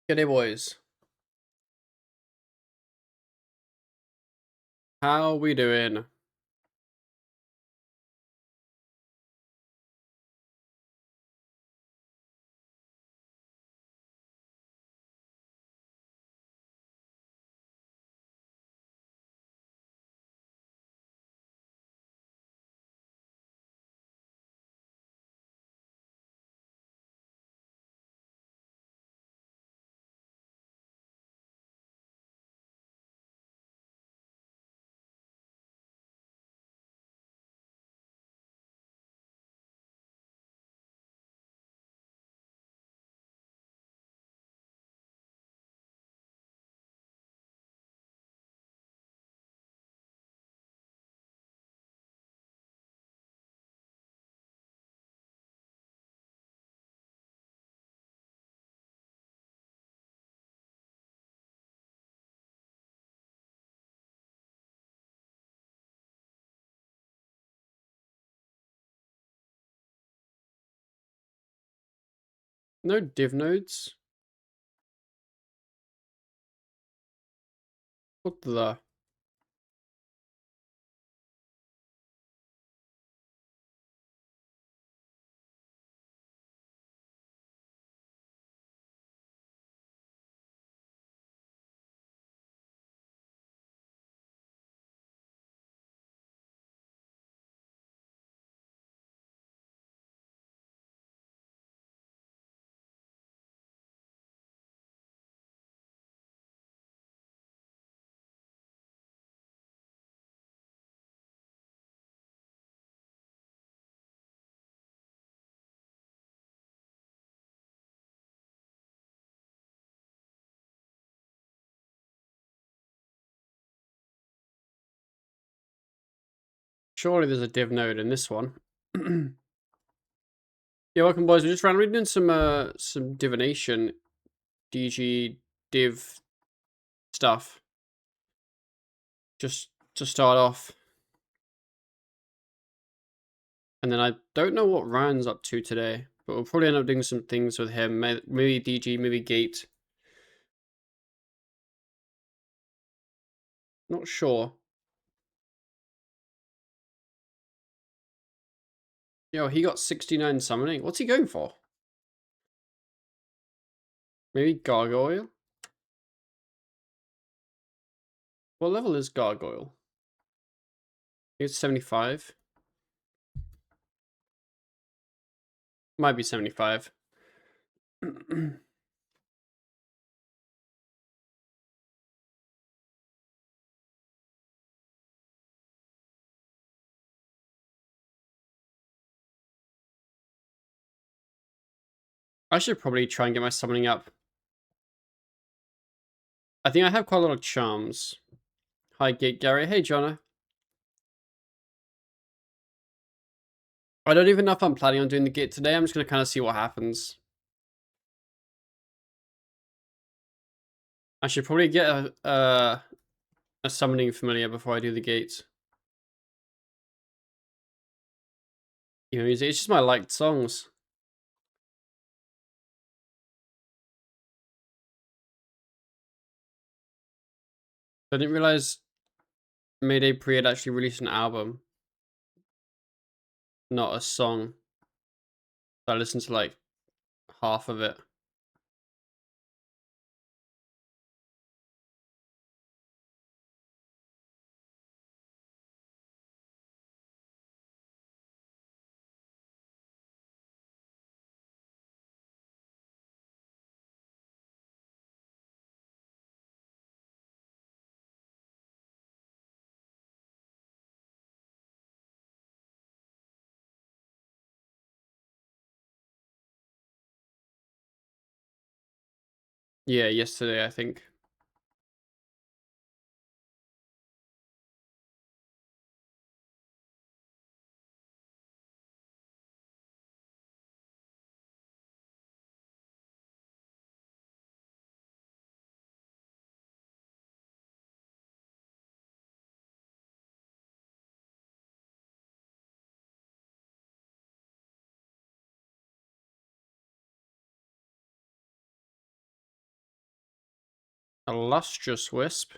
G'day boys. How we doing? No div nodes? What the? Surely there's a div node in this one. Yeah, welcome boys. We're doing some divination DG div stuff. Just to start off. And then I don't know what Ryan's up to today, but we'll probably end up doing some things with him. Maybe DG, maybe Gate. Not sure. Yo, he got 69 summoning. What's he going for? Maybe Gargoyle? What level is Gargoyle? I think it's 75. Might be 75. I should probably try and get my summoning up. I think I have quite a lot of charms. Hi, Gate Gary. Hey, Jonna. I don't even know if I'm planning on doing the gate today. I'm just going to kind of see what happens. I should probably get a summoning familiar before I do the gates. You know, it's just my liked songs. I didn't realize Mayday Pre had actually released an album, not a song. So I listened to like half of it. Yeah, yesterday, I think. A lustrous wisp.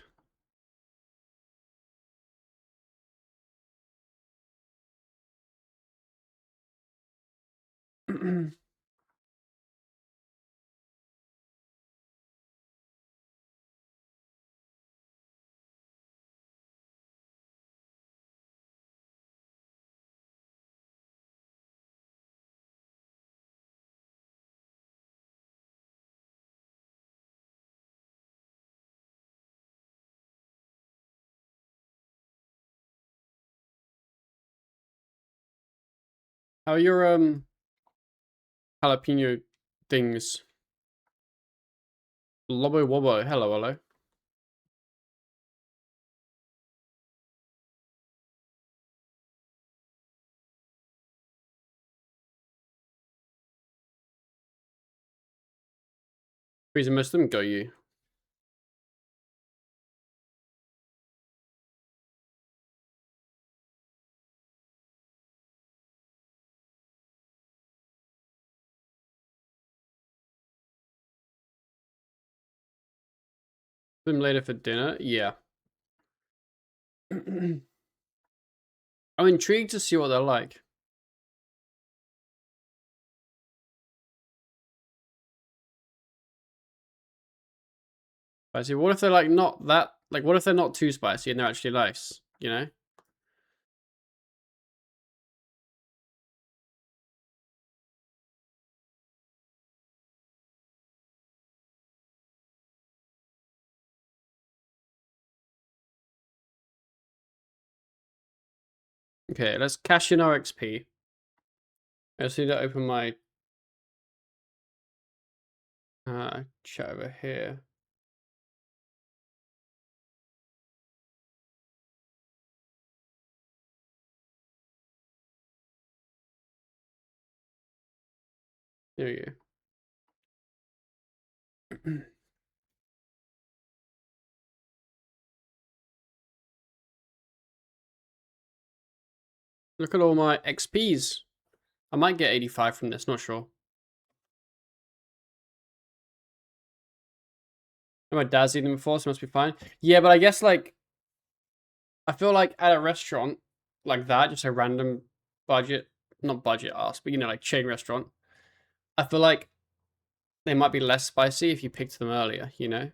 How are your jalapeno things? Lobo Wobo, hello, hello. Freeze and miss them, go you. Them later for dinner, yeah. I'm intrigued to see what they're like. Spicy. What if they're like not that, like what if they're not too spicy and they're actually nice, you know? Okay, let's cash in our XP. I just need to open my chat over here. There we go. Look at all my XPs. I might get 85 from this, not sure. My dad's eaten them before, so it must be fine. Yeah, but I guess like I feel like at a restaurant like that, just a random budget, not budget ask, but you know, like chain restaurant, I feel like they might be less spicy if you picked them earlier, you know?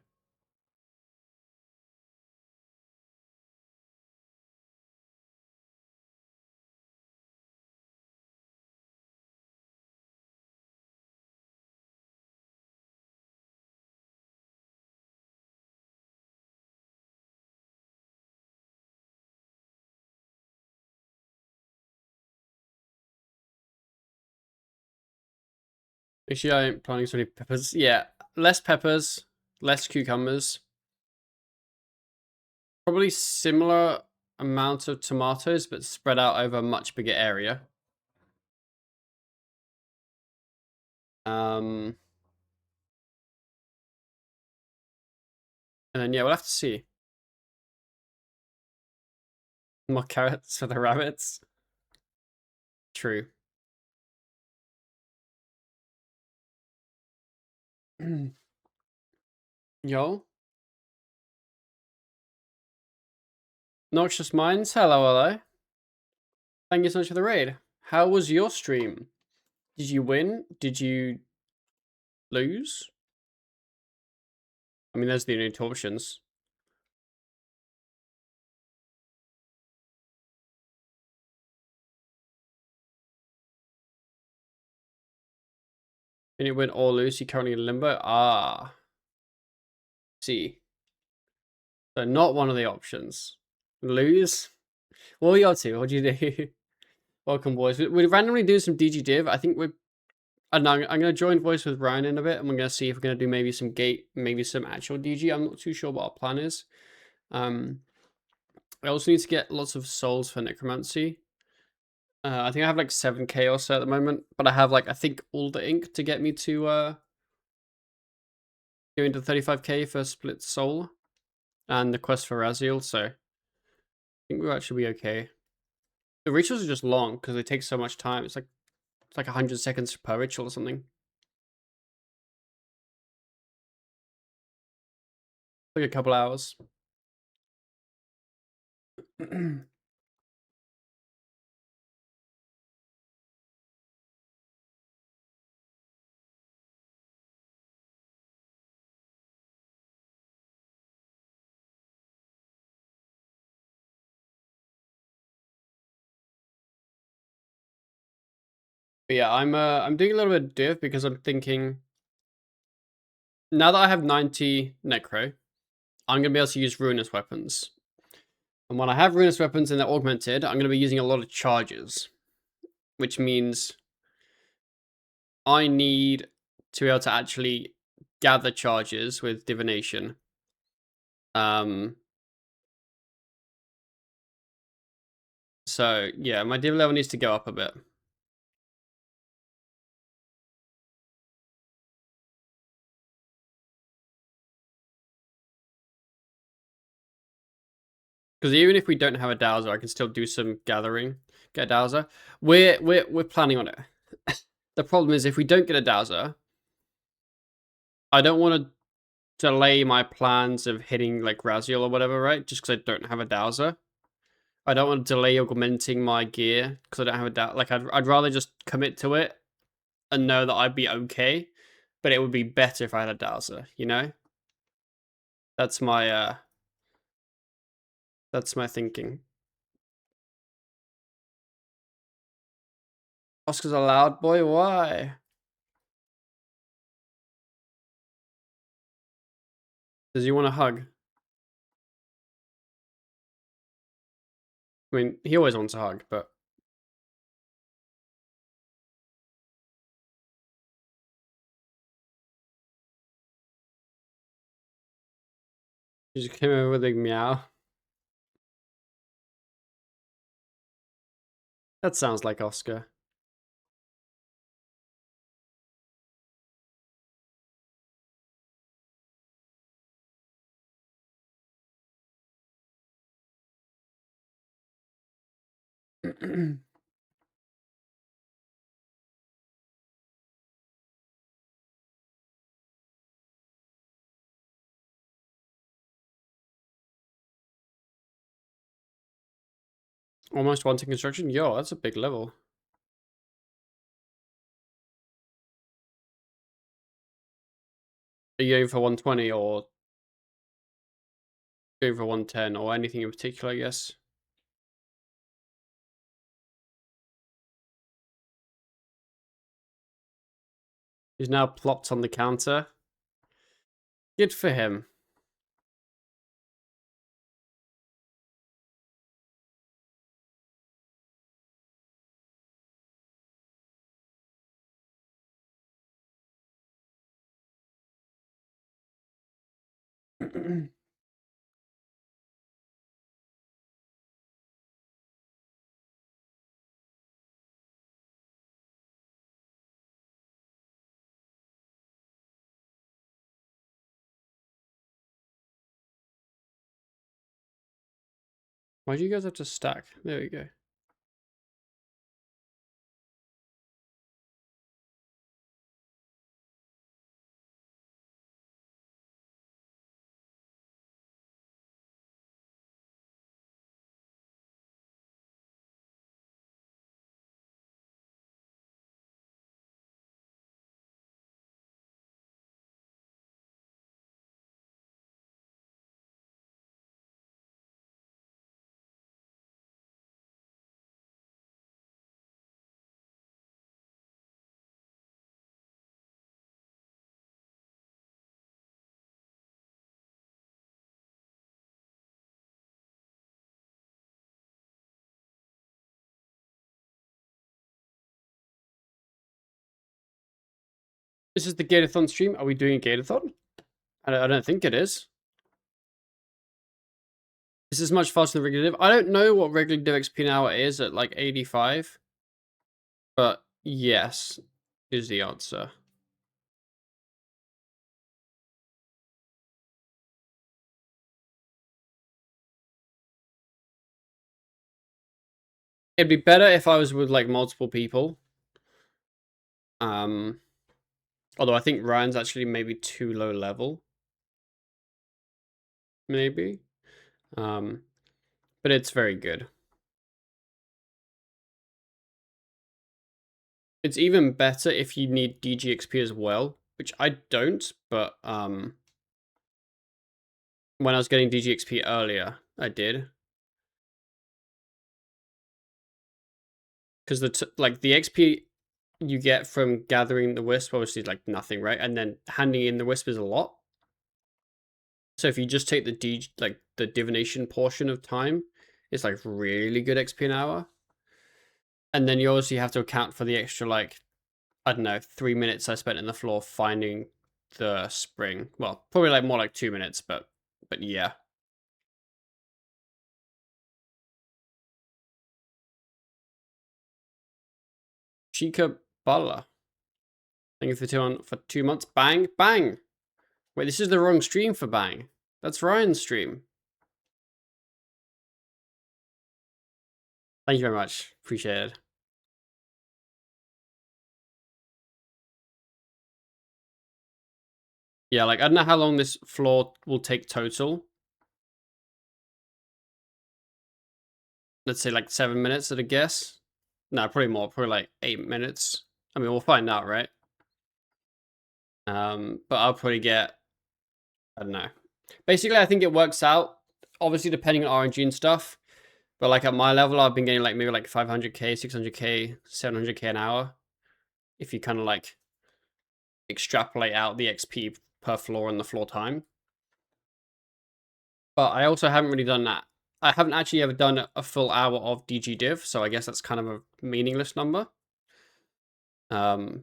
Actually, I ain't planning so many peppers. Yeah, less peppers, less cucumbers. Probably similar amount of tomatoes, but spread out over a much bigger area. And then yeah, we'll have to see. More carrots for the rabbits. True. Yo, Noxious Minds, hello, hello. Thank you so much for the raid. How was your stream? Did you win? Did you lose? I mean, there's the only two options. Can you win or lose? You currently in limbo? Ah. See. So not one of the options. Lose? What are you up to? What do you do? Welcome, boys. We're randomly doing some DG Div. I think we're... I don't know, I'm going to join voice with Ryan in a bit, and we're going to see if we're going to do maybe some gate, maybe some actual DG. I'm not too sure what our plan is. I also need to get lots of souls for necromancy. I think I have like 7k or so at the moment, but I have like, I think all the ink to get me to go into 35k for split soul and the quest for Raziel, so I think we'll actually be okay. The rituals are just long because they take so much time. It's like 100 seconds per ritual or something. Like a couple hours. But yeah, I'm doing a little bit of div because I'm thinking now that I have 90 necro, I'm gonna be able to use ruinous weapons. And when I have ruinous weapons and they're augmented, I'm gonna be using a lot of charges, which means I need to be able to actually gather charges with divination. So yeah, my div level needs to go up a bit. Because even if we don't have a dowser, I can still do some gathering, get a dowser. We're planning on it. The problem is if we don't get a dowser, I don't want to delay my plans of hitting like Raziel or whatever, right? Just because I don't have a dowser. I don't want to delay augmenting my gear because I don't have a dowser. Like I'd rather just commit to it and know that I'd be okay. But it would be better if I had a dowser, you know? That's my thinking. Oscar's a loud boy, why? Does he want a hug? I mean, he always wants a hug, but he just came over with a meow. That sounds like Oscar. Almost wanting construction? Yo, that's a big level. Are you going for 120 or going for 110 or anything in particular, I guess? He's now plopped on the counter. Good for him. Why do you guys have to stack? There we go. This is the Gatathon stream. Are we doing a Gatathon? I don't think it is. This is much faster than regular div. I don't know what regular div XP now is at like 85. But yes, is the answer. It'd be better if I was with like multiple people. Although I think Ryan's actually maybe too low level. maybe. But it's very good. It's even better if you need DGXP as well, which I don't, but when I was getting DGXP earlier, I did. Because the XP you get from gathering the wisp obviously is like nothing, right? And then handing in the wisp is a lot. So if you just take the divination portion of time, it's like really good XP an hour. And then you obviously have to account for the extra, like, I don't know, 3 minutes I spent in the floor finding the spring. Well, probably like more like 2 minutes, but yeah. Chica Bala. Thank you for 2 months. Bang, bang. Wait, this is the wrong stream for Bang. That's Ryan's stream. Thank you very much. Appreciate it. Yeah, like, I don't know how long this floor will take total. Let's say like 7 minutes at a guess. No, probably more. Probably like 8 minutes. I mean, we'll find out, right? But I'll probably get, I don't know. Basically, I think it works out, obviously depending on RNG and stuff. But like at my level, I've been getting like maybe like 500k, 600k, 700k an hour. If you kind of like extrapolate out the XP per floor and the floor time. But I also haven't really done that. I haven't actually ever done a full hour of DG div, so I guess that's kind of a meaningless number. But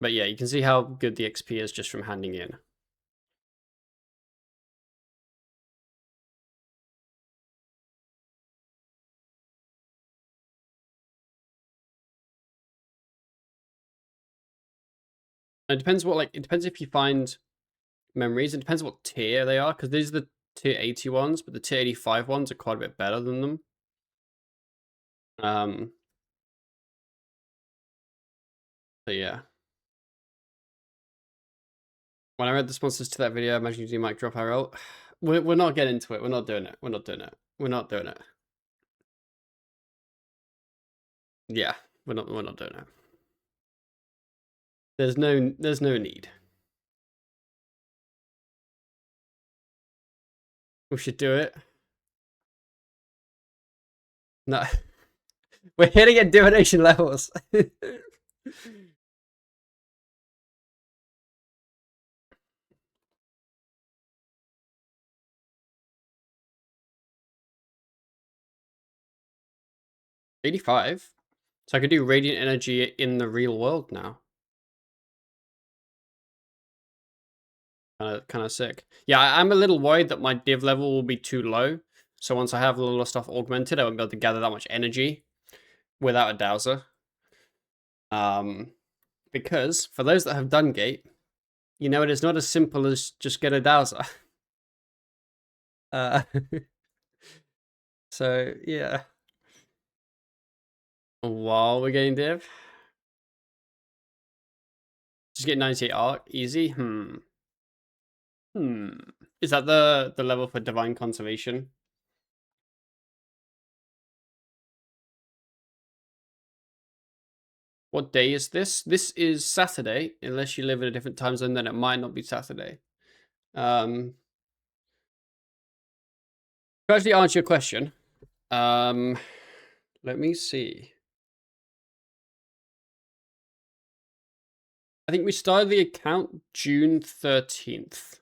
yeah, you can see how good the XP is just from handing in. And it depends it depends if you find memories. It depends what tier they are, because these are the tier 80 ones, but the tier 85 ones are quite a bit better than them. So yeah. When I read the sponsors to that video, I imagine you might drop RL. We're not getting into it. We're not doing it. We're not doing it. We're not doing it. Yeah, we're not doing it. There's no need. We should do it. No. We're hitting at divination levels. 85. So I could do radiant energy in the real world now. Kind of sick. Yeah, I'm a little worried that my div level will be too low. So once I have a lot of stuff augmented, I won't be able to gather that much energy without a dowser. Because for those that have done gate, you know it is not as simple as just get a dowser. So yeah. While we're getting div, just get 98 arc easy. Is that the level for divine conservation? What day is this? This is Saturday. Unless you live in a different time zone, then it might not be Saturday. To actually answer your question, let me see. I think we started the account June 13th.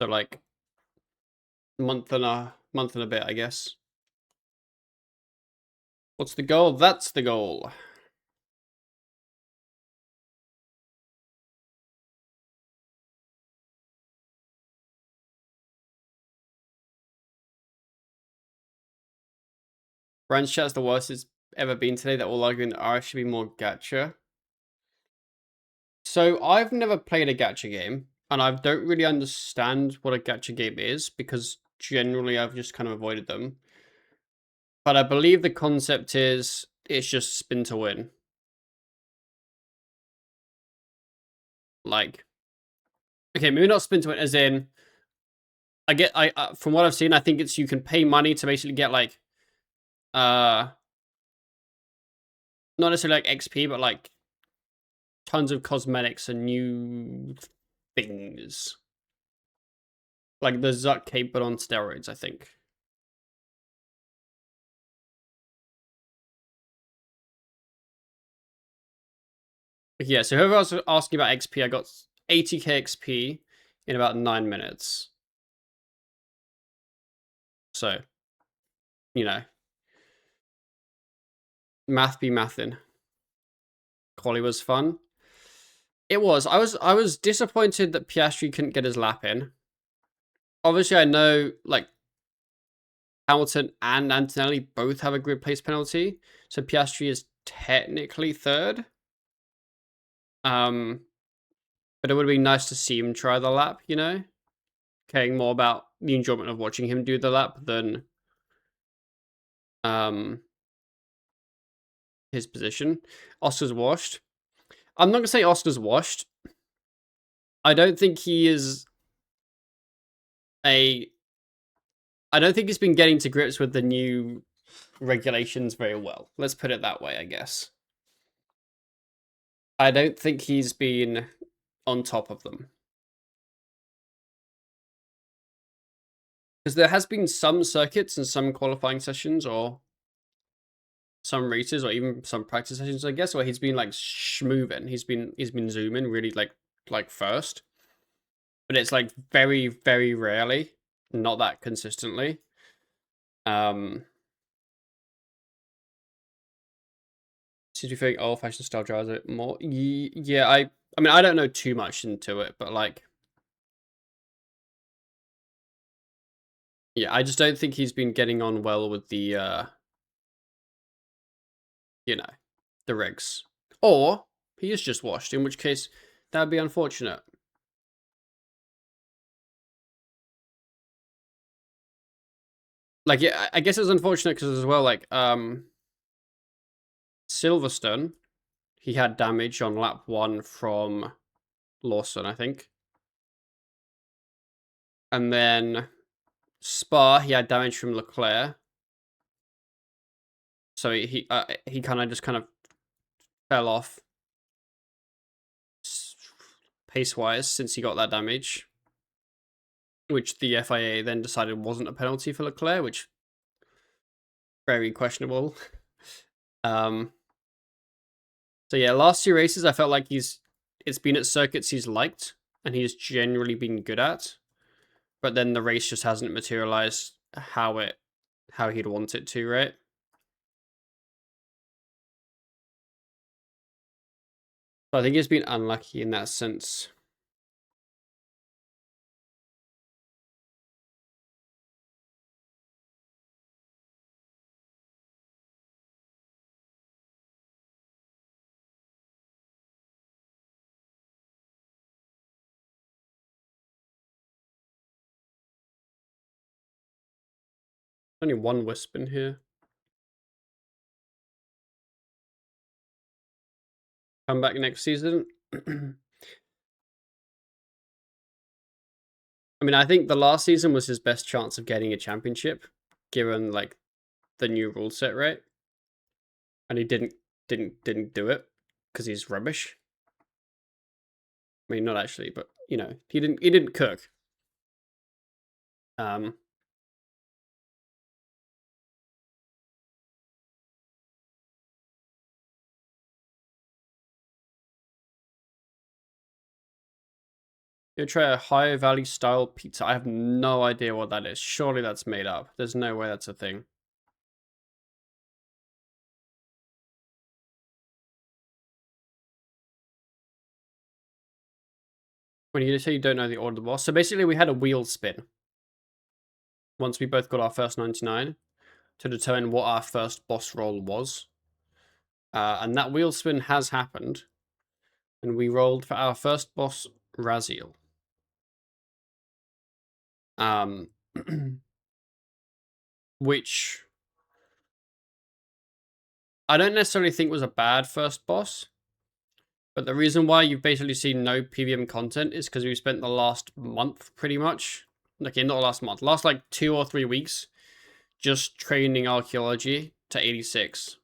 So like month and a bit, I guess. What's the goal? That's the goal. Branch chat's the worst it's ever been today. That all arguing R should be more gacha. So I've never played a gacha game, and I don't really understand what a gacha game is because generally I've just kind of avoided them. But I believe the concept is it's just spin to win. Like, okay, maybe not spin to win, as in, I from what I've seen, I think it's you can pay money to basically get like, not necessarily like XP, but like tons of cosmetics and new things. Like the Zuck cape, but on steroids, I think. Yeah, so whoever was asking about XP, I got 80k XP in about 9 minutes. So, you know, math be mathin'. Quali was fun. It was. I was disappointed that Piastri couldn't get his lap in. Obviously, I know like Hamilton and Antonelli both have a grid place penalty, so Piastri is technically third. But it would be nice to see him try the lap, you know? Caring more about the enjoyment of watching him do the lap than his position. Oscar's washed. I'm not gonna say Oscar's washed. I don't think he is a I don't think he's been getting to grips with the new regulations very well. Let's put it that way, I guess. I don't think he's been on top of them. Because there has been some circuits and some qualifying sessions or some races or even some practice sessions, I guess, where he's been like schmoving. He's been zooming really like first. But it's like very, very rarely, not that consistently. Seems to be feeling old fashioned style drivers a bit more. Yeah, I mean I don't know too much into it, but like yeah, I just don't think he's been getting on well with the you know, the regs. Or he is just washed, in which case that'd be unfortunate. Like yeah, I guess it's unfortunate because as well, like Silverstone, he had damage on lap 1 from Lawson, I think. And then Spa, he had damage from Leclerc. So he kind of fell off pace wise since he got that damage, which the FIA then decided wasn't a penalty for Leclerc, which very questionable. So yeah, last 2 races I felt like it's been at circuits he's liked and he's generally been good at, but then the race just hasn't materialized how he'd want it to, right? So I think he's been unlucky in that sense. Only one wisp in here. Come back next season. I mean, I think the last season was his best chance of getting a championship, given like the new rule set, right? And he didn't do it because he's rubbish. I mean, not actually, but you know, he didn't cook. You try a high value style pizza. I have no idea what that is. Surely that's made up. There's no way that's a thing. When you say you don't know the order of the boss, so basically we had a wheel spin once we both got our first 99 to determine what our first boss roll was. And that wheel spin has happened. And we rolled for our first boss, Raziel. Which I don't necessarily think was a bad first boss. But the reason why you've basically seen no PVM content is because we spent the last month pretty much. Okay, not last month. Last like 2 or 3 weeks just training archaeology to 86.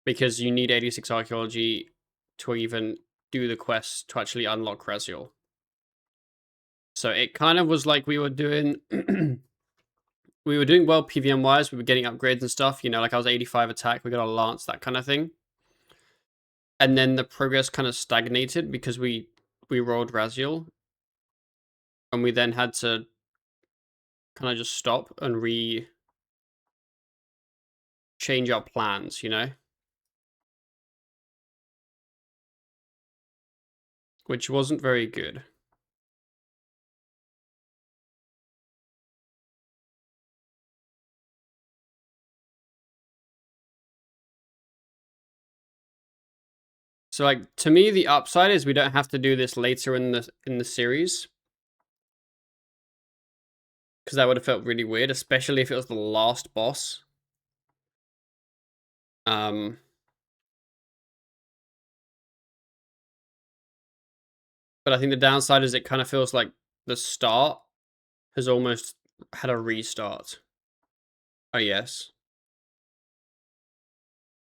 Because you need 86 archaeology to even do the quest to actually unlock Raziel. So it kind of was like we were doing we were doing well PVM wise, we were getting upgrades and stuff, you know, like I was 85 attack, we got a lance, that kind of thing. And then the progress kind of stagnated because we rolled Raziel. And we then had to kind of just stop and change our plans, you know? Which wasn't very good. So like to me the upside is we don't have to do this later in the series. Because that would have felt really weird, especially if it was the last boss. But I think the downside is it kind of feels like the start has almost had a restart. Oh yes.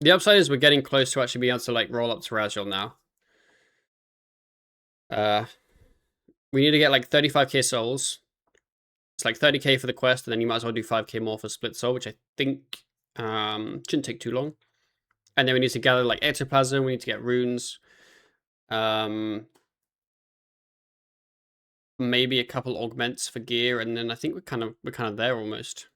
The upside is we're getting close to actually being able to like roll up to Raziel now. We need to get like 35k souls. It's like 30k for the quest, and then you might as well do 5k more for split soul, which I think shouldn't take too long. And then we need to gather like ectoplasm, we need to get runes. Maybe a couple augments for gear, and then I think we're kind of there almost.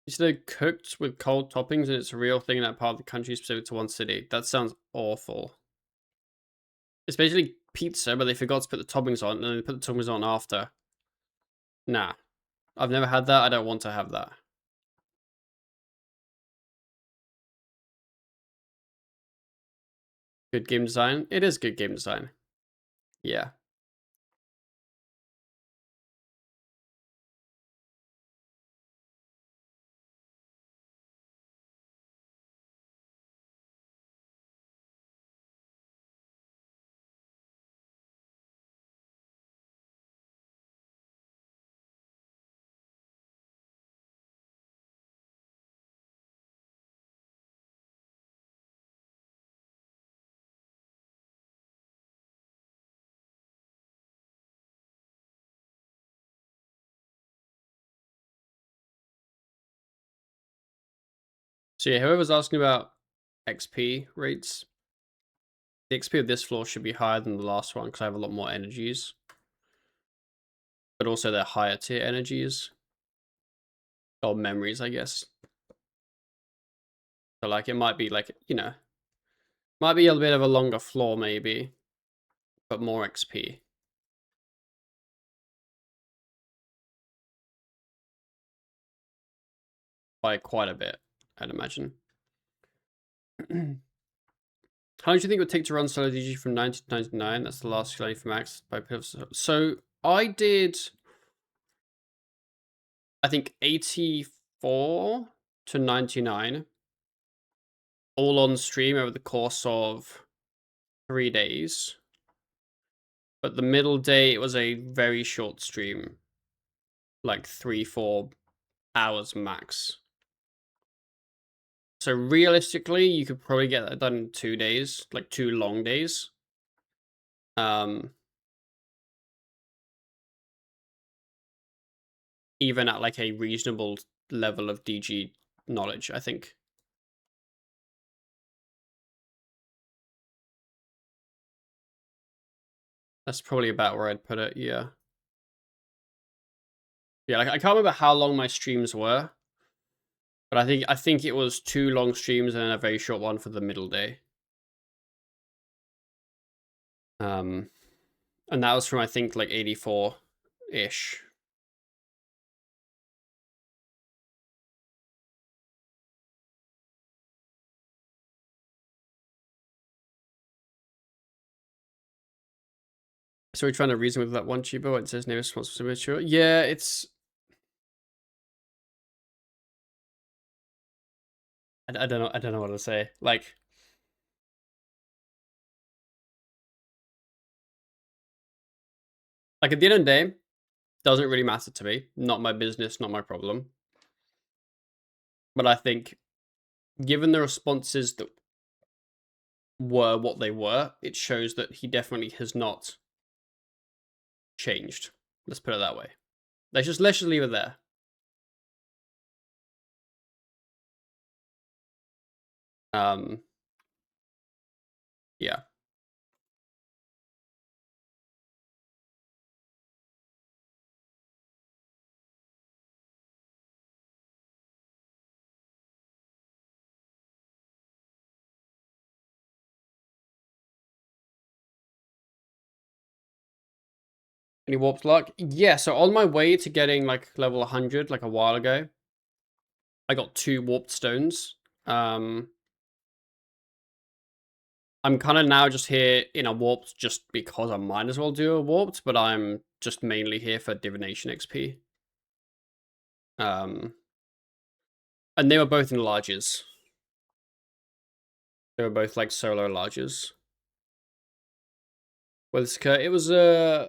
It's like cooked with cold toppings, and it's a real thing in that part of the country specific to one city. That sounds awful. It's basically pizza, but they forgot to put the toppings on, and then they put the toppings on after. Nah. I've never had that, I don't want to have that. Good game design? It is good game design. Yeah. So yeah, whoever's asking about XP rates, the XP of this floor should be higher than the last one because I have a lot more energies. But also they're higher tier energies. Or memories, I guess. So like it might be like, you know, might be a bit of a longer floor maybe, but more XP. By quite a bit, I'd imagine. How long do you think it would take to run solo DG from 90 to 99? That's the last scaling for max by Pivotal. So I did, I think 84 to 99 all on stream over the course of 3 days. But the middle day, it was a very short stream. Like 3-4 hours max. So realistically, you could probably get that done in 2 days, like 2 long days. Even at like a reasonable level of DG knowledge, I think. That's probably about where I'd put it, yeah. Yeah, like I can't remember how long my streams were. But I think it was 2 long streams and then a very short one for the middle day. And that was from I think like 84-ish. So we're trying to reason with that one tuber. It says no response to mature. Yeah, it's. I don't know. I don't know what to say. Like at the end of the day, doesn't really matter to me. Not my business. Not my problem. But I think, given the responses that were what they were, it shows that he definitely has not changed. Let's put it that way. Let's just leave it there. Yeah. Any warped luck? Yeah, so on my way to getting like level 100 like a while ago, I got 2 warped stones. I'm kind of now just here in a warped just because I might as well do a warped, but I'm just mainly here for divination XP. And they were both in larges. They were both like solo larges. Well, it was a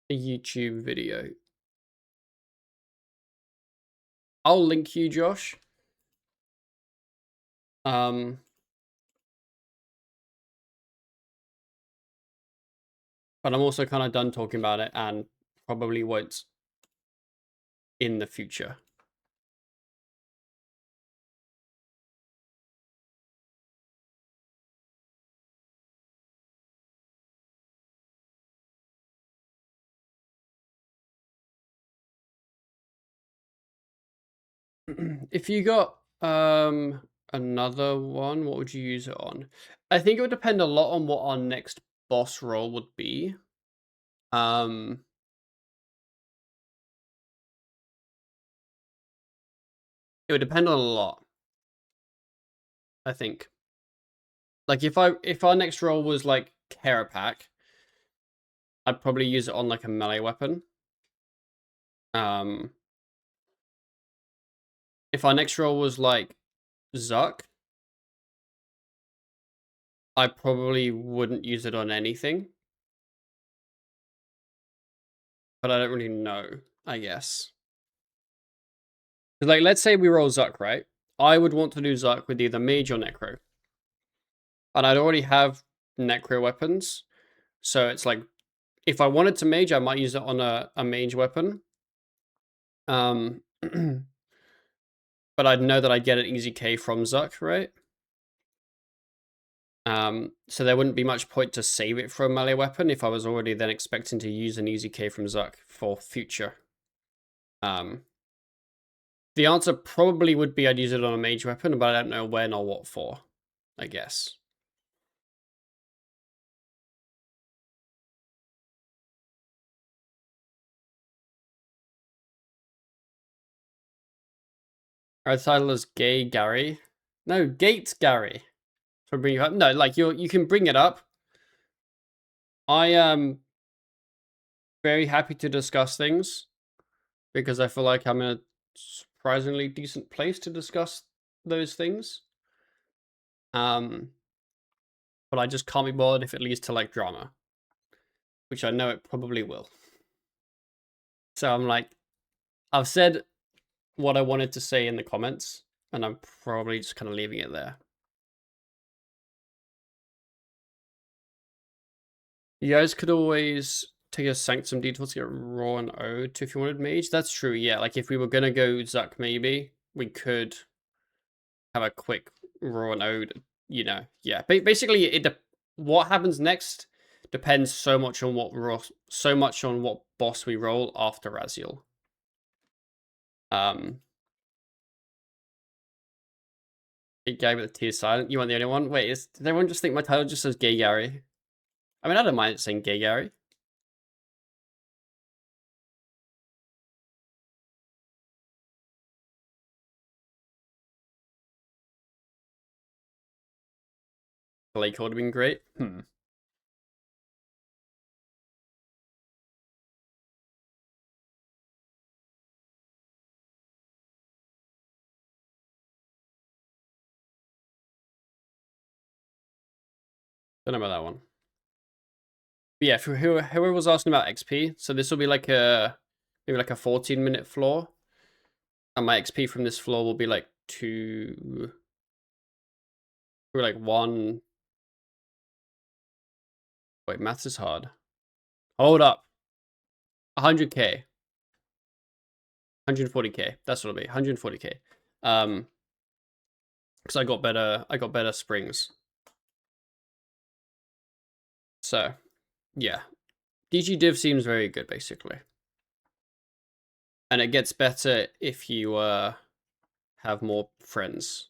YouTube video. I'll link you, Josh. But I'm also kind of done talking about it and probably won't in the future. If you got another one, what would you use it on? I think it would depend a lot on what our next boss role would be. It would depend on a lot, I think. Like if our next role was like Kerapack, I'd probably use it on like a melee weapon. If our next role was like Zuck, I probably wouldn't use it on anything. But I don't really know, I guess. Like, let's say we roll Zuck, right? I would want to do Zuck with either Mage or Necro. And I'd already have Necro weapons. So it's like, if I wanted to Mage, I might use it on a Mage weapon. But I'd know that I'd get an easy K from Zuck, right? So there wouldn't be much point to save it for a melee weapon if I was already then expecting to use an easy K from Zuck for future. The answer probably would be I'd use it on a mage weapon, but I don't know when or what for, I guess. Our title is Gay Gary. No, Gate Gary. For bring you up. No, like you can bring it up. I am very happy to discuss things because I feel like I'm in a surprisingly decent place to discuss those things. But I just can't be bothered if it leads to like drama, which I know it probably will. So I'm like, I've said what I wanted to say in the comments, and I'm probably just kind of leaving it there. You guys could always take a Sanctum detour to get Raw and Ode to if you wanted Mage. That's true, yeah. Like if we were gonna go Zuck, maybe we could have a quick Raw and Ode. You know, yeah. Basically, what happens next depends so much on what boss we roll after Raziel. Gay Gary with the T is silent. You want the only one? Wait, did everyone just think my title just says Gay Gary? I mean, I don't mind saying Gay Gary. Blake would have been great. Don't know about that one. But yeah, for whoever was asking about XP, so this will be like maybe like a 14-minute floor. And my XP from this floor will be like like 1. Wait, maths is hard. Hold up. 100k. 140k. That's what it'll be. 140k. Because I got better springs. So, yeah. DG div seems very good, basically. And it gets better if you have more friends,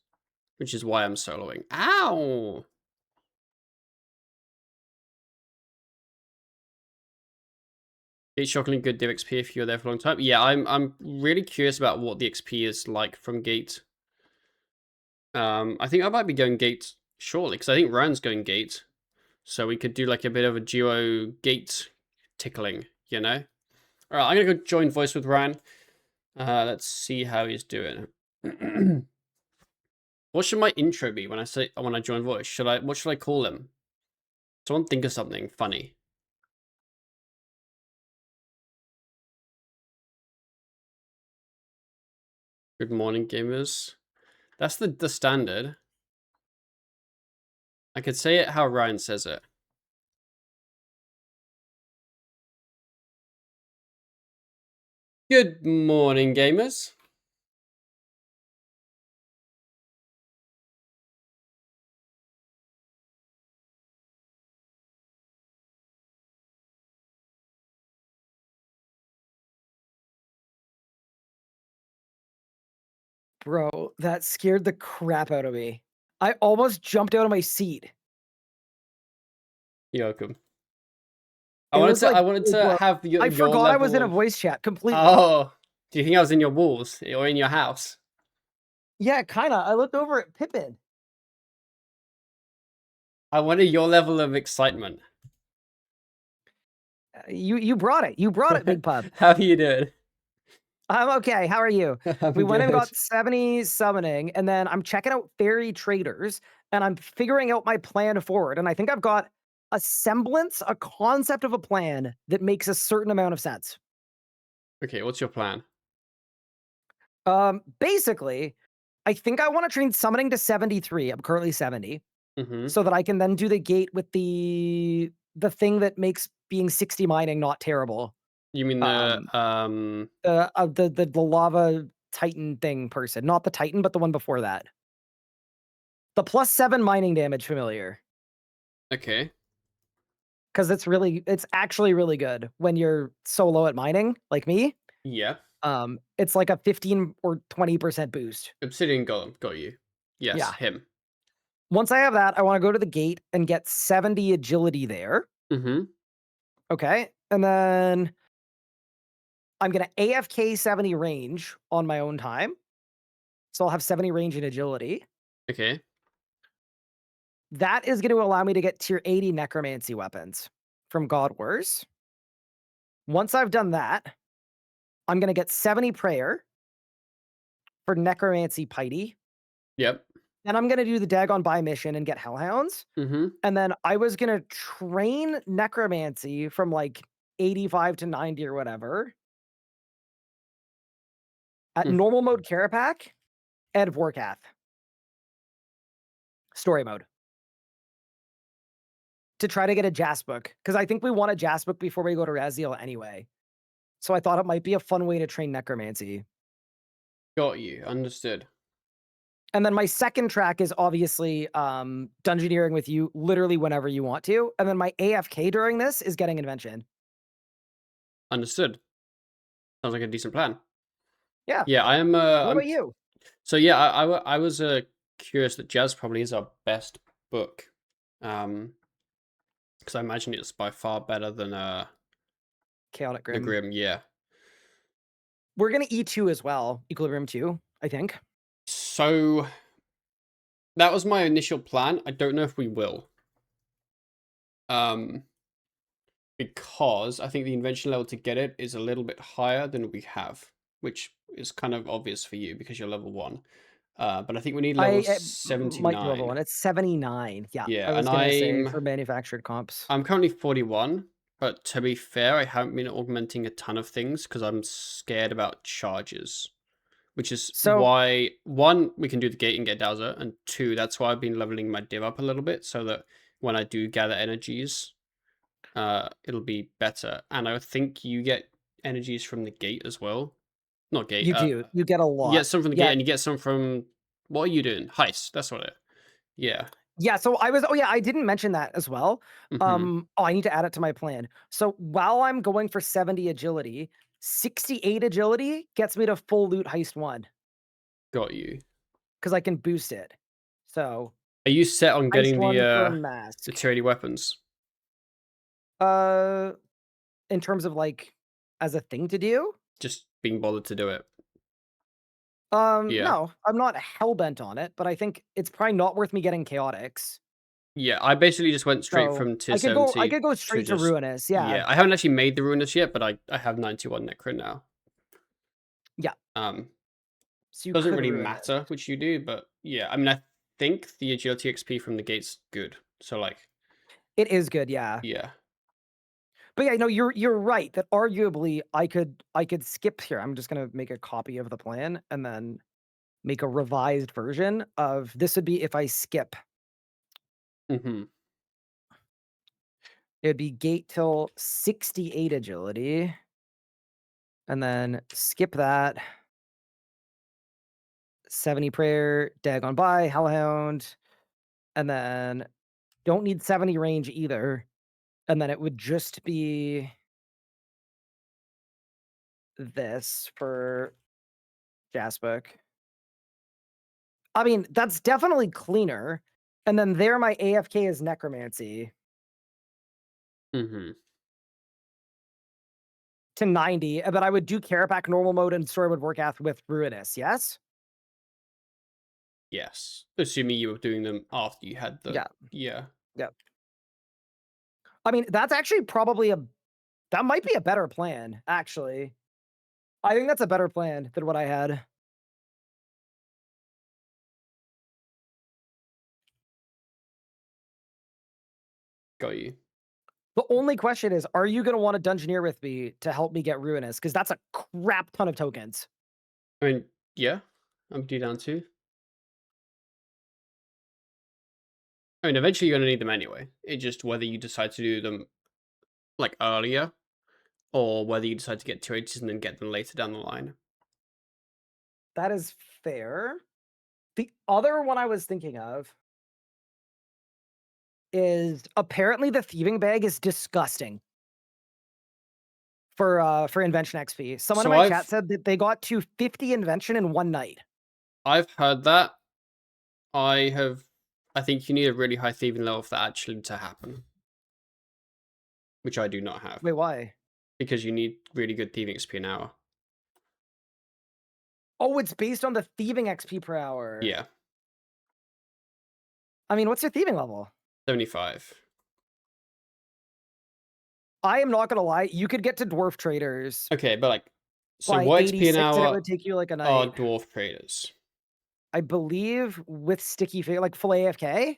which is why I'm soloing. Ow! It's shockingly good div XP if you're there for a long time. Yeah, I'm really curious about what the XP is like from gate. I think I might be going gate shortly, because I think Ryan's going gate. So we could do like a bit of a duo gate tickling, you know? Alright, I'm gonna go join voice with Ryan. Let's see how he's doing. What should my intro be when I join voice? What should I call him? Someone think of something funny. Good morning, gamers. That's the standard. I could say it how Ryan says it. Good morning, gamers. Bro, that scared the crap out of me. I almost jumped out of my seat. You're welcome. I wanted to have your I forgot level I was in a of... voice chat completely. Oh, do you think I was in your walls or in your house? Yeah, kinda. I looked over at Pippin. I wanted your level of excitement. You brought it. You brought it, Big Pub. How are you doing? I'm okay. How are you? I'm We went and good. got 70 summoning, and then I'm checking out fairy traders, and I'm figuring out my plan forward. And I think I've got a semblance, a concept of a plan that makes a certain amount of sense. Okay, what's your plan? Basically, I think I want to train summoning to 73. I'm currently 70. Mm-hmm. So that I can then do the gate with the thing that makes being 60 mining not terrible. You mean The lava titan thing person, not the titan, but the one before that. The +7 mining damage familiar. okay. Because it's actually really good when you're so low at mining, like me. Yeah. It's like a 15 or 20% boost. Obsidian Golem, got you. Yes, Yeah. him. Once I have that, I want to go to the gate and get 70 agility there. Mm-hmm. Okay. And then I'm going to AFK 70 range on my own time. So I'll have 70 range and agility. Okay. That is going to allow me to get tier 80 necromancy weapons from God Wars. Once I've done that, I'm going to get 70 prayer for necromancy piety. Yep. Then I'm going to do the Dagon buy mission and get hellhounds. Mm-hmm. And then I was going to train necromancy from like 85 to 90 or whatever at normal mode Carapac and Vorkath. Story mode. To try to get a Jas book, because I think we want a Jas book before we go to Raziel anyway. So I thought it might be a fun way to train necromancy. Got you. Understood. And then my second track is obviously dungeoneering with you literally whenever you want to. And then my AFK during this is getting invention. Understood. Sounds like a decent plan. Yeah. Yeah, I am. What about you? So yeah, I was curious that Jazz probably is our best book, because I imagine it's by far better than Chaotic the Grim. Grim. Yeah. We're gonna E2 as well. Equilibrium 2, I think. So that was my initial plan. I don't know if we will. Um, because I think the invention level to get it is a little bit higher than we have, which is kind of obvious for you because you're level 1. But I think we need level Might be level 1. 79. It's 79. Yeah, Yeah, I was and gonna say I'm for manufactured comps. I'm currently 41, but to be fair, I haven't been augmenting a ton of things because I'm scared about charges, which is So why, one, we can do the gate and get Dowser, and two, that's why I've been leveling my div up a little bit so that when I do gather energies, it'll be better. And I think you get energies from the gate as well. Not gate, you do. You get a you get lot. some from the gate Yeah. and you get some from, what are you doing? Heist, that's what it, yeah. Yeah, so I didn't mention that as well. Mm-hmm. I need to add it to my plan. So while I'm going for 70 agility, 68 agility gets me to full loot heist 1 Got you. because I can boost it. So Are you set on heist getting 1 for a the mask. tier 80 weapons? Uh, in terms of like as a thing to do? Just being bothered to do it. Yeah. No, I'm not hell bent on it, but I think it's probably not worth me getting chaotics. Yeah, I basically just went straight So from tier I 70 could go to straight to just, ruinous. Yeah. yeah. I haven't actually made the ruinous yet, but I have 91 necro now. Yeah. Um, So you doesn't could really ruin it. matter which you do, but yeah. I mean, I think the agility XP from the gate's good. So like, It is good, yeah. yeah. But yeah, no, you're right that arguably I could skip here. I'm just gonna make a copy of the plan and then make a revised version of this would be if I skip. Mm-hmm. It'd be gate till 68 agility. And then skip that. 70 prayer, dagon by, hellhound, and then don't need 70 range either. And then it would just be this for Jaspuk. I mean, that's definitely cleaner. And then there, my AFK is necromancy Mm-hmm. to 90. But I would do Carapac normal mode and Storywood Warcath with Ruinous. Yes. Yes. Assuming you were doing them after you had the, Yeah. yeah. Yeah. I mean, that's actually probably that might be a better plan. Actually, I think that's a better plan than what I had. Got you. The only question is, are you going to want to Dungeoneer with me to help me get Ruinous? Because that's a crap ton of tokens. I mean, yeah. I'm D down too. I mean, eventually you're gonna need them anyway. It's just whether you decide to do them like earlier or whether you decide to get 280s and then get them later down the line. That is fair. The other one I was thinking of is apparently the thieving bag is disgusting for invention XP. Someone in So my chat said that they got to 50 invention in one night. I've heard that. I think you need a really high thieving level for that actually to happen, which I do not have Wait, why? because you need really good thieving XP an hour. Oh, it's based on the thieving XP per hour. Yeah, I mean, what's your thieving level? 75. I am not gonna lie, you could get to dwarf traders Okay, but like, so by what XP an 86 and it hour would take you like a are night. dwarf traders? I believe with sticky figure, like full AFK,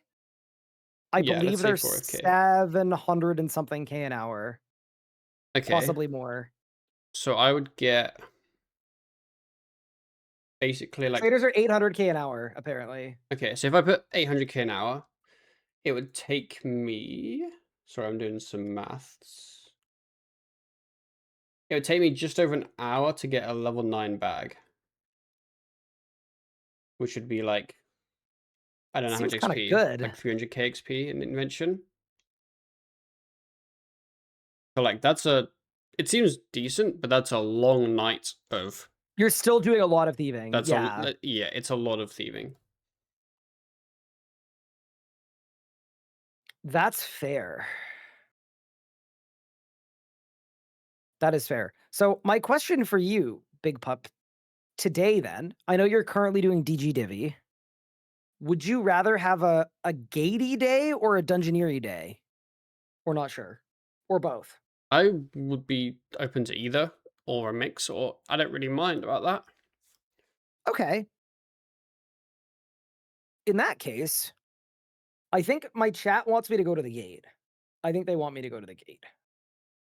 I Yeah, let's believe say they're 4K. 700 and something K an hour, Okay, possibly more. so I would get basically like, Traders are 800K an hour, apparently. okay, so if I put 800k an hour, it would take me, sorry, I'm doing some maths. It would take me just over an hour to get a level 9 bag, which would be like, I don't know how much Seems kind of XP, good. like 300k XP in invention. So like it seems decent, but that's a long night of, You're still doing a lot of thieving. Yeah, yeah, it's a lot of thieving. that's fair. That is fair. So my question for you, Big Pup, today then, I know you're currently doing DG Divi. Would you rather have a gatey day or a dungeoneery day? or not sure, or both? I would be open to either or a mix, or I don't really mind about that. Okay. In that case, I think my chat wants me to go to the gate. I think they want me to go to the gate.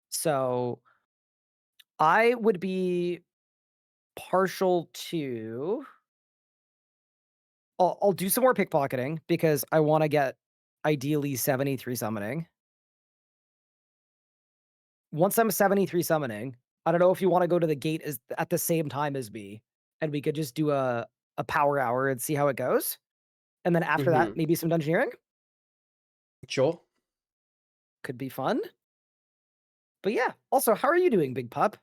So I would be partial to. I'll do some more pickpocketing because I want to get ideally 73 summoning. Once I'm 73 summoning, I don't know if you want to go to the gate as at the same time as me, and we could just do a power hour and see how it goes. And then after that, Mm-hmm. maybe some dungeoneering Sure. could be fun. But yeah, also, how are you doing, big pup?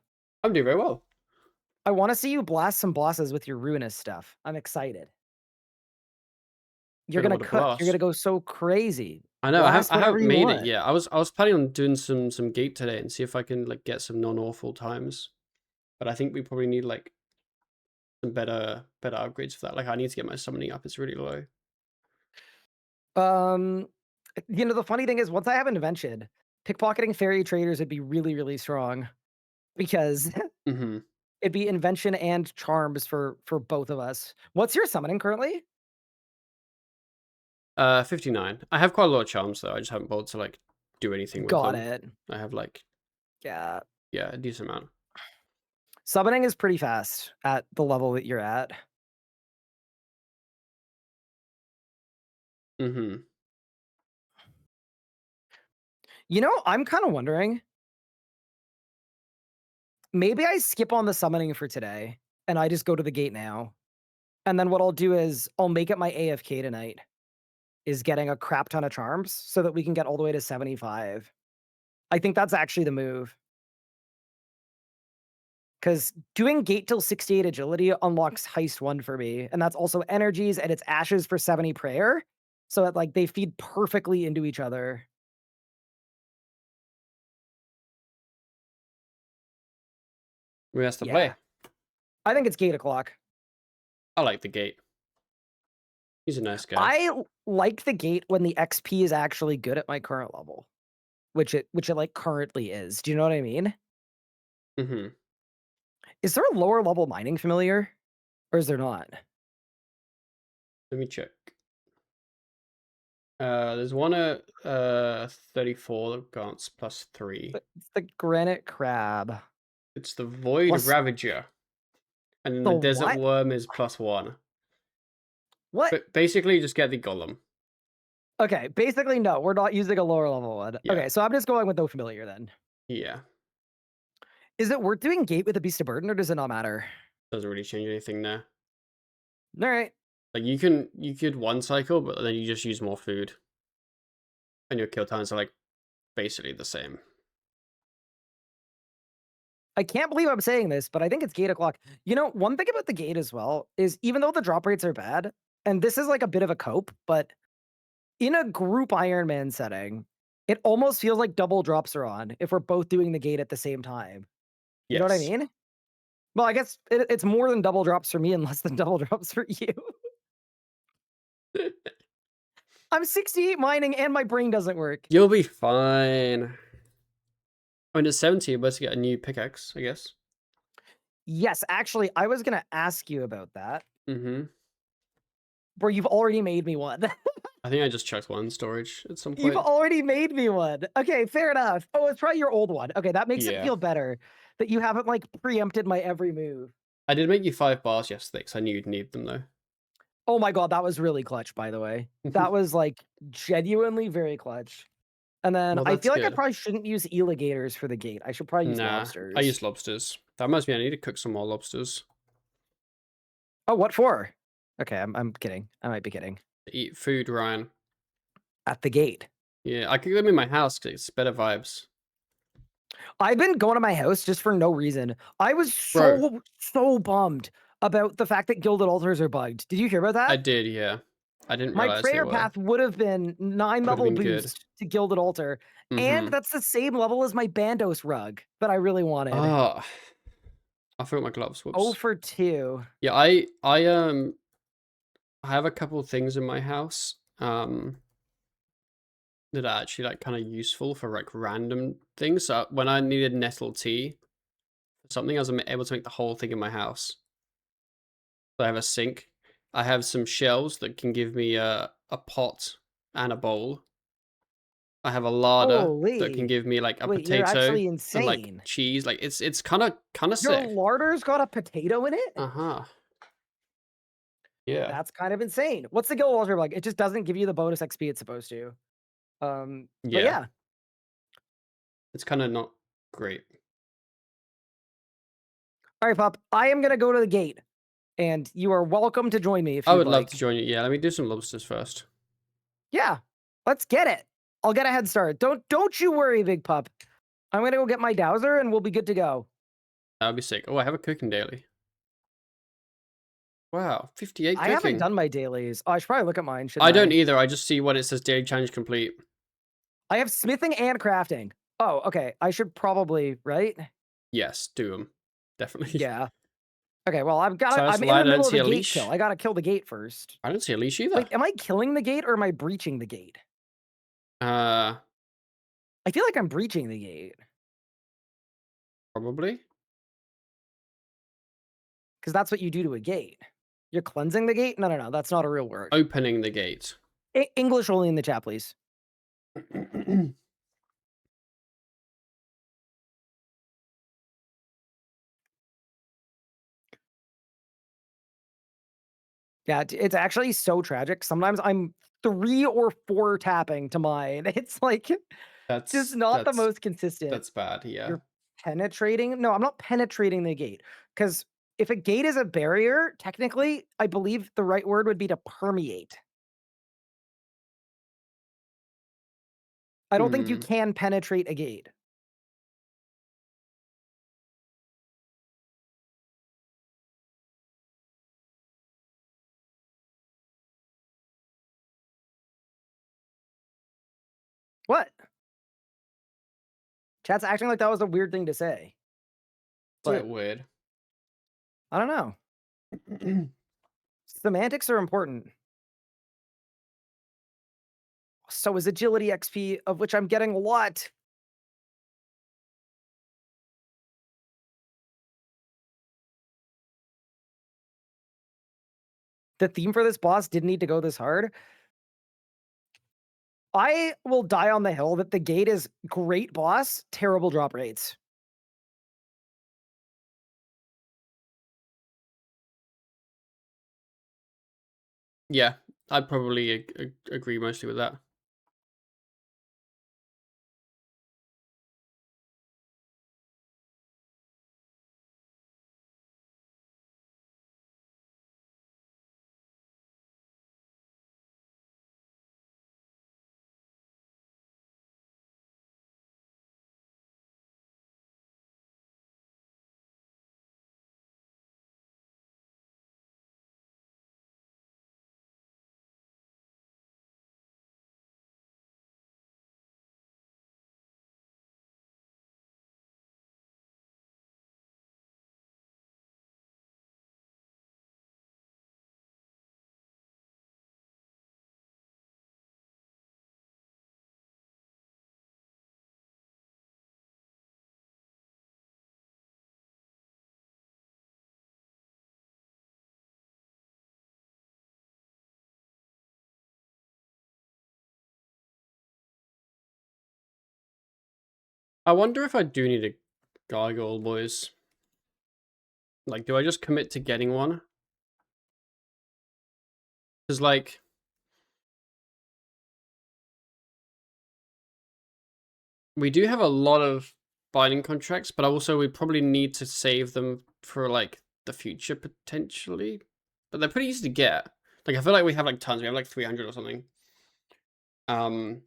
I'm doing very well. I want to see you blast some bosses with your ruinous stuff. I'm excited. You're Don't know gonna what a cook. You're gonna blast. go so crazy. I know. Blast I whatever haven't you made it want. yet. I was planning on doing some gate today and see if I can like get some non-awful times. But I think we probably need like some better upgrades for that. Like I need to get my summoning up. It's really low. Um, the funny thing is, once I have an invention, pickpocketing fairy traders would be really, really strong because Mm-hmm. it'd be invention and charms for both of us. What's your summoning currently? 59. I have quite a lot of charms though. I just haven't bothered to like do anything with Got them. it. I have like, Yeah. yeah, a decent amount. Summoning is pretty fast at the level that you're at. Mm-hmm. I'm kind of wondering, maybe I skip on the summoning for today and I just go to the gate now. And then what I'll do is I'll make it my AFK tonight is getting a crap ton of charms so that we can get all the way to 75. I think that's actually the move. Because doing gate till 68 agility unlocks heist 1 for me. And that's also energies and it's ashes for 70 prayer. So like they feed perfectly into each other. Who has to Yeah. play? I think it's gate o'clock. I like the gate. He's a nice guy. Like the gate when the XP is actually good at my current level, which it like currently is. Do you know what I mean? Mm-hmm. Is there a lower level mining familiar? Or is there not? Let me check. There's one at 34 that grants +3. It's the granite crab. It's the Void Plus Ravager. And then the the Desert what? Worm is +1. What? But basically just get the Golem. Okay, basically, no, we're not using a lower level one. Yeah. Okay, so I'm just going with no familiar then. Yeah. Is it worth doing gate with a beast of burden or does it not matter? Doesn't really change anything there. All right. Like you could one cycle, but then you just use more food. And your kill times are like basically the same. I can't believe I'm saying this, but I think it's gate o'clock. One thing about the gate as well is even though the drop rates are bad, and this is like a bit of a cope, but in a group Ironman setting, it almost feels like double drops are on if we're both doing the gate at the same time. You know what I Yes. mean? Well, I guess it's more than double drops for me and less than double drops for you. I'm 68 mining and my brain doesn't work. You'll be fine. When it's 70, you're about to get a new pickaxe, I guess. Yes, actually, I was gonna ask you about that. Mm-hmm. Where you've already made me one. I think I just chucked one in storage at some You've point. already made me one. Okay, fair enough. Oh, it's probably your old one. Okay, that makes it Yeah. feel better that you haven't like preempted my every move. I did make you 5 bars yesterday because I knew you'd need them though. Oh my god, that was really clutch, by the way. That was like genuinely very clutch. And then Well, I that's feel like I good. probably shouldn't use alligators for the gate. I should probably use Nah, I lobsters. use lobsters. That reminds me, I need to cook some more lobsters. Oh, what for? Okay, I'm kidding. I might be kidding. Eat food, Ryan. At the gate. Yeah, I cook them in my house because it's better vibes. I've been going to my house just for no reason. I was Bro, so bummed about the fact that gilded altars are bugged. Did you hear about I that? did, yeah. I didn't My realize they prayer were. path would have been 9 Would have level been good. boost to gilded altar, and Mm-hmm. that's the same level as my Bandos rug that I really wanted. Ah, I forgot my gloves. 0 Whoops. for 2. Yeah, I have a couple things in my house. that are actually like kind of useful for like random things. So when I needed nettle tea for something, I was able to make the whole thing in my house. So I have a sink. I have some shelves that can give me a pot and a bowl. I have a larder that can Holy. give me like a Wait, you're potato actually and like insane. cheese. Like it's kind of Your sick. larder's got a potato in it? Uh-huh. Yeah. That's kind of insane. What's the guild altar like? It just doesn't give you the bonus XP it's supposed to. But Yeah. yeah. It's kind of not great. All right, Pop. I am gonna go to the gate, and you are welcome to join me if I you'd would love to like. join you. Yeah, let me do some lobsters first. Yeah, let's get it. I'll get a head start. Don't you worry, Big Pup. I'm gonna go get my dowser, and we'll be good to go. That would be sick. Oh, I have a cooking daily. Wow, 58 I haven't cooking. done my dailies. Oh, I should probably look at mine, I shouldn't don't I? either. I just see when it says daily challenge complete. I have smithing and crafting. Oh, okay. I should probably, right? Yes, do them. Definitely. Yeah. Okay, well, Silas I'm in the Light, I don't middle of see a a gate kill. leash. I gotta kill the gate first. I don't see a leash either. Wait, am I killing the gate or am I breaching the gate? Uh, I feel like I'm breaching the gate Probably. because that's what you do to a gate. You're cleansing the gate? No, that's not a real word. Opening the gate. English only in the chat, please. Yeah, it's actually so tragic. Sometimes I'm 3 or 4 tapping to mine. It's like just That's not the that's most consistent. that's bad, yeah. You're penetrating? No, I'm not penetrating the gate because if a gate is a barrier, technically, I believe the right word would be to permeate. I don't think you Hmm. can penetrate a gate. What? Chat's acting like that was a weird thing to say, It's a bit but weird. I don't know. Semantics are important. So is agility XP, of which I'm getting a lot. The theme for this boss didn't need to go this hard. I will die on the hill that the gate is great boss, terrible drop rates. Yeah, I'd probably agree mostly with that. I wonder if I do need a gargoyle, boys. Like, do I just commit to getting one? Because, like, we do have a lot of binding contracts, but also we probably need to save them for, like, the future, potentially. But they're pretty easy to get. Like, I feel like we have, like, tons. We have, like, 300 or something. Um,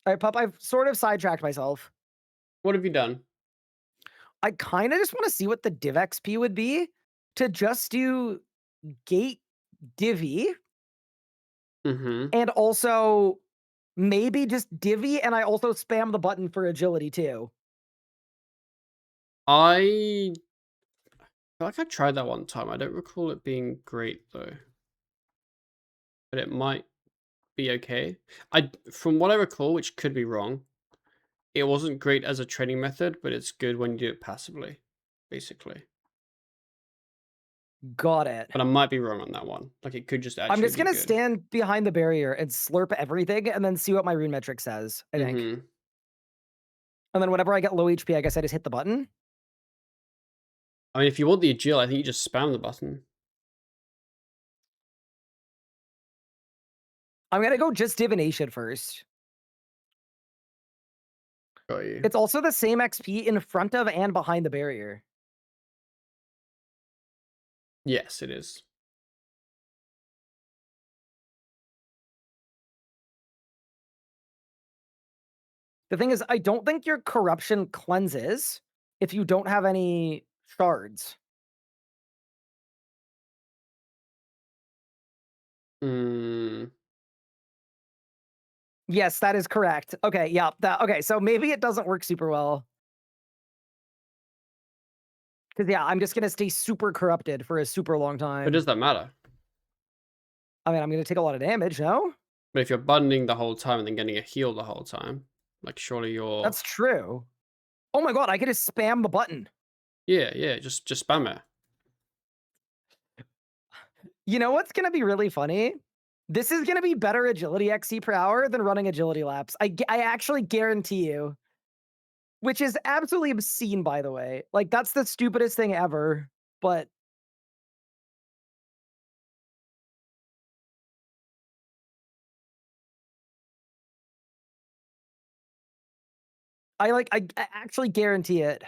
All right, pup. I've sort of sidetracked myself. What have you done? I kind of just want to see what the div XP would be to just do gate divvy Mm-hmm. and also maybe just divvy, and I also spam the button for agility too. I feel like I tried that one time. I don't recall it being great though, but it might be okay. From what I recall, which could be wrong, it wasn't great as a training method, but it's good when you do it passively, basically. Got it. But I might be wrong on that one. Like it could just I'm actually just be gonna good. stand behind the barrier and slurp everything and then see what my rune metric says, I think. Mm-hmm. And then whenever I get low HP, I guess I just hit the button. I mean, if you want the agile, I think you just spam the button. I'm gonna go just divination first. Got you. It's also the same XP in front of and behind the barrier. Yes, it is. The thing is, I don't think your corruption cleanses if you don't have any shards. Mm, Yes, that is correct. Okay, yeah, okay, so maybe it doesn't work super well. Because yeah, I'm just gonna stay super corrupted for a super long but time. does that matter? I mean, I'm gonna take a lot of damage, no? But if you're buttoning the whole time and then getting a heal the whole time, like surely you're That's true. Oh my god, I could just spam the button. yeah, just spam it. You know what's gonna be really funny? This is gonna be better agility XC per hour than running agility laps. I actually guarantee you. Which is absolutely obscene, by the way. Like, that's the stupidest thing ever, but I actually guarantee it.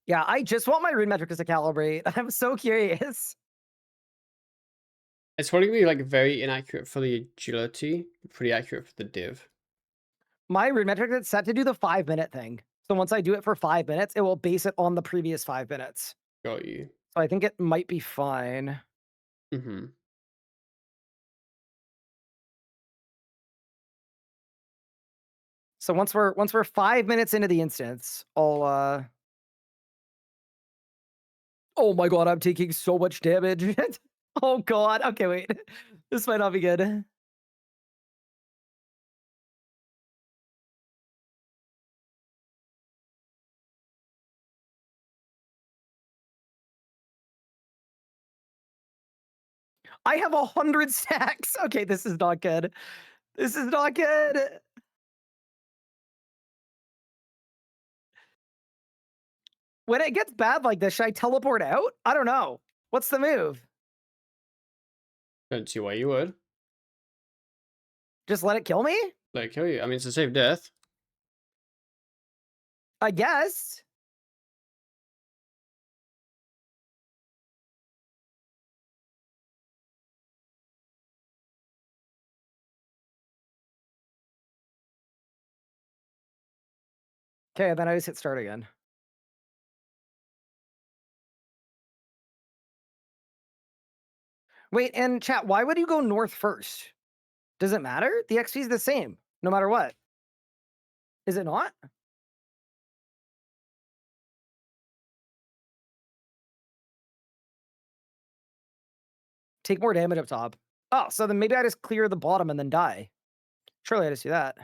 Yeah, I just want my rune metrics to calibrate. I'm so curious. It's probably gonna be like very inaccurate for the agility, pretty accurate for the div. My rune metric is set to do the 5-minute thing. So once I do it for 5 minutes, it will base it on the previous 5 minutes. Got you. So I think it might be fine. Mm-hmm. So once we're 5 minutes into the instance, I'll oh my god, I'm taking so much damage. Oh god. Okay, wait. This might not be good. I have 100 stacks. Okay, this is not good. This is not good. When it gets bad like this, should I teleport out? I don't know. What's the move? Don't see why you would. Just let it kill me? Like kill you. I mean, it's a safe death. I guess. Okay, then I just hit start again. Wait, and chat, why would you go north first? Does it matter? The XP is the same, no matter what. Is it not? Take more damage up top. Oh, so then maybe I just clear the bottom and then die. Surely I just do that.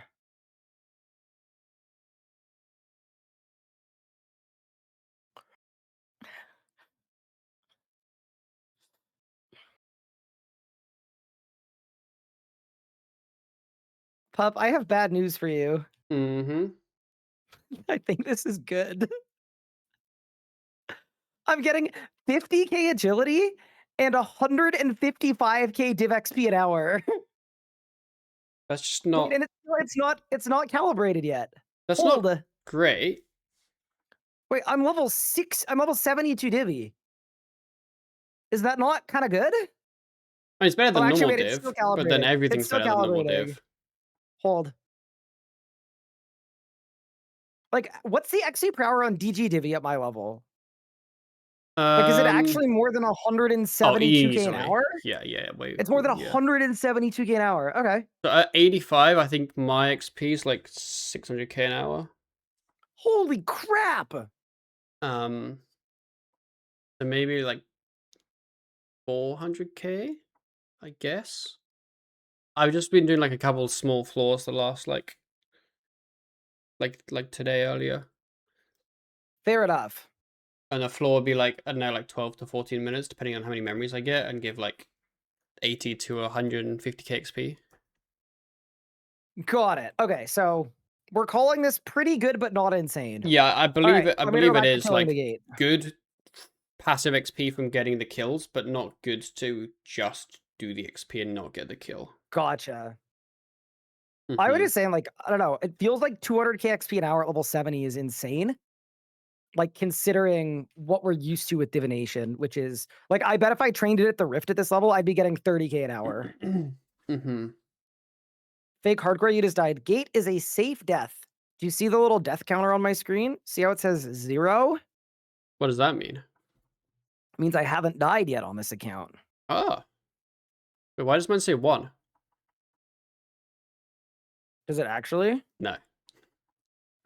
Pup, I have bad news for you. Mm-hmm. I think this is good. I'm getting 50k agility and 155k div XP an hour. That's just Wait, not. and it's not calibrated yet. That's not Hold. great. Wait, I'm level 6. I'm level 72 divvy. Is that not kind of good? I mean, it's better Oh, than actually, normal wait, it's still div, but then calibrating. It's everything's still better than normal calibrating. div. Hold. Like, what's the XP per hour on DG divvy at my level? Like, is it Um. actually more than Oh, 172k an easily. hour? Yeah, yeah. Wait. It's more than Yeah. 172k an hour. Okay. So at 85, I think my XP is like 600k an hour. Holy crap! Um. So maybe like 400k, I guess. I've just been doing like a couple of small floors the last like today earlier. Fair enough. And the floor would be like, I don't know, like 12 to 14 minutes, depending on how many memories I get, and give like 80 to 150k XP. Got it. Okay, so we're calling this pretty good, but not insane. Yeah, I All believe right, it. I I'm gonna go believe it back to is killing the like gate. good passive XP from getting the kills, but not good to just do the XP and not get the kill. Gotcha. I was Hmm. just saying, like, I don't know. It feels like 200k XP an hour at level 70 is insane. Like, considering what we're used to with divination, which is like, I bet if I trained it at the Rift at this level, I'd be getting 30k an hour. Hmm. Fake hardcore, you just died. Gate is a safe death. Do you see the little death counter on my screen? See how it says 0? What does that mean? It means I haven't died yet on this account. Ah, wait, why does mine say 1? Does it actually? No.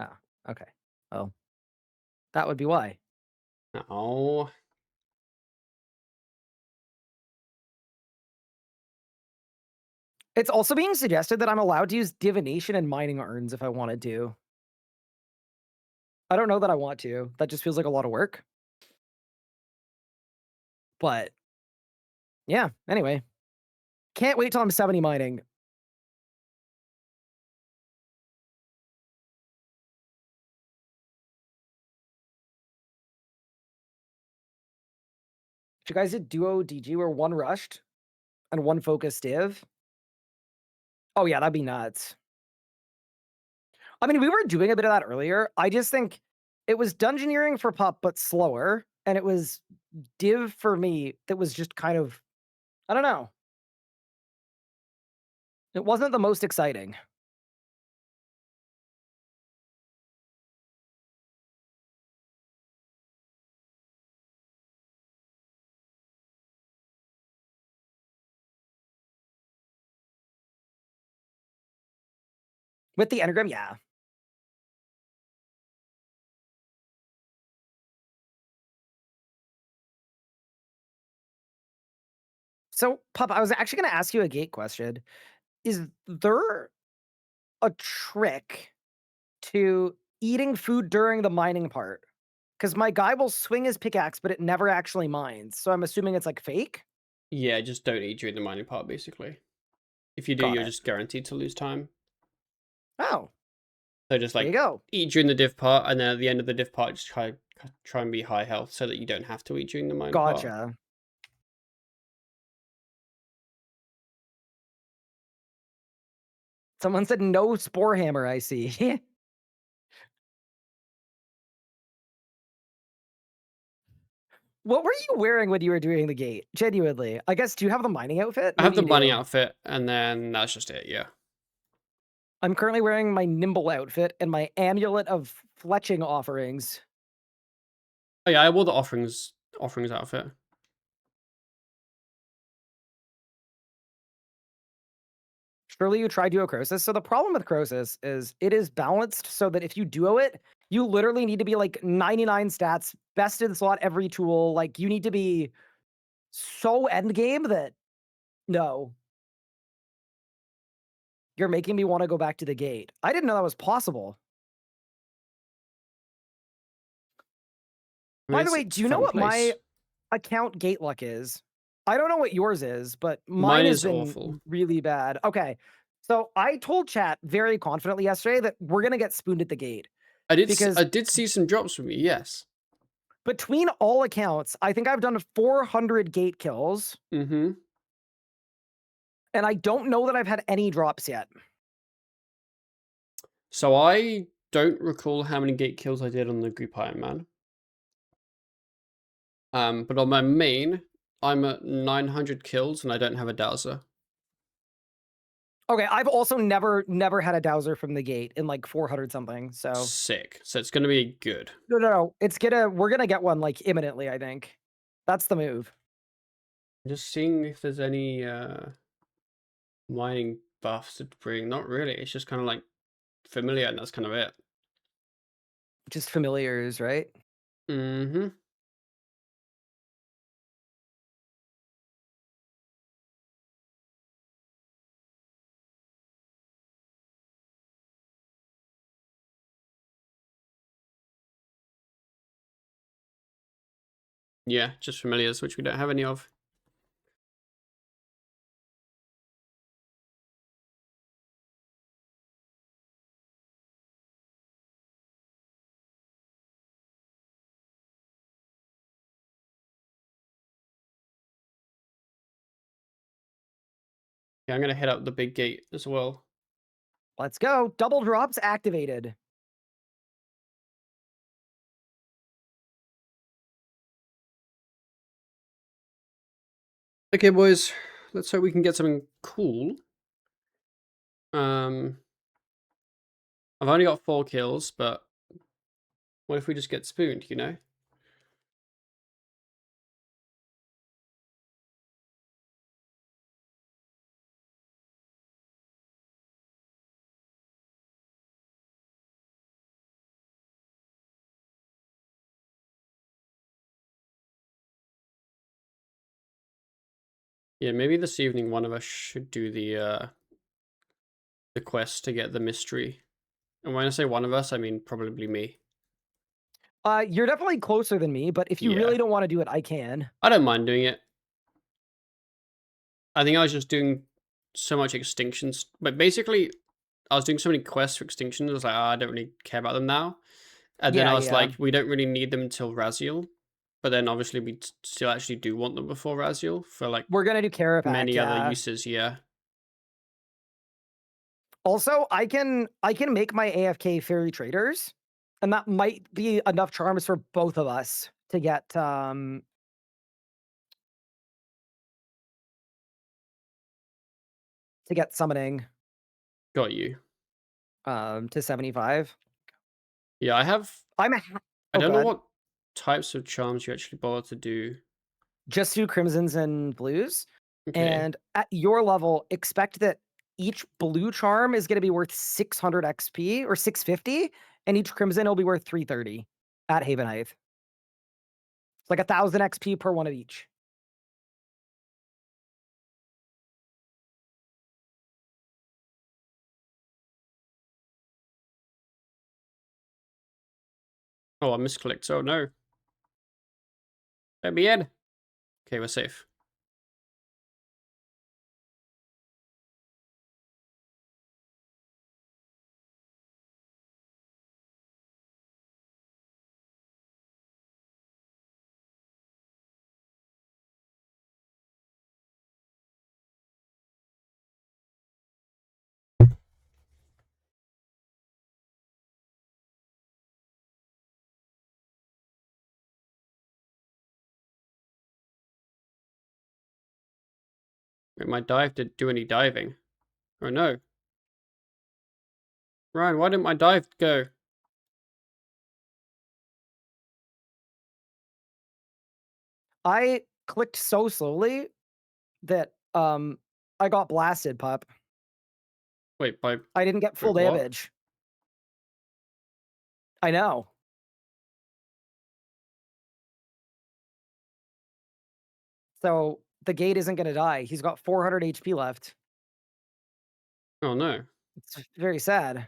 Oh, okay. Well, that would be why. Oh. It's also being suggested that I'm allowed to use divination and mining urns if I wanted to. I don't know that I want to. That just feels like a lot of work. But yeah, anyway. Can't wait till I'm 70 mining. If you guys did duo DG where one rushed and one focused div, oh yeah, that'd be nuts. I mean, we were doing a bit of that earlier. I just think it was dungeoneering for pup, but slower. And it was div for me that was just kind of, I don't know. It wasn't the most exciting. With the enneagram, yeah. So, pup, I was actually going to ask you a gate question. Is there a trick to eating food during the mining part? Because my guy will swing his pickaxe, but it never actually mines. So I'm assuming it's like fake. Yeah, just don't eat during the mining part, basically. If you do, Got you're it. just guaranteed to lose time. Oh, So just there you like go. eat during the div part, and then at the end of the div part, just try and be high health so that you don't have to eat during the mine part. Gotcha. Someone said no spore hammer, I see. What were you wearing when you were doing the gate? Genuinely. I guess, do you have the mining outfit? I have Maybe the you bunny do. outfit, and then that's just it. Yeah. I'm currently wearing my nimble outfit and my amulet of fletching offerings. Oh yeah, I wore the offerings outfit. Surely you try duo Crosis. So the problem with Crosis is it is balanced so that if you duo it, you literally need to be like 99 stats, best in slot every tool. Like you need to be so end game that no. You're making me want to go back to the gate. I didn't know that was possible. I mean, By the it's way, it's do a you know fun what my place. account gate luck is? I don't know what yours is, but mine Mine has is been awful. really bad. Okay. So I told chat very confidently yesterday that we're going to get spooned at the gate I because did see some drops from you. Yes. Between all accounts, I think I've done 400 gate kills, Mm-hmm. and I don't know that I've had any drops yet. So I don't recall how many gate kills I did on the Group Ironman. But on my main, I'm at 900 kills and I don't have a dowser. Okay, I've also never had a dowser from the gate in like 400 something. So Sick. So it's gonna be good. no. We're gonna get one like imminently, I think. That's the move. Just seeing if there's any mining buffs to bring. Not really. It's just kind of like familiar, and that's kind of it. Just familiars, right? Mm-hmm. Yeah, just familiars, which we don't have any of. Yeah, I'm gonna head up the big gate as well. Let's go. Double drops activated. Okay, boys. Let's hope we can get something cool. I've only got 4 kills, but what if we just get spooned, you know? Yeah, maybe this evening one of us should do the quest to get the mystery. And when I say one of us, I mean probably me. You're definitely closer than me, but if you Yeah. really don't want to do it, I can. I don't mind doing it. I think I was just doing so much extinctions. But basically, I was doing so many quests for extinctions. I was like, oh, I don't really care about them now. And then Yeah, I was yeah. like, we don't really need them until Raziel. But then obviously we still actually do want them before Raziel for like We're gonna do Carapac, many other yeah. uses, yeah. Also, I can make my AFK fairy traders, and that might be enough charms for both of us to get summoning Got you. to 75. Yeah, I have I'm I oh don't know god. what types of charms you actually bother to do. Just do crimsons and blues. Okay. And at your level, expect that each blue charm is going to be worth 600 XP or 650, and each crimson will be worth 330 at Haven Height. It's like 1,000 XP per one of each. Oh, I misclicked. Oh no. Let me in. Okay, we're safe. Wait, my dive didn't do any diving. Oh no. Ryan, why didn't my dive go? I clicked so slowly that I got blasted, pup. Wait, by I didn't get full what? damage. I know. So the gate isn't going to die. He's got 400 HP left. Oh no. It's very sad.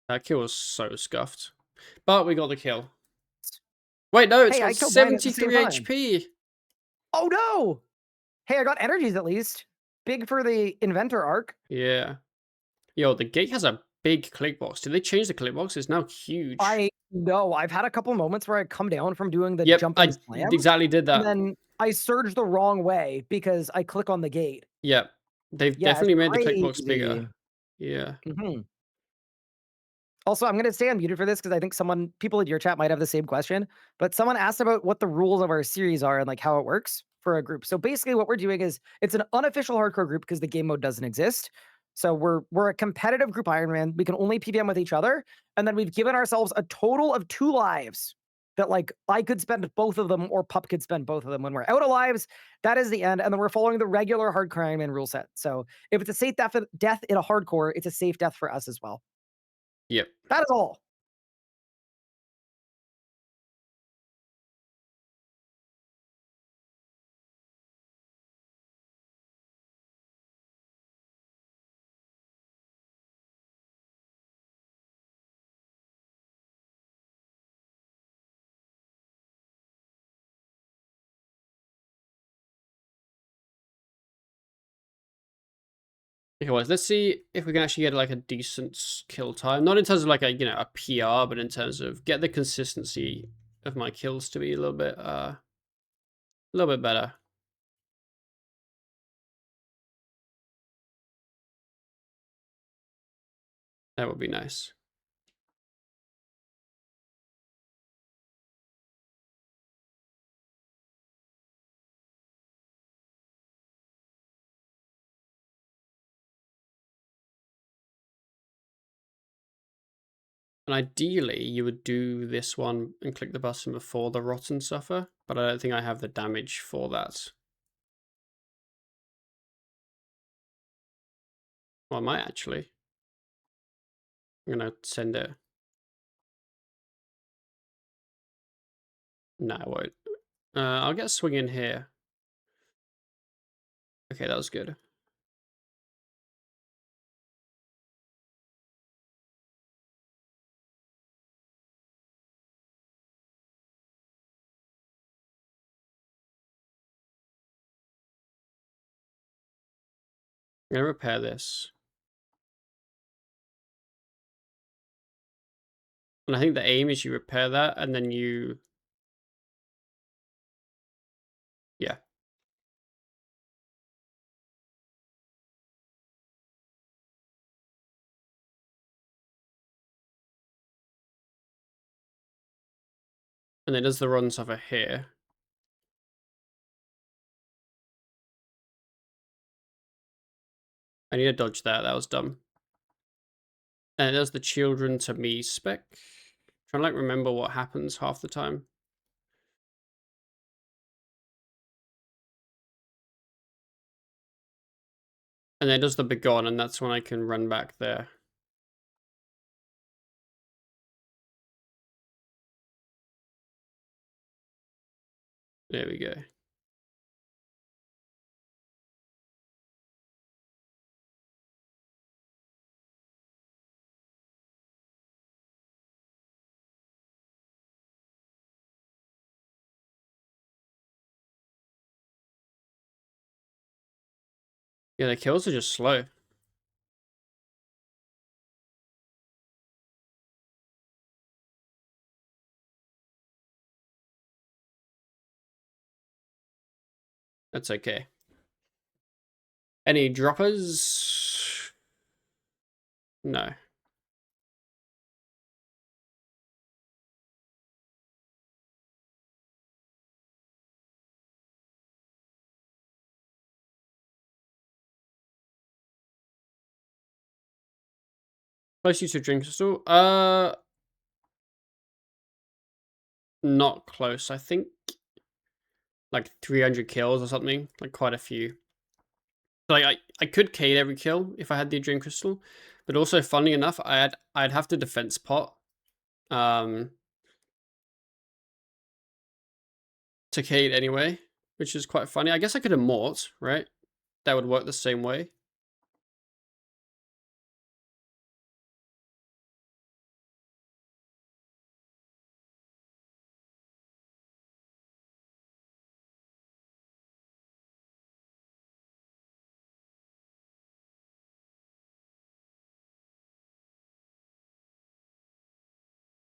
That kill was so scuffed. But we got the kill. Wait, no, it's Hey, got I killed mine at the same 73 time. HP. Oh no! Hey, I got energies at least. Big for the inventor arc. Yeah. Yo, the gate has a big click box. Did they change the click box? It's now huge. I know. I've had a couple moments where I come down from doing the Yep, jump and I slam, exactly did and that. then I surge the wrong way because I click on the gate. Yep. They've Yeah, it's definitely made the click box bigger. crazy. Yeah. Mhm. Also, I'm gonna stay unmuted for this because I think people in your chat might have the same question. But someone asked about what the rules of our series are and like how it works for a group. So basically, what we're doing is it's an unofficial hardcore group because the game mode doesn't exist. So we're a competitive group Ironman. We can only PVM with each other, and then we've given ourselves a total of 2 lives. That like I could spend both of them, or Pup could spend both of them. When we're out of lives, that is the end, and then we're following the regular hardcore Ironman rule set. So if it's a safe death in a hardcore, it's a safe death for us as well. Yep. That is all. Okay, well, let's see if we can actually get like a decent kill time. Not in terms of like a, a PR, but in terms of get the consistency of my kills to be a little bit better. That would be nice. And ideally, you would do this one and click the button before the Rotten Suffer, but I don't think I have the damage for that. Well, I might actually. I'm going to send it. No, I won't. I'll get a swing in here. Okay, that was good. I'm going to repair this. And I think the aim is you repair that, and then you... Yeah. And then does the Rotten Suffer here. I need to dodge that. That was dumb. And it does the children to me spec. Trying to like remember what happens half the time. And then it does the begone, and that's when I can run back there. There we go. Yeah, the kills are just slow. That's okay. Any droppers? No. Close use of drink crystal? Not close. I think like 300 kills or something. Like quite a few. Like I could K'd every kill if I had the Adrenaline Crystal. But also, funny enough, I'd have to defense pot. To K'd anyway, which is quite funny. I guess I could Immort, right? That would work the same way.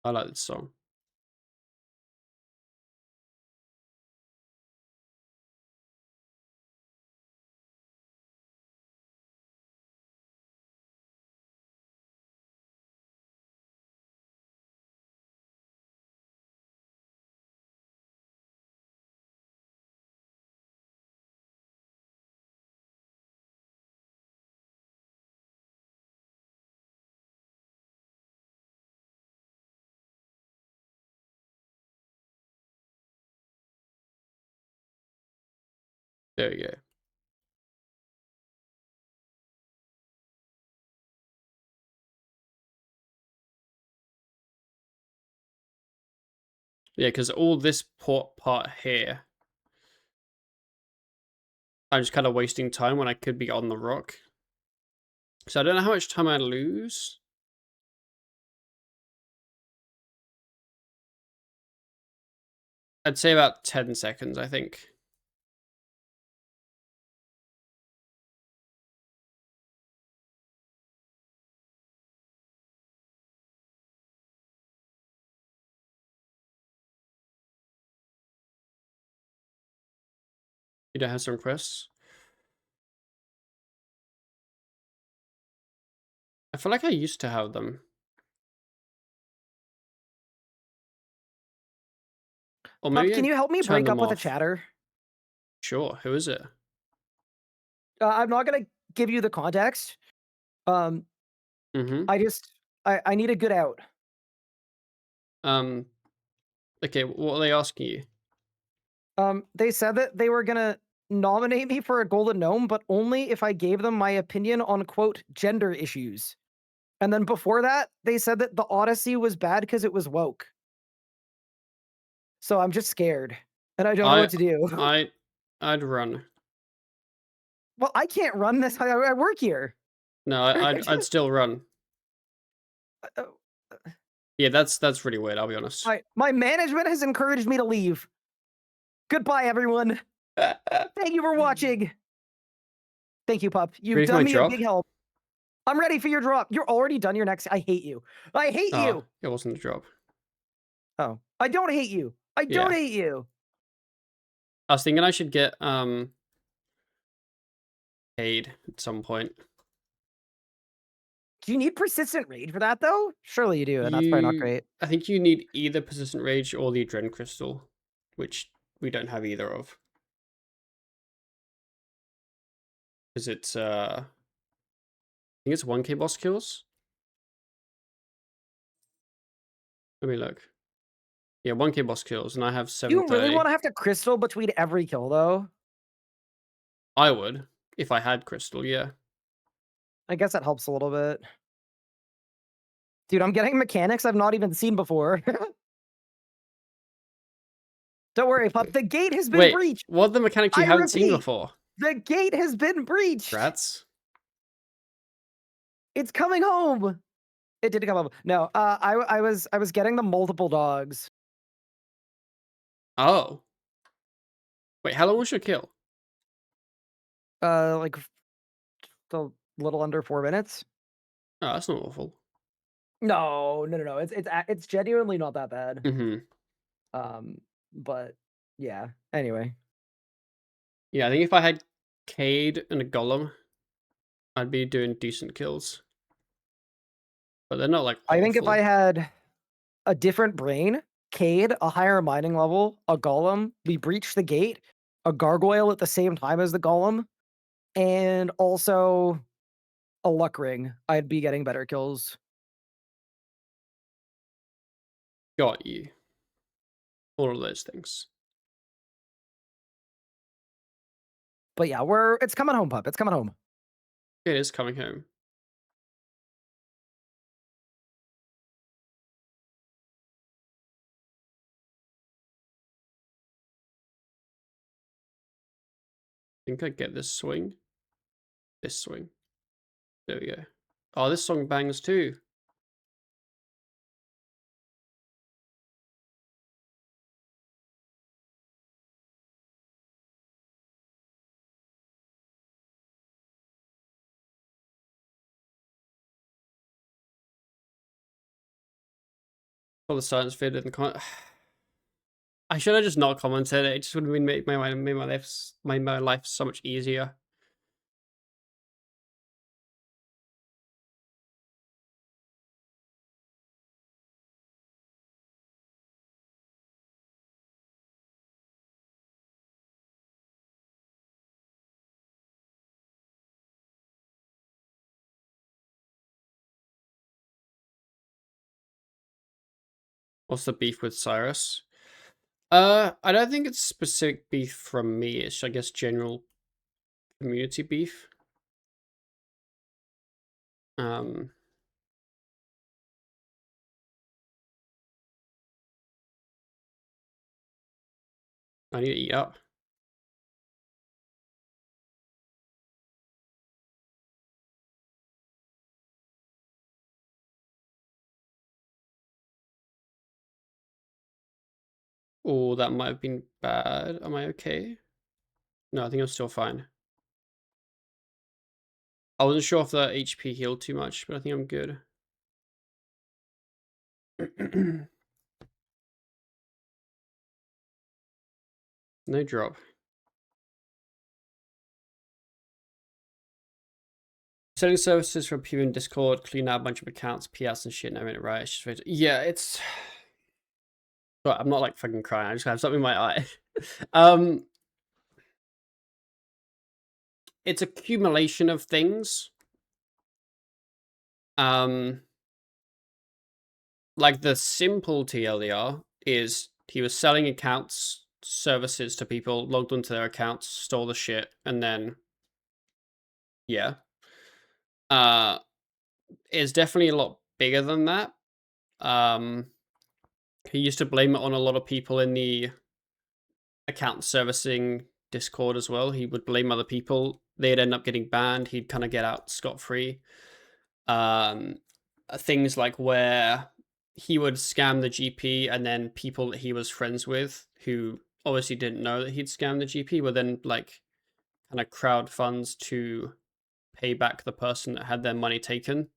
I like this song. There we go. Yeah, because all this part here, I'm just kind of wasting time when I could be on the rock. So I don't know how much time I lose. I'd say about 10 seconds, I think. You don't have some quests? I feel like I used to have them. Or Pup, maybe can I you help me turned break them up with a off. chatter? Sure, who is it? I'm not gonna give you the context. Um, Mm-hmm. I need a good out. Um, okay, what are they asking you? They said that they were gonna nominate me for a golden gnome, but only if I gave them my opinion on quote gender issues. And then before that, they said that the Odyssey was bad because it was woke. So I'm just scared, and I don't know what to do. I'd run. Well, I can't run this. I work here. No, I'd still run. Uh, Yeah, that's really weird, I'll be honest. my management has encouraged me to leave. Goodbye, everyone. Thank you for watching. Thank you, Pup. You've Ready for my done me a drop? big help. I'm ready for your drop. You're already done your next. I hate you. I hate Oh, you. it wasn't a drop. Oh, I don't hate you. I don't Yeah. hate you. I was thinking I should get paid at some point. Do you need persistent rage for that though? Surely you do, and that's probably not great. I think you need either persistent rage or the adrenaline crystal, which we don't have either of. Because it's I think it's 1k boss kills. Let me look. Yeah, 1k boss kills, and I have Do you really want 730. to have to crystal between every kill though? I would, if I had crystal, yeah. I guess that helps a little bit. Dude, I'm getting mechanics I've not even seen before. Don't worry, Pup. The gate has been Wait, breached. what are the mechanics you I haven't seen repeat, before? the gate has been breached. Rats? It's coming home. It did come home. No, I was getting the multiple dogs. Oh. Wait, how long was your kill? Like a little under 4 minutes. Oh, that's not awful. No, no, no, no. It's genuinely not that bad. Mm-hmm. But yeah. Anyway, Yeah, I think if I had Cade and a Golem, I'd be doing decent kills. But they're not, like, I think if I awful. had a different brain, Cade, a higher mining level, a golem, we breach the gate, a gargoyle at the same time as the golem, and also a luck ring, I'd be getting better kills. Got you. All of those things. But yeah, it's coming home, Pup. It's coming home. It is coming home. I think I get this swing. This swing. There we go. Oh, this song bangs too. for the science vid in the comment. I should have just not commented. It just would have made my life so much easier. What's the beef with Cyrus? I don't think it's specific beef from me. It's, I guess, general community beef. I need to eat up. Oh, that might have been bad. Am I okay? No, I think I'm still fine. I wasn't sure if the HP healed too much, but I think I'm good. No drop. Setting services for people in Discord, clean out a bunch of accounts, PS and shit, no minute, right? It's just, yeah, it's... But I'm not like fucking crying, I just have something in my eye. It's accumulation of things. Like the simple TLDR is he was selling accounts, services to people, logged onto their accounts, stole the shit, and then yeah. It's definitely a lot bigger than that. He used to blame it on a lot of people in the account servicing Discord as well. He would blame other people. They'd end up getting banned. He'd kind of get out scot-free. Things like where he would scam the GP and then people that he was friends with who obviously didn't know that he'd scammed the GP would then like kind of crowd funds to pay back the person that had their money taken.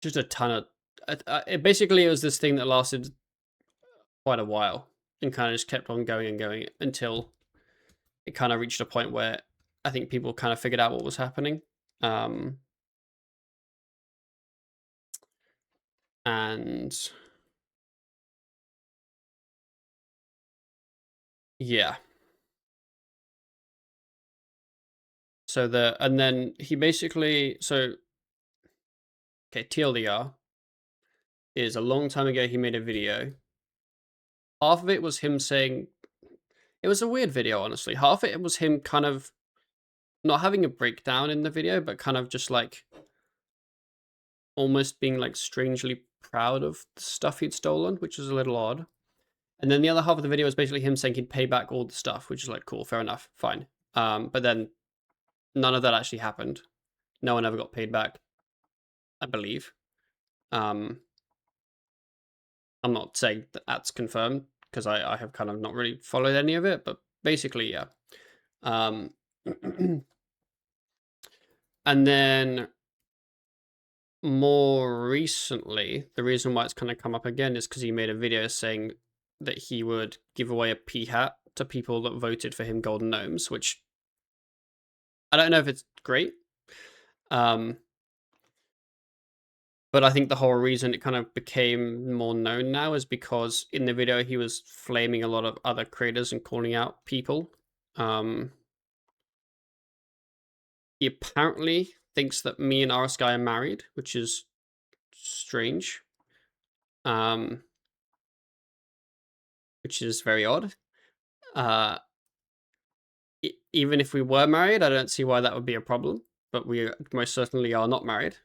Just a ton of basically it was this thing that lasted quite a while and kind of just kept on going and going until it kind of reached a point where I think people kind of figured out what was happening. And yeah. So and then he basically, okay, TLDR is a long time ago he made a video. Half of it was him saying, it was a weird video, honestly. Half of it was him kind of not having a breakdown in the video, but kind of just like almost being like strangely proud of the stuff he'd stolen, which was a little odd. And then the other half of the video was basically him saying he'd pay back all the stuff, which is like, cool, fair enough, fine. But then none of that actually happened. No one ever got paid back, I believe. I'm not saying that that's confirmed because I have kind of not really followed any of it, but basically, yeah. And then more recently, the reason why it's kind of come up again is because he made a video saying that he would give away a P hat to people that voted for him golden gnomes, which I don't know if it's great. But I think the whole reason it kind of became more known now is because in the video he was flaming a lot of other creators and calling out people. He apparently thinks that me and RSky are married, which is strange. Which is very odd. Even if we were married, I don't see why that would be a problem. But we most certainly are not married.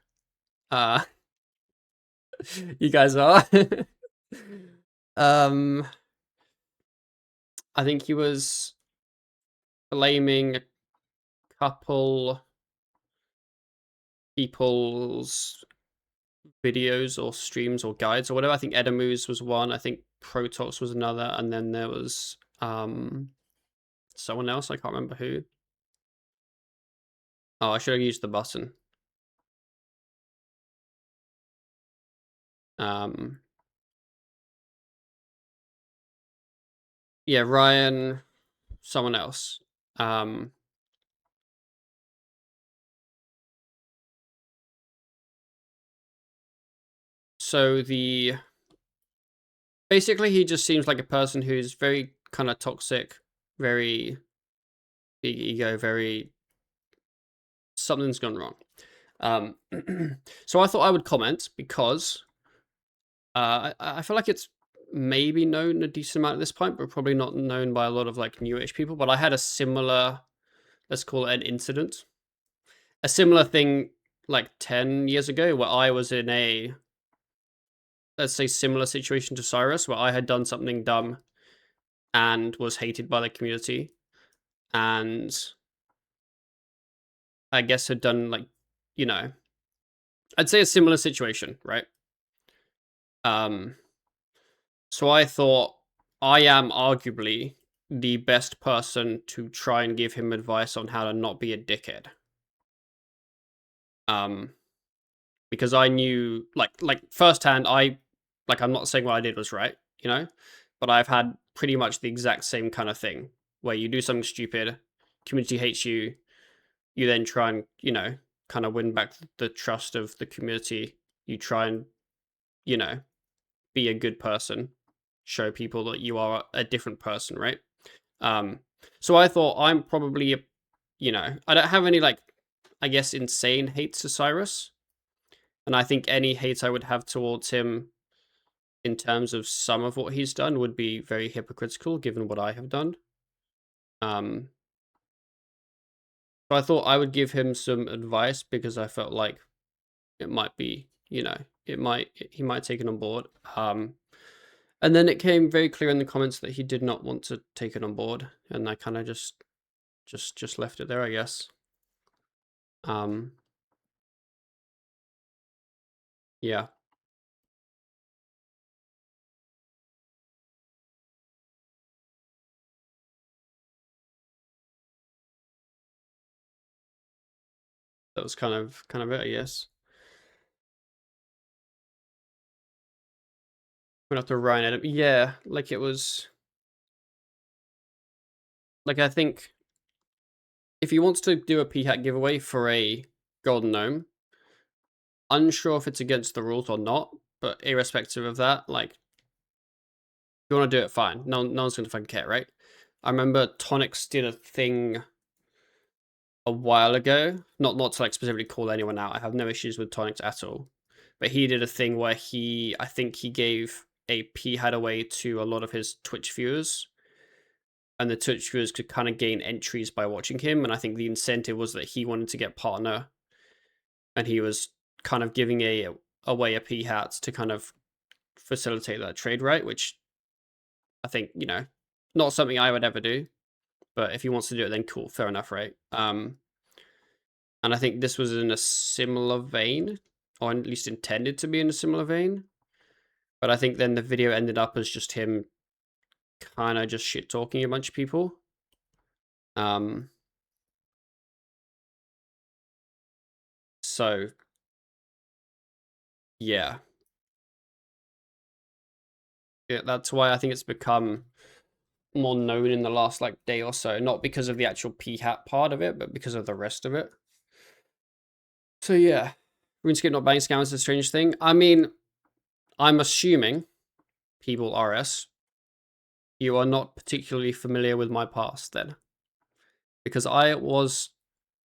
You guys are. I think he was blaming a couple people's videos or streams or guides or whatever. I think Edamu's was one. I think Protox was another, and then there was someone else. I can't remember who. Oh, I should have used the button. Yeah, Ryan, someone else. So basically he just seems like a person who's very kind of toxic, very big ego, very something's gone wrong. So I thought I would comment because I feel like it's maybe known a decent amount at this point, but probably not known by a lot of like newish people. But I had a similar, let's call it an incident, a similar thing like 10 years ago where I was in a, let's say, similar situation to Cyrus, where I had done something dumb and was hated by the community, and I guess had done like, you know, I'd say a similar situation, right? Um, so I thought I am arguably the best person to try and give him advice on how to not be a dickhead. Um, because I knew like firsthand, I'm not saying what I did was right, you know, but I've had pretty much the exact same kind of thing where you do something stupid, community hates you, you then try and, you know, kind of win back the trust of the community. You try and, you know, be a good person, show people that you are a different person, right? Um, so I thought I'm probably, you know, I don't have any like, I guess, insane hate to Cyrus, and I think any hate I would have towards him in terms of some of what he's done would be very hypocritical given what I have done. Um, so I thought I would give him some advice because I felt like it might be, you know, he might take it on board. And then it came very clear in the comments that he did not want to take it on board, and I kind of just left it there, I guess. Yeah, that was kind of it, I guess. Went after Ryan Adam. Yeah, like it was like I think if he wants to do a P hat giveaway for a golden gnome, unsure if it's against the rules or not, but irrespective of that, like if you want to do it, fine. No one's gonna fucking care, right? I remember Tonics did a thing a while ago. Not to like specifically call anyone out. I have no issues with Tonics at all. But he did a thing where I think he gave a P hat away to a lot of his Twitch viewers, and the Twitch viewers could kind of gain entries by watching him. And I think the incentive was that he wanted to get partner, and he was kind of giving away a P hat to kind of facilitate that trade, right? Which I think, you know, not something I would ever do, but if he wants to do it, then cool, fair enough, right? And I think this was in a similar vein, or at least intended to be in a similar vein. But I think then the video ended up as just him kind of just shit talking a bunch of people. So yeah, that's why I think it's become more known in the last like day or so, not because of the actual P hat part of it, but because of the rest of it. So yeah, RuneScape not banning scams is a strange thing. I mean, I'm assuming people RS, you are not particularly familiar with my past then, because I was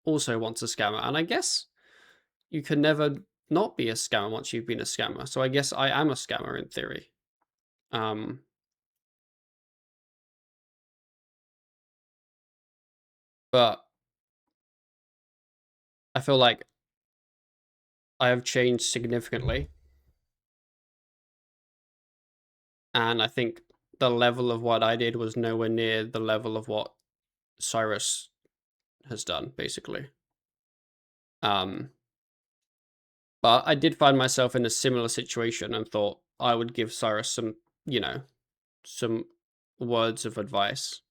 also once a scammer, and I guess you can never not be a scammer once you've been a scammer. So I guess I am a scammer in theory. But I feel like I have changed significantly, and I think the level of what I did was nowhere near the level of what Cyrus has done, basically. But I did find myself in a similar situation and thought I would give Cyrus some, you know, some words of advice.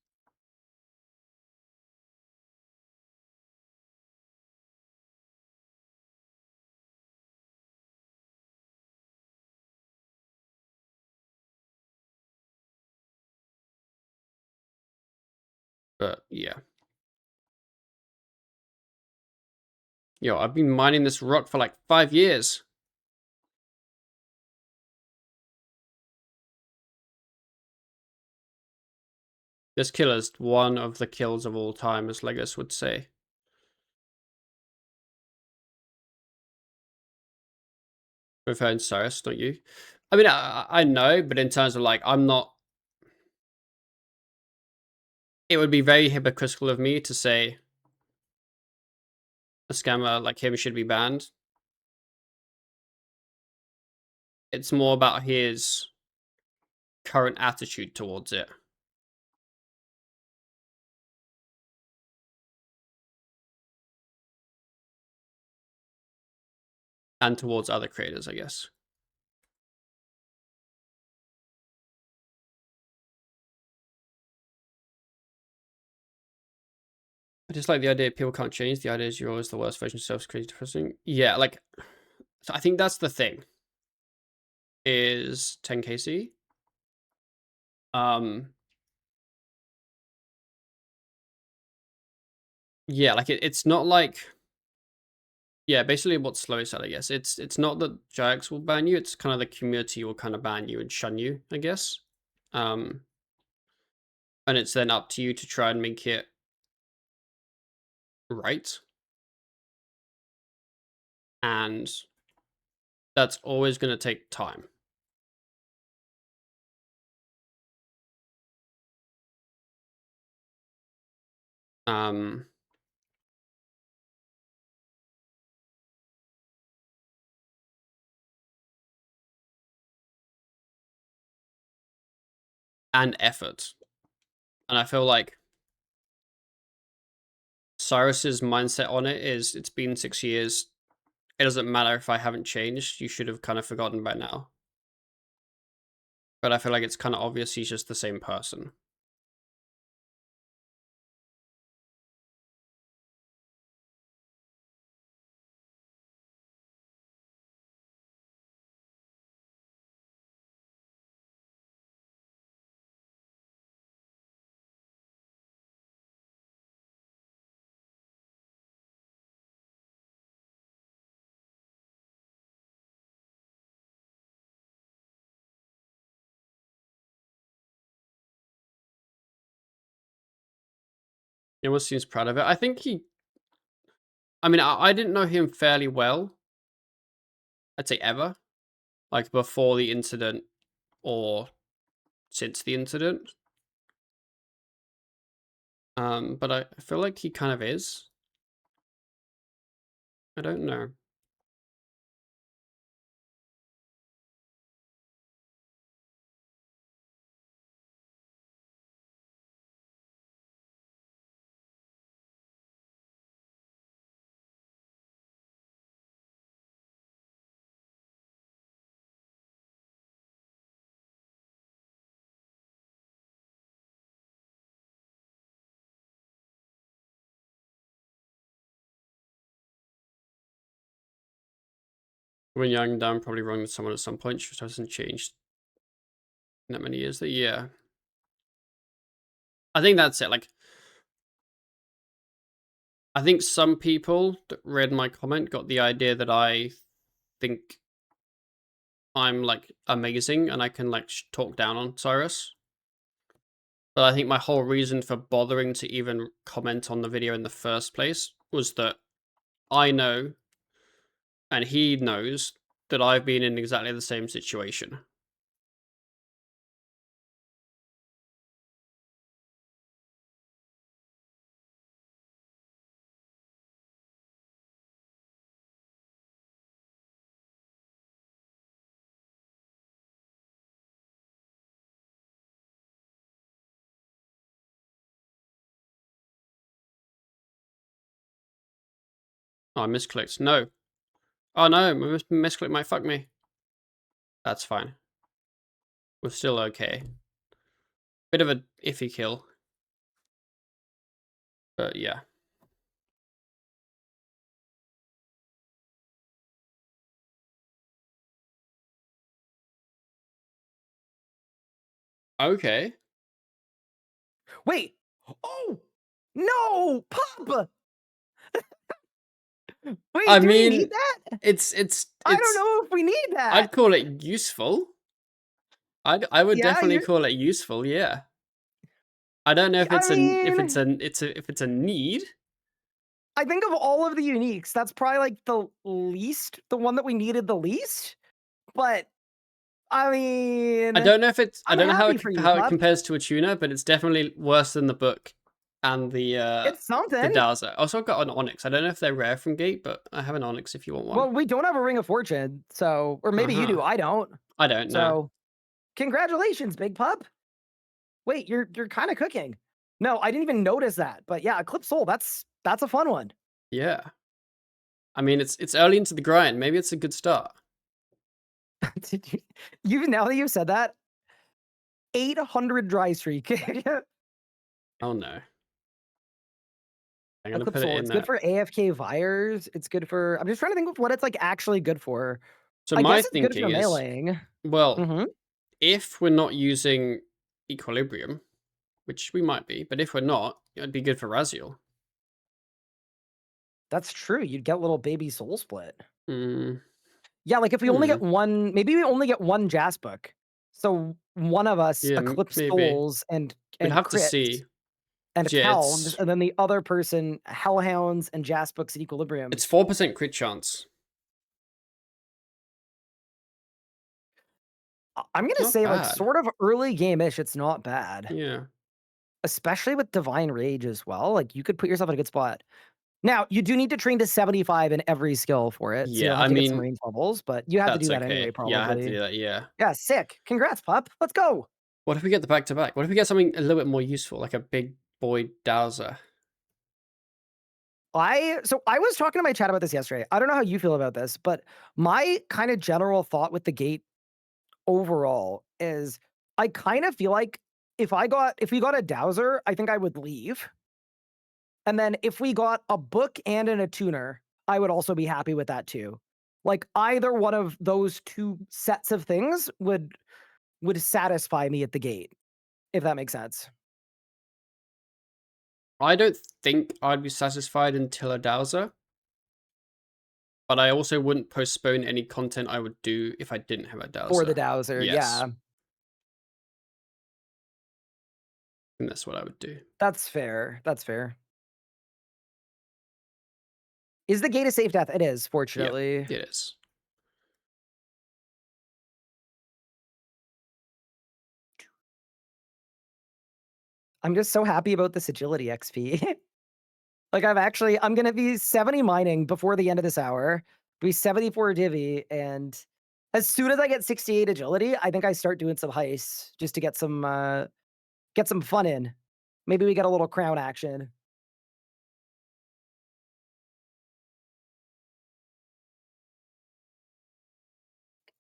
But yeah. Yo, I've been mining this rock for like 5 years. This kill is one of the kills of all time, as Legos would say. Preferring Cyrus, not you. I mean, I know, but in terms of like, I'm not. It would be very hypocritical of me to say a scammer like him should be banned. It's more about his current attitude towards it. And towards other creators, I guess. I just like the idea people can't change. The idea is you're always the worst version of yourself, crazy depressing. Yeah, like, so I think that's the thing. Is 10kc. Yeah, like it's not like, yeah, basically what Slow said, I guess. It's not that Jax will ban you, it's kind of the community will kind of ban you and shun you, I guess. And it's then up to you to try and make it right. And that's always going to take time. Um, and effort. And I feel like Cyrus's mindset on it is it's been 6 years. It doesn't matter if I haven't changed. You should have kind of forgotten by now. But I feel like it's kind of obvious he's just the same person. He almost seems proud of it. I think I mean, I didn't know him fairly well. I'd say ever. Like before the incident or since the incident. But I feel like he kind of is. I don't know. When young, dumb, probably wrong with someone at some point. Just hasn't changed in that many years. That yeah. I think that's it. Like, I think some people that read my comment got the idea that I think I'm like amazing and I can like talk down on Cyrus. But I think my whole reason for bothering to even comment on the video in the first place was that I know and he knows that I've been in exactly the same situation. Oh, I misclicked. No. Oh no, my misclick might fuck me. That's fine. We're still okay. Bit of a iffy kill. But yeah. Okay. Wait, Oh! No! Pop! I Wait, do we need mean, that? it's I don't know if we need that. I'd call it useful. I would Yeah, definitely you're call it useful, yeah. I don't know if I mean, it's a need. I think of all of the uniques, that's probably, like, the one that we needed the least, but, I I mean, don't know if it's I I'm don't know happy for you, how it pup. compares to a tuner, but it's definitely worse than the book and It's the something. Dowser. Also, I've got an Onyx. I don't know if they're rare from Gate, but I have an Onyx if you want one. Well, we don't have a Ring of Fortune, so or maybe you Uh-huh. do, I don't. I don't know. So, congratulations, big pup. Wait, you're kinda cooking. No, I didn't even notice that, but yeah, Eclipse Soul, that's a fun one. Yeah. I mean, it's early into the grind. Maybe it's a good start. Did you now that you've said that, 800 dry streak. Oh no. I'm gonna Eclipse put it Soul, in it's good that. for AFK Vires, it's good for I'm just trying to think of what it's, like, actually good for. So I my guess it's good if you're thinking is, meleeing. well, Mhm. if we're not using Equilibrium, which we might be, but if we're not, it'd be good for Raziel. That's true, you'd get little baby soul split. Mm, Yeah, like, if we only get hmm. one maybe we only get one Jas book. So, one of us Yeah, Eclipse maybe. Souls We'd and have to crits see. and 'Cause yeah, Calgs, and then the other person Hellhounds and Jas books and it's Equilibriums. 4% crit chance. I'm It's gonna not say, like, bad. sort of early game-ish, it's not bad. Yeah. Especially with Divine Rage as well, like, you could put yourself in a good spot. Now, you do need to train to 75 in every skill for it, so Yeah, you'll have I to get some mean, range bubbles, but you have to do that's that anyway, okay. Yeah, I had to probably. do that, yeah. Yeah, sick. Congrats, pup. Let's go. What if we get the back-to-back? What if we get something a little bit more useful, like a big boy Dowser? I was talking to my chat about this yesterday. I don't know how you feel about this, but my kind of general thought with the gate overall is I kind of feel like if we got a Dowser, I think I would leave. And then if we got a book and an attuner, I would also be happy with that too. Like either one of those two sets of things would satisfy me at the gate, if that makes sense. I don't think I'd be satisfied until a Dowser, but I also wouldn't postpone any content I would do if I didn't have a For the Dowser. Dowser, Yes, yeah. and that's what I would do. That's fair. That's fair. Is the gate a safe death? It is, Yeah, fortunately. it is. I'm just so happy about this agility XP. Like I'm gonna be 70 mining before the end of this hour, be 74 divvy, and as soon as I get 68 agility, I think I start doing some heists just to get some fun in. Maybe we get a little crown action.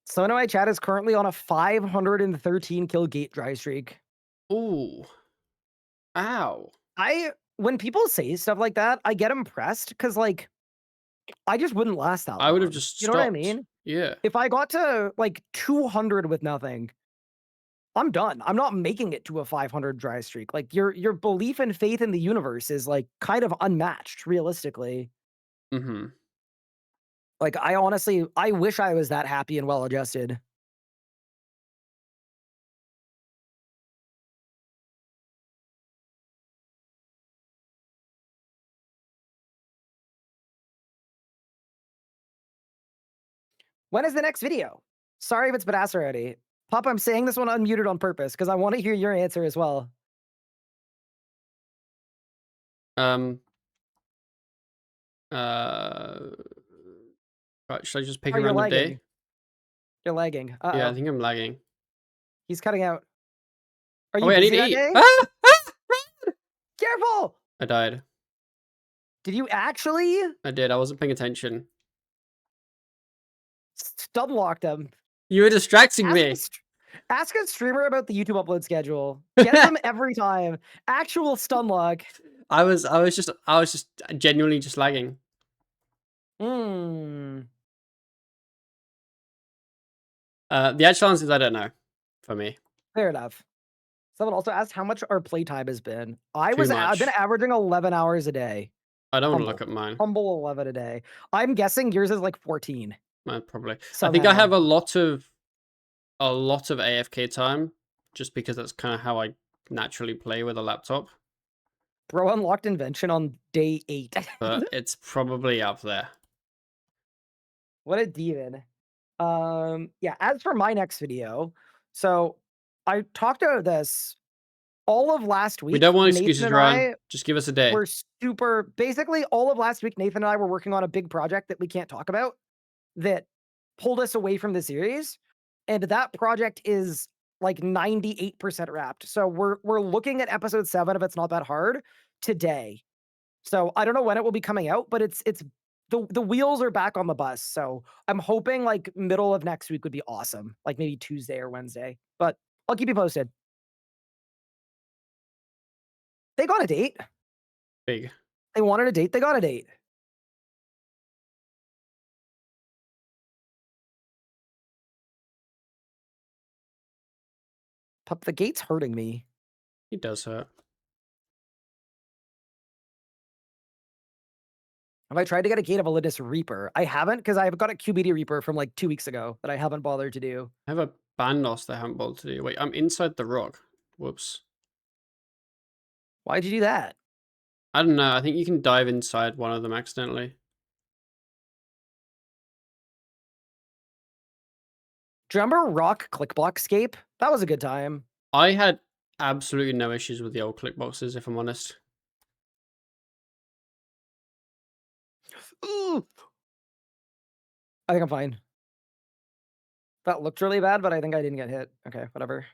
Someone in my chat is currently on a 513 kill gate dry streak. Ooh. Ow. When people say stuff like that, I get impressed because like I just wouldn't last that I would have long. just You know what I stopped. mean? Yeah. If I got to like 200 with nothing, I'm done. I'm not making it to a 500 dry streak. Like your belief and faith in the universe is like kind of unmatched realistically. Mhm. Like I wish I was that happy and well adjusted. When is the next video? Sorry if it's been asked already. Pop, I'm saying this one unmuted on purpose because I want to hear your answer as well. Um, uh, right, should I just pick Oh, a you're random day? lagging. You're lagging. Yeah, I Uh-oh. think I'm lagging. He's cutting out. Are Oh you wait, I need busy to that eat. day? Ah! Careful! I died. Did you actually I did. I wasn't paying attention. stun locked him? You were distracting Ask a me. st ask a streamer about the YouTube upload schedule. Gets them every time. Actual stun lock. I was just genuinely just lagging. Hmm. The actual answer is I don't know. For me. Fair enough. Someone also asked how much our playtime has been. I've Too been much. averaging 11 hours a day. I don't want to Humble. look at mine. Humble 11 a day. I'm guessing yours is like 14 Probably. I think I somehow. have a lot of AFK time, just because that's kind of how I naturally play with a laptop. Bro unlocked invention on day 8. But it's probably up there. What a demon. Yeah, as for my next video, so I talked about this all of last We week. don't want Nathan excuses, and Ryan. I Just give us a day. were basically all of last week, Nathan and I were working on a big project that we can't talk about that pulled us away from the series. And that project is like 98% wrapped. So we're looking at episode 7, if it's not that hard, today. So I don't know when it will be coming out, but it's the wheels are back on the bus. So I'm hoping like middle of next week would be awesome. Like maybe Tuesday or Wednesday. But I'll keep you posted. They got a date. Big. They wanted a date. They got a date. Pup, the gate's hurting me. He does hurt. Have I tried to get a Gate of Elidus Reaper? I haven't, because I've got a QBD Reaper from like 2 weeks ago that I haven't bothered to do. I have a Bandos that I haven't bothered to do. Wait, I'm inside the rock. Whoops. Why'd you do that? I don't know. I think you can dive inside one of them accidentally. Do you remember Rock Clickblockscape? That was a good time. I had absolutely no issues with the old click boxes, if I'm honest. Ooh. I think I'm fine. That looked really bad, but I think I didn't get hit. Okay, whatever.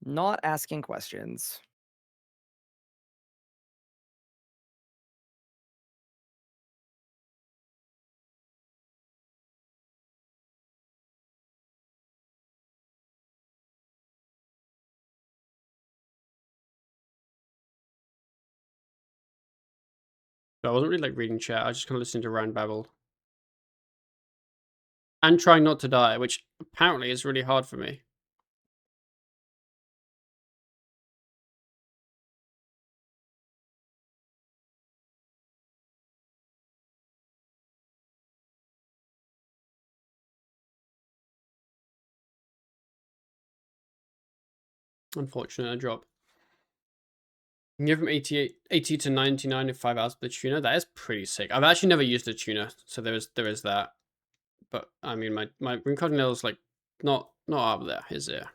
Not asking questions. But I wasn't really like reading chat. I was just kind of listening to Ryan babble. And trying not to die, which apparently is really hard for me. Unfortunate, a drop. You can give him 80 to 99 in 5 hours with the tuner. That is pretty sick. I've actually never used a tuner, so there is that. But I mean, my rune carding level is like not up there, is it? If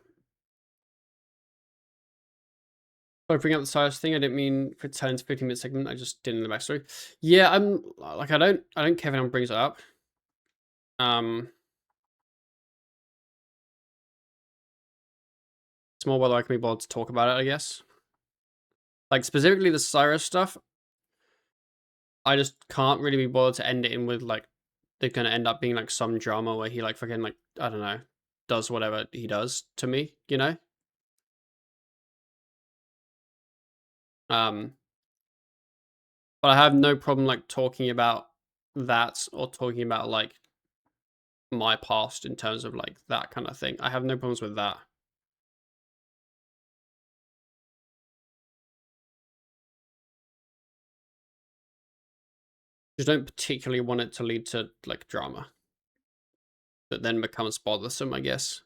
I bring up the Cyrus thing, I didn't mean for 10 to 15-minute segment. I just did in the backstory. Yeah, I'm like I don't care if anyone brings it up. It's more whether I can be bothered to talk about it, I guess. Like specifically the Cyrus stuff, I just can't really be bothered to end it in with like they're gonna end up being like some drama where he like fucking like I don't know does whatever he does to me, you know. But I have no problem like talking about that or talking about like my past in terms of like that kind of thing. I have no problems with that. Just don't particularly want it to lead to like drama that then becomes bothersome, I guess.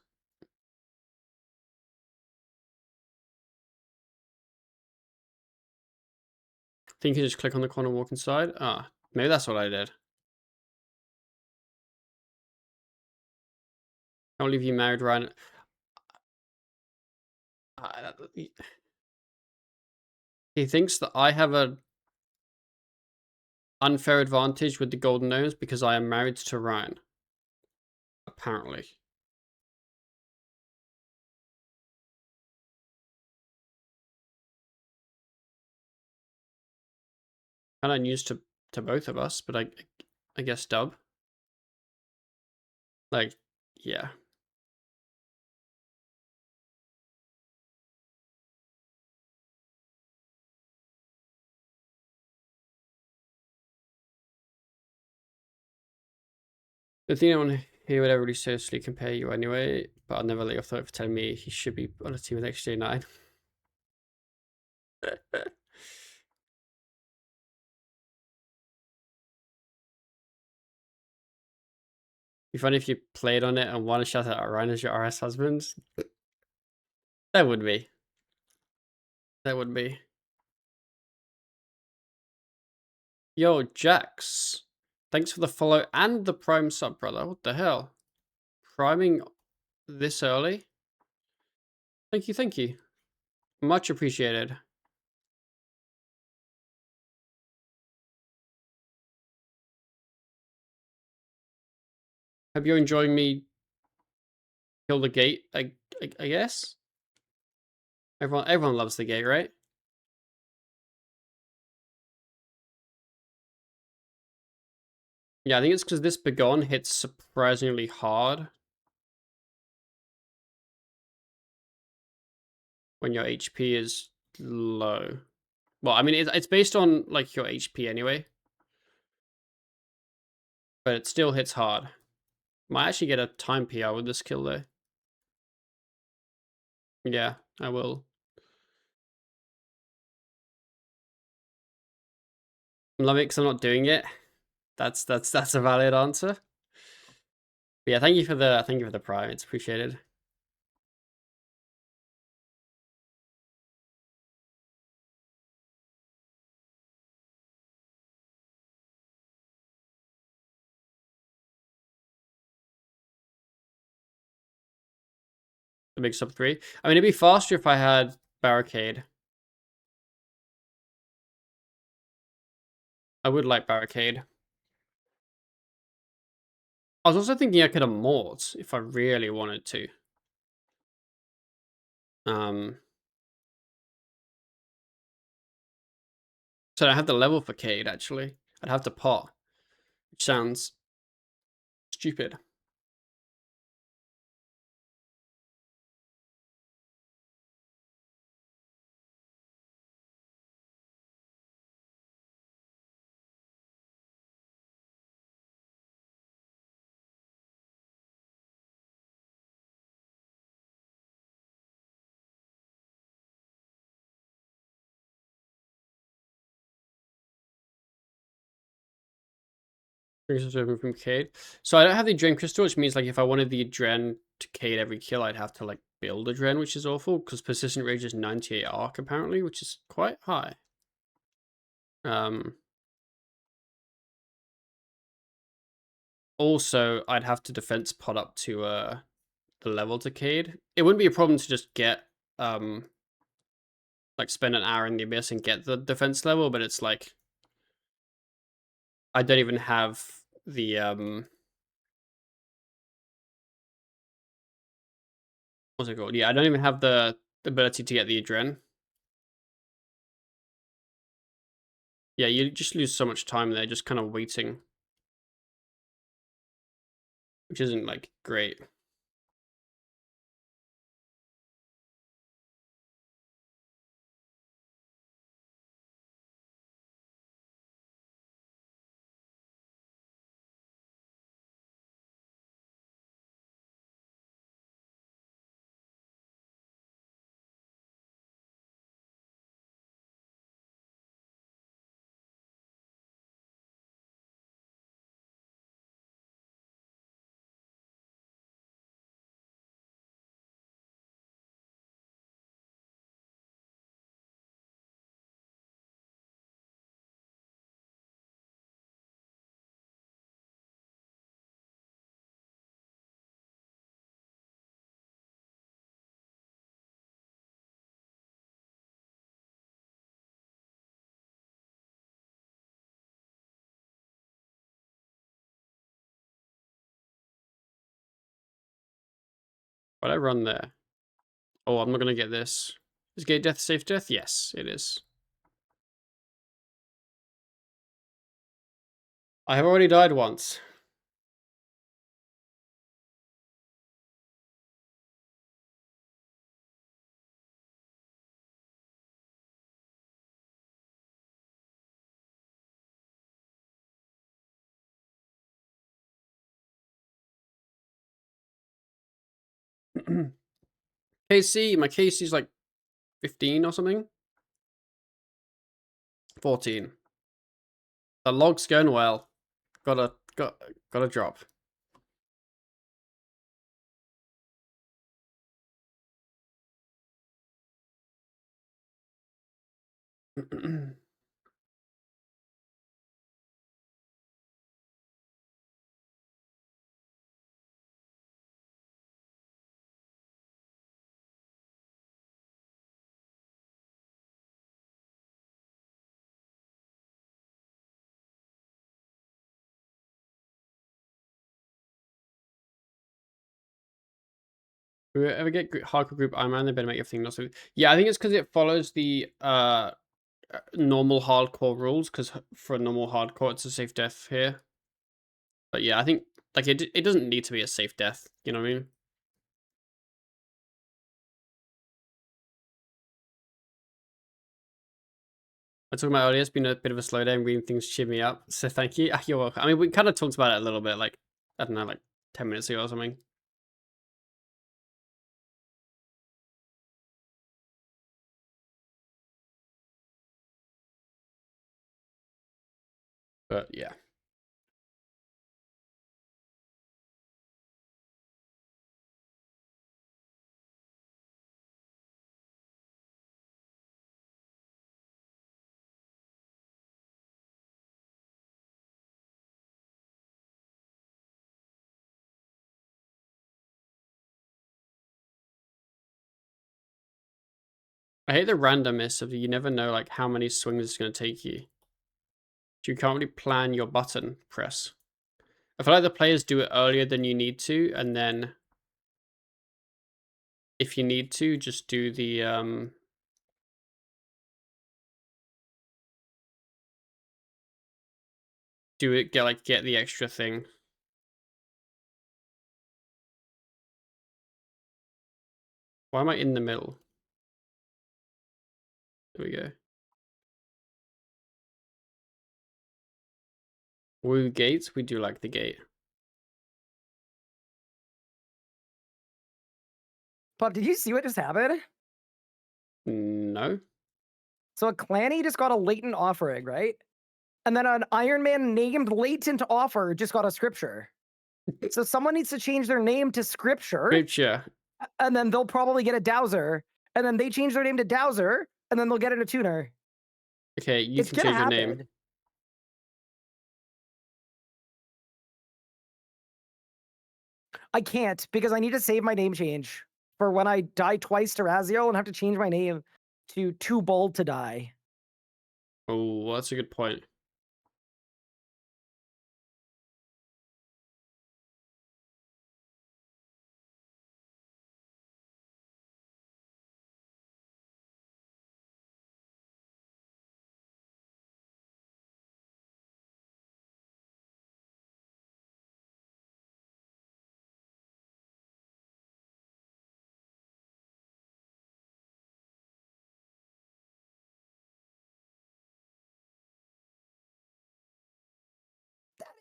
I think you just click on the corner and walk inside. Ah, maybe that's what I did. Can't believe you married Ryan. He thinks that I have a unfair advantage with the golden gnomes because I am married to Ryan. Apparently. Kind of news to both of us, but I guess dub. Like, yeah. The thing I want to He would ever seriously compare you anyway, but I'll never let you off the hook for telling me he should be on a team with HJ9. Be funny if you played on it and won a shout out Ryan as your RS husband. That would be. That would be. Yo, Jax. Thanks for the follow and the prime sub, brother. What the hell? Priming this early? Thank you, thank you. Much appreciated. Hope you're enjoying me kill the gate, I guess. Everyone loves the gate, right? Yeah, I think it's because this Begone hits surprisingly hard when your HP is low. Well, I mean, it's based on like your HP anyway, but it still hits hard. Might actually get a time PR with this kill though. Yeah, I will. I'm loving it because I'm not doing it. That's a valid answer. But yeah, thank you for the prime. It's appreciated. The big sub 3. I mean, it'd be faster if I had barricade. I would like barricade. I was also thinking I could have Mort if I really wanted to. So I have the level for Cade, actually. I'd have to pot, which sounds stupid. From Cade. So I don't have the Adren Crystal, which means like if I wanted the Adren to Cade every kill, I'd have to like build Adren, which is awful because persistent rage is 98 arc apparently, which is quite high. Also, I'd have to defense pot up to the level to Cade. It wouldn't be a problem to just get like spend an hour in the abyss and get the defense level, but it's like I don't even have the what's it called? Yeah, I don't even have the ability to get the Adren. Yeah, you just lose so much time there just kind of waiting, which isn't like great. But I run there. Oh, I'm not gonna get this. Is gate death safe death? Yes, it is. I have already died once. KC, my KC's like 15 or something. 14. The log's going well. Gotta drop. If we ever get Hardcore Group Ironman, they better make everything not so. Yeah, I think it's because it follows the normal hardcore rules. Because for normal hardcore, it's a safe death here. But yeah, I think like it doesn't need to be a safe death. You know what I mean? I talked about earlier. It's been a bit of a slow day. And reading things cheer me up. So thank you. You're welcome. I mean, we kind of talked about it a little bit. Like I don't know, like 10 minutes ago or something. But yeah. I hate the randomness of you never know like how many swings it's going to take you. You can't really plan your button press. I feel like the players do it earlier than you need to, and then if you need to, just do the get the extra thing. Why am I in the middle? There we go. Woo gates, we do like the gate. Pop, did you see what just happened? No. So a Clanny just got a latent offering, right? And then an Iron Man named latent offer just got a scripture. So someone needs to change their name to scripture, Scripture. and then they'll probably get a dowser. And then they change their name to dowser, and then they'll get it a tuner. Okay, you It's can gonna change your happen. name. I can't because I need to save my name change for when I die twice to Razio and have to change my name to Too Bold to Die. Oh, that's a good point.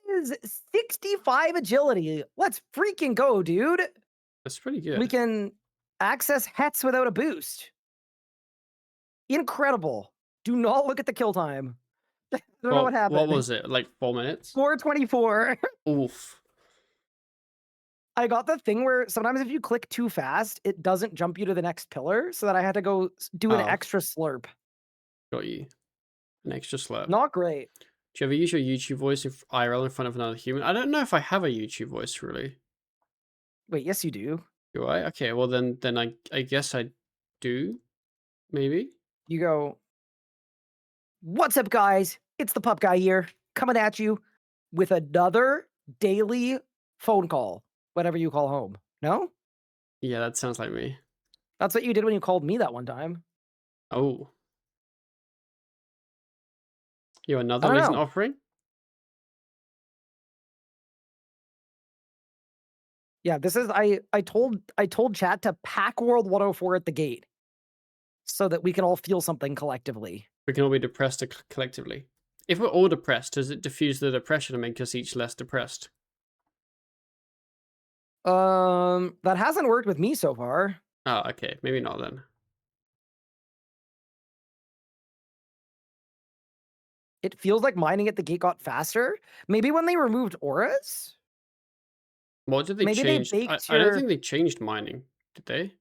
Is 65 agility. Let's freaking go, dude. That's pretty good. We can access Hets without a boost. Incredible. Do not look at the kill time. I don't know what happened. What was it? Like 4 minutes? 424. Oof. I got the thing where sometimes if you click too fast, it doesn't jump you to the next pillar, so that I had to go do an Oh. extra slurp. Got you. An extra slurp. Not great. Do you ever use your YouTube voice if IRL in front of another human? I don't know if I have a YouTube voice really. Wait, yes you do. Do I? Okay, well then I guess I do. Maybe. You go, "What's up, guys? It's the pup guy here, coming at you with another daily phone call, whatever you call home." No? Yeah, that sounds like me. That's what you did when you called me that one time. Oh. You another I don't latent know. offering? Yeah, this is I told chat to pack World 104 at the gate so that we can all feel something collectively. We can all be depressed collectively. If we're all depressed, does it diffuse the depression and make us each less depressed? That hasn't worked with me so far. Oh, okay. Maybe not then. It feels like mining at the gate got faster. Maybe when they removed auras? What did they Maybe they change? baked I don't your think they changed mining. Did they?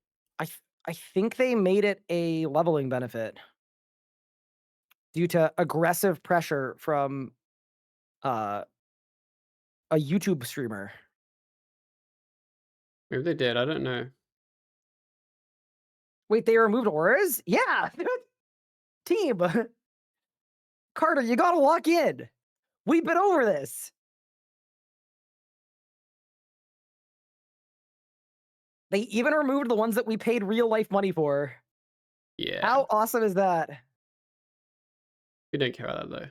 I think they made it a leveling benefit due to aggressive pressure from uh, a YouTube streamer. Maybe they did. I don't know. Wait, they removed auras? Yeah. Team Carter, you gotta lock in. We've been over this. They even removed the ones that we paid real life money for. Yeah. How awesome is that? We don't care about that though.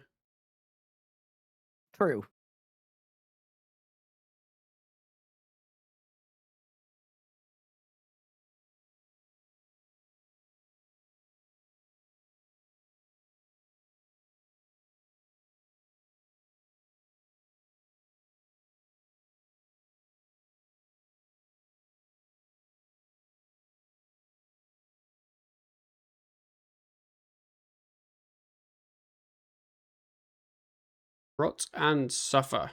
True. Rot and suffer.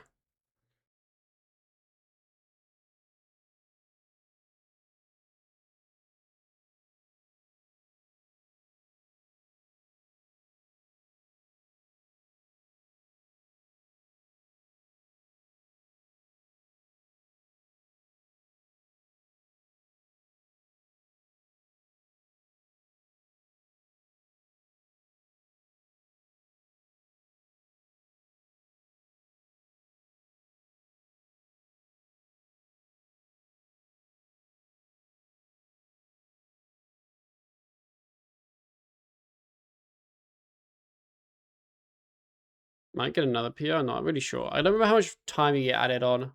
Might get another PR. Not really sure. I don't remember how much time you get added on.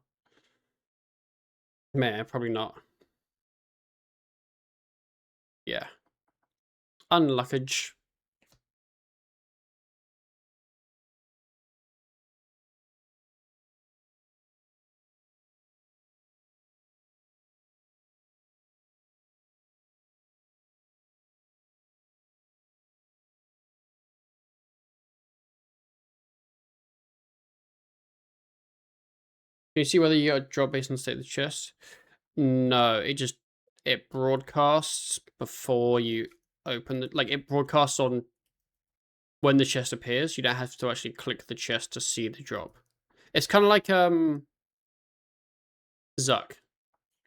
Man, probably not. Yeah. Unluckage. Can you see whether you got a drop based on state of the chest? No, it broadcasts before you open the, like it broadcasts on when the chest appears. You don't have to actually click the chest to see the drop. It's kind of like Zuck,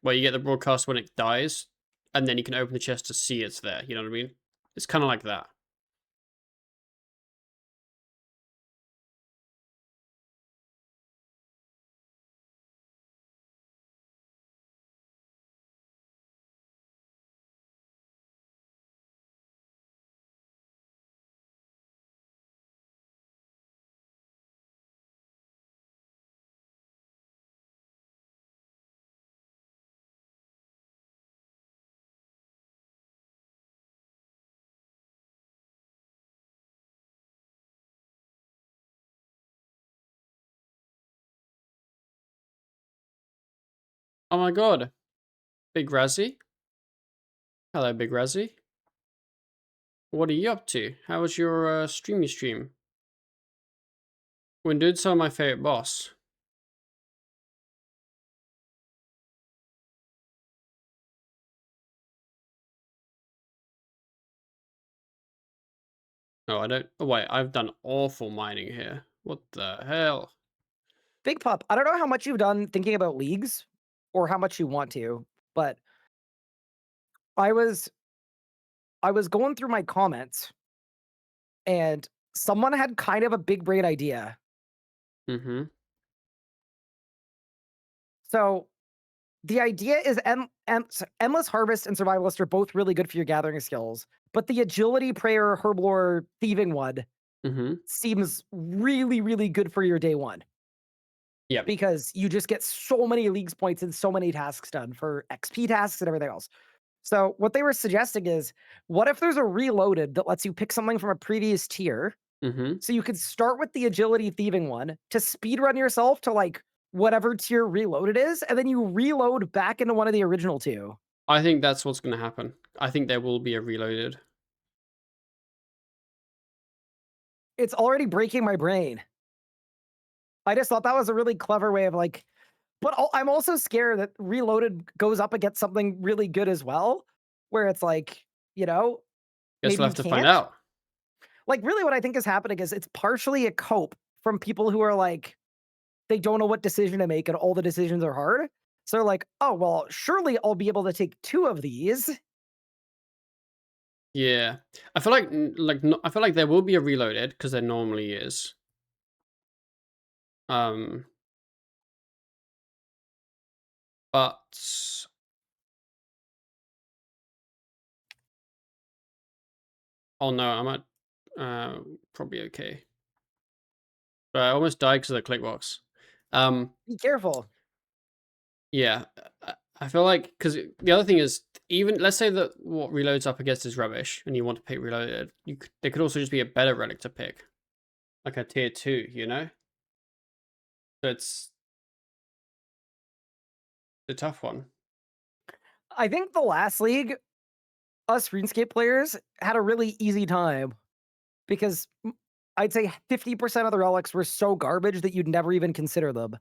where you get the broadcast when it dies, and then you can open the chest to see it's there. You know what I mean? It's kind of like that. Oh my god, Big Razzie. Hello, Big Razzie. What are you up to? How was your streamy stream? When doing some of my favorite boss. Oh, I don't. Oh, wait, I've done awful mining here. What the hell? Big Pup, I don't know how much you've done thinking about leagues or how much you want to, but I was I was going through my comments and someone had kind of a big brain idea. Mm-hmm. So the idea is Endless Harvest and Survivalist are both really good for your gathering skills, but the Agility, Prayer, Herblore, Thieving one Mm-hmm. seems really, really good for your day one Yep. because you just get so many leagues points and so many tasks done for XP tasks and everything else. So what they were suggesting is, what if there's a reloaded that lets you pick something from a previous tier? Mm-hmm. So you could start with the Agility Thieving one to speedrun yourself to like whatever tier reloaded is, and then you reload back into one of the original 2. I think that's what's gonna happen. I think there will be a reloaded. It's already breaking my brain. I just thought that was a really clever way of, like, but I'm also scared that reloaded goes up against something really good as well, where it's like, you know, Guess maybe we'll you have to find can't. out. Like, really what I think is happening is it's partially a cope from people who are like, they don't know what decision to make and all the decisions are hard. So they're like, oh, well, surely I'll be able to take 2 of these. Yeah. I feel like I feel like there will be a reloaded because there normally is. Um, but oh no, I'm at probably okay. But I almost died because of the click box. Be careful. Yeah, I feel like because the other thing is, even let's say that what reloads up against is rubbish, and you want to pick reloaded, there could also just be a better relic to pick, like a tier 2, you know. So it's a tough one. I think the last league, us RuneScape players had a really easy time because I'd say 50% of the relics were so garbage that you'd never even consider them.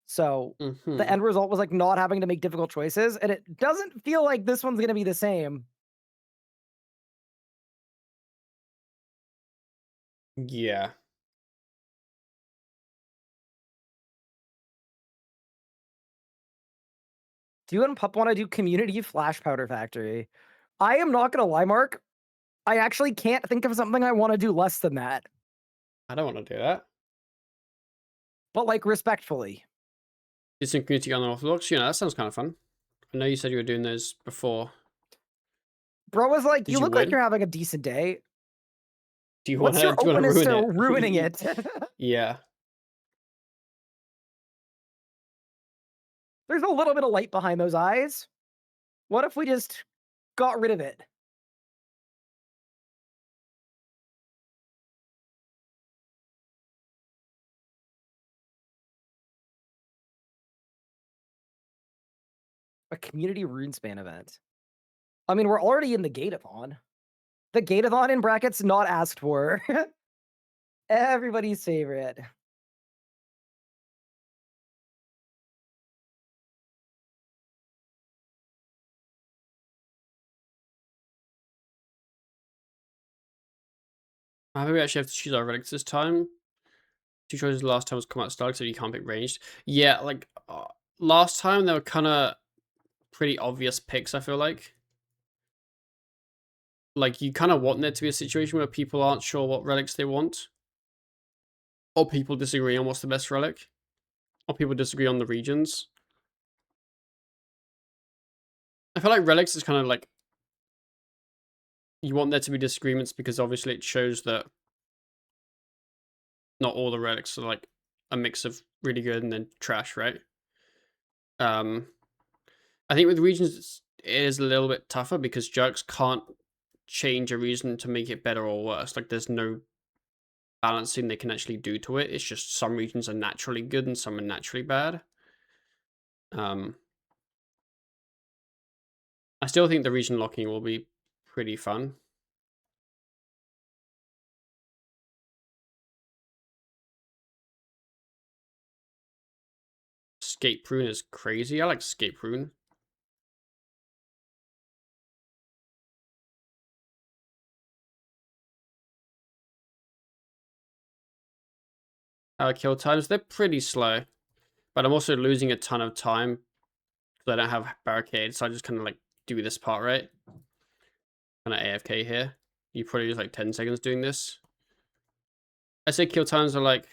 So the Hmm. end result was like not having to make difficult choices. And it doesn't feel like this one's going to be the same. Yeah. Do you and Pup want to do community flash powder factory? I am not going to lie, Mark. I actually can't think of something I want to do less than that, I don't want to do that. but like respectfully. Do some community unorthodox. That sounds kind of fun. I know you said you were doing those before. Bro was like, Did you you look like win? you're having a decent day. Do you want What's to? your Do you want to openness ruin to it? ruining it? Yeah. There's a little bit of light behind those eyes. What if we just got rid of it? A community runespan event. I mean, we're already in the Gateathon. The Gateathon in brackets not asked for. Everybody's favorite. Maybe we actually have to choose our relics this time. Two choices last time was come out Stark, so you can't pick ranged. Yeah, like last time they were kind of pretty obvious picks. I feel like you kind of want there to be a situation where people aren't sure what relics they want, or people disagree on what's the best relic, or people disagree on the regions. I feel like relics is kind of like you want there to be disagreements because obviously it shows that not all the relics are like a mix of really good and then trash, right? Um, I think with regions it is a little bit tougher because jerks can't change a region to make it better or worse. Like there's no balancing they can actually do to it. It's just some regions are naturally good and some are naturally bad. Um, I still think the region locking will be pretty fun. Escape Rune is crazy. I like Escape Rune. Kill times, they're pretty slow. But I'm also losing a ton of time because I don't have barricades. So I just kind of like do this part, right? Kind of AFK here. You probably use like 10 seconds doing this. I say kill times are like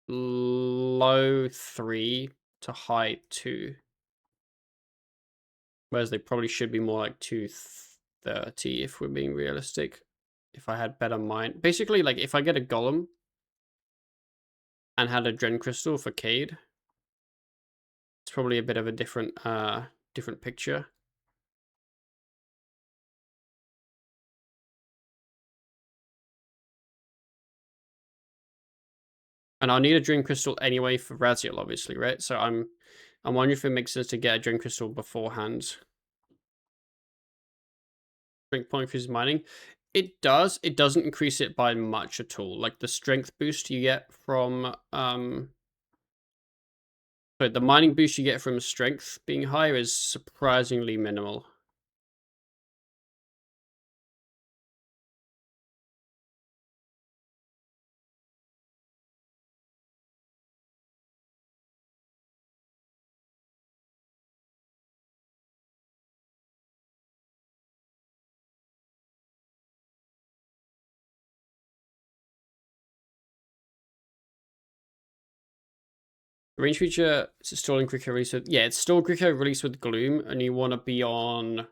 low 3 to high 2. Whereas they probably should be more like 230 if we're being realistic. If I had better mind. Basically, like if I get a golem and had a Dren Crystal for Cade, it's probably a bit of a different different picture. And I'll need a dream crystal anyway for Raziel, obviously, right? So I'm wondering if it makes sense to get a dream crystal beforehand. Strength point increases mining. It does. It doesn't increase it by much at all. Like the strength boost you get from but the mining boost you get from strength being higher is surprisingly minimal. Range feature is it still in Gricko release with it's still Gricko release with Gloom, and you want to be on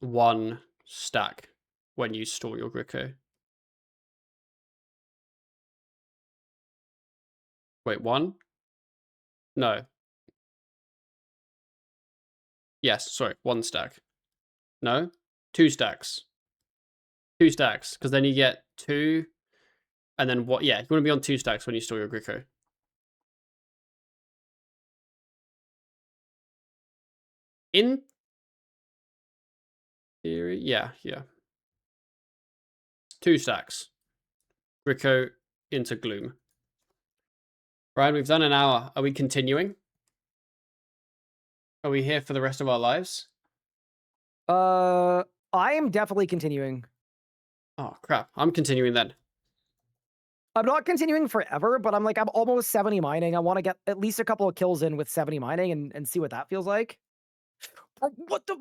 1 stack when you store your Gricko. Wait, 1? No. Yes, sorry, 1 stack. No? 2 stacks. 2 stacks, because then you get 2, and then what? Yeah, you want to be on 2 stacks when you store your Gricko. In theory, yeah. 2 stacks. Gricko into Gloom. Right, we've done an hour. Are we continuing? Are we here for the rest of our lives? I am definitely continuing. Oh, crap. I'm continuing then. I'm not continuing forever, but I'm almost 70 mining. I want to get at least a couple of kills in with 70 mining and see what that feels like. What the?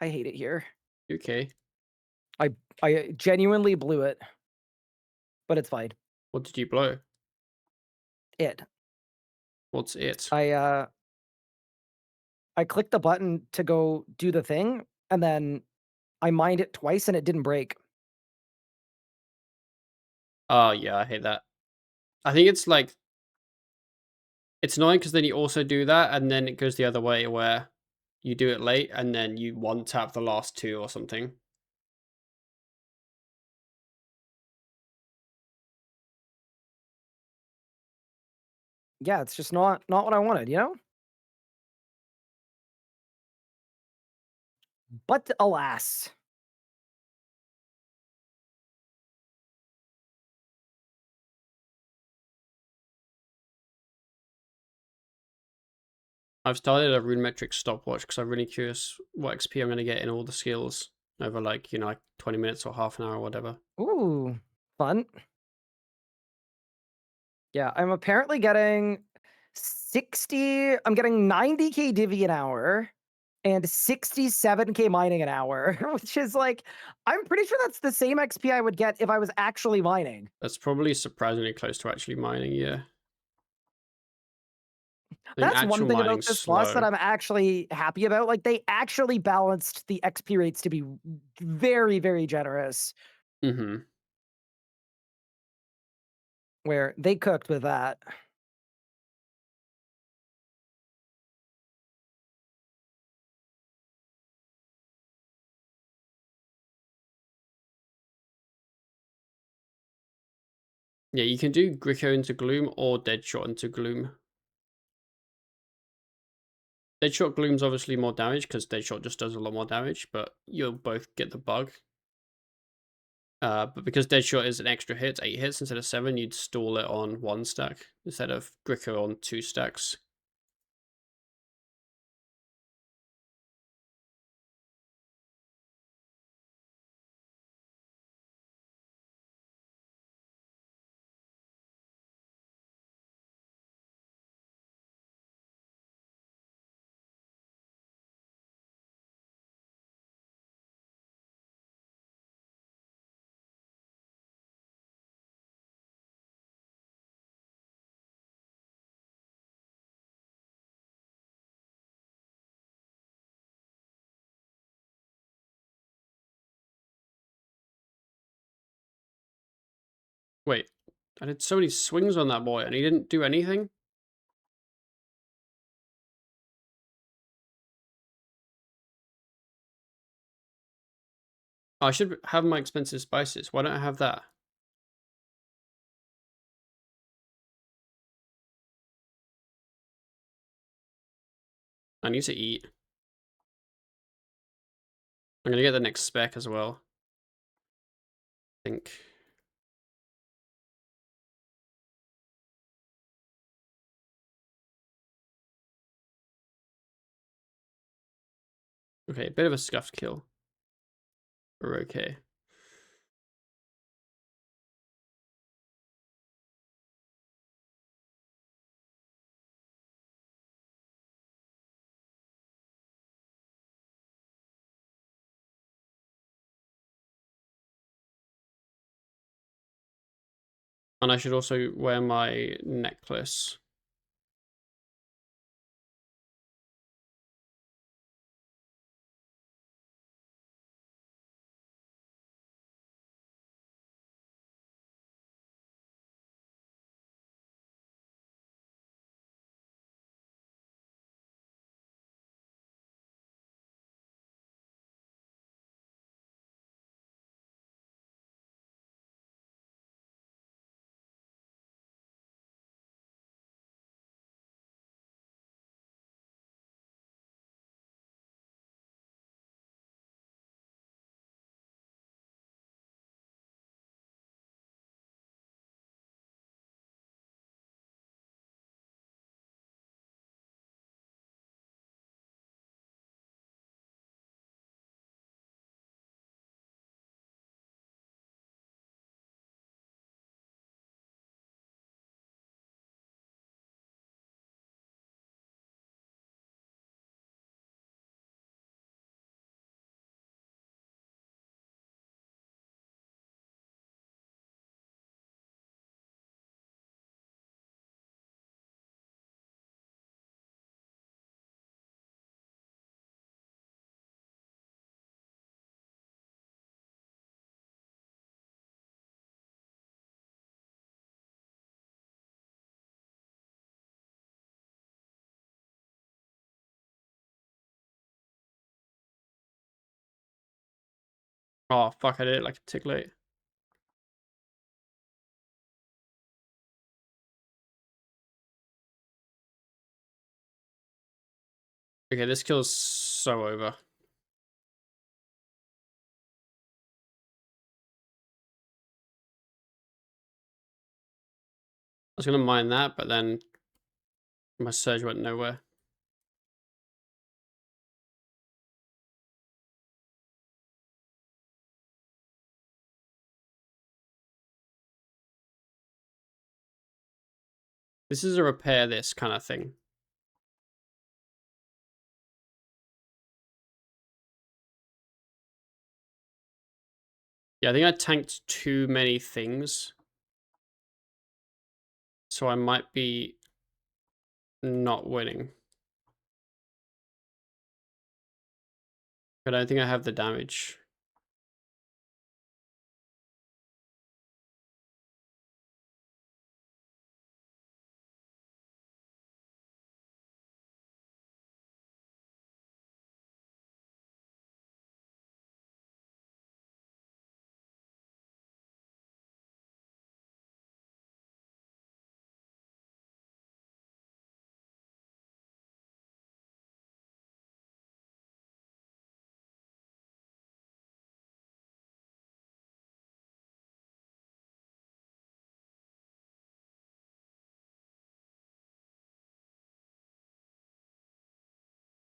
I hate it here. Okay. I genuinely blew it, but it's fine. What did you blow? It. What's it? I clicked the button to go do the thing, and then I mined it twice and it didn't break. Oh, yeah, I hate that. I think it's like... It's annoying because then you also do that, and then it goes the other way where you do it late, and then you one-tap the last 2 or something. Yeah, it's just not what I wanted, you know? But alas. I've started a Runemetric stopwatch because I'm really curious what XP I'm going to get in all the skills over like 20 minutes or half an hour or whatever. Ooh, fun. Yeah, I'm apparently getting 90k divvy an hour and 67k mining an hour, which is I'm pretty sure that's the same XP I would get if I was actually mining. That's probably surprisingly close to actually mining, yeah. I think That's one actual thing about mining's this boss that slow. I'm actually happy about. Like, they actually balanced the XP rates to be very, very generous, Mm-hmm. where they cooked with that. Yeah, you can do Gricko into Gloom or Deadshot into Gloom. Deadshot Gloom's obviously more damage because Deadshot just does a lot more damage, but you'll both get the bug. But because Deadshot is an extra hit, 8 hits instead of 7, you'd stall it on 1 stack instead of Gricko on 2 stacks. Wait, I did so many swings on that boy and he didn't do anything? I should have my expensive spices. Why don't I have that? I need to eat. I'm gonna get the next spec as well. I think. Okay, bit of a scuffed kill. We're okay. And I should also wear my necklace. Oh, fuck, I did it like a tick late. Okay, this kill's so over. I was gonna mine that, but then my surge went nowhere. This is a repair this kind of thing. Yeah, I think I tanked too many things. So I might be not winning. But I don't think I have the damage.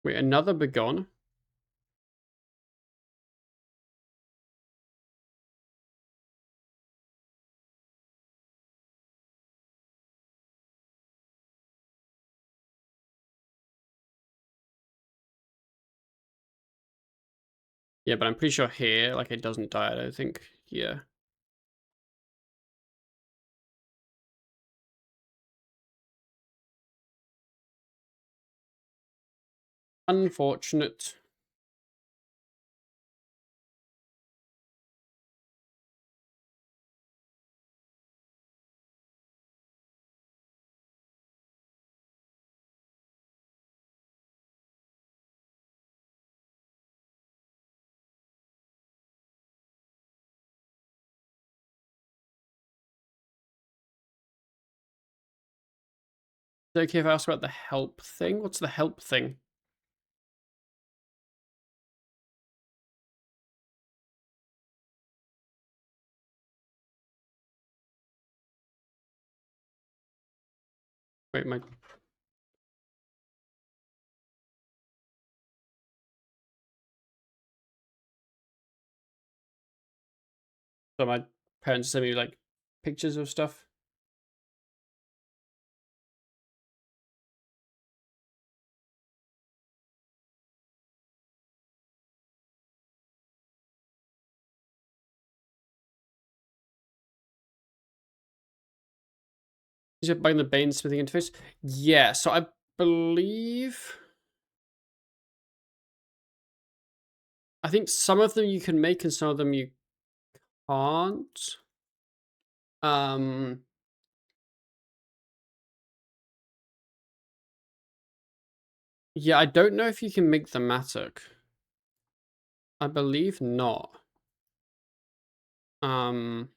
Wait, another begone? Yeah, but I'm pretty sure here, like, it doesn't die, I don't think. Yeah. Unfortunate. it okay if I ask about the help thing? What's the help thing? Wait, my parents sent me like pictures of stuff. Is it buying the Bane smithing interface? Yeah, so I believe I think some of them you can make and some of them you can't. Um yeah, I don't know if you can make the mattock. I believe not. Um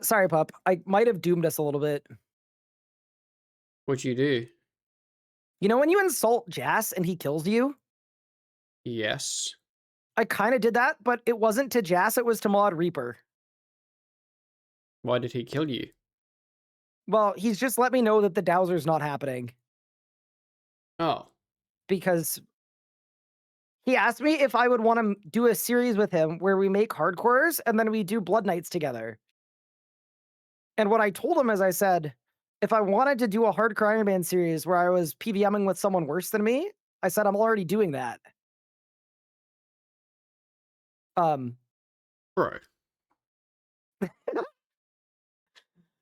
Sorry, pup. I might have doomed us a little bit. What'd you do? You know when you insult Jas and he kills you? Yes. I kind of did that, but it wasn't to Jas, it was to Mod Reaper. Why did he kill you? Well, he's just let me know that the Dowser's not happening Oh. because he asked me if I would want to do a series with him where we make hardcores and then we do Blood Knights together. And what I told him is I said, if I wanted to do a Hardcore Ironman series where I was PVMing with someone worse than me, I said I'm already doing that. Bro.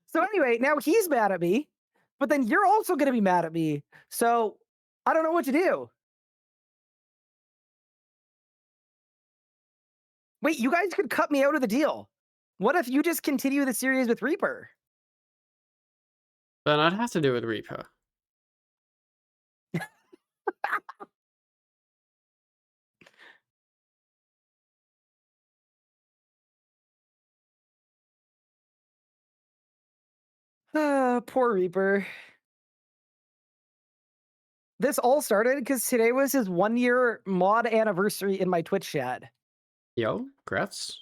So anyway, now he's mad at me, but then you're also going to be mad at me. So I don't know what to do. Wait, you guys could cut me out of the deal. What if you just continue the series with Reaper? Then I'd have to do it with Reaper. Poor Reaper. This all started because today was his 1-year mod anniversary in my Twitch chat. Yo, congrats.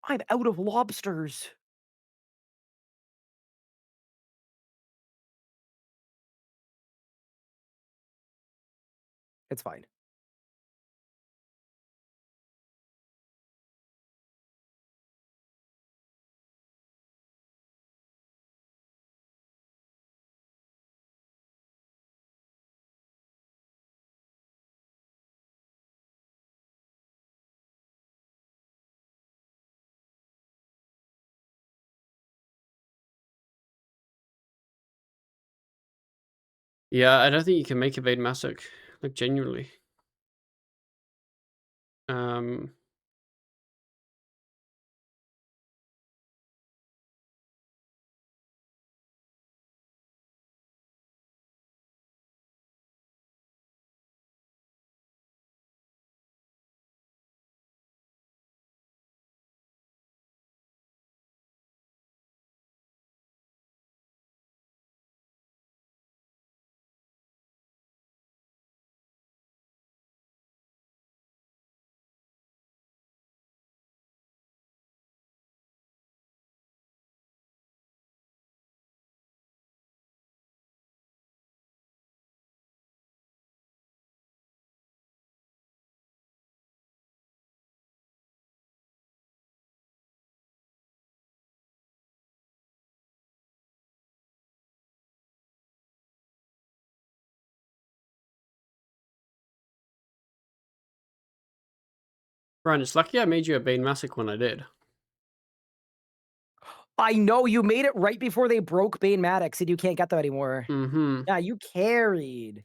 I'm out of lobsters. It's fine. Yeah, I don't think you can make evade Massoc. Like genuinely. Um Ryan, it's lucky I made you a Bane Massoc when I did. I know you made it right before they broke Bane Maddox and you can't get them anymore. Mm-hmm. Yeah, you carried.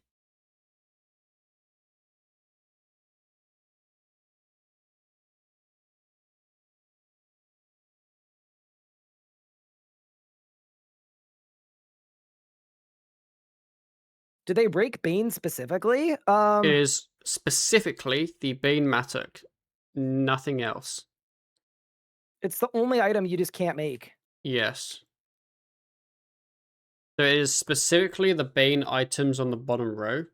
Did they break Bane specifically? It is specifically the Bane Mattock. Nothing else. It's the only item you just can't make. Yes. So it is specifically the Bane items on the bottom row.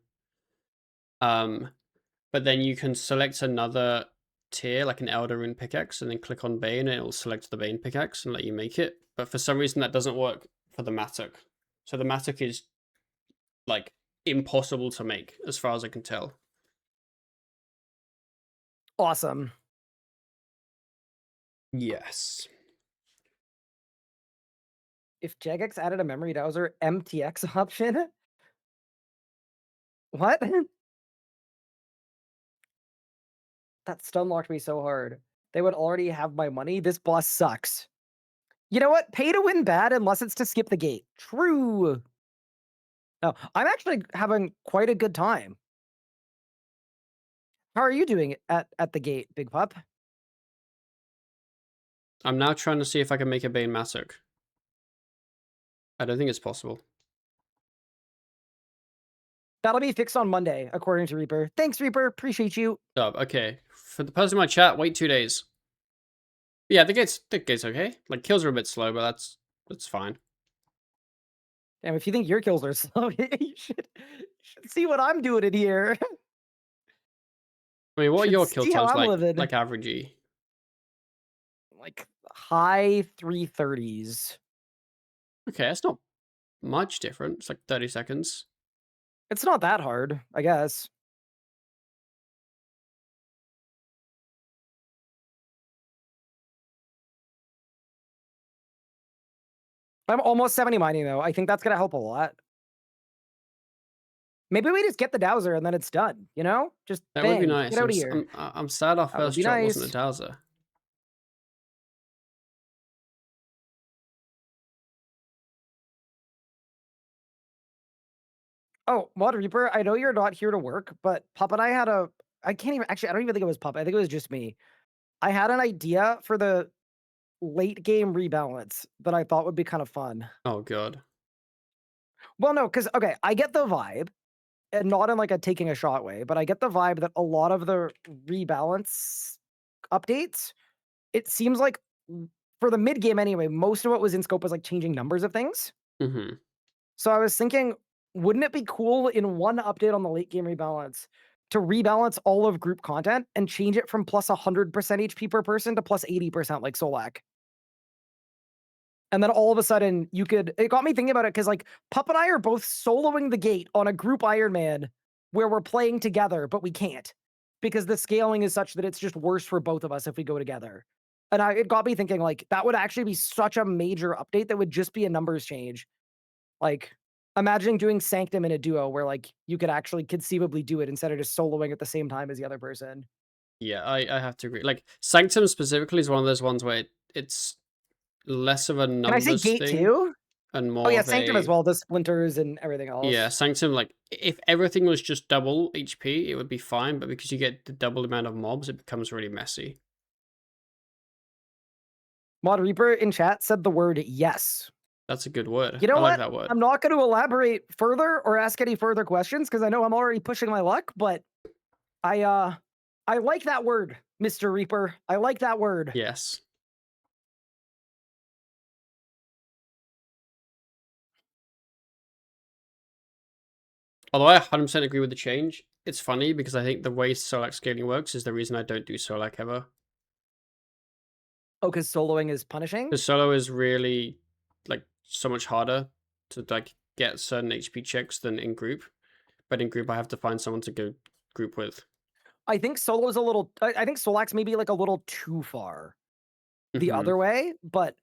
But then you can select another tier, like an Elder Rune pickaxe, and then click on Bane, and it'll select the Bane pickaxe and let you make it. But for some reason, that doesn't work for the Mattock. So the Mattock is like impossible to make, as far as I can tell. Awesome. Yes. If Jagex added a memory dowser MTX option, what? That stun locked me so hard. They would already have my money. This boss sucks. You know what? Pay to win bad unless it's to skip the gate. True. No, I'm actually having quite a good time. How are you doing at the gate, Big Pup? I'm now trying to see if I can make a Bane Mattock. I don't think it's possible. That'll be fixed on Monday, according to Reaper. Thanks, Reaper. Appreciate you. Oh, okay. For the person in my chat, wait 2 days. Yeah, the gate's okay. Like kills are a bit slow, but that's fine. Damn, if you think your kills are slow, you should see what I'm doing in here. I mean, what are Should your kill see how times I'm like? living. Like averagey? Like high 330s. Okay, that's not much different. It's like 30 seconds. It's not that hard, I guess. I'm almost 70 mining though. I think that's gonna help a lot. Maybe we just get the dowser and then it's done, you know? Just That would be bang, nice. get out of here. I'm sad our That would first be drop wasn't a nice. dowser. Oh, Mod Reaper, I know you're not here to work, but Pup and I had a I can't even actually I don't even think it was Pup. I think it was just me. I had an idea for the late game rebalance that I thought would be kind of fun. Oh god. Well, no, because okay, I get the vibe, and not in like a taking a shot way, but I get the vibe that a lot of the rebalance updates, it seems like for the mid game anyway, most of what was in scope was like changing numbers of things. Mm-hmm. So I was thinking, wouldn't it be cool in one update on the late game rebalance to rebalance all of group content and change it from plus 100% HP per person to plus 80% like Solak? And then all of a sudden you could, it got me thinking about it because like Pup and I are both soloing the gate on a group Ironman where we're playing together, but we can't because the scaling is such that it's just worse for both of us if we go together. And it got me thinking like that would actually be such a major update that would just be a numbers change. Like imagining doing Sanctum in a duo where like you could actually conceivably do it instead of just soloing at the same time as the other person. Yeah, I have to agree. Like Sanctum specifically is one of those ones where it's less of a Can I say numbers gate thing too? and Oh more yeah, of Sanctum as a well, the splinters and everything yeah, else. Sanctum, like if everything was just double HP, it would be fine, but because you get the double amount of mobs, it becomes really messy. Mod Reaper in chat said the word yes. That's a good word. You know I like what? that word. I'm not going to elaborate further or ask any further questions because I know I'm already pushing my luck, but I like that word, Mr. Reaper. I like that word. Yes. Although I 100% agree with the change, it's funny because I think the way Solak scaling works is the reason I don't do Solak ever. Oh, because soloing is punishing? Because solo is really like so much harder to like get certain HP checks than in group. But in group I have to find someone to go group with. I think solo is a little, I think Solak's maybe like a little too far the Mm-hmm. other way, but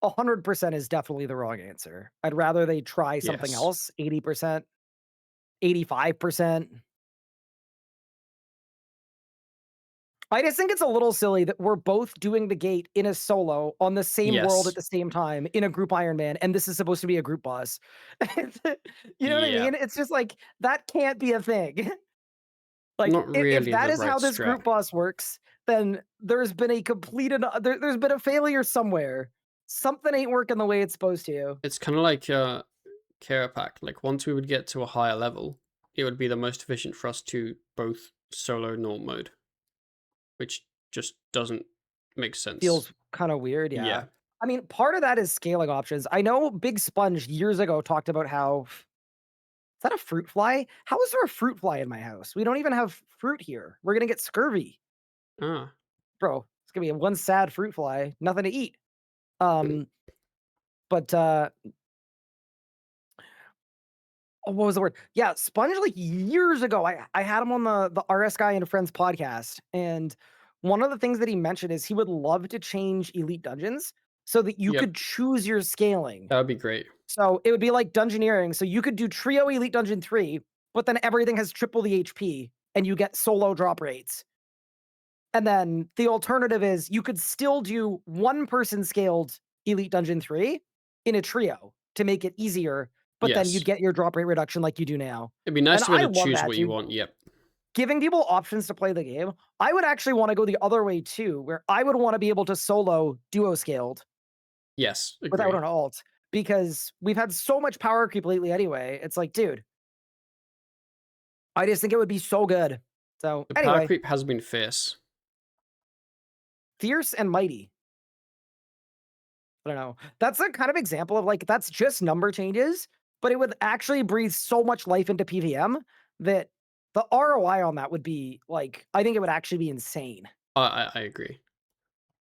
100% is definitely the wrong answer. I'd rather they try something Yes. else, 80%, 85%. I just think it's a little silly that we're both doing the gate in a solo on the same world at Yes. the same time in a group Ironman, and this is supposed to be a group boss. You know what I Yeah. mean? It's just like that can't be a thing. Like Not if really that the is how right this strat. group boss works, then there's been a there's been a failure somewhere. Something ain't working the way it's supposed to. It's kind of like Carapac. Like once we would get to a higher level, it would be the most efficient for us to both solo norm mode, which just doesn't make sense. Feels kind of weird, yeah. Yeah. I mean, part of that is scaling options. I know Big Sponge years ago talked about how is that a fruit fly? How is there a fruit fly in my house? We don't even have fruit here. We're gonna get scurvy, Ah, bro. It's gonna be one sad fruit fly, nothing to eat. Um, but oh, what was the word? Yeah, Sponge, like, years ago, I had him on the RS Guy and Friends podcast, and one of the things that he mentioned is he would love to change Elite Dungeons so that you yep, could choose your scaling. that would be great. So it would be like Dungeoneering, so you could do Trio Elite Dungeon 3, but then everything has triple the HP, and you get solo drop rates. And then the alternative is you could still do one-person scaled Elite Dungeon 3 in a trio to make it easier, but then Yes. you'd get your drop rate reduction like you do now. It'd be And nice to be I able to love choose that, what you dude. want. Yep. Giving people options to play the game. I would actually wanna go the other way too, where I would wanna be able to solo duo scaled Yes, without agree. an alt, because we've had so much power creep lately anyway. It's like, dude, I just think it would be so good. So, The power anyway, creep has been fierce. fierce and mighty. I don't know. That's a kind of example of like that's just number changes, but it would actually breathe so much life into PVM that the ROI on that would be like I think it would actually be insane. I agree.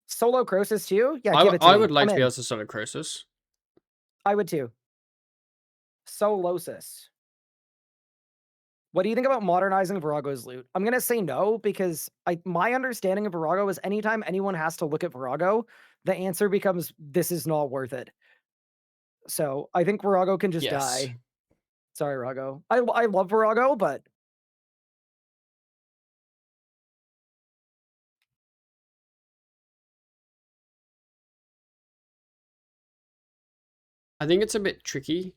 Solo Croesus too? Yeah, give it to I me. would like I'm to be able in. to solo Croesus. I would too. Solosis. What do you think about modernizing Virago's loot? I'm gonna say no because my understanding of Virago is anytime anyone has to look at Virago, the answer becomes this is not worth it. So I think Virago can just Yes. die. Sorry, Virago. I love Virago, but I think it's a bit tricky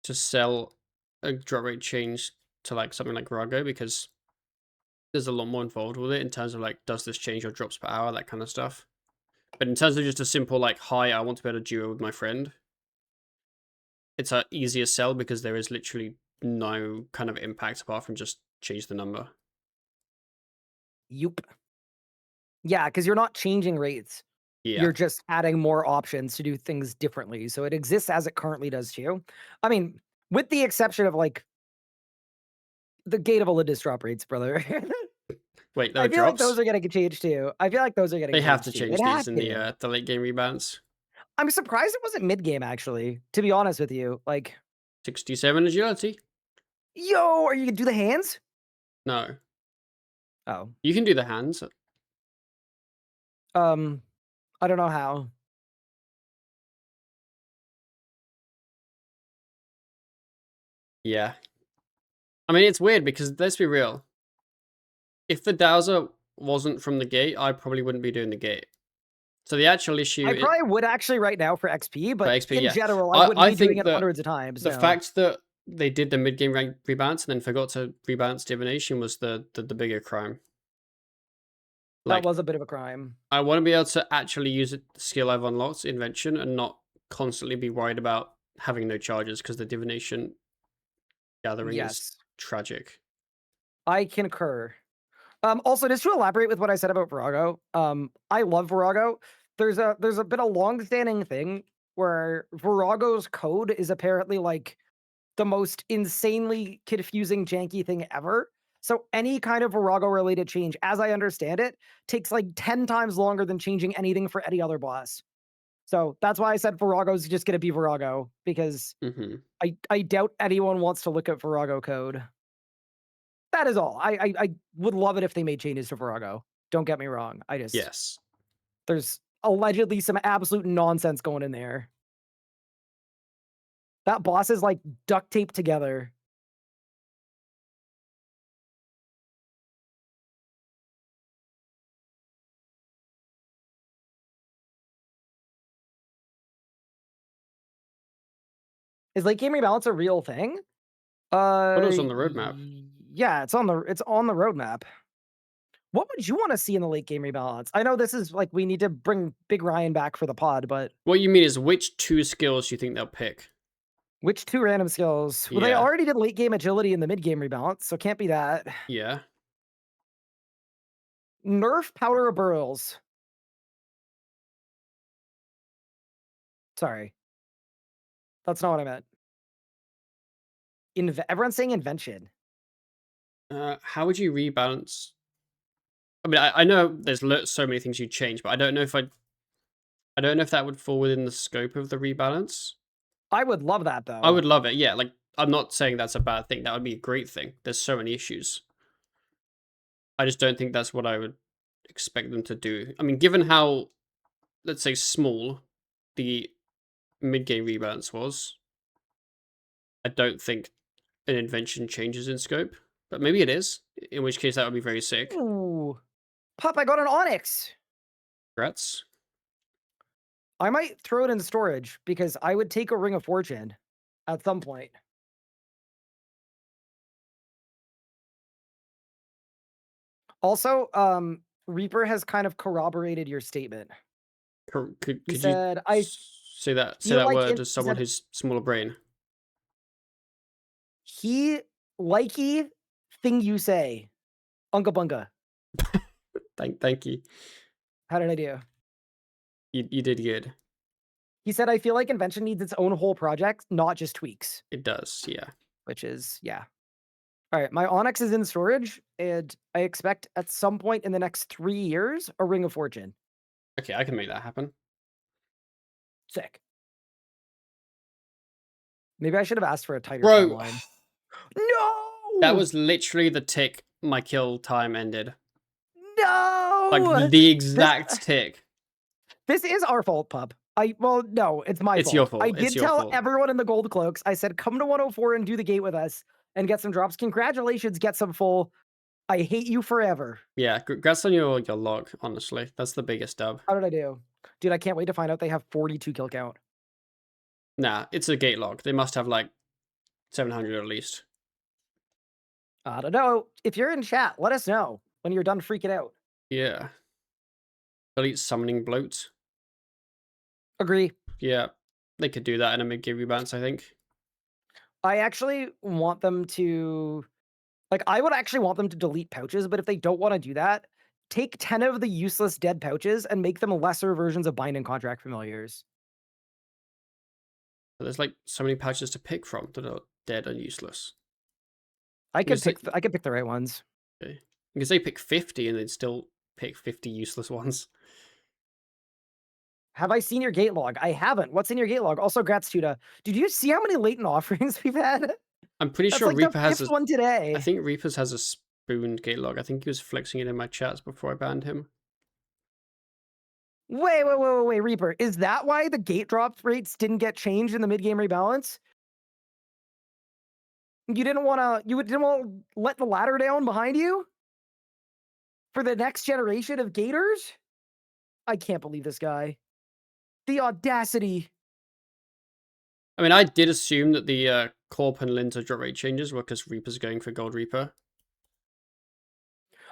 to sell a drop rate change to like something like Rago because there's a lot more involved with it in terms of like, does this change your drops per hour, that kind of stuff. But in terms of just a simple like, hi, I want to be able to duo with my friend, it's a easier sell because there is literally no kind of impact apart from just change the number. Yoop. Yeah, because you're not changing rates. Yeah. You're just adding more options to do things differently. So it exists as it currently does too. I mean, with the exception of like the Gate of Olympus drop rates, brother. Wait, there I are feel like those drops? are getting changed too. I feel like those are getting They have to changed too. They'd change have these in to. the late game rebalance. I'm surprised it wasn't mid game actually. To be honest with you, like, 67 agility? yo, are you gonna do the hands? No. Oh, You can do the hands. um, I don't know how. Yeah. I mean, it's weird because let's be real. If the Dowser wasn't from the gate, I probably wouldn't be doing the gate. So the actual issue I probably would actually right now for XP, for but XP, in yeah. general, I wouldn't I be doing think it that hundreds of times. the No, fact that they did the mid game rank rebalance and then forgot to rebalance divination was the bigger crime. that Like, was a bit of a crime. I want to be able to actually use the skill I've unlocked, invention, and not constantly be worried about having no charges because the divination gathering is Yes, tragic. I concur. Also, just to elaborate with what I said about Virago, I love Virago. There's been a long-standing thing where Virago's code is apparently like the most insanely confusing, janky thing ever. So any kind of Virago related change, as I understand it, takes like 10 times longer than changing anything for any other boss. So that's why I said Virago's just gonna be Virago, because Hmm. I doubt anyone wants to look at Virago code. That is all. I would love it if they made changes to Virago. Don't get me wrong. I just Yes. there's allegedly some absolute nonsense going in there. That boss is like duct taped together. Is late game rebalance a real thing? But it was on the roadmap. Yeah, it's on the roadmap. What would you want to see in the late game rebalance? I know this is like we need to bring Big Ryan back for the pod, but What you mean is which two skills do you think they'll pick? which two random skills? Well, they Yeah. already did late game agility in the mid game rebalance, so can't be that. Yeah. Nerf powder of burls. Sorry. That's not what I meant. Everyone's saying invention. How would you rebalance? I mean, I know there's so many things you change, but I don't know if that would fall within the scope of the rebalance. I would love that, I though. would love it. Yeah, like I'm not saying that's a bad thing. That would be a great thing. There's so many issues. I just don't think that's what I would expect them to do. I mean, given how, let's say, small the mid-game rebalance was, I don't think an invention changes in scope. But maybe it is, in which case that would be very sick. Ooh. Pup, I got an onyx. Congrats. I might throw it in storage because I would take a ring of fortune at some point. Also, Reaper has kind of corroborated your statement. Could He you said, "I say feel that like word in." to He someone said, who's smaller brain? "He likey thing you say, unga bunga." Thank you. How did I do? You did good. He said, "I feel like invention needs its own whole project, not just tweaks." It does, yeah. Which is, yeah. All right, my onyx is in storage, and I expect at some point in the next 3 years a ring of fortune. Okay, I can make that happen. Sick. Maybe I should have asked for a tighter Bro, timeline. that No! was literally the tick my kill time ended. Like No! the This exact tick. this is our fault, pup. Well, no, it's my It's your fault. I fault. It's did your tell fault. everyone in the gold cloaks, I said, "Come to 104 and do the gate with us and get some drops. Congratulations, get some full. I hate you forever." Yeah, congrats on your log, honestly. That's the biggest dub. How did I do? Dude, I can't wait to find out they have 42 kill count. Nah, it's a gate log. They must have like 700 at least. I don't know. If you're in chat, let us know when you're done freaking out. Yeah. Elite summoning bloat. Agree. Yeah. They could do that in a mid-game rebalance, I think. I actually want them to I would actually want them to delete pouches, but if they don't want to do that, take 10 of the useless dead pouches and make them lesser versions of bind and contract familiars. But there's like so many pouches to pick from that are dead and useless. I You could say, pick the right ones. okay. You can say pick 50 and they'd still pick 50 useless ones. Have I seen your gate log? I haven't. What's in your gate log? Also, Gratituda. Did you see how many latent offerings we've had? I'm pretty That's sure like the Reaper has 5th a... one I today. think Reaper's has a spooned gate log. I think he was flexing it in my chats before I banned him. Wait, Reaper. Is that why the gate drop rates didn't get changed in the mid-game rebalance? You didn't want to let the ladder down behind you for the next generation of gators? I can't believe this guy. The audacity. I mean, I did assume that the Corp and Linter drop rate changes were because Reaper's going for Gold Reaper.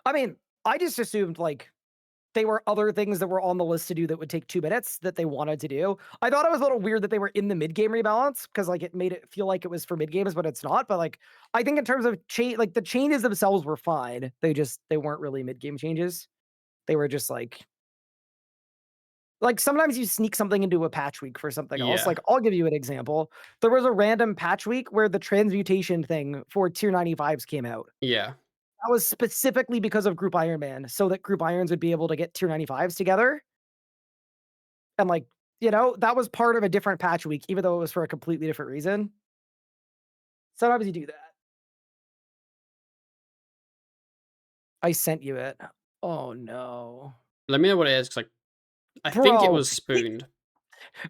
I mean, I just assumed they were other things that were on the list to do that would take 2 minutes that they wanted to do. I thought it was a little weird that they were in the mid-game rebalance because it made it feel like it was for mid-games, but it's not. But I think in terms of the changes themselves were fine. They weren't really mid-game changes. They were just sometimes you sneak something into a patch week for something else. Yeah. I'll give you an example. There was a random patch week where the transmutation thing for tier 95s came out. Yeah. That was specifically because of Group Ironman, so that Group Irons would be able to get tier 95s together. And that was part of a different patch week, even though it was for a completely different reason. Sometimes you do that. I sent you it. Oh no. Let me know what it is, because I think it Bro, was spooned,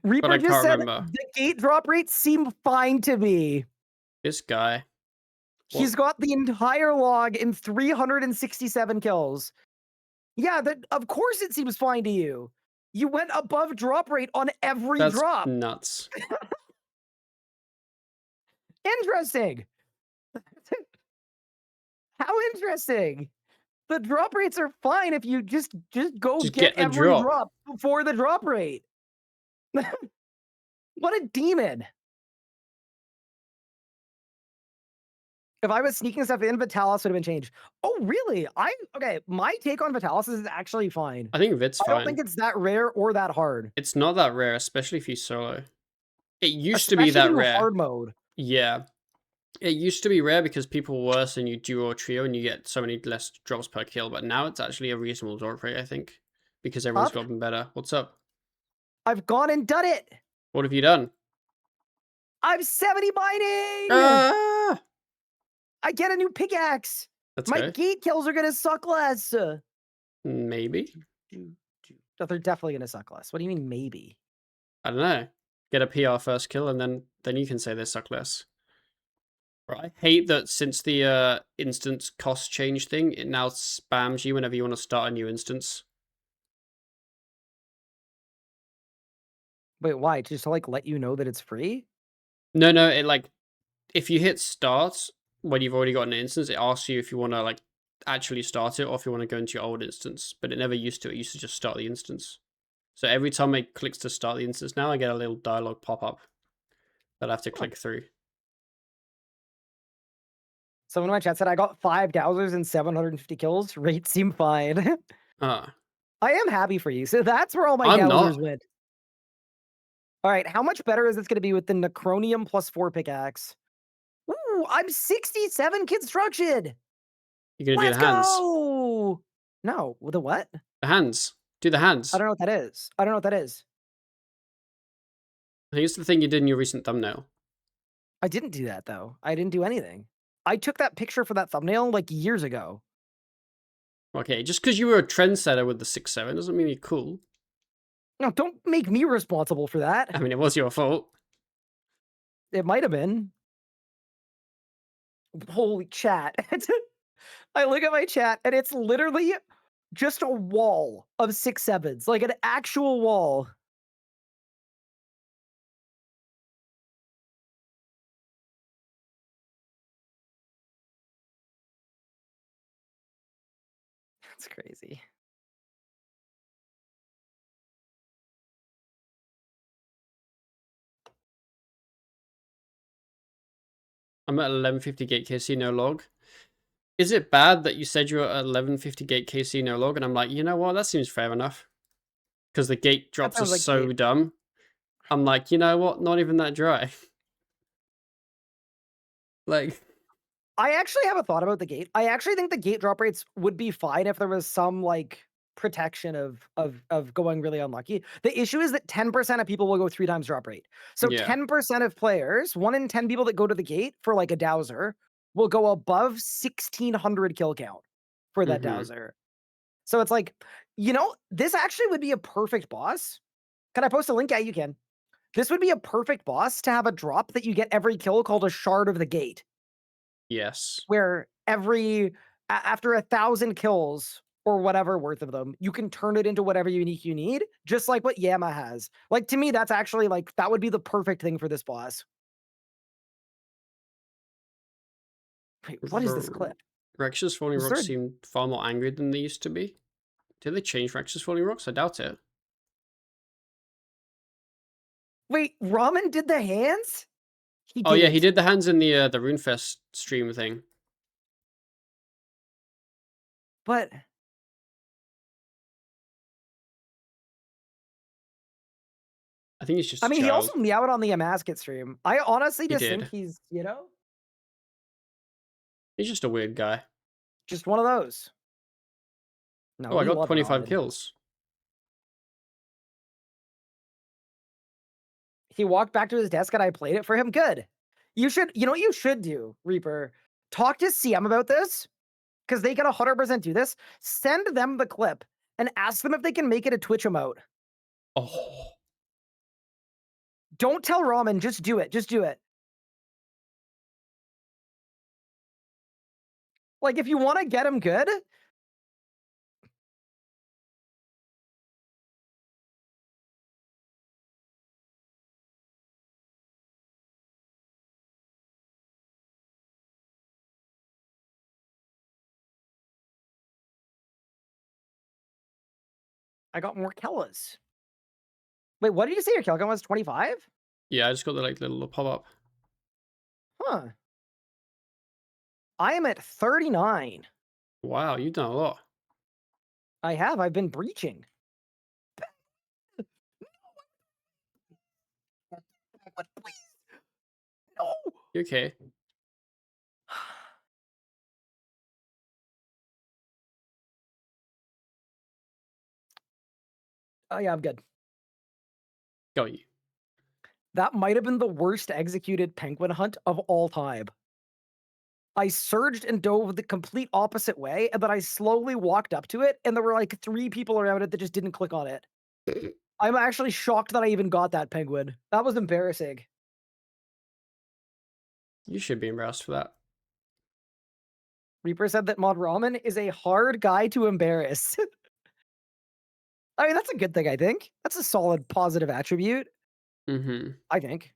but Reaper I just can't said remember. the gate drop rates seem fine to me. This guy. What? He's got the entire log in 367 kills. Yeah, of course it seems fine to you. You went above drop rate on every That's drop. nuts. Interesting. How interesting. The drop rates are fine if you just go Just get get the every drop. drop before the drop rate. What a demon. If I was sneaking stuff in, Vitalis would have been changed. Oh, really? Okay, my take on Vitalis is actually fine. I think Vit's I don't fine. think it's that rare or that hard, It's not that rare, especially if you solo. It used to be especially if that you do rare. hard mode. Yeah. It used to be rare because people were worse and you duo or trio and you get so many less drops per kill, but now it's actually a reasonable drop rate, I think. Because everyone's Up, gotten better. What's up? I've gone and done it. What have you done? I'm 70 mining. Ah! I get a new pickaxe. Let's My go. gate kills are gonna suck less. Maybe. No, they're definitely gonna suck less. What do you mean maybe? I don't know. Get a PR first kill and then you can say they suck less. Right. I hate that since the instance cost change thing, it now spams you whenever you want to start a new instance. Wait, why? Just to like let you know that it's free? No, it like if you hit start when you've already got an instance, it asks you if you want to like actually start it or if you want to go into your old instance. But it never used to. It used to just start the instance. So every time it clicks to start the instance now, I get a little dialogue pop up that I have to Huh. click through. Someone in my chat said I got 5 dowsers and 750 kills. Rates seem fine. Ah, I am happy for you. So that's where all my I'm dowsers not. went. All right, how much better is this going to be with the Necronium +4 pickaxe? Ooh, I'm 67 construction. You're gonna do Let's the hands. go. No, the what? The hands. Do the I hands. don't know what that is. I don't know what that is. I think it's the thing you did in your recent thumbnail. I didn't do that though. I didn't do anything. I took that picture for that thumbnail like years ago. Okay, just because you were a trendsetter with the 6-7 doesn't mean you're cool. No, don't make me responsible for I that. mean, it was your fault. It might have been. Holy chat. I look at my chat and it's literally just a wall of 6-7s, like an actual wall. That's crazy. I'm at 1150 gate KC no log. Is it bad that you said you're at 1150 gate KC no log? And I'm like, you know what? That seems fair enough. Because the gate That drops are sounds like so gate. dumb. I'm like, you know what? Not even that dry. Like, I actually have a thought about the gate. I actually think the gate drop rates would be fine if there was some like protection of going really unlucky. The issue is that 10% of people will go 3 times drop rate. So yeah. 10% of players, 1 in 10 people that go to the gate for like a dowser will go above 1600 kill count for that Mm-hmm. dowser. So it's like, this actually would be a perfect boss. Can I post a link? Yeah, you can. This would be a perfect boss to have a drop that you get every kill called a shard of the gate, Yes. where after 1,000 kills or whatever worth of them, you can turn it into whatever unique you need, just like what Yama has. Like to me, that's actually like that would be the perfect thing for this boss. Wait, what is this clip? Rex's Falling Was there Rocks seem far more angry than they used to be. Did they change Rex's Falling Rocks? I doubt it. Wait, Ramen did the hands? He Oh yeah, he didn't. did the hands in the RuneFest stream thing. But I think he's just I a mean, he also child. meowed on the Amasket stream. I honestly He just think did. he's, He's just a weird guy. just one of those. No, Oh, I we got love 25 Ramen. kills. He walked back to his desk and I played it for him. Good. You know what you should do, Reaper? Talk to CM about this because they can 100% do this. Send them the clip and ask them if they can make it a Twitch emote. Oh. Don't tell Ramen. Just do it. Just do it. Like, if you want to get him good, I got more Kellas. Wait, what did you say your kill count was? 25? Yeah, I just got the like little pop up. Huh. I am at 39. Wow, you've done a lot. I have. I've been breaching. Please. No. You okay? Oh, yeah, I'm good. Got you. That might have been the worst executed penguin hunt of all time. I surged and dove the complete opposite way, and then I slowly walked up to it, and there were like 3 people around it that just didn't click on it. I'm actually shocked that I even got that penguin. That was embarrassing. You should be embarrassed for that. Reaper said that Mod Ramen is a hard guy to embarrass. I mean, that's a good thing, I think. That's a solid positive attribute, Mm-hmm. I think.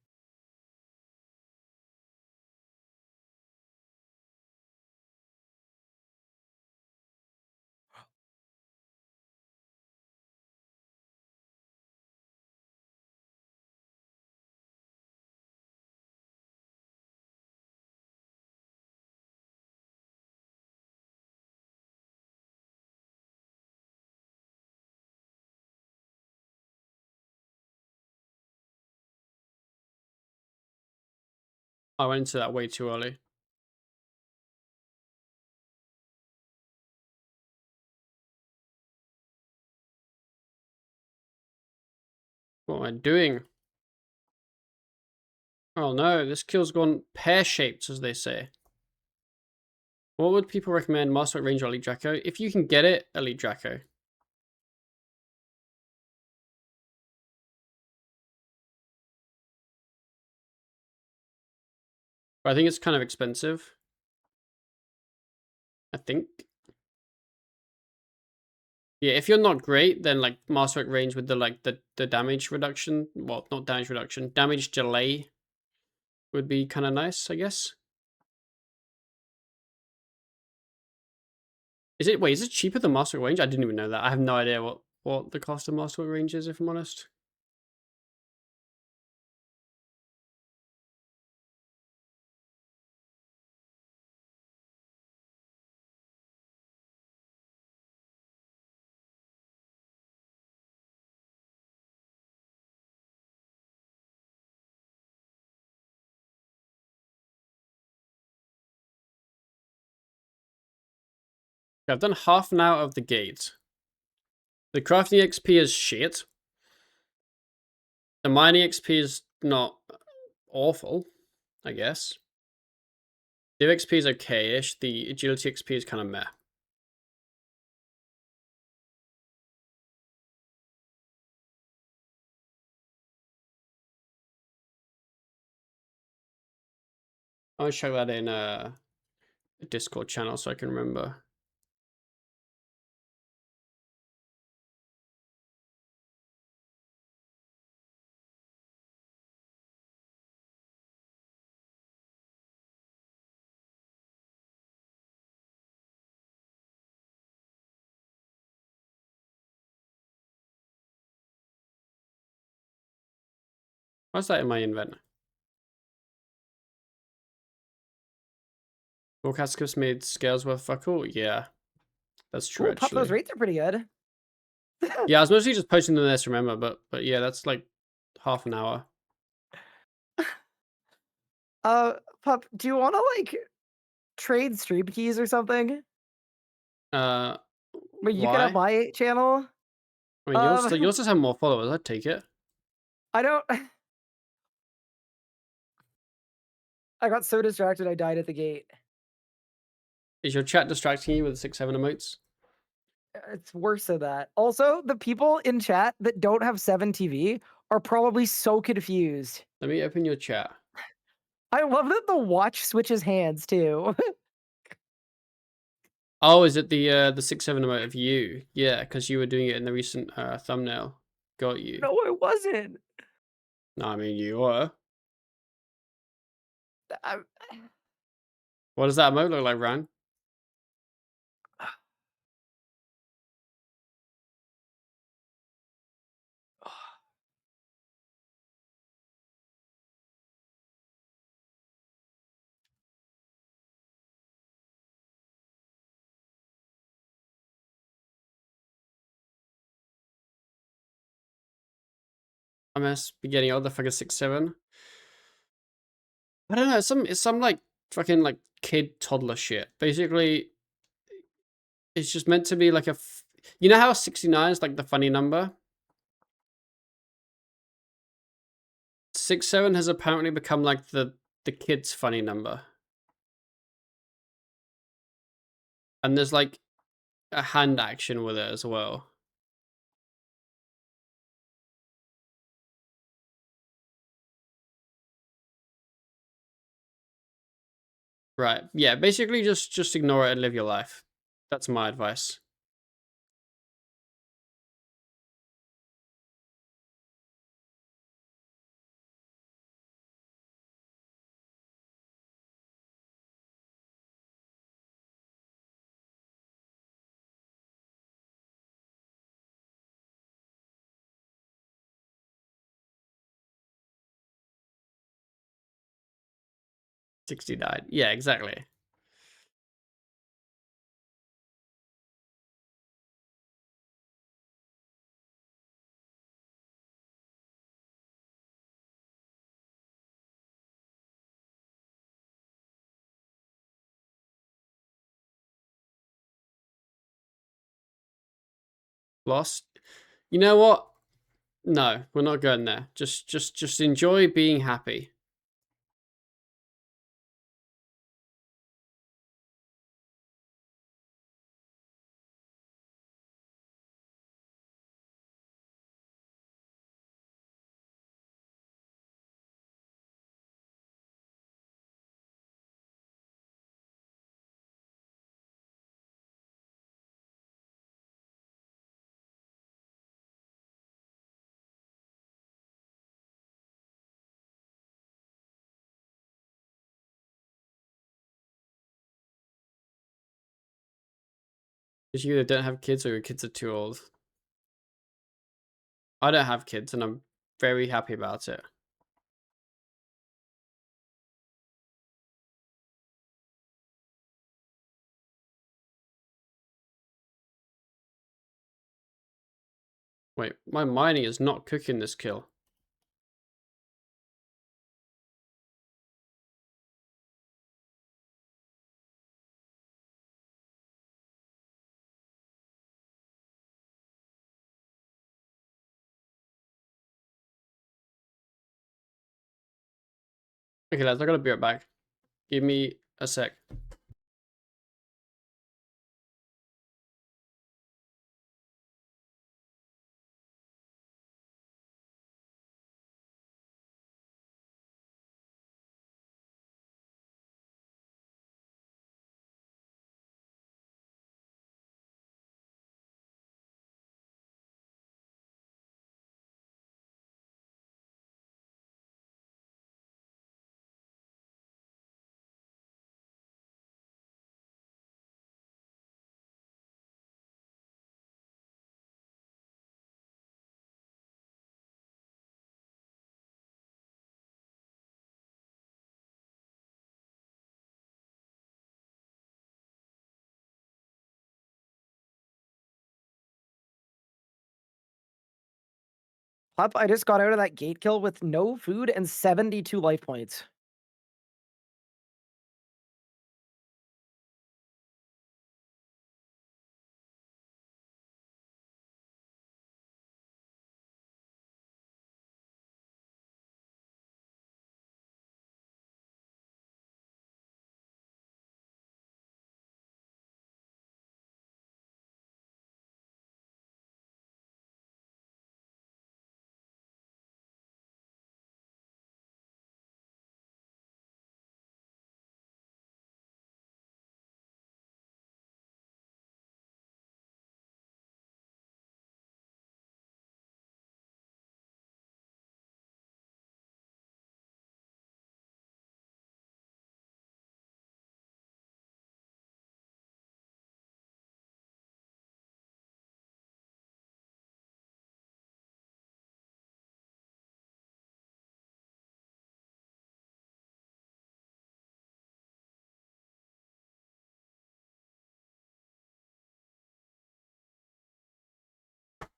I went into that way too early. What am I doing? Oh no, this kill's gone pear-shaped, as they say. What would people recommend, Master Range or Elite Draco? If you can get it, Elite Draco. But I think it's kind of expensive. I think. Yeah, if you're not great, then like Master Range with the like the damage reduction, well, not damage reduction, damage delay would be kind of nice, I guess. Is it, wait, is it cheaper than Master Range? I didn't even know that. I have no idea what the cost of Master Range is, if I'm honest. I've done half an hour of the gate. The crafting XP is shit. The mining XP is not awful, I guess. The XP is okay-ish. The agility XP is kind of meh. I'll check that in a Discord channel so I can remember. What's that in my invent? Forecast made scales worth fuck all? Yeah, that's true Ooh, Pup, those actually. rates are pretty good. Yeah, I was mostly just posting them there to remember, but yeah, that's like half an hour. Pup, do you want to like trade stream keys or something? Uh, But you can have why? my channel. I mean, Um, yours just have more followers. I'd take it. I don't. I got so distracted I died at the gate. Is your chat distracting you with 6-7 emotes? It's worse than that. Also, the people in chat that don't have 7TV are probably so confused. Let me open your chat. I love that the watch switches hands too. Oh, is it the 6-7 emote of you? Yeah, because you were doing it in the recent thumbnail. Got you. No, it wasn't. No, I mean you were. I- What does that emote look like, Ryan? I must be getting older, fucking 6'7". I don't know, it's some like fucking like kid toddler shit. Basically, it's just meant to be like you know how 69 is like the funny number? 6'7" has apparently become like the kid's funny number. And there's like a hand action with it as well. Right. Yeah, basically just ignore it and live your life. That's my advice. Sixty died. Yeah, exactly. Lost. You know what? No, we're not going there. Just enjoy being happy. Because you either don't have kids or your kids are too old. I don't have kids and I'm very happy about it. Wait, my mining is not cooking this kill. Okay, lads, I gotta be right back. Give me a sec. Pup, I just got out of that gate kill with no food and 72 life points.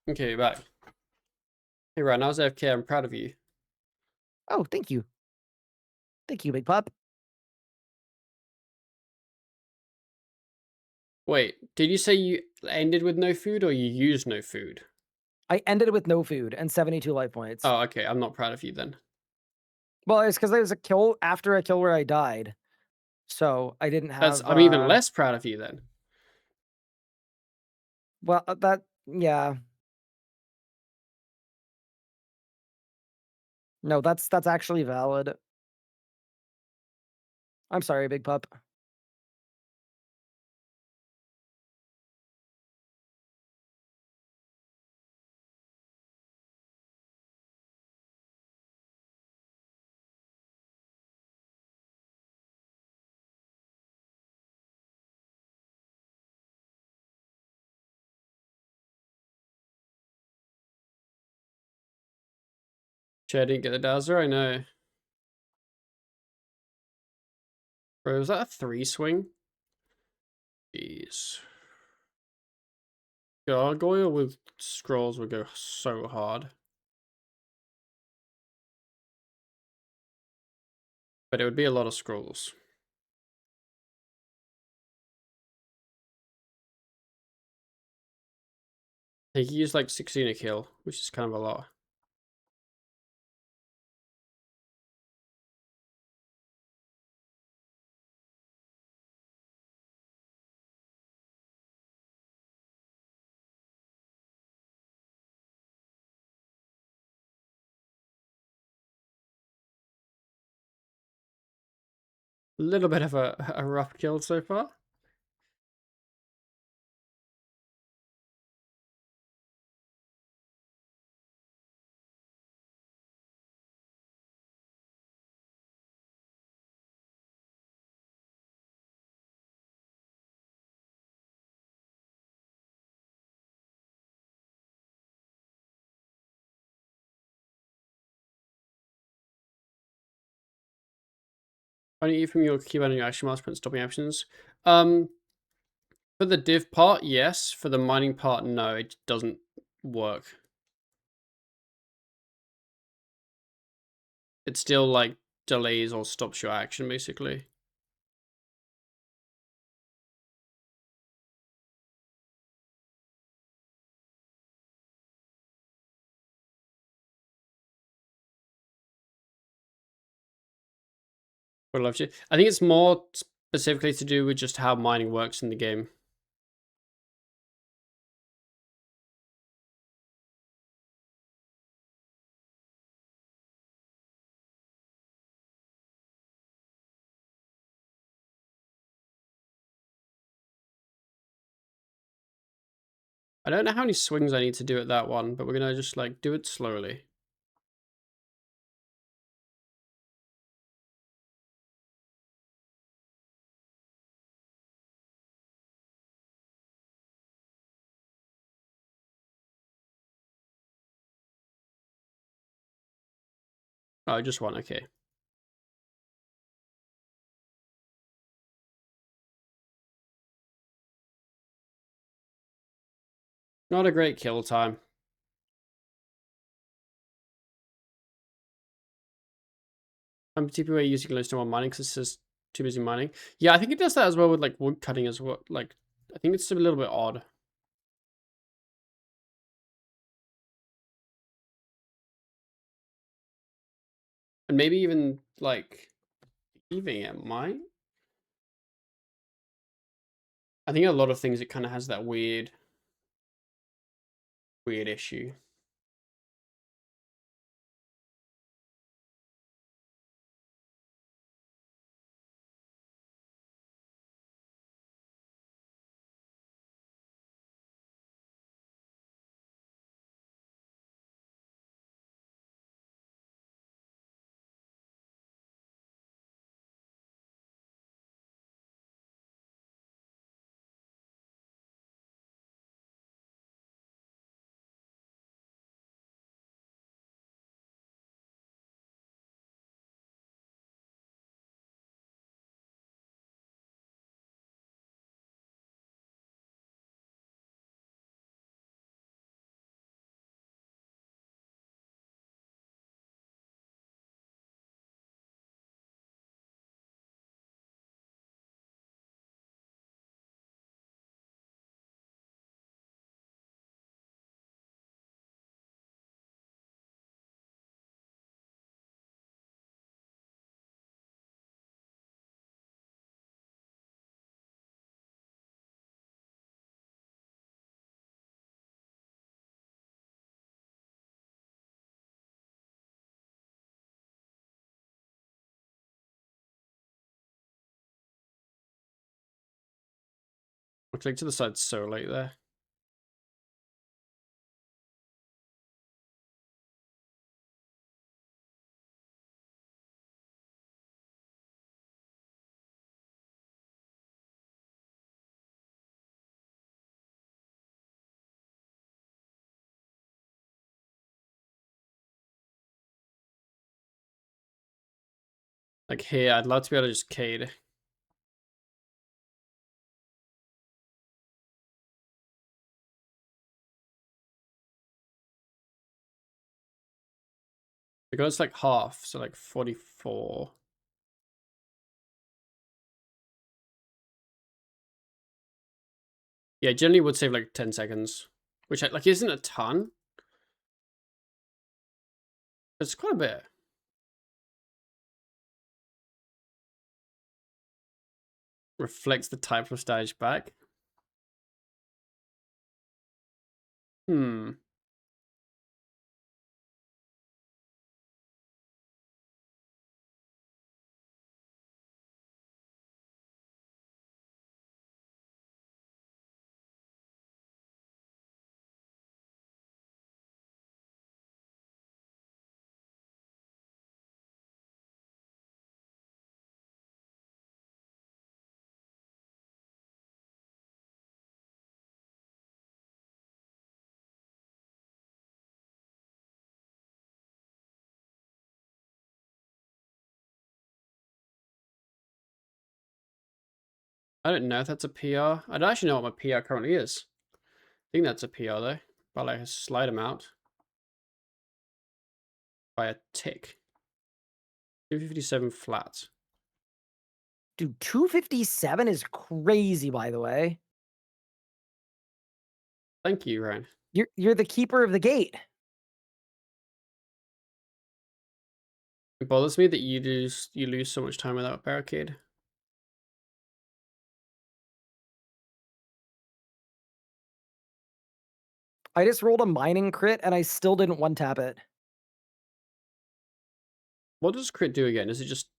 Okay, back. Hey, Ryan, I was AFK. I'm proud of you. Oh, thank you. Thank you, big pup. Wait, did you say you ended with no food or you used no food? I ended with no food and 72 life points. Oh, okay. I'm not proud of you then. Well, it's because there was a kill after a kill where I died. So I didn't have, I'm even less proud of you then. well, yeah. No, that's actually valid. I'm sorry, big pup. Sure, I didn't get the Dazzler. I know. Bro, was that a 3 swing? Jeez. Gargoyle with scrolls would go so hard. But it would be a lot of scrolls. He used like 16 a kill, which is kind of a lot. A little bit of a rough kill so far. Why don't you from your keyboard and your action mouse print stopping actions? For the div part, yes. For the mining part, no, it doesn't work. It still like delays or stops your action basically. Would love to. I think it's more specifically to do with just how mining works in the game. I don't know how many swings I need to do at that one, but we're gonna just like do it slowly. Oh, just one, okay. Not a great kill time. I'm typically using glowstone while mining because it's just too busy mining. Yeah, I think it does that as well with like wood cutting as well. Like, I think it's a little bit odd. And maybe even like leaving it might. I think a lot of things it kind of has that weird issue. I clicked to the side so late there. Like here, I'd love to be able to just Cade. Because it's like half, so like 44. Yeah, generally would save like 10 seconds, which like isn't a ton. It's quite a bit. Reflects the type of stage back. Hmm. I don't know if that's a PR. I don't actually know what my PR currently is. I think that's a PR though, by like a slight amount. By a tick. 257 flat. Dude, 257 is crazy, by the way. Thank you, Ryan. You're the keeper of the gate. It bothers me that you lose so much time without a barricade. I just rolled a mining crit and I still didn't one tap it. What does crit do again? Is it just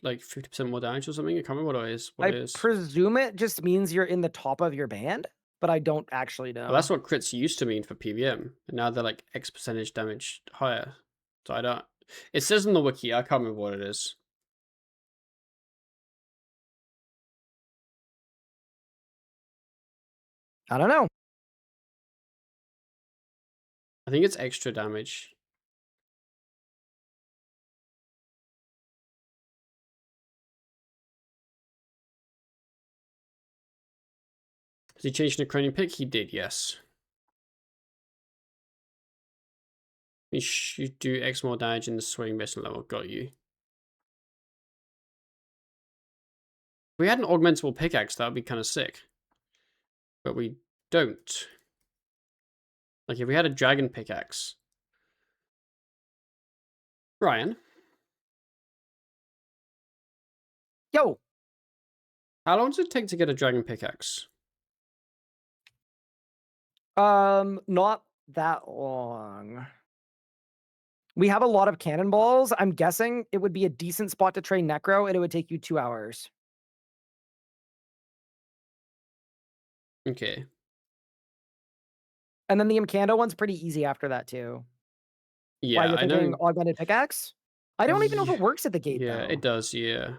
like 50% more damage or something? I can't remember what it is. What I it is. presume it just means you're in the top of your band, but I don't actually know. Well, that's what crits used to mean for PVM, and now they're like X percentage damage higher. So I don't. It says in the wiki. I can't remember what it is. I don't know. I think it's extra damage. Has he changed the cranium pick? He did, yes. You should do X more damage in the swing based on level. Got you. If we had an augmentable pickaxe, that would be kind of sick. But we don't. Like if we had a dragon pickaxe. Ryan, Yo, how long does it take to get a dragon pickaxe? not that long. We have a lot of cannonballs. I'm guessing it would be a decent spot to train Necro, and it would take you 2 hours. Okay. And then the Imcando one's pretty easy after that too. Why, Yeah, you're I thinking know. augmented pickaxe? I don't even know if Yeah, it works at the gate yeah, though. it does. Yeah,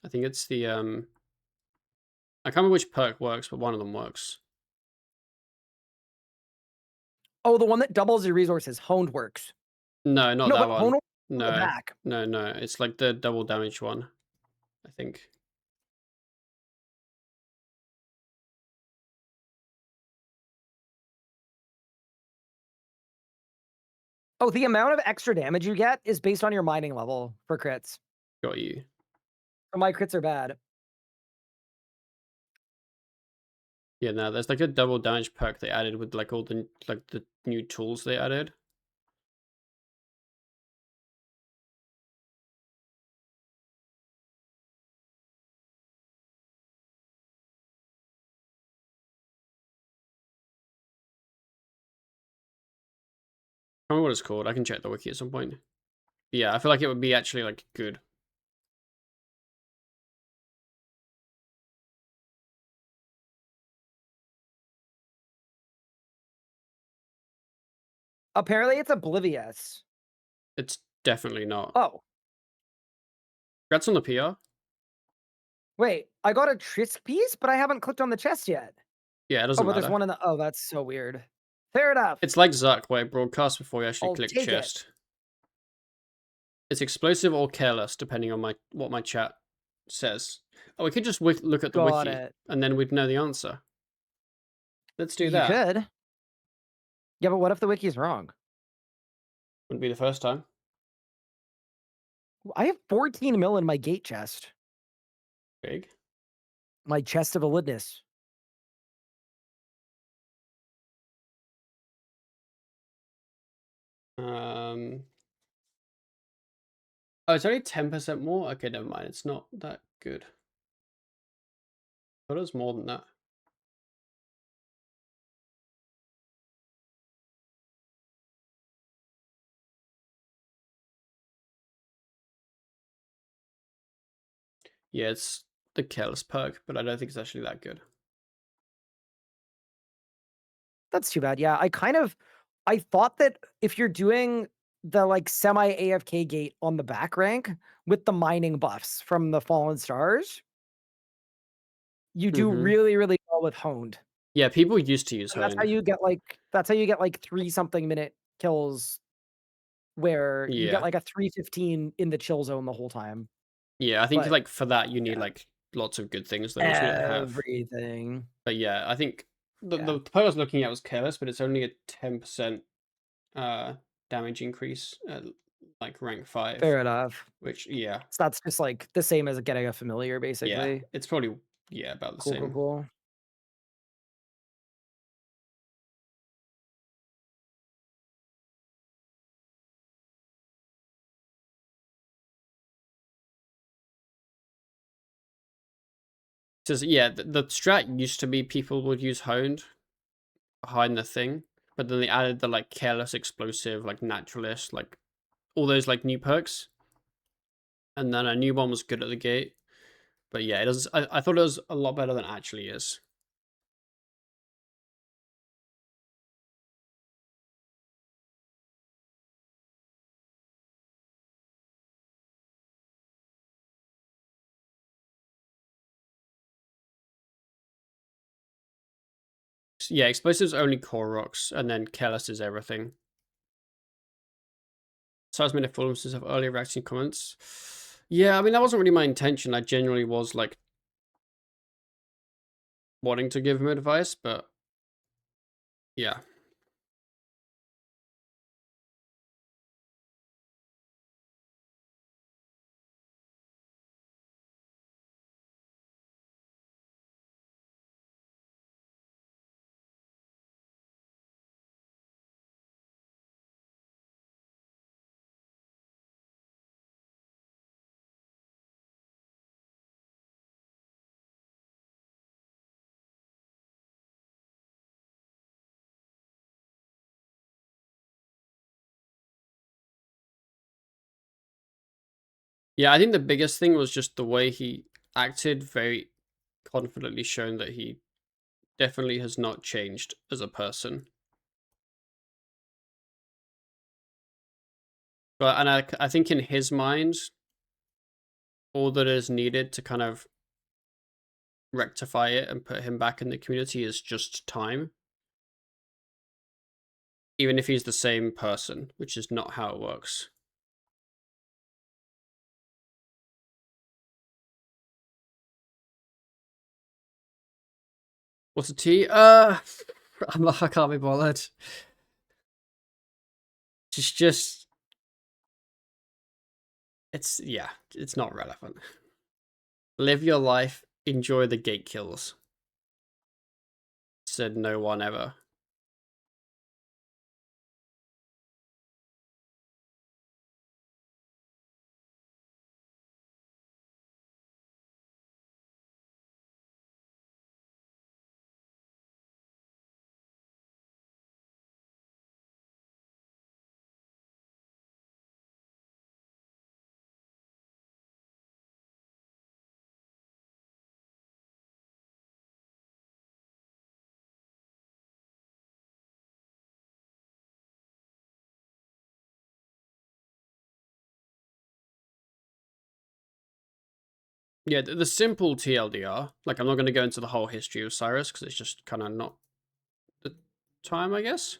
I think it's the I can't remember which perk works, but one of them works. Oh, the one that doubles your resources, honed works. No, not No, that but honed one. on the No, back. no. It's like the double damage one, I think. Oh, the amount of extra damage you get is based on your mining level for crits. Got you. So my crits are bad. Yeah, no, there's like a double damage perk they added with like all the new tools they added. I don't know what it's called. I can check the wiki at some point. Yeah, I feel like it would be actually like good. Apparently it's oblivious. It's definitely not. Oh, Congrats on the PR. wait, I got a Trisk piece, but I haven't clicked on the chest yet. Yeah, it Oh, doesn't but there's matter. one in the oh, that's so weird. Fair enough. It's like Zuck, where it broadcasts before you actually I'll click take it. chest. It's explosive or careless, depending on what my chat says. Oh, we could just look at the Got wiki, it. and then we'd know the answer. Let's do You that. could. Yeah, but what if the wiki's wrong? Wouldn't be the first time. I have 14 mil in my gate chest. Big. My chest of elidness. Oh, it's only 10% more? Okay, never mind. It's not that good. I thought it was more than that. Yeah, it's the careless perk, but I don't think it's actually that good. That's too bad. Yeah, I thought that if you're doing the like semi AFK gate on the back rank with the mining buffs from the Fallen Stars, you do Mm-hmm. really, really well with honed. Yeah, people used to use And honed. that's how you get like 3 something minute kills where you get Yeah. like a 315 in the chill zone the whole time. Yeah, I think But like for that you need yeah, like lots of good things though, which we don't have. everything. But yeah, I think Yeah, the perk I was looking at was careless, but it's only a 10% uh damage increase at like rank 5, fair enough. which yeah. So that's just like the same as getting a familiar, Yeah, basically. it's probably about the Cool, cool, same. cool. Says yeah, the strat used to be people would use honed behind the thing, but then they added the like careless, explosive, like naturalist, like all those like new perks, and then a new one was good at the gate. But yeah, it does. I thought it was a lot better than it actually is. Yeah, explosives only core rocks, and then careless is everything. So I was made a full of earlier reacting comments. Yeah, I mean that wasn't really my intention. I genuinely was like wanting to give him advice, but yeah. Yeah, I think the biggest thing was just the way he acted, very confidently shown that he definitely has not changed as a person. But and I think in his mind, all that is needed to kind of rectify it and put him back in the community is just time. Even if he's the same person, which is not how it works. What's a T? I can't be bothered. Just it's not relevant. Live your life, enjoy the gate kills. Said no one ever. Yeah, the simple TLDR, like I'm not going to go into the whole history of Cyrus because it's just kind of not the time, I guess.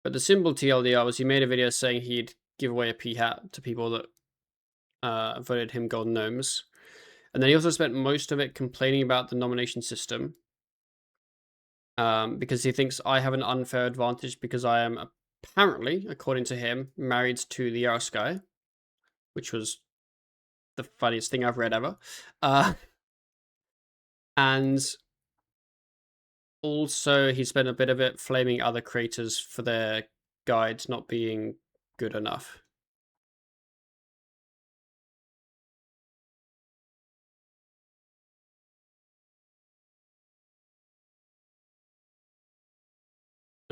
But the simple TLDR was he made a video saying he'd give away a P hat to people that voted him Golden Gnomes. And then he also spent most of it complaining about the nomination system. Because he thinks I have an unfair advantage because I am apparently, according to him, married to the Yaros guy, which was the funniest thing I've read ever. And also, he spent a bit of it flaming other creators for their guides not being good enough.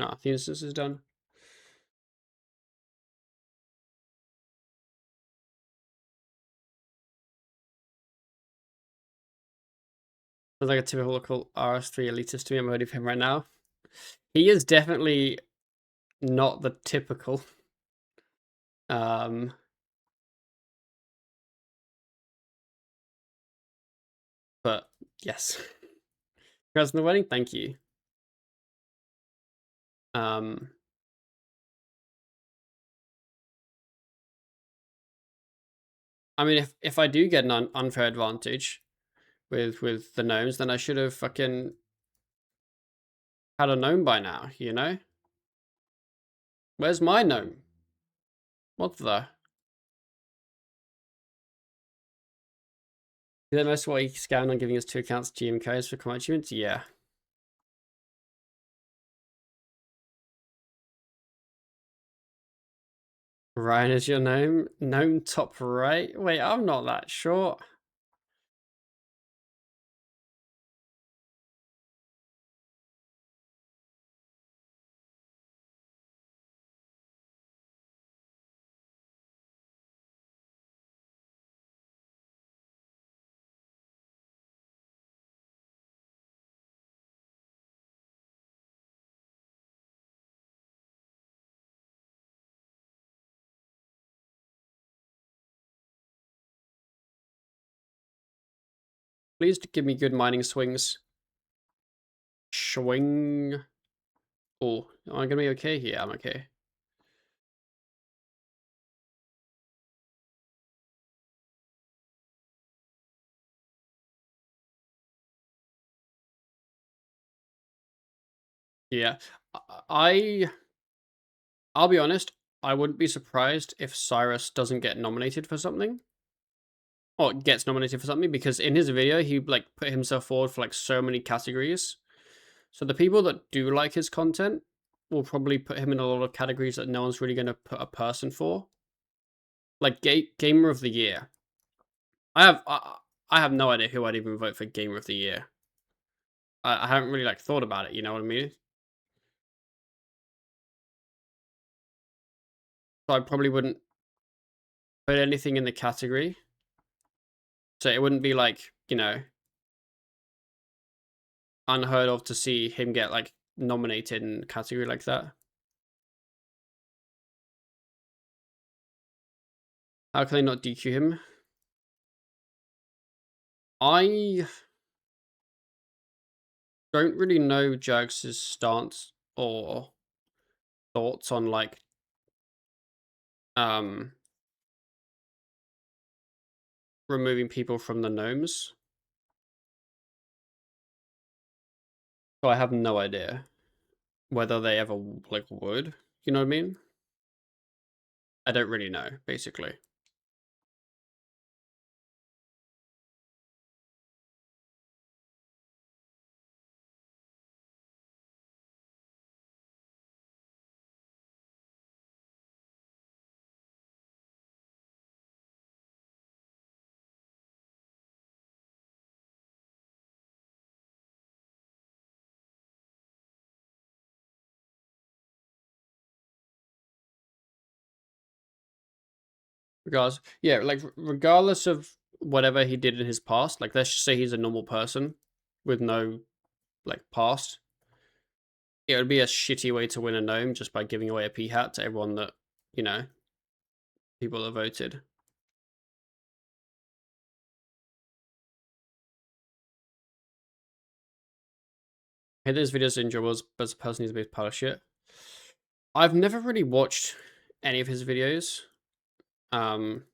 Ah, the instance is done. Sounds like a typical RS3 elitist to me. I'm voting for him right now. He is definitely not the typical. But yes. Congrats on the wedding. Thank you. I mean, if I do get an unfair advantage with the gnomes, then I should have fucking had a gnome by now, you know? Where's my gnome? What the? Is that most what he scammed on giving us 2 accounts GMKs for common achievements? Yeah. Ryan is your gnome? Gnome top right? Wait, I'm not that sure. Please give me good mining swings. Swing. Oh, am I gonna be okay here? I'm okay. Yeah. I'll be honest, I wouldn't be surprised if Cyrus doesn't get nominated for something. Or gets nominated for something, because in his video, he like put himself forward for like so many categories. So the people that do like his content will probably put him in a lot of categories that no one's really going to put a person for. Like Gamer of the Year. I have no idea who I'd even vote for Gamer of the Year. I haven't really like thought about it, you know what I mean? So I probably wouldn't put anything in the category. So it wouldn't be like, you know, unheard of to see him get like nominated in a category like that. How can they not DQ him? I don't really know Jags's stance or thoughts on like removing people from the gnomes. So I have no idea whether they ever like would. You know what I mean? I don't really know, basically. Regardless of whatever he did in his past, like let's just say he's a normal person with no like past, it would be a shitty way to win a gnome just by giving away a P hat to everyone that, you know, people have voted. Hey, those videos are enjoyable, but as a person who's a big pile of shit. I've never really watched any of his videos. But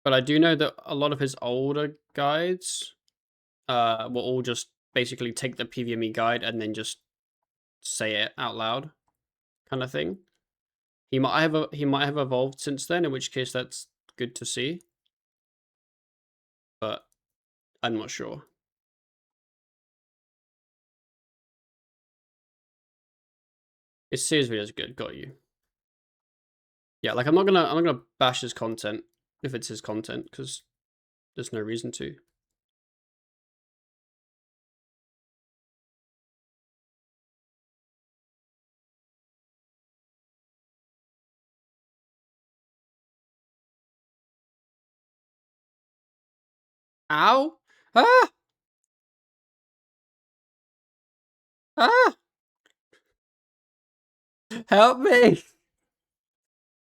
I do know that a lot of his older guides will all just basically take the PVME guide and then just say it out loud, kind of thing. He might have evolved since then, in which case that's good to see. But I'm not sure. His series videos are good, got you. Yeah, like I'm not gonna bash his content if it's his content, because there's no reason to. Ow! Ah! Ah! Help me!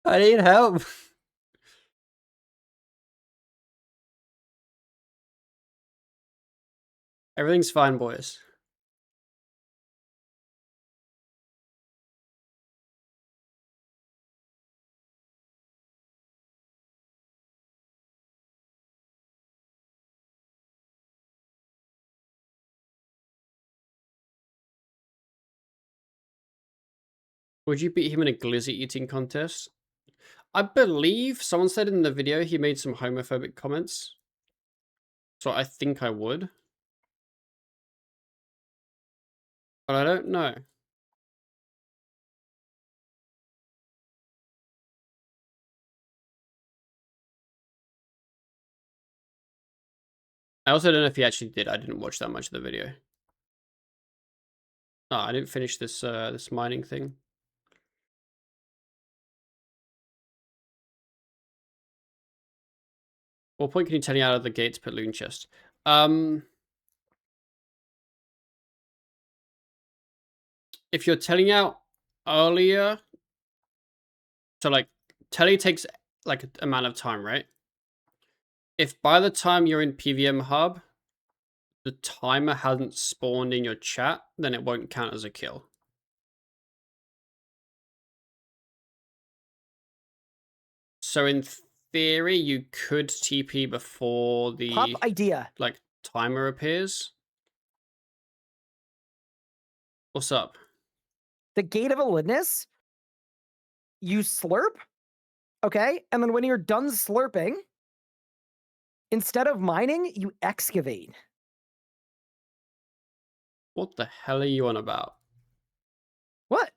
I need help! Everything's fine, boys. Would you beat him in a glizzy eating contest? I believe someone said in the video he made some homophobic comments. So I think I would. But I don't know. I also don't know if he actually did. I didn't watch that much of the video. Oh, I didn't finish this this mining thing. What point can you tell me out of the gate to put loot chest? If you're telling out earlier, so like telly takes like an amount of time, right? If by the time you're in PVM hub, the timer hasn't spawned in your chat, then it won't count as a kill. So in theory, you could TP before Pop the idea. like timer appears. What's up? The gate of Elidness, you slurp, okay? And then when you're done slurping, instead of mining, you excavate. What the hell are you on about? What?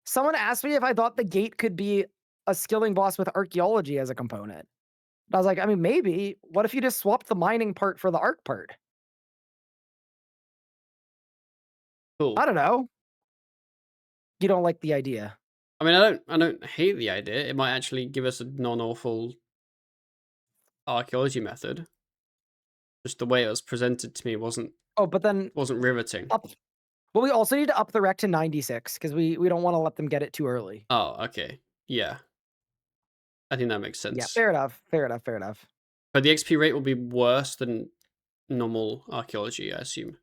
Someone asked me if I thought the gate could be a skilling boss with archaeology as a component. I was like, I mean, maybe. What if you just swapped the mining part for the arc part? Cool. I don't know. You don't like the idea. I mean, I don't hate the idea. It might actually give us a non-awful archaeology method. Just the way it was presented to me wasn't Oh, but then riveting. up. Well, we also need to up the rec to 96 because we don't want to let them get it too early. Oh, okay. Yeah. I think that makes sense. Yeah, fair enough. Fair enough. Fair enough. But the XP rate will be worse than normal archaeology, I assume.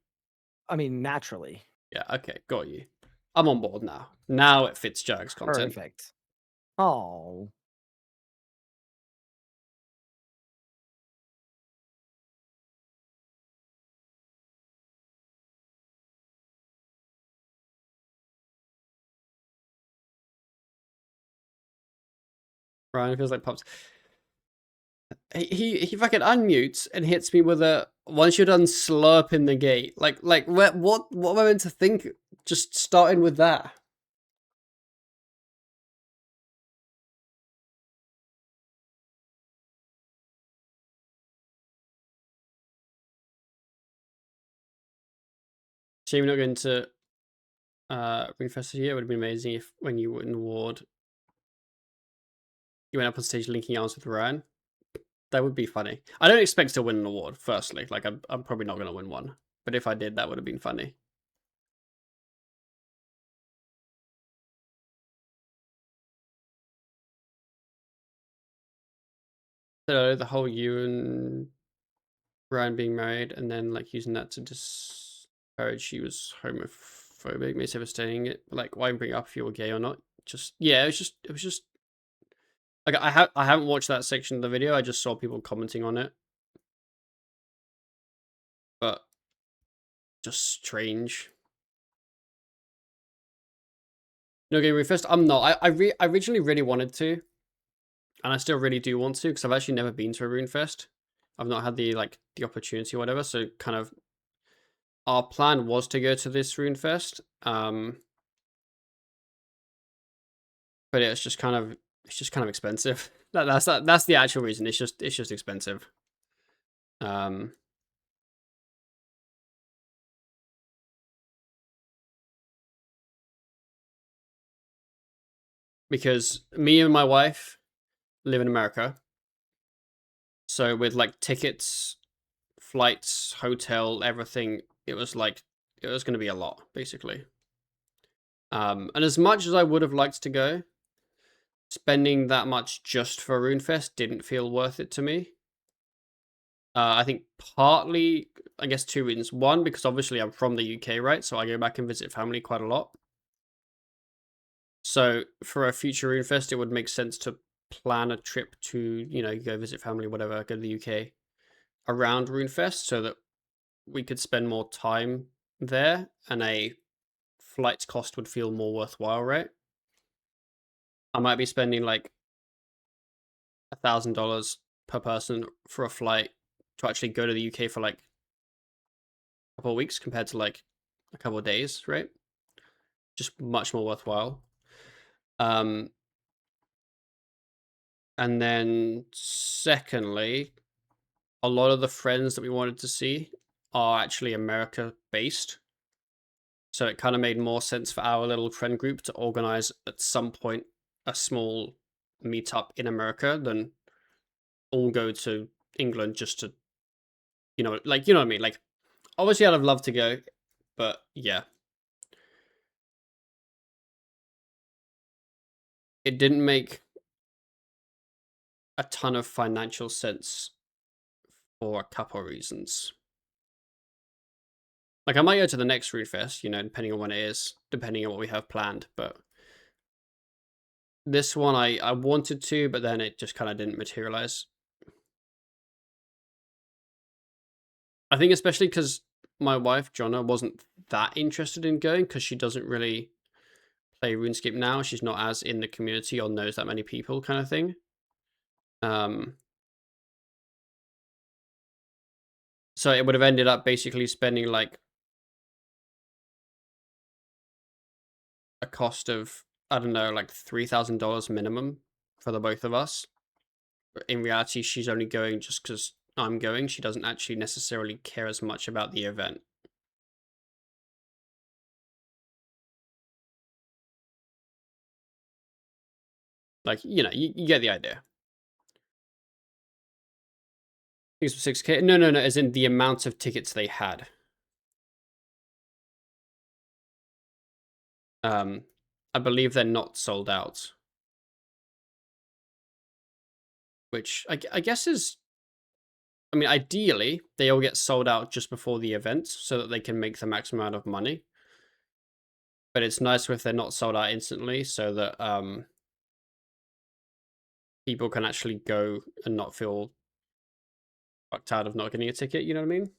I mean, naturally. Yeah, okay, got you. I'm on board now. Now it fits Jag's content. Perfect. Oh. Ryan feels like pops. He fucking unmutes and hits me with a once you're done slurping the gate. Like what am I meant to think? Just starting with that. Shame you're not going to Ringfest here. It would have been amazing if when you were in the ward you went up on stage linking arms with Ryan. That would be funny. I don't expect to win an award, firstly. Like I'm probably not gonna win one. But if I did, that would have been funny. So the whole you and Ryan being married and then like using that to just heard she was homophobic, may say for saying it. Like, why bring it up if you were gay or not? Just yeah, it was just like I haven't watched that section of the video. I just saw people commenting on it, but just strange. No game refest. I'm not. I originally really wanted to, and I still really do want to because I've actually never been to a rune fest. I've not had the the opportunity or whatever. So kind of our plan was to go to this rune fest. But it's just kind of expensive. That's the actual reason. It's just expensive. Because me and my wife live in America, so with like tickets, flights, hotel, everything, it was going to be a lot basically. And as much as I would have liked to go, spending that much just for RuneFest didn't feel worth it to me. I think partly, I guess, two reasons. One, because obviously I'm from the UK, right? So I go back and visit family quite a lot. So for a future RuneFest, it would make sense to plan a trip to, go visit family, whatever, go to the UK around RuneFest so that we could spend more time there and a flight cost would feel more worthwhile, right? I might be spending like $1,000 per person for a flight to actually go to the UK for like a couple of weeks compared to like a couple of days, right? Just much more worthwhile. And then secondly, a lot of the friends that we wanted to see are actually America based. So it kind of made more sense for our little friend group to organize at some point a small meetup in America than all go to England just to, you know what I mean? Like, obviously I'd have loved to go, but yeah. It didn't make a ton of financial sense for a couple of reasons. Like, I might go to the next Root Fest, depending on when it is, depending on what we have planned, but this one I wanted to, but then it just kind of didn't materialize. I think especially because my wife, Jonna, wasn't that interested in going because she doesn't really play RuneScape now. She's not as in the community or knows that many people kind of thing. So it would have ended up basically spending like a cost of, I don't know, like $3,000 minimum for the both of us. But in reality, she's only going just because I'm going. She doesn't actually necessarily care as much about the event. Like, you get the idea. Things for 6K. No, as in the amount of tickets they had. I believe they're not sold out. Which I guess is, I mean, ideally, they all get sold out just before the event so that they can make the maximum amount of money. But it's nice if they're not sold out instantly so that people can actually go and not feel fucked out of not getting a ticket, you know what I mean?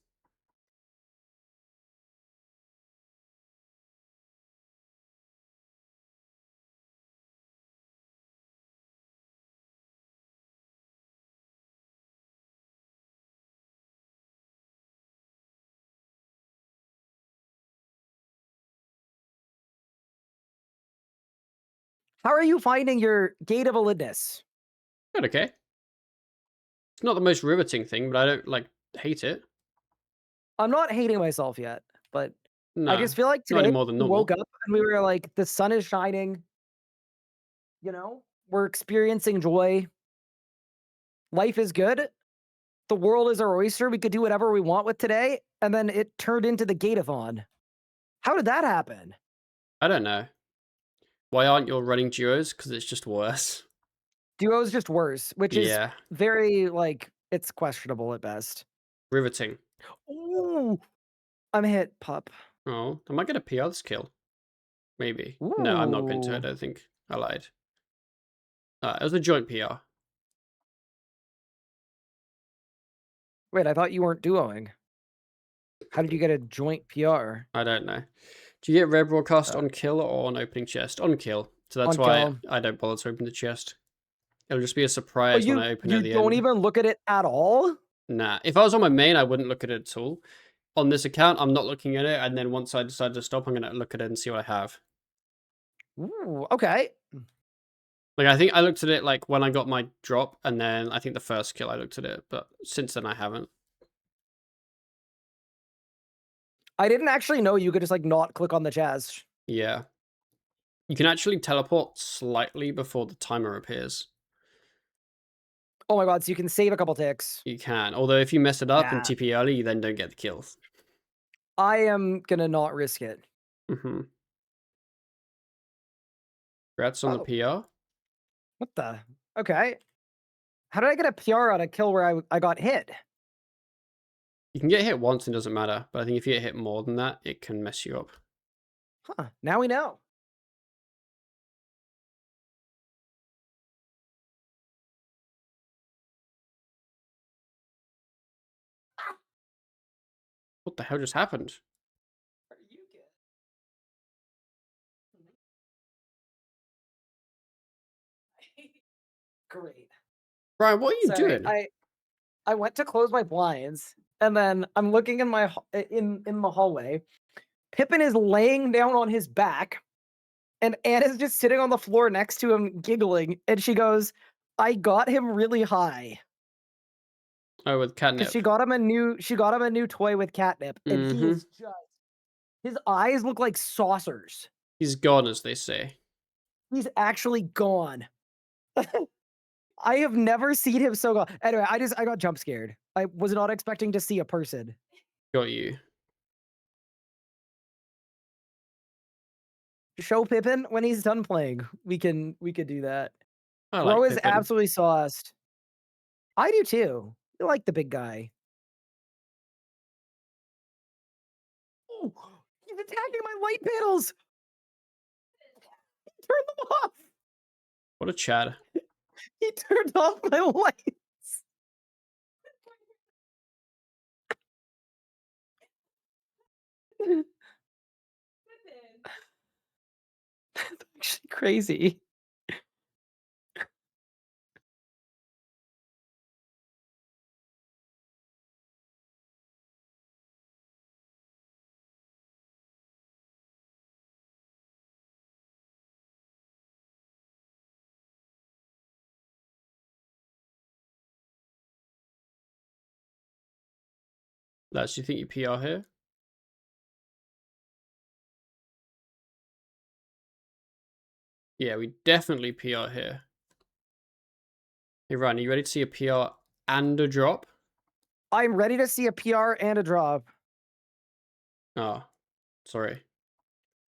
How are you finding your Gate of Elidness? Good, okay. It's not the most riveting thing, but I don't hate it. I'm not hating myself yet, but I No, just feel like not any today more than we woke normal. up and we were like, the sun is shining, we're experiencing joy. Life is good. The world is our oyster. We could do whatever we want with today. And then it turned into the Gateathon. How did that happen? I don't know. Why aren't you running duos? Because it's just worse. Duo is just worse, which is Yeah, very, it's questionable at best. riveting. Ooh, I'm hit, pup. Oh, I might get a PR this kill. Maybe. No, I'm not going to. I Ooh. don't think. I lied. It was a joint PR. Wait, I thought you weren't duoing. How did you get a joint PR? I don't know. Do you get red broadcast Uh, on kill or on opening chest? On kill. So that's on why kill. I don't bother to open the chest. It'll just be a Oh, surprise when I open it you at the don't end. even look at it at all? Nah. If I was on my main, I wouldn't look at it at all. On this account, I'm not looking at it, and then once I decide to stop, I'm gonna look at it and see what I have. Ooh, okay. Like, I think I looked at it, like, when I got my drop, and then I think the first kill I looked at it, but since then I haven't. I didn't actually know you could just, like, not click on the chest. Yeah. You can actually teleport slightly before the timer appears. Oh my god, so you can save a couple ticks. You can. Although if you mess it up and Yeah. TP early, you then don't get the kills. I am gonna not risk it. Mm-hmm. Congrats on the Oh, PR. what the? Okay. How did I get a PR on a kill where I got hit? You can get hit once and it doesn't matter, but I think if you get hit more than that, it can mess you up. Huh, now we know. What the hell just happened? Are you good? Great. Brian, what are you Sorry, doing? I went to close my blinds, and then I'm looking in my in the hallway. Pippin is laying down on his back, and Anna's just sitting on the floor next to him, giggling, and she goes, "I got him really high." Oh, with 'Cause catnip. she got him a new toy with catnip, and he Mm-hmm. is just his eyes look like saucers. He's gone, as they say. He's actually gone. I have never seen him so gone. Anyway, I got jump scared. I was not expecting to see a person. Got you. Show Pippin when he's done playing. We could do that. I Bro like is Pippin. absolutely sauced. I do too. I like the big guy. Oh, he's attacking my light panels. Turn them off. What a Chad. He turned off my lights. That's actually crazy. Lads, do you think you PR here? Yeah, we definitely PR here. Hey, Ryan, are you ready to see a PR and a drop? I'm ready to see a PR and a drop. Oh, sorry.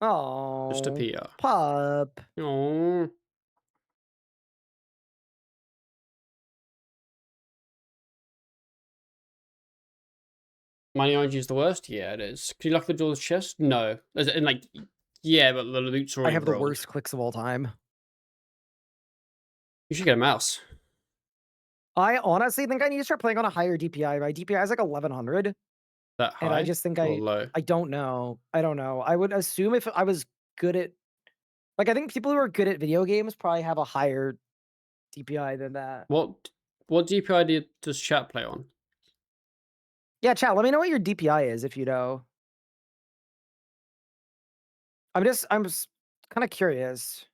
Just a Oh, PR. pup. Oh. Money orange is the worst? Yeah, it is. Can you lock the door's chest? No. As in, like, yeah, but the loot's I already have the rolled. worst clicks of all time. You should get a mouse. I honestly think I need to start playing on a higher DPI. My DPI is like 1100, That and I high just think or low? I don't know. I don't know. I would assume if I was good at like I think people who are good at video games probably have a higher DPI than that. What DPI does chat play on? Yeah, chat, let me know what your DPI is if you know. I'm just kind of curious.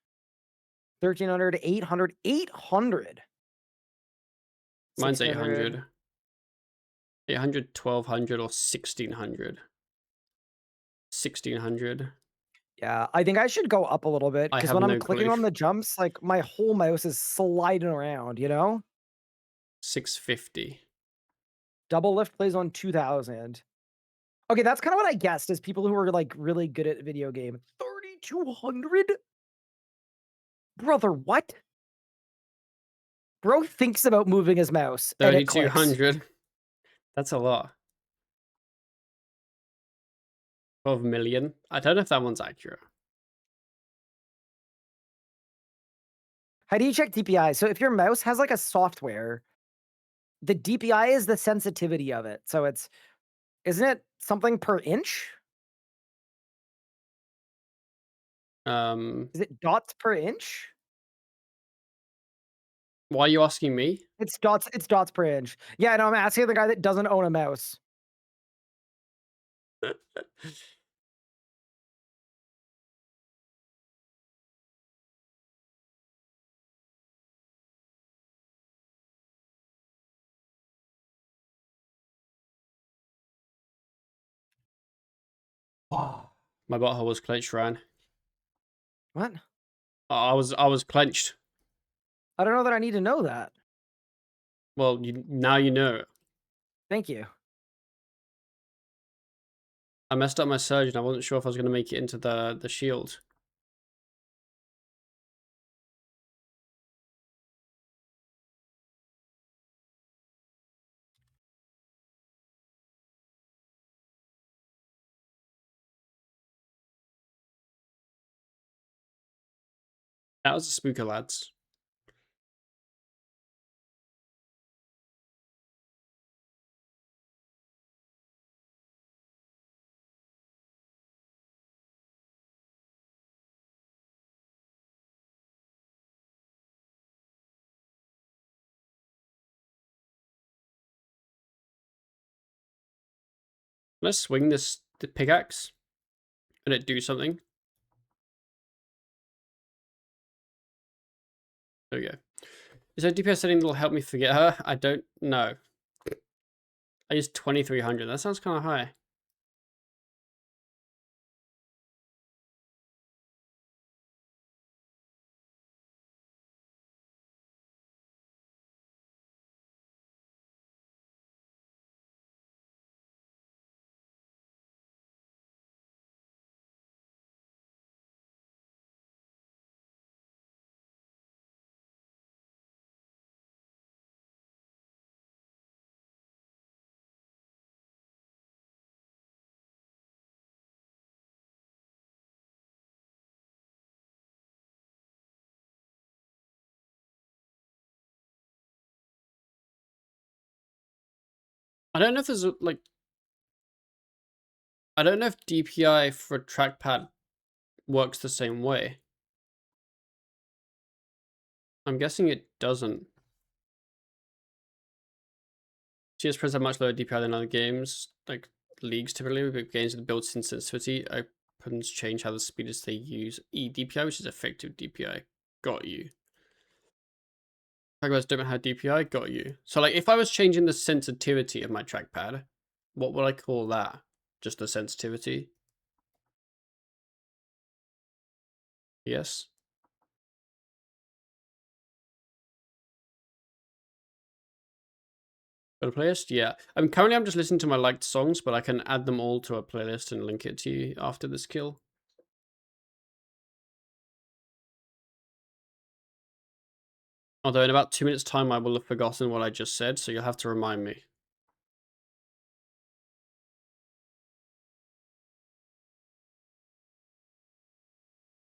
1300, 800, 800. Mine's 1600. 800. 800, 1200, or 1600. 1600. Yeah, I think I should go up a little bit I because have when I'm no clicking clue. on the jumps, like my whole mouse is sliding around, you know? 650. Double lift plays on 2000. Okay, that's kind of what I guessed is people who are like really good at video game. 3200? Brother, what? Bro thinks about moving his mouse and it clicks. 3200. That's a lot. 12 million. I don't know if that one's accurate. How do you check DPI? So if your mouse has like a software, the DPI is the sensitivity of it. So isn't it something per inch? Is it dots per inch? Why are you asking me? It's dots per inch. Yeah, no, I'm asking the guy that doesn't own a mouse. My butthole was clenched, Ryan. What? I was clenched. I don't know that I need to know that. Well, now you know. Thank you. I messed up my surge and I wasn't sure if I was going to make it into the shield. That was a spooker, lads. Let's swing the pickaxe. Can it do something? There we go. Is there a DPS setting that'll help me forget her? I don't know. I used 2300. That sounds kind of high. I don't know if there's like... I don't know if DPI for trackpad works the same way. I'm guessing it doesn't. CS pros have much lower DPI than other games, like leagues typically, but games with built-in sensitivity opens change how the speeders they use eDPI, which is effective DPI. Got you. Trackpads don't have DPI, got you. So like if I was changing the sensitivity of my trackpad, what would I call that? Just the sensitivity? Yes. Got a playlist? Yeah. Currently I'm just listening to my liked songs, but I can add them all to a playlist and link it to you after this kill. Although in about 2 minutes time I will have forgotten what I just said, so you'll have to remind me.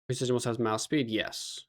Precision also has mouse speed? Yes.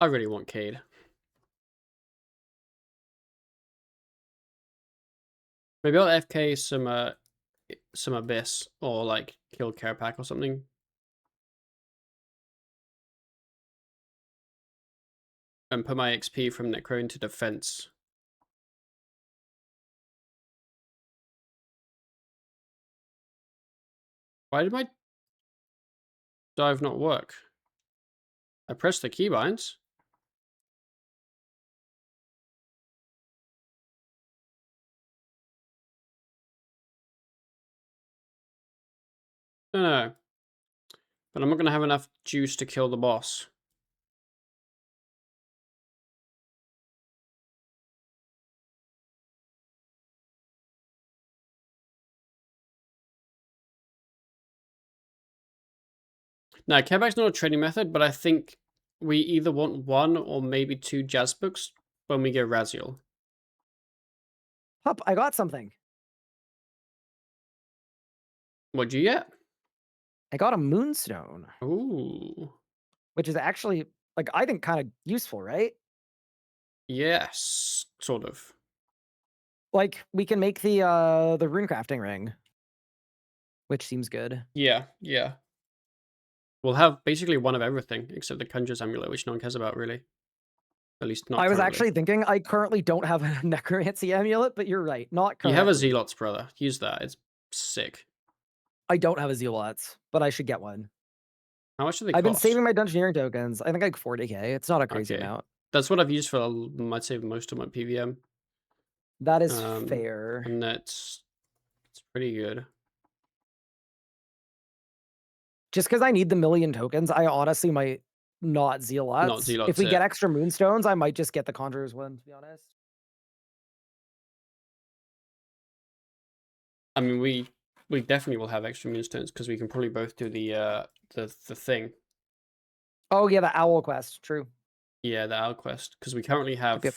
I really want Cade. Maybe I'll FK some some Abyss or like kill Carapac or something. And put my XP from Necro into defense. Why did my dive not work? I pressed the keybinds. No. But I'm not going to have enough juice to kill the boss. No, Carapac's not a training method, but I think we either want 1 or maybe 2 jazz books when we go Raziel. Pup, I got something. What'd you get? I got a moonstone. Ooh. Which is actually, like, I think kind of useful, right? Yes, sort of. Like, we can make the rune crafting ring, which seems good. Yeah. We'll have basically 1 of everything, except the Conjurer's Amulet, which no one cares about, really. At least not I was currently. actually thinking I currently don't have a necromancy amulet, but you're right, not currently. You have a Zealot's brother. Use that. It's sick. I don't have a zealot's, but I should get one. How much do they I've been cost? saving my dungeoneering tokens. I think like 40k. It's not a crazy Okay. amount. That's what I've used for, I'd say, most of my PVM. That is fair. And it's pretty good. Just because I need the million tokens, I honestly might not zealots. Not zealots. If we get extra moonstones, I might just get the conjurer's one, to be honest. I mean, we definitely will have extra moonstones because we can probably both do the thing. Oh yeah, the owl quest. True. Yeah, the owl quest, because we currently have Yep.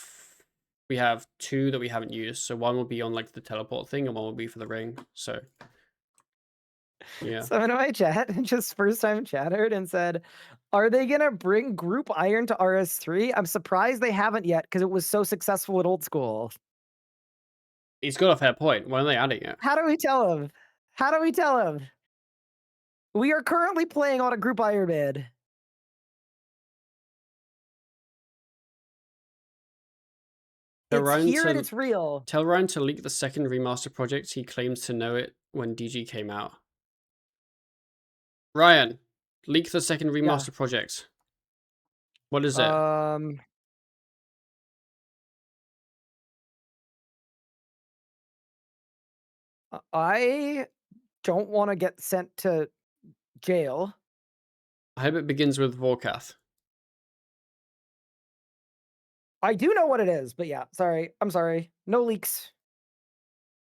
we have 2 that we haven't used. So 1 will be on like the teleport thing, and 1 will be for the ring. So yeah. Someone in my chat just first time chattered and said, "Are they gonna bring Group Iron to RS3?" I'm surprised they haven't yet because it was so successful at Old School. He's got a fair point. When are they adding it? How do we tell him? How do we tell him? We are currently playing on a Group Ironman. It's here and it's real. Tell Ryan to leak the second remaster project. He claims to know it when DG came out. Ryan, leak the second remaster project. What is it? I don't want to get sent to jail. I hope it begins with Vorkath. I do know what it is, but yeah, sorry. I'm sorry. No leaks.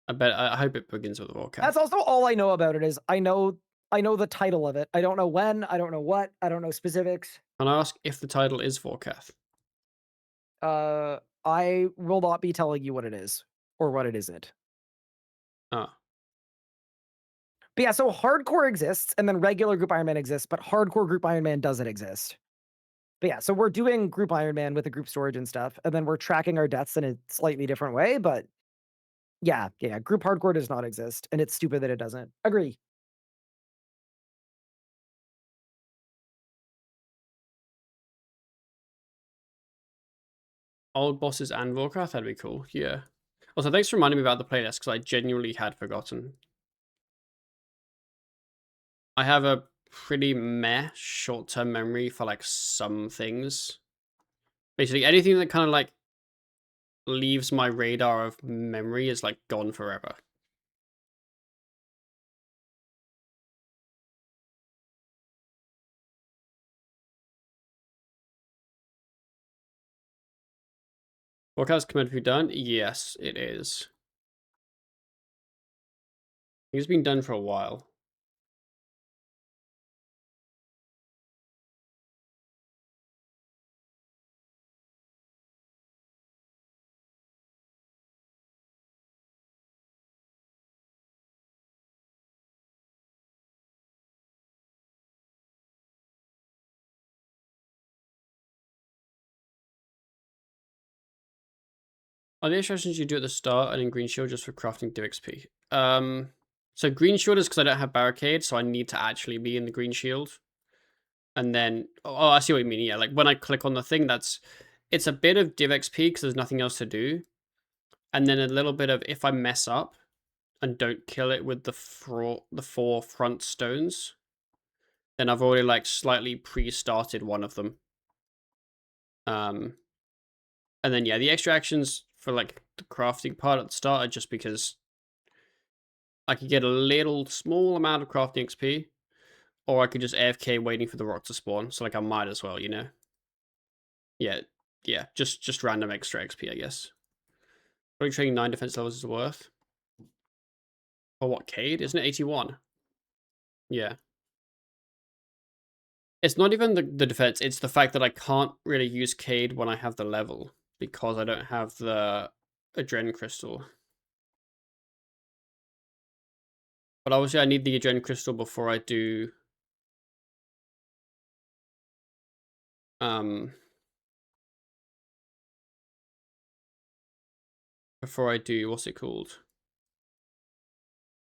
I hope it begins with Vorkath. That's also all I know about it is I know the title of it. I don't know when, I don't know what, I don't know specifics. Can I ask if the title is Vorkath? I will not be telling you what it is or what it isn't. Ah. But yeah, so hardcore exists and then regular Group Ironman exists, but hardcore Group Ironman doesn't exist. But yeah, so we're doing Group Ironman with the group storage and stuff, and then we're tracking our deaths in a slightly different way, but yeah, Group Hardcore does not exist, and it's stupid that it doesn't. Agree. Old bosses and Vorkath? That'd be cool. Yeah. Also, thanks for reminding me about the playlist, because I genuinely had forgotten. I have a pretty meh short-term memory for, like, some things. Basically, anything that kind of, like, leaves my radar of memory is, like, gone forever. Vorkath's command be done? Yes, it is. It's been done for a while. Are the instructions you do at the start and in Green Shield just for crafting do XP? So green shield is because I don't have barricade, so I need to actually be in the green shield. And then, oh, I see what you mean. Yeah, like when I click on the thing, it's a bit of div XP because there's nothing else to do. And then a little bit of if I mess up and don't kill it with the four front stones, then I've already like slightly pre-started one of them. And then yeah, the extra actions for like the crafting part at the start are just because I could get a little small amount of crafting XP, or I could just AFK waiting for the rock to spawn. So like I might as well, you know. Yeah, just random extra XP, I guess. Probably trading 9 defense levels is worth. Or what, Cade? Isn't it 81? Yeah. It's not even the defense, it's the fact that I can't really use Cade when I have the level, because I don't have the Adren Crystal. But obviously I need the Adren Crystal before I do... Before I do, what's it called?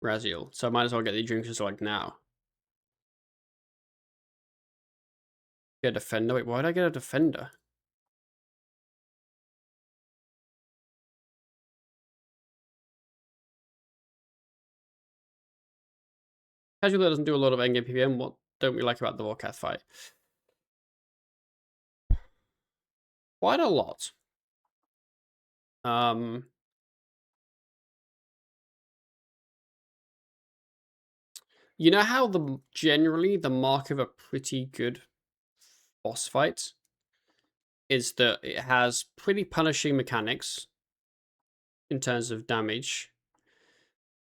Raziel. So I might as well get the Adren Crystal like now. Get a defender? Wait, why did I get a defender? Casual that doesn't do a lot of endgame PVM. What don't we like about the Warcath fight? Quite a lot. You know how generally the mark of a pretty good boss fight is that it has pretty punishing mechanics in terms of damage.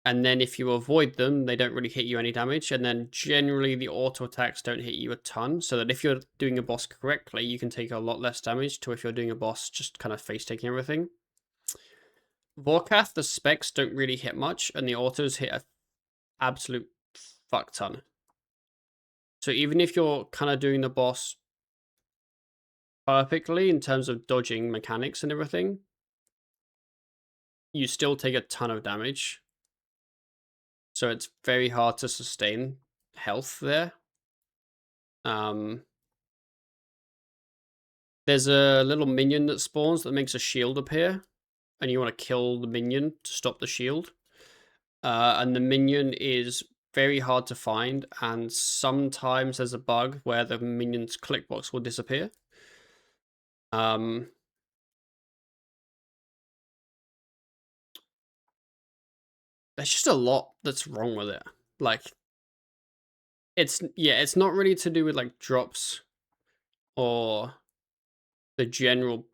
And then if you avoid them, they don't really hit you any damage. And then generally the auto attacks don't hit you a ton. So that if you're doing a boss correctly, you can take a lot less damage to if you're doing a boss just kind of face taking everything. Vorkath, the specs don't really hit much, and the autos hit a absolute fuck ton. So even if you're kind of doing the boss perfectly in terms of dodging mechanics and everything, you still take a ton of damage. So it's very hard to sustain health there. There's a little minion that spawns that makes a shield appear, and you want to kill the minion to stop the shield. And the minion is very hard to find, and sometimes there's a bug where the minion's click box will disappear. There's just a lot that's wrong with it. Like, it's not really to do with like drops or the general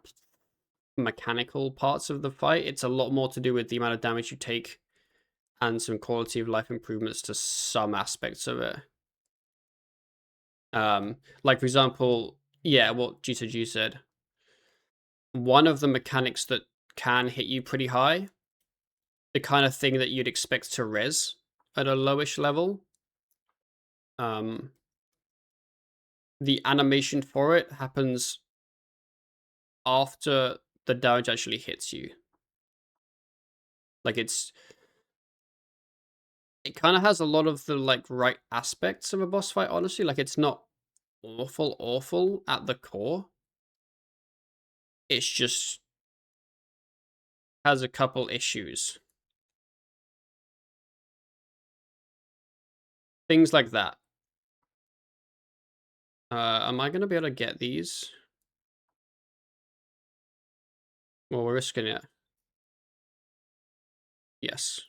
mechanical parts of the fight. It's a lot more to do with the amount of damage you take and some quality of life improvements to some aspects of it. Like for example, what G2G said. One of the mechanics that can hit you pretty high, the kind of thing that you'd expect to res at a lowish level. The animation for it happens after the damage actually hits you. Like it kind of has a lot of the like right aspects of a boss fight, honestly. Like it's not awful at the core. It's just has a couple issues. Things like that. Am I going to be able to get these? Well, we're risking it. Yes.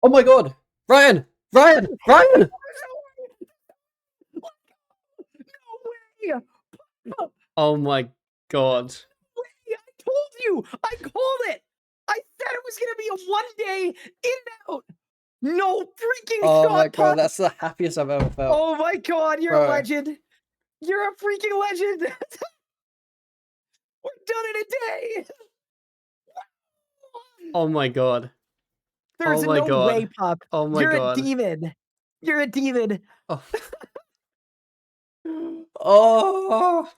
Oh my god! Ryan! Ryan! Ryan! No way! Oh my god. I told you! I called it! I said it was gonna be a 1 day in and out! No freaking Oh shot my god, puck! that's the happiest I've ever felt. Oh my god, you're a legend! You're a freaking legend! We're done in a day! Oh my god. There's Oh my no god. way, Pup. Oh my You're god. a demon. You're a demon. Oh. Oh.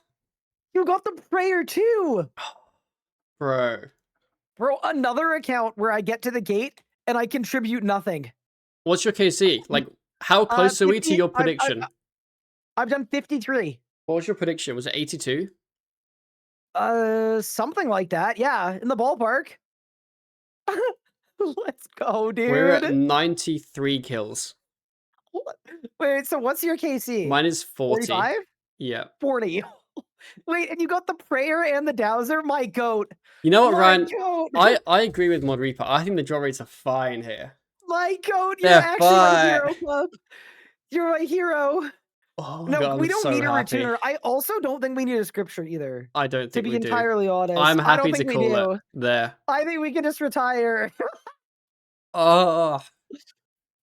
You got the prayer too. Bro. Bro, another account where I get to the gate and I contribute nothing. What's your KC? Like, how close are we to 50 your prediction? I've done 53. What was your prediction? Was it 82? Something like that. Yeah, in the ballpark. Let's go, We're at dude. 93 kills. Wait, so what's your KC? Mine is 40. 45? Yeah. 40. Wait, and you got the prayer and the dowser? My goat. You know what, My Ryan? goat. I agree with Mod Reaper. I think the draw rates are fine here. My goat. You're They're actually my fine. hero, Club. You're my hero. Oh my No, god, we I'm don't so need a happy. retuner. I also don't think we need a scripture either. I don't To think be we do. entirely honest, I'm I happy don't to think we call do. it there. I think we can just retire. Oh,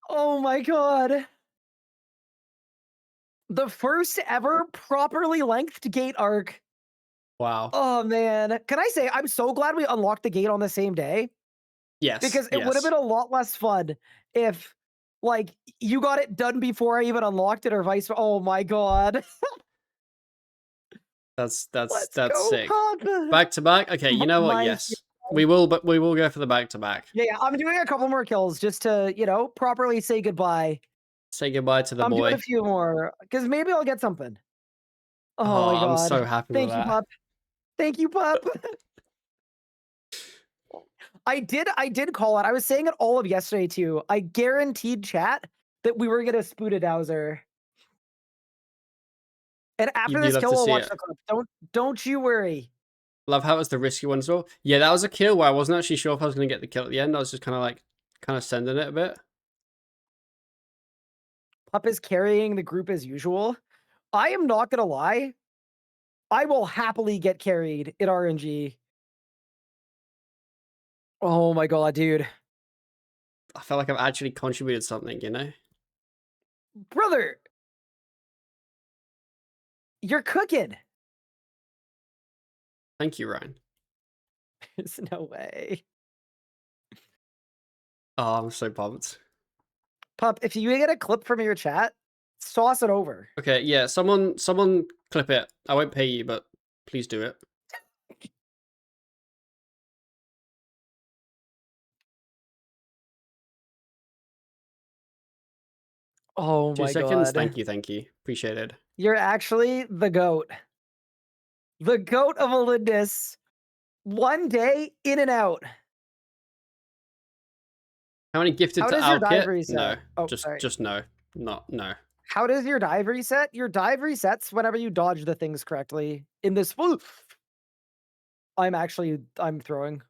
Oh my god. The first ever properly lengthed gate arc. wow. Oh man. Can I say I'm so glad we unlocked the gate on the same day? Yes. Because it would have yes. been a lot less fun if like you got it done before I even unlocked it or vice versa. Oh my god. That's Let's go, sick. Pop. Back to back. Okay, you know what? My Yes, we will. But we will go for the back to back. Yeah, I'm doing a couple more kills just to, properly say goodbye. Say goodbye to the I'm doing a boy. few more because maybe I'll get something. Oh Oh, my I'm god. so happy with Thank you, that. Pup. Thank you, Pup. I did call it. I was saying it all of yesterday too. I guaranteed chat that we were gonna spoot a dowser. And after You this love kill, to we'll see watch it. the clip. Don't you worry. Love how it was the risky one as well. Yeah, that was a kill where I wasn't actually sure if I was going to get the kill at the end. I was just kind of sending it a bit. Pup is carrying the group as usual. I am not gonna lie. I will happily get carried in RNG. Oh my god, dude. I felt like I've actually contributed something, you know? Brother, you're cooking. Thank you, Ryan. There's no way. Oh, I'm so pumped. Pup, if you get a clip from your chat, sauce it over. Okay, yeah, someone clip it. I won't pay you, but please do it. Oh 2 my seconds. god. Thank you. Appreciate it. You're actually the goat. The goat of Olympus. One day in and out. How many gifted How to does your Al dive kit? No, reset? Oh, just sorry. no, not no. How does your dive reset? Your dive resets whenever you dodge the things correctly. In this, I'm throwing.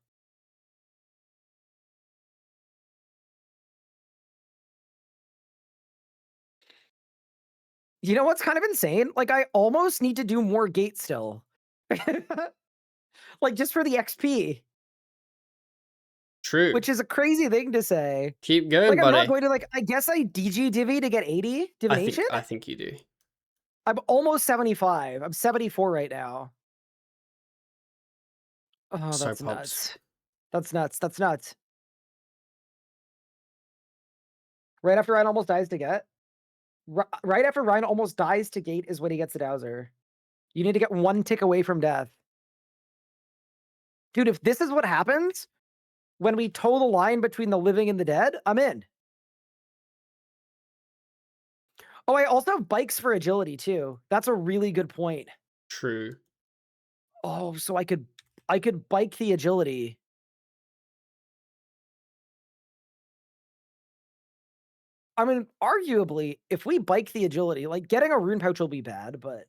You know what's kind of insane? Like, I almost need to do more gate still. Like, just for the XP, True. which is a crazy thing to say. Keep going, Like, I'm not buddy. going to, like, I guess I DG divvy to get 80 divination? I think you do. I'm almost 75. I'm 74 right now. Oh, So that's pumped. nuts. That's nuts. That's nuts. Right after Ryan almost dies to get? Right after Ryan almost dies to gate is when he gets the dowser. You need to get one tick away from death. Dude, if this is what happens when we toe the line between the living and the dead, I'm in. Oh, I also have bikes for agility too. That's a really good point. True. Oh, so I could bike the agility. I mean, arguably, if we bike the agility, like getting a rune pouch will be bad, but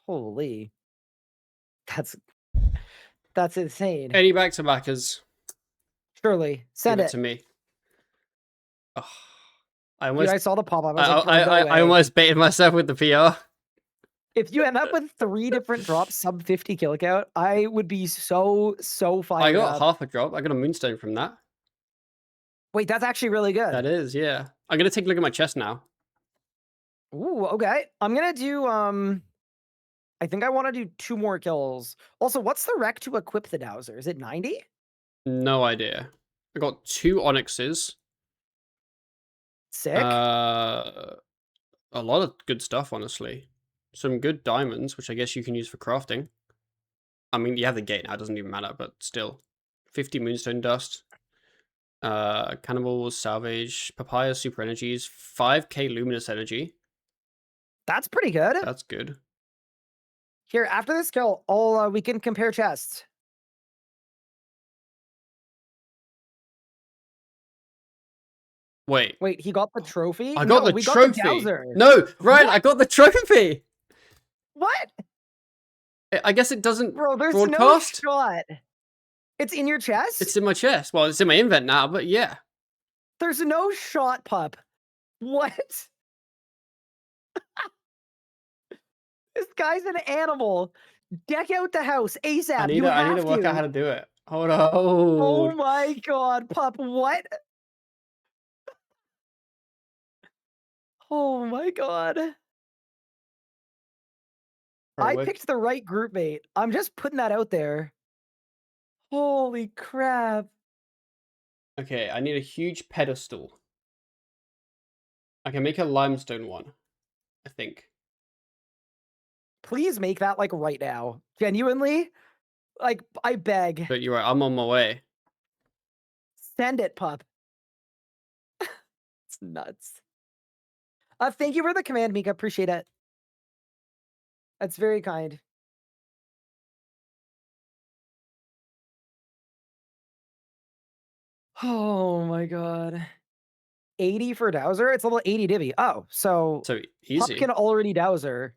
holy, that's that's insane. Any back to backers? Surely, send Give it it. to me. Oh, I Dude, almost I saw the pop up. I was like, bro, no I way. almost baited myself with the PR. If you end up with 3 different drops sub 50 kill count, I would be so I fired got up. half a drop. I got a moonstone from that. Wait, that's actually really good. That is, yeah. I'm gonna take a look at my chest now. Ooh, okay. I'm gonna do I think I want to do 2 more kills. Also, what's the rec to equip the dowser? Is it 90? No idea. I got 2 onyxes. Sick. A lot of good stuff, honestly. some good diamonds, which I guess you can use for crafting. I mean, you have the gate now, it doesn't even matter, but still. 50 moonstone dust. Cannibals, salvage, papaya, super energies, 5k luminous energy. That's pretty good. That's good. Here, after this kill, we can compare chests. Wait, Wait, he got the trophy? I got No, the we got the trophy. dowser. No, Ryan, What? I got the trophy. What? I guess it doesn't Bro, there's no broadcast. shot. It's in your chest? It's in my chest. Well, it's in my invent now, but yeah. There's no shot, pup. What? This guy's an animal. Deck out the house ASAP. You I need to have work out how to. to do it. Hold Oh on. my god, pup. What? Oh my god. Right, I picked the right group mate. I'm just putting that out there. Holy crap. okay, I need a huge pedestal. I can make a limestone one, I think. Please make that like right now. Genuinely. Like, I beg. But you're right, I'm on my way. Send it, pup. It's nuts. Thank you for the command, Mika. Appreciate it. That's very kind. Oh my god. 80 for Dowser? It's a little 80 divvy. Oh, so So Pup easy. can already Dowser.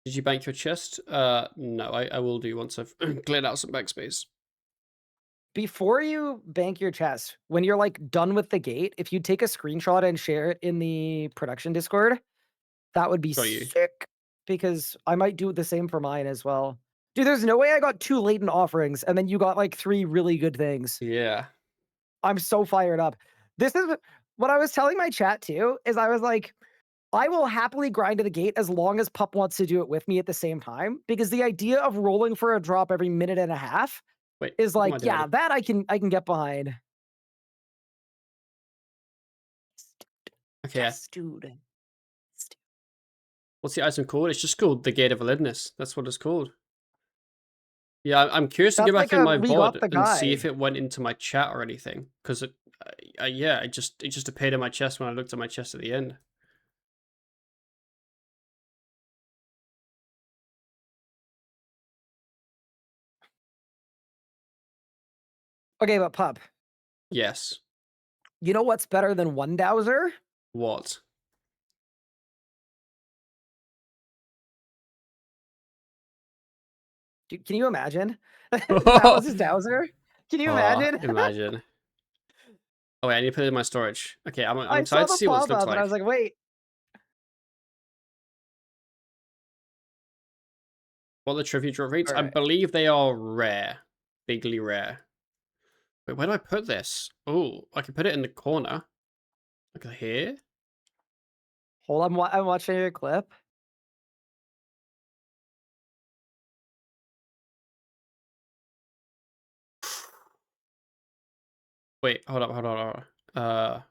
Did you bank your chest? No, I will do once I've cleared out some backspace. Before you bank your chest, when you're like done with the gate, if you take a screenshot and share it in the production Discord, that would be Got you. sick. Because I might do the same for mine as well. Dude, there's no way I got 2 latent offerings and then you got like 3 really good things. Yeah. I'm so fired up. This is what I was telling my chat too, is I was like, I will happily grind to the gate as long as Pup wants to do it with me at the same time, because the idea of rolling for a drop every minute and a half Wait, is what am I like, yeah, doing? that I can get behind. Okay, Yes, dude. what's the item called? It's just called the Gate of Validness. That's what it's called. Yeah, I'm curious to go That's back like in a my we got VOD the and see if guy. it went into my chat or anything. Because yeah, it just appeared in my chest when I looked at my chest at the end. Okay, but Pup, Yes. you know what's better than one Dowser? What? Dude, can you imagine? That was his Dowser? Can you Oh, imagine? imagine. Oh wait, I need to put it in my storage. Okay, I'm I saw excited to the see what this pop looks up and I like. was like, wait. What are the trivia drop rates? All I right. believe they are rare. Bigly rare. Wait, where do I put this? Oh, I can put it in the corner. Like here? Hold on, I'm watching your clip. Wait, hold on.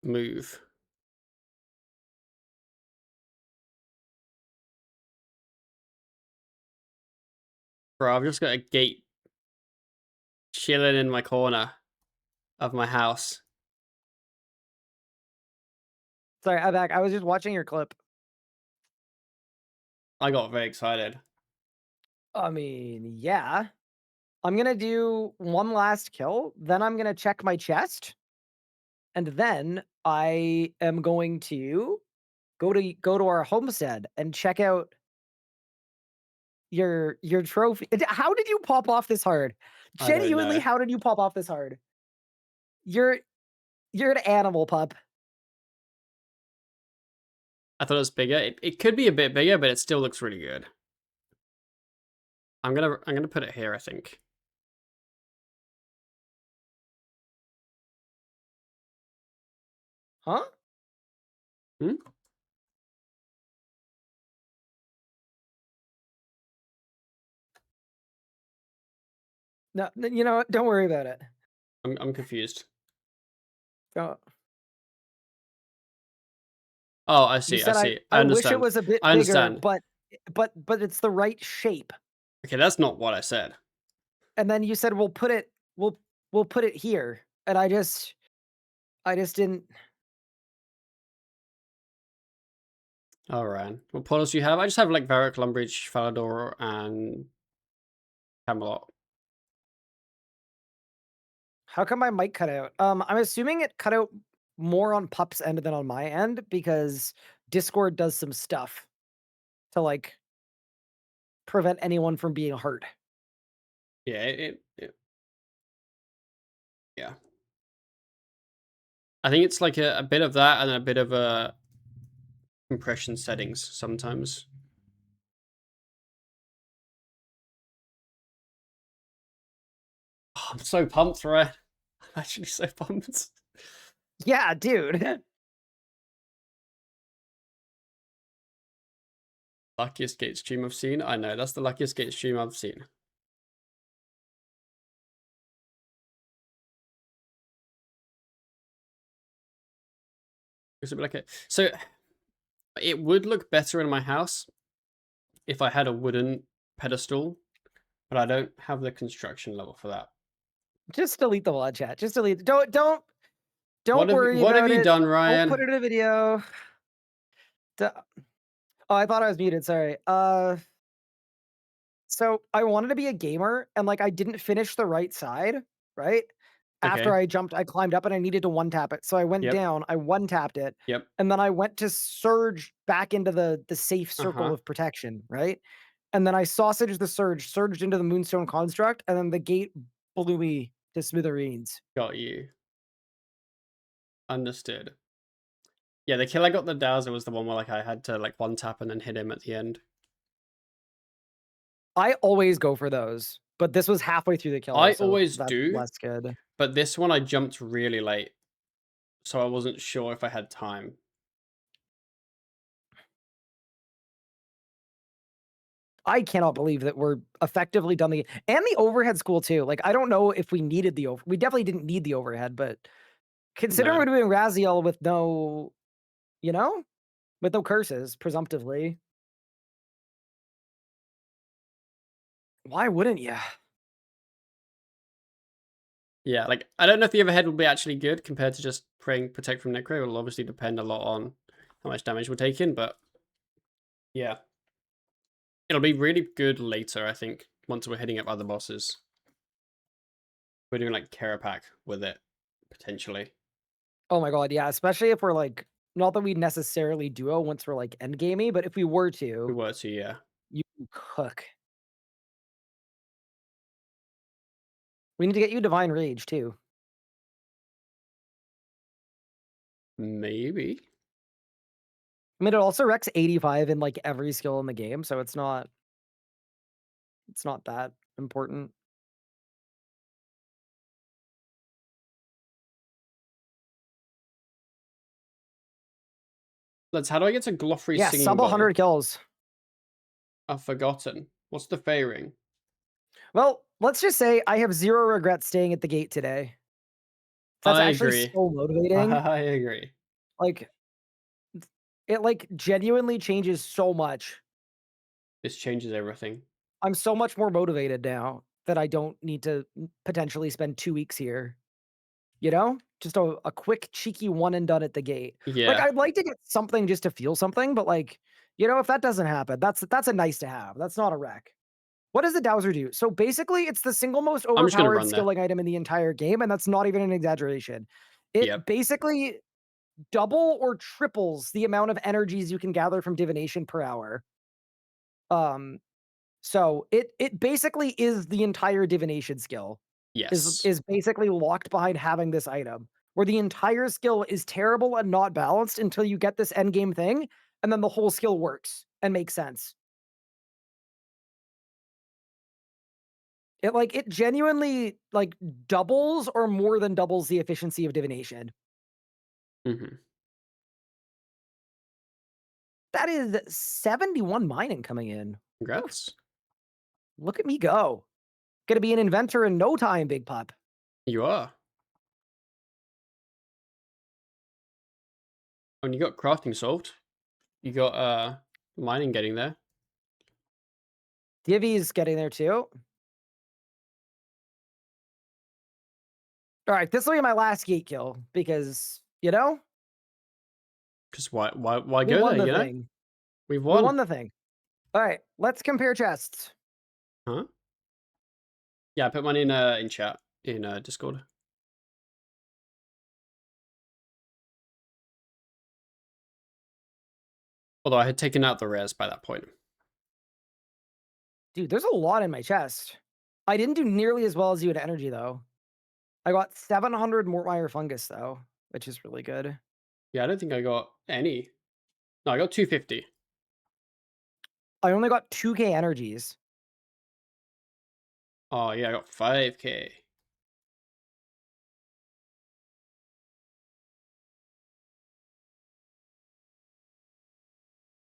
Move. Bro, I've just got a gate chilling in my corner of my house. Sorry, I'm back. I was just watching your clip. I got very excited. I mean, yeah. I'm gonna do one last kill, then I'm gonna check my chest, and then I am going to go to our homestead and check out your trophy. How did you pop off this hard? I don't Genuinely, know. how did you pop off this hard? You're you're an animal, pup. I thought it was bigger. It could be a bit bigger, but it still looks really good. I'm gonna put it here, I think. Huh? Hmm? No, you know what? Don't worry about it. I'm confused. Don't- Oh, I You see, I said, see. I I wish it understand. was a bit I bigger, understand. but it's the right shape. Okay, that's not what I said. And then you said, we'll put it here. And I just didn't. Alright. What portals do you have? I just have, like, Varric, Lumbridge, Falador, and Camelot. How come my mic cut out? I'm assuming it cut out more on Pup's end than on my end because Discord does some stuff to like prevent anyone from being hurt. Yeah, yeah. I think it's, like, a bit of that and a bit of a compression settings sometimes. Oh, I'm so pumped, right? I'm actually so pumped. Yeah, dude. Luckiest gate stream I've seen? I know, that's the luckiest gate stream I've seen. It's a bit like it. So, it would look better in my house if I had a wooden pedestal, but I don't have the construction level for that. Just delete the VOD chat. Just delete. Don't worry What have about you it. done, Don't put Ryan? it in a video. Duh. Oh, I thought I was muted. Sorry. So I wanted to be a gamer and like I didn't finish the right side, right? After Okay. I jumped, I climbed up and I needed to one tap it. So I went Yep. down, I one tapped it, Yep. and then I went to surge back into the safe circle Uh-huh. of protection, right? And then I sausaged the surge, surged into the moonstone construct, and then the gate blew me to smithereens. Got you. Understood. Yeah, the kill I got the Dowser was the one where like I had to like one tap and then hit him at the end. I always go for those, but this was halfway through the kill, I so always that's do, less good. but this one I jumped really late, so I wasn't sure if I had time. I cannot believe that we're effectively done and the overhead school too. Like, I don't know if we needed we definitely didn't need the overhead, but considering No. we're doing Raziel with no, you know, with no curses, presumptively, why wouldn't you? Yeah, like I don't know if the overhead will be actually good compared to just praying protect from Necro. It'll obviously depend a lot on how much damage we're taking, but yeah. It'll be really good later, I think, once we're hitting up other bosses. We're doing like Karapak with it, potentially. Oh my god, yeah, especially if we're like, not that we necessarily duo once we're like endgamey, but if we were We to, were to, yeah. you cook. We need to get you Divine Rage too. Maybe. I mean, it also wrecks 85 in like every skill in the game, so it's not that important. How do I get to Gloffrey's Yeah, singing sub bowl? 100 kills. I've forgotten. What's the fairing? Well, let's just say I have 0 regrets staying at the gate today. That's I actually agree. so motivating. I agree. Like, it, like, genuinely changes so much. This changes everything. I'm so much more motivated now that I don't need to potentially spend 2 weeks here, you know? Just a quick cheeky one and done at the gate. Like, Yeah. I'd like to get something just to feel something, but, like, you know, if that doesn't happen, that's a nice to have. That's not a wreck. What does the Dowser do? So basically, it's the single most I'm just gonna overpowered run there. skilling item in the entire game, and that's not even an exaggeration. It Yep. basically double or triples the amount of energies you can gather from divination per hour. Um, so it basically is the entire divination skill Yes. is basically locked behind having this item, where the entire skill is terrible and not balanced until you get this end game thing, and then the whole skill works and makes sense. It genuinely, like, doubles or more than doubles the efficiency of divination. Hmm. That is 71 mining coming in. Oof, Congrats. look at me go. Gonna be an inventor in no time, big pup. You are. And you got crafting solved. You got mining getting there. Divvy's getting there too. All right, this will be my last gate kill because, you know, Because why we go won there, the you know? thing. We've We won. won the thing. All right, let's compare chests. Huh? Yeah, I put mine in chat in Discord. Although I had taken out the rares by that point. Dude, there's a lot in my chest. I didn't do nearly as well as you at energy, though. I got 700 Mortmire fungus, though, which is really good. Yeah, I don't think I got any. No, I got 250. I only got 2k energies. Oh yeah, I got 5k.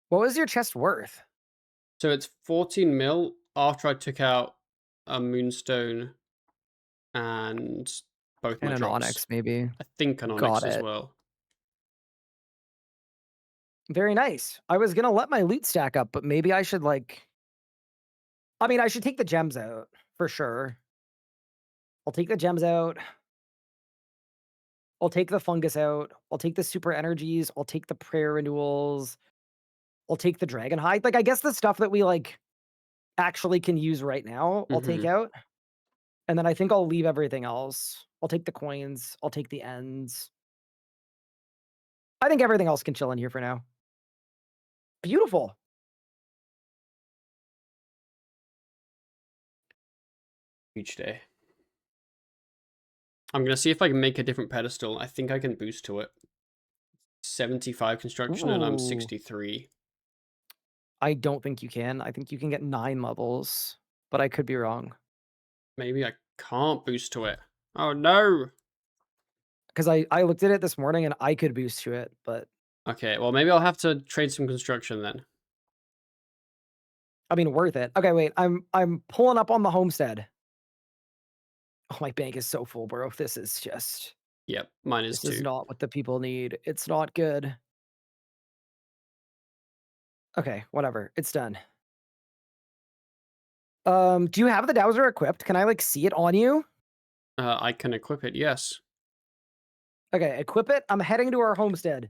What was your chest worth? So it's 14 mil after I took out a moonstone and both my And an drops. onyx, maybe. I think an onyx Got as it. well. Very nice. I was gonna let my loot stack up, but maybe I should, like... I mean, I should take the gems out, for sure. I'll take the gems out. I'll take the fungus out. I'll take the super energies. I'll take the prayer renewals. I'll take the dragon hide. Like, I guess the stuff that we, like, actually can use right now, I'll take Mm-hmm. out. And then I think I'll leave everything else. I'll take the coins. I'll take the ends. I think everything else can chill in here for now. Beautiful. Each day. I'm gonna see if I can make a different pedestal. I think I can boost to it. 75 construction and I'm Ooh. 63. I don't think you can. I think you can get 9 levels, but I could be wrong. Maybe I can't boost to it. Oh no. Because I looked at it this morning and I could boost to it, but Okay, well maybe I'll have to trade some construction then. I mean, worth it. Okay, wait. I'm pulling up on the homestead. Oh, my bank is so full, bro. This is just... Yep, mine is This is too. not what the people need. It's not good. Okay, whatever. It's done. Do you have the dowser equipped? Can I, like, see it on you? I can equip it, yes. Okay, equip it. I'm heading to our homestead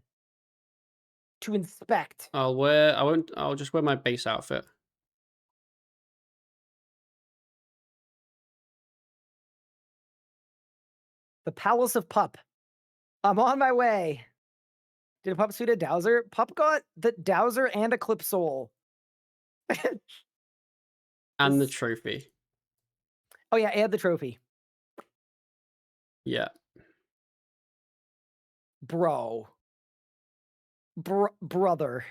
to inspect. I'll just wear my base outfit. The Palace of Pup. I'm on my way. Did Pup suit a dowser? Pup got the dowser and a clip soul. And the This... trophy. Oh yeah, add the trophy. Yeah. Bro. Brother.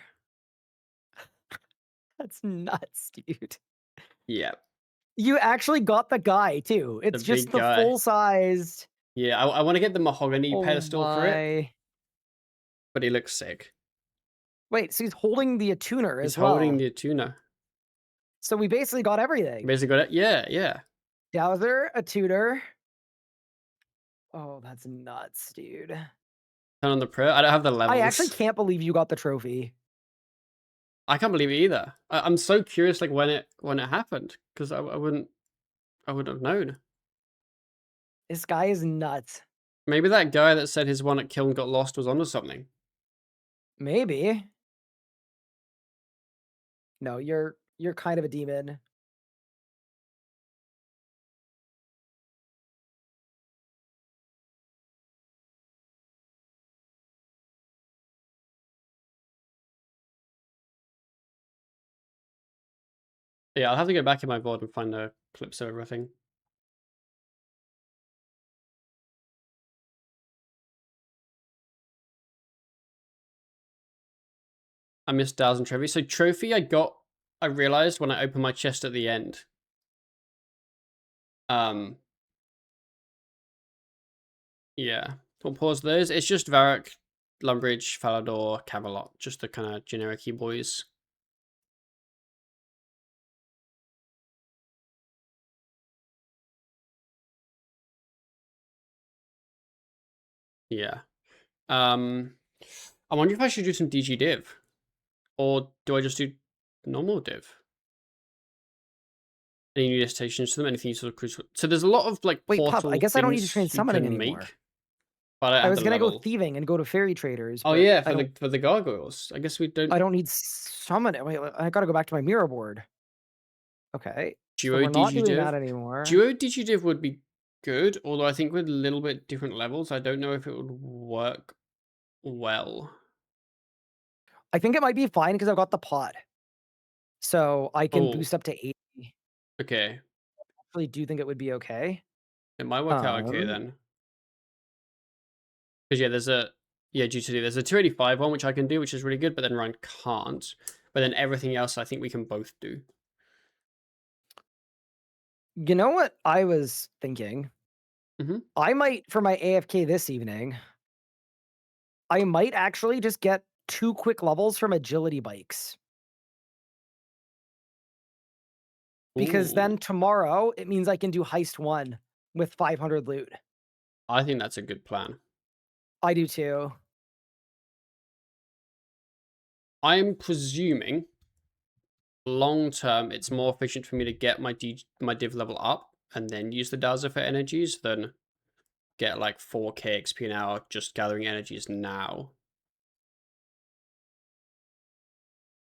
That's nuts, dude. Yeah. You actually got the guy too. The It's just big the guy. full-sized... Yeah, I want to get the mahogany Oh pedestal for it, my... but he looks sick. Wait, so he's holding the attuner He's as holding well. the tuner. So we basically got everything. Basically got it. Yeah, yeah. Dowser, a tutor. Oh, that's nuts, dude. Turn on the pro. I don't have the I actually levels. can't believe you got the trophy. I can't believe it either. I'm so curious, like when it happened, because I wouldn't have known. This guy is nuts. Maybe that guy that said his one at Kiln got lost was onto something. Maybe. No, you're kind of a demon. Yeah, I'll have to go back in my board and find the clips of everything. I missed Dow's and Trophy. So Trophy I realized when I opened my chest at the end. Yeah. We'll pause those. It's just Varrock, Lumbridge, Falador, Camelot. Just the kind of generic-y boys. Yeah. I wonder if I should do some DG div, or do I just do normal div? Any new destinations to them? Anything sort of crucial? So there's a lot of like Wait, Pup, I portal guess I don't need to train things you summoning can anymore. make, but I don't I have was the gonna go level. thieving and go to fairy traders, Oh but yeah, I for the gargoyles. I guess we don't. don't need summon. Wait, I gotta go back to my mirror board. Okay, so Duo we're not doing digidiv. that anymore. Duo digidiv would be good, although I think with a little bit different levels, I don't know if it would work well. I think it might be fine because I've got the pod, so I can Oh, boost up to 80. okay. Actually, do think it would be okay. It might work out okay Um, then. Because yeah, there's a 285 one which I can do, which is really good, but then Ryan can't. But then everything else I think we can both do. you know what I was thinking? Hmm. I might for my AFK this evening. I might actually just get 2 quick levels from agility bikes. Because Ooh, then tomorrow, it means I can do heist 1 with 500 loot. I think that's a good plan. I do too. I'm presuming long term it's more efficient for me to get my div level up and then use the Daza for energies than get like 4k XP an hour just gathering energies now.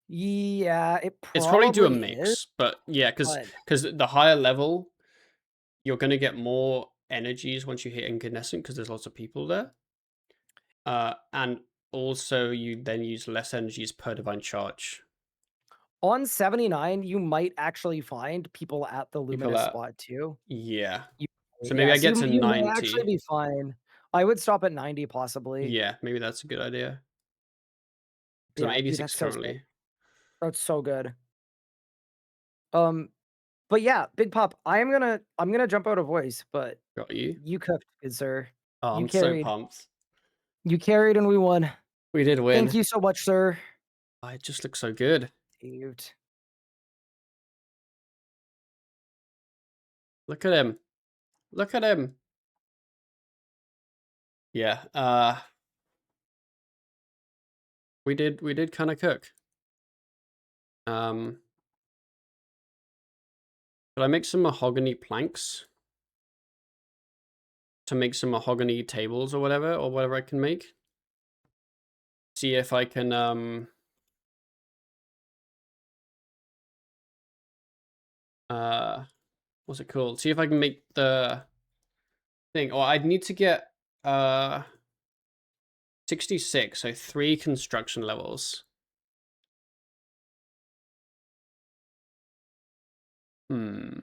Yeah, it It's probably do a probably is, mix, but yeah, but because the higher level you're gonna get more energies once you hit incandescent because there's lots of people there. And also you then use less energies per divine charge. on 79, you might actually find people at the People luminous are spot too. yeah. You So maybe yeah, I so get to you may actually 90. be fine. I would stop at 90 possibly. Yeah, maybe that's a good idea. Because I'm Yeah, dude, 86 that's so sick. currently. That's so good. Um, but yeah, Big Pop, I'm gonna jump out of voice, but Got you. you cooked, good sir. Oh, You I'm so carried. pumped. You carried and we won. We did Thank win. you so much, sir. Oh, it just looks so good. Saved. Look at him. Look at him. Yeah. We did kind of cook. Um, but I make some mahogany planks to make some mahogany tables or whatever I can make. See if I can uh what's it called? See if I can make the thing. Or I'd need to get 66, so 3 construction levels. Hmm.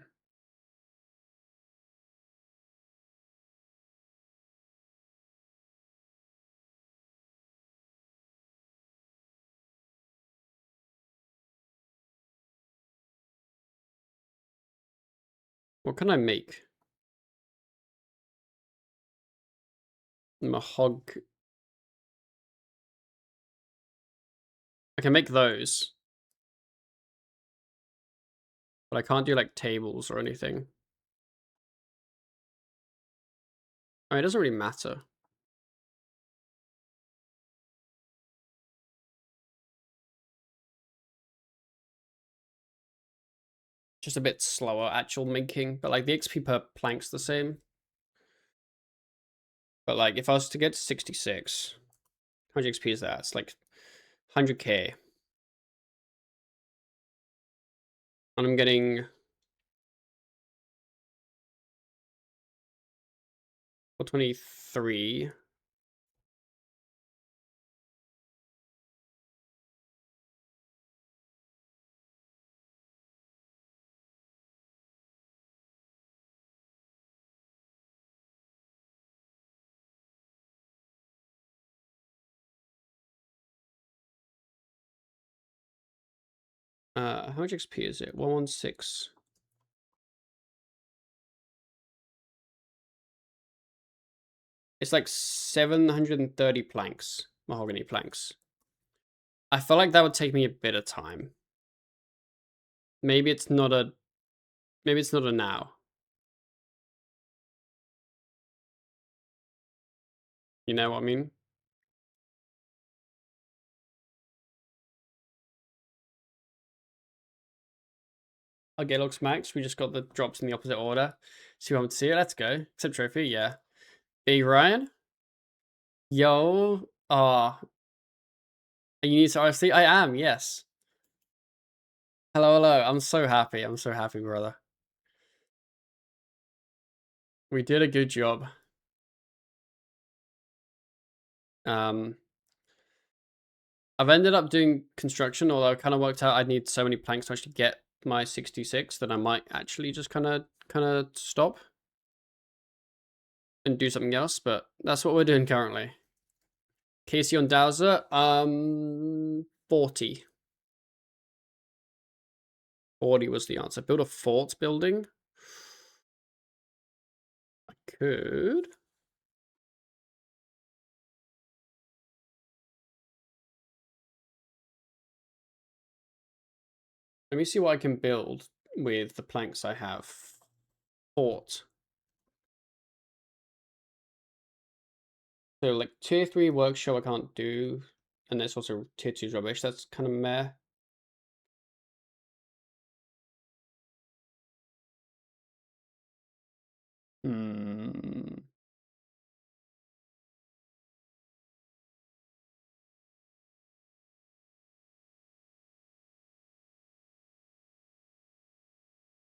What can I make? Mahog. I can make those, but I can't do like tables or anything. I mean, it doesn't really matter. Just a bit slower actual making, but like the XP per plank's the same. But like if I was to get to 66, how much XP is that? It's like 100k. And I'm getting 423. How much XP is it? 116. It's like 730 planks, mahogany planks. I feel like that would take me a bit of time. Maybe it's not a now. You know what I mean? Our Gaylog's max. We just got the drops in the opposite order. So you want to see it? Let's go. Except trophy, yeah. B Ryan. Yo. Ah. You need to RFC? I am, yes. Hello, hello. I'm so happy. I'm so happy, brother. We did a good job. I've ended up doing construction, although I kind of worked out I'd need so many planks to actually get my 66 that I might actually just kind of stop and do something else, but that's what we're doing currently. Casey on Dowser, 40. 40 was the answer. Build a fort building. I could. Let me see what I can build with the planks I have. Fort. So like tier 3 workshop I can't do. And there's also tier 2 rubbish. That's kind of meh.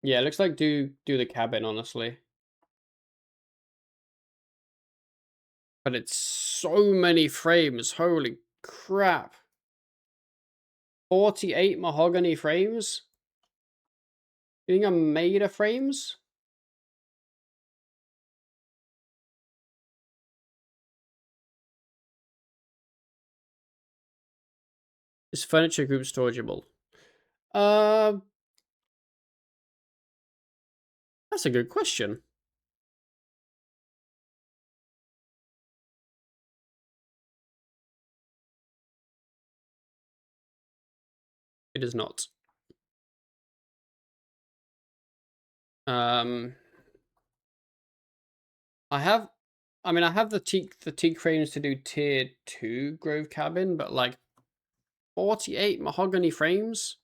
Yeah, it looks like do the cabin, honestly. But it's so many frames. Holy crap. 48 mahogany frames? You think I'm made of frames? Is furniture group storageable? That's a good question. It is not. I have the teak frames to do tier 2 Grove Cabin, but like 48 mahogany frames?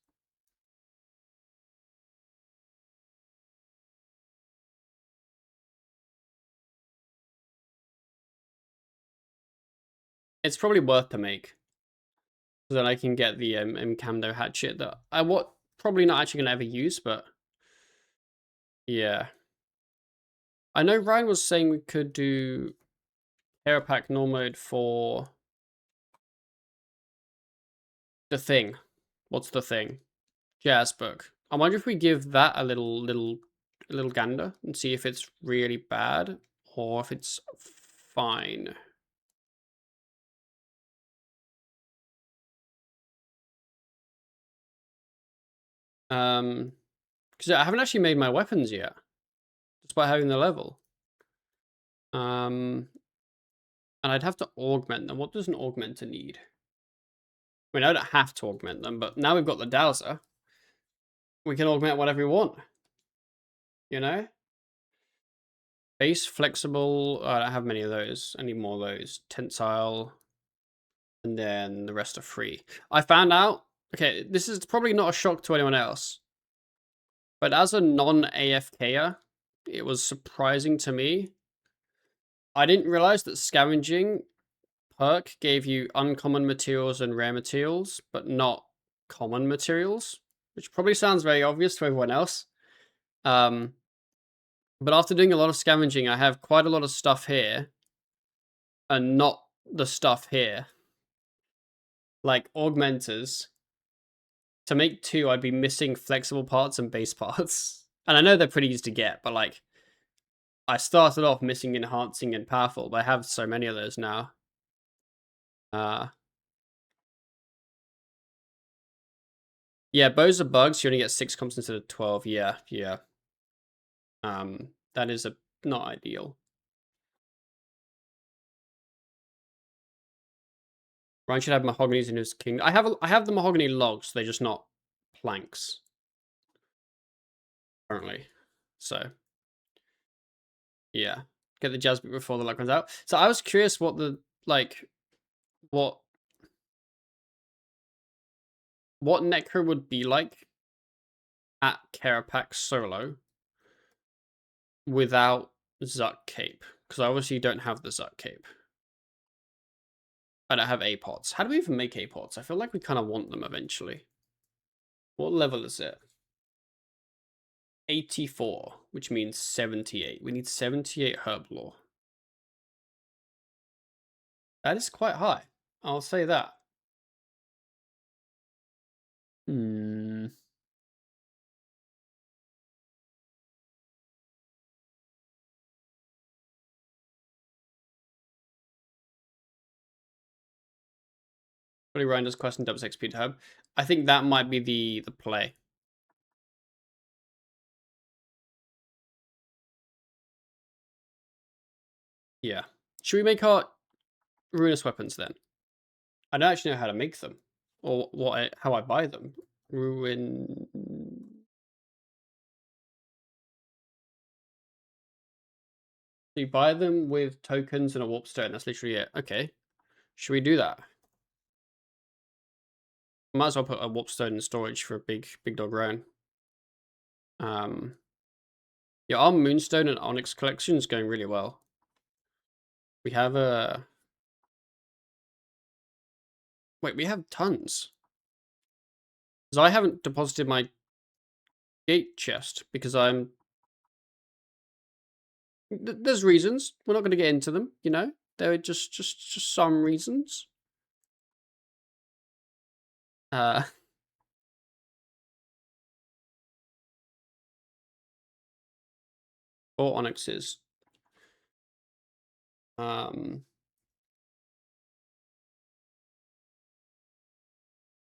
It's probably worth to make. So that I can get the Camdo hatchet that I probably not actually gonna ever use, but yeah. I know Ryan was saying we could do Aeropack null mode for the thing. What's the thing? Jazz book. I wonder if we give that a little gander and see if it's really bad or if it's fine. Because I haven't actually made my weapons yet, despite having the level. And I'd have to augment them. What does an augmenter need? I mean, I don't have to augment them, but now we've got the dowser, we can augment whatever we want. You know? Base, flexible. Oh, I don't have many of those. I need more of those. Tensile. And then the rest are free. I found out. Okay, this is probably not a shock to anyone else. But as a non-AFKer, it was surprising to me. I didn't realize that scavenging perk gave you uncommon materials and rare materials, but not common materials, which probably sounds very obvious to everyone else. But after doing a lot of scavenging, I have quite a lot of stuff here, and not the stuff here. Like augmenters. To make 2, I'd be missing flexible parts and base parts. And I know they're pretty easy to get, but like, I started off missing enhancing and powerful, but I have so many of those now. Yeah, bows are bugs. You only get 6 comps instead of 12. Yeah. That is not ideal. Ryan should have mahoganies in his king. I have the mahogany logs. They're just not planks currently. So yeah, get the jazz book before the luck runs out. So I was curious what the what necro would be like at Karapak solo without Zuck Cape. Because I obviously don't have the Zuck Cape. I don't have A-pots. How do we even make A-pots? I feel like we kind of want them eventually. What level is it? 84, which means 78. We need 78 herb lore. That is quite high. I'll say that. Hmm. Really Rinder's quest and doubles XP to herb. I think that might be the play. Yeah. Should we make our ruinous weapons then? I don't actually know how to make them. Or how I buy them. Ruin. You buy them with tokens and a warp stone. That's literally it. Okay. Should we do that? Might as well put a warp stone in storage for a big dog round. Yeah, our moonstone and onyx collection is going really well. We have a wait. We have tons. Because I haven't deposited my gate chest because I'm. There's reasons. We're not going to get into them. You know, there are just some reasons. 4 onyxes.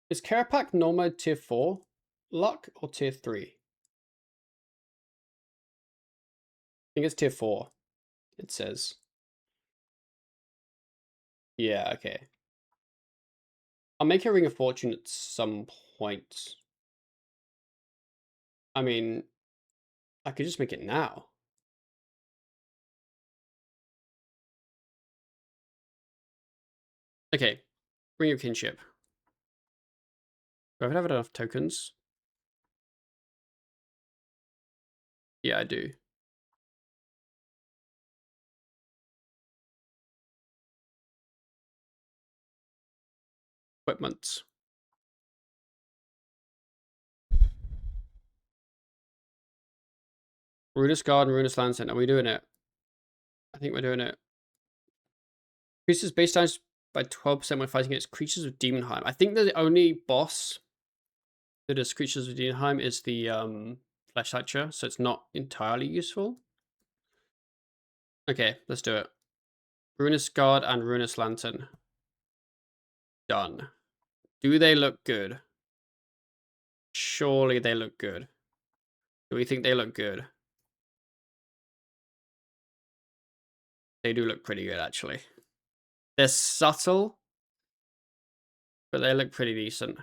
Is Karapak normal tier 4 luck or tier 3? I think it's tier 4. It says. Yeah, okay. I'll make a Ring of Fortune at some point. I mean, I could just make it now. Okay, Ring of Kinship. Do I have enough tokens? Yeah, I do. Equipment. Runus Guard and Runus Lantern. Are we doing it? I think we're doing it. Increases base times by 12% when fighting against creatures with Demonheim. I think the only boss that is creatures with Demonheim is the Flesh Hatcher, so it's not entirely useful. Okay, let's do it. Runus Guard and Runus Lantern. Done. Do they look good? Surely they look good. Do we think they look good? They do look pretty good, actually. They're subtle, but they look pretty decent.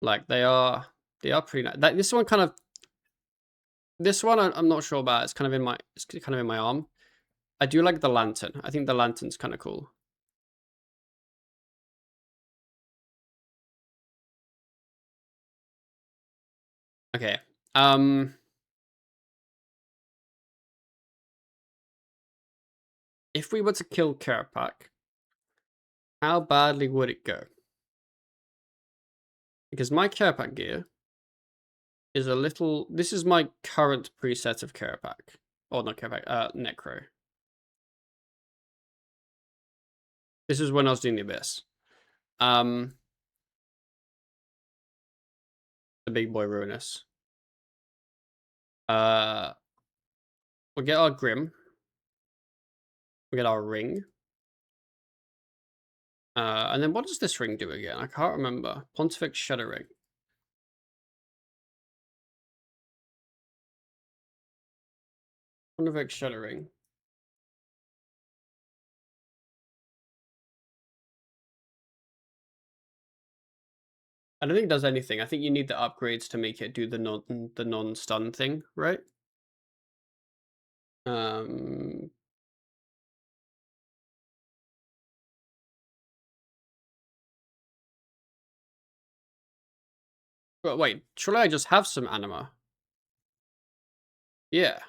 Like they are pretty nice. This one kind of, I'm not sure about. It's kind of in my arm. I do like the lantern. I think the lantern's kind of cool. Okay. If we were to kill Karapak, how badly would it go? Because my Karapak gear is a little. This is my current preset of Karapak. Or not Karapak, Necro. This is when I was doing the Abyss. The big boy Ruinous. We'll get our Grim. We'll get our ring. And then what does this ring do again? I can't remember. Pontifex Shadow Ring. Pontifex Shadow Ring. I don't think it does anything. I think you need the upgrades to make it do the non-stun thing, right? But wait, surely I just have some anima. Yeah.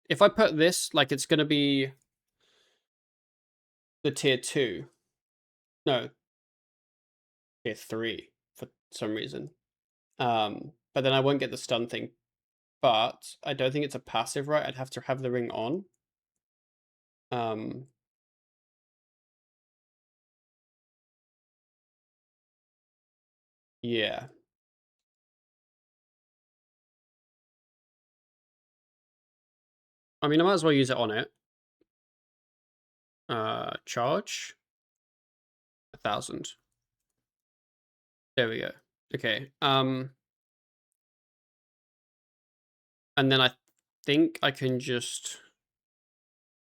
If I put this, like, it's gonna be the tier 2. No, tier 3 for some reason. But then I won't get the stun thing. But I don't think it's a passive, right? I'd have to have the ring on. Yeah. I mean, I might as well use it on it. Charge 1,000. There we go. Okay. And then I think I can just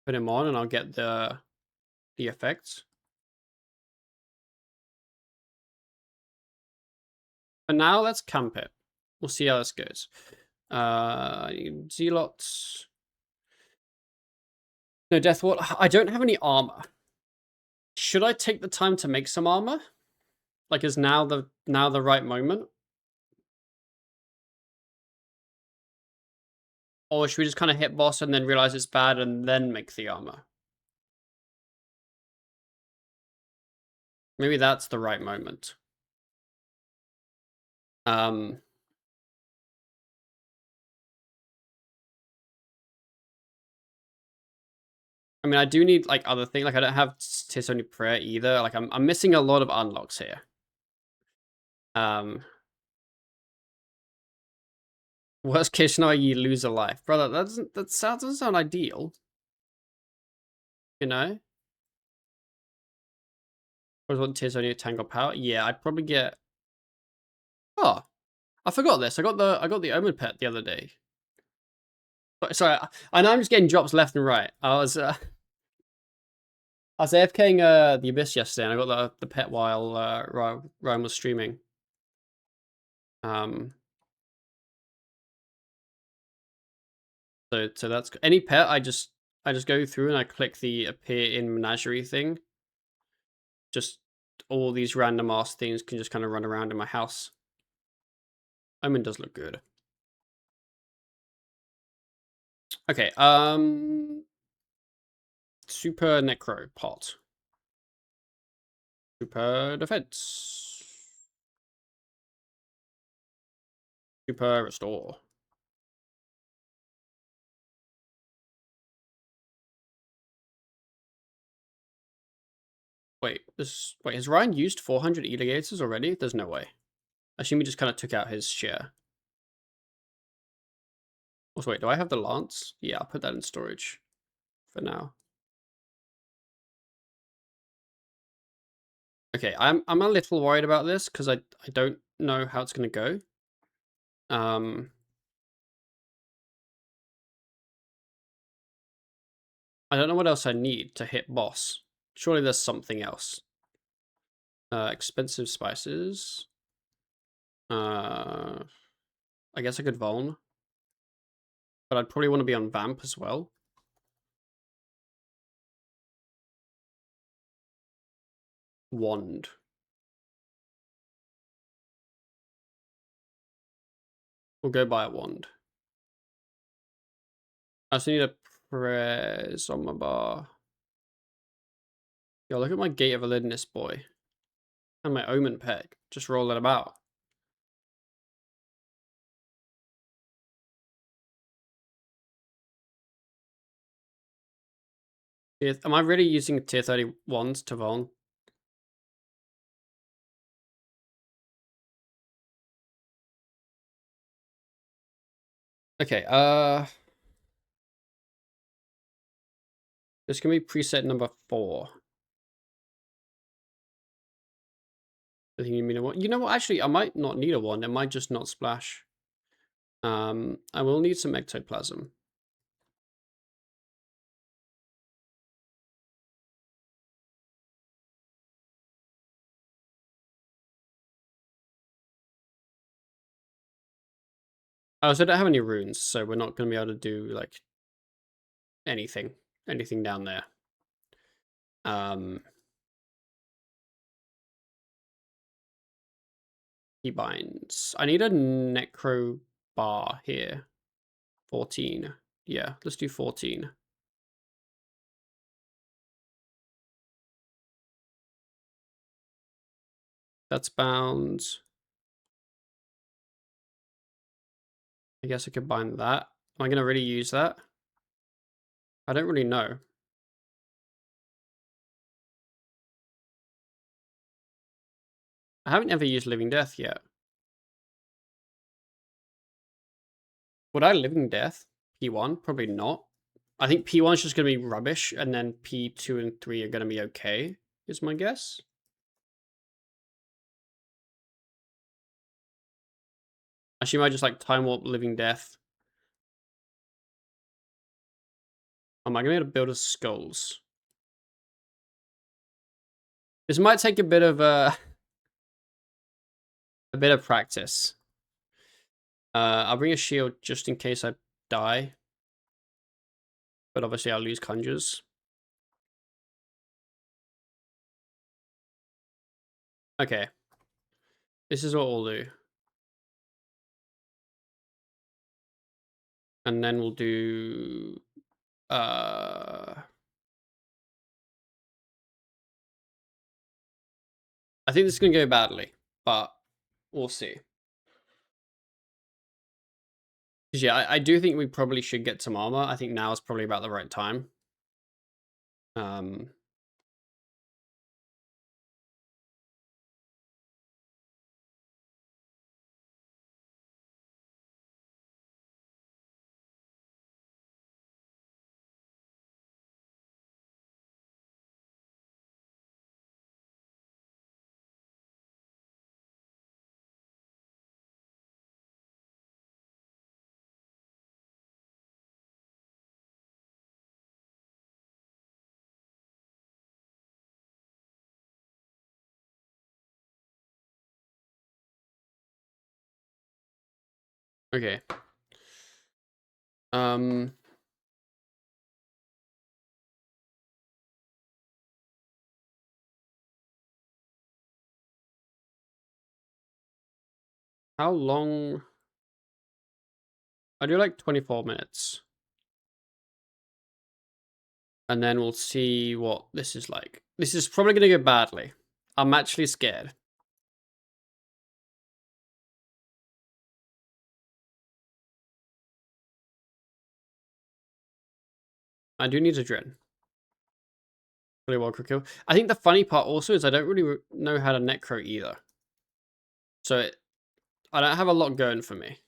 put him on, and I'll get the effects. But now let's camp it. We'll see how this goes. Zealots. No, Deathward. I don't have any armor. Should I take the time to make some armor? Like, is now the right moment? Or should we just kind of hit boss and then realize it's bad and then make the armor? Maybe that's the right moment. I mean, I do need, like, other things. Like, I don't have Tis Only Prayer either. Like, I'm missing a lot of unlocks here. Worst case scenario, you lose a life. Brother, that doesn't sound ideal. You know? I want Tis Only Tangle Power. Yeah, I'd probably get... Oh, I forgot this. I got the Omen Pet the other day. Sorry, I know I'm just getting drops left and right. I was AFKing the Abyss yesterday, and I got the pet while Ryan was streaming. So that's any pet. I just go through and I click the appear in menagerie thing. Just all these random ass things can just kind of run around in my house. Omen does look good. Okay, super necro pot. Super defense. Super restore. Wait, has Ryan used 400 Eligators already? There's no way. I assume he just kind of took out his share. Also, wait, do I have the lance? Yeah, I'll put that in storage for now. Okay, I'm a little worried about this because I don't know how it's gonna go. I don't know what else I need to hit boss. Surely there's something else. Expensive spices. I guess I could Vuln. But I'd probably want to be on Vamp as well. Wand. We'll go buy a wand. I also need a press on my bar. Yo, look at my Gate of Elidness boy. And my Omen Peg. Just roll it about. Am I really using tier 30 wands to Vuln? Okay, this can be preset number 4. I think you mean a wand. You know what? Actually, I might not need a wand. It might just not splash. I will need some ectoplasm. I also don't have any runes, so we're not going to be able to do, like, anything down there. He binds. I need a necro bar here. 14. Yeah, let's do 14. That's bound. I guess I could bind that. Am I going to really use that? I don't really know. I haven't ever used Living Death yet. Would I Living Death P1? Probably not. I think P1 is just going to be rubbish, and then P2 and 3 are going to be okay, is my guess. Actually, I might just like Time Warp Living Death. Am I going to build a skulls? This might take a bit of a bit of practice. I'll bring a shield just in case I die. But obviously I'll lose conjures. Okay. This is what we'll do. And then we'll do... I think this is going to go badly, but we'll see. Yeah, I do think we probably should get some armor. I think now is probably about the right time. Okay. How long? I do like 24 minutes. And then we'll see what this is like. This is probably going to go badly. I'm actually scared. I do need a Dren. Really well, quick kill. I think the funny part also is I don't really know how to necro either. So I don't have a lot going for me.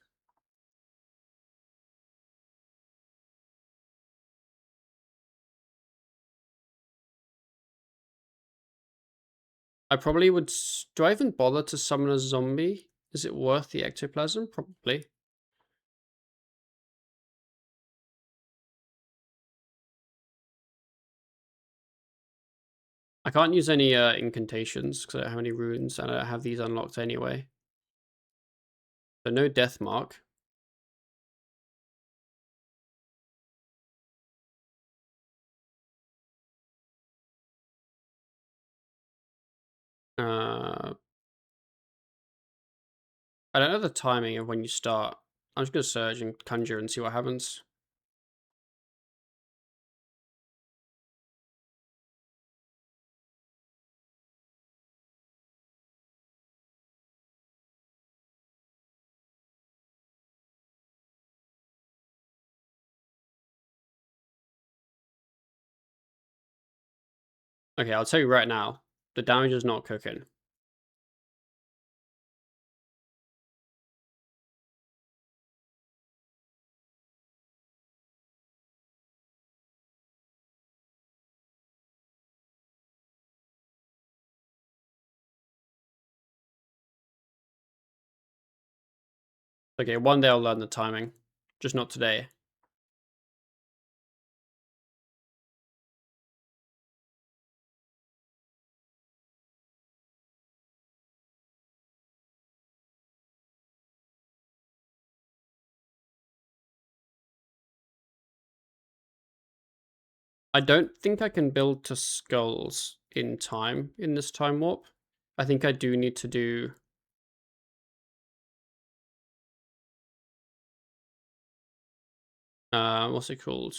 I probably would... Do I even bother to summon a zombie? Is it worth the ectoplasm? Probably. I can't use any incantations because I don't have any runes and I don't have these unlocked anyway. So no death mark. I don't know the timing of when you start. I'm just going to surge and conjure and see what happens. Okay, I'll tell you right now. The damage is not cooking. Okay, one day I'll learn the timing. Just not today. I don't think I can build to skulls in time in this time warp. I think I do need to do What's it called?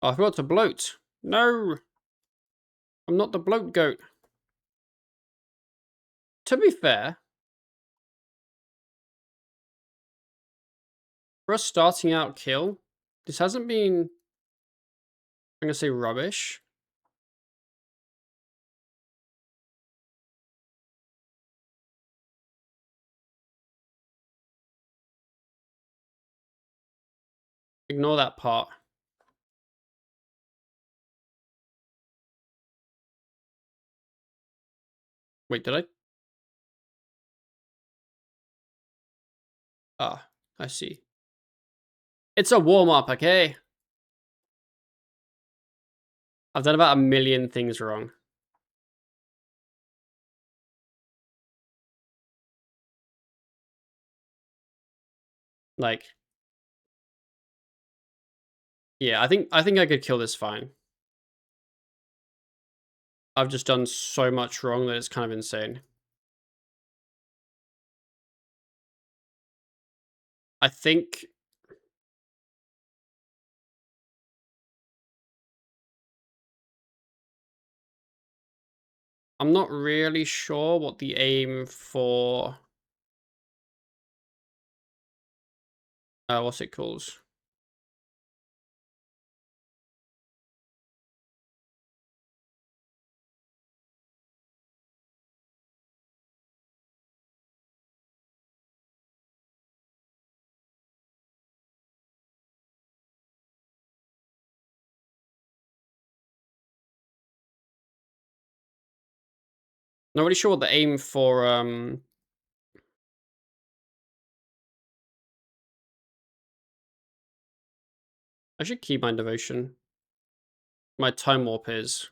Oh, I forgot to bloat. No! I'm not the bloat goat. To be fair, for a starting out kill, this hasn't been, I'm gonna say, rubbish. Ignore that part. Wait, did I? Ah, I see. It's a warm-up, okay? I've done about 1,000,000 things wrong. Like, yeah, I think I could kill this fine. I've just done so much wrong that it's kind of insane. I think I'm not really sure what the aim for what's it called? 'Not really sure what the aim for I should keep my devotion. My time warp is.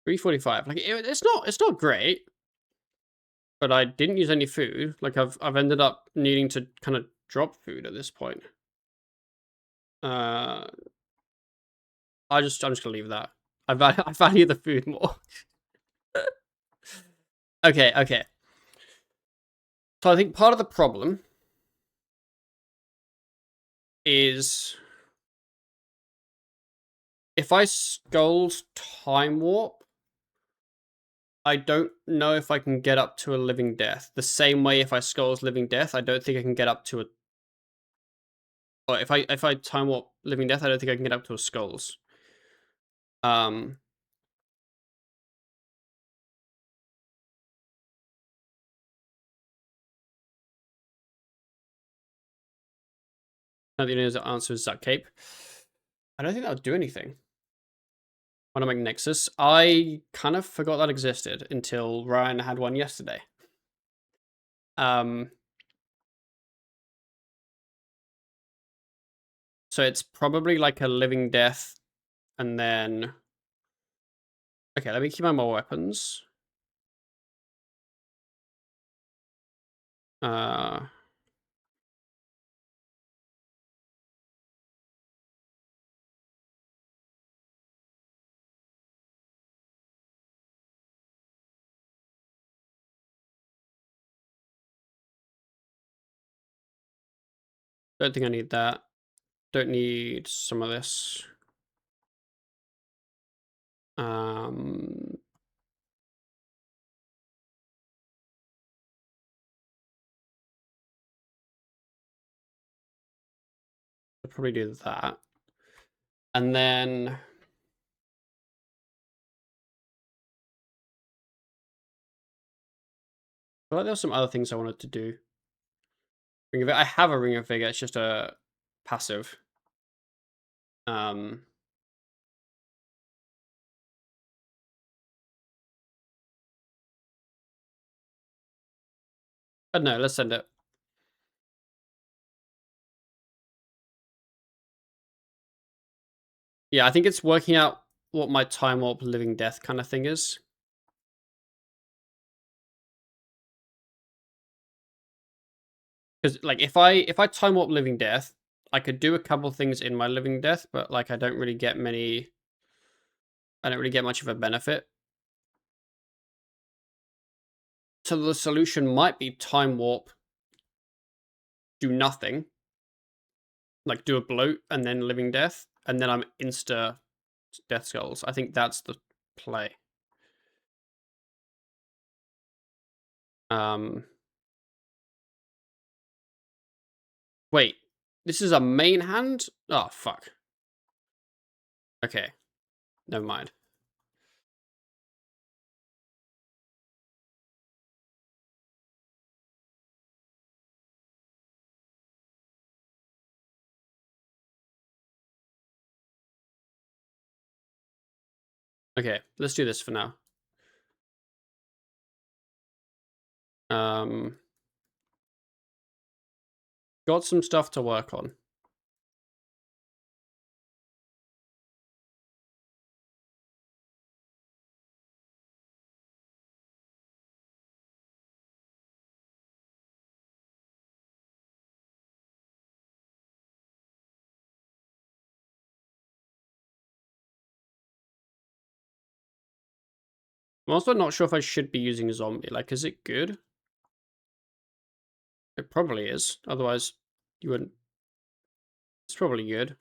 $3.45. Like it's not great, but I didn't use any food. Like I've ended up needing to kind of drop food at this point. Uh I'm just gonna leave that. I value the food more. Okay. So I think part of the problem is if I skulls time warp, I don't know if I can get up to a living death. The same way if I skulls living death, I don't think I can get up to a. Or if I time warp living death, I don't think I can get up to a skulls. Um. The answer is that cape. I don't think that would do anything. Automatic Nexus. I kind of forgot that existed until Ryan had one yesterday. So it's probably like a living death, and then. Okay, let me keep my more weapons. Uh. Don't think I need that. Don't need some of this. Um. I'll probably do that. And then. I feel like there were some other things I wanted to do. Ring of I have a ring of vigor. It's just a passive. I don't know. Let's send it. Yeah, I think it's working out what my time warp living death kind of thing is. Because like if I time warp living death, I could do a couple things in my living death, but like I don't really get much of a benefit. So the solution might be time warp, do nothing, like do a bloat and then living death, and then I'm insta death skulls. I think that's the play. Um, wait, this is a main hand? Oh fuck. Okay, never mind. Okay, let's do this for now. Got some stuff to work on. I'm also not sure if I should be using zombie. Like, is it good? It probably is. Otherwise, you wouldn't. It's probably good.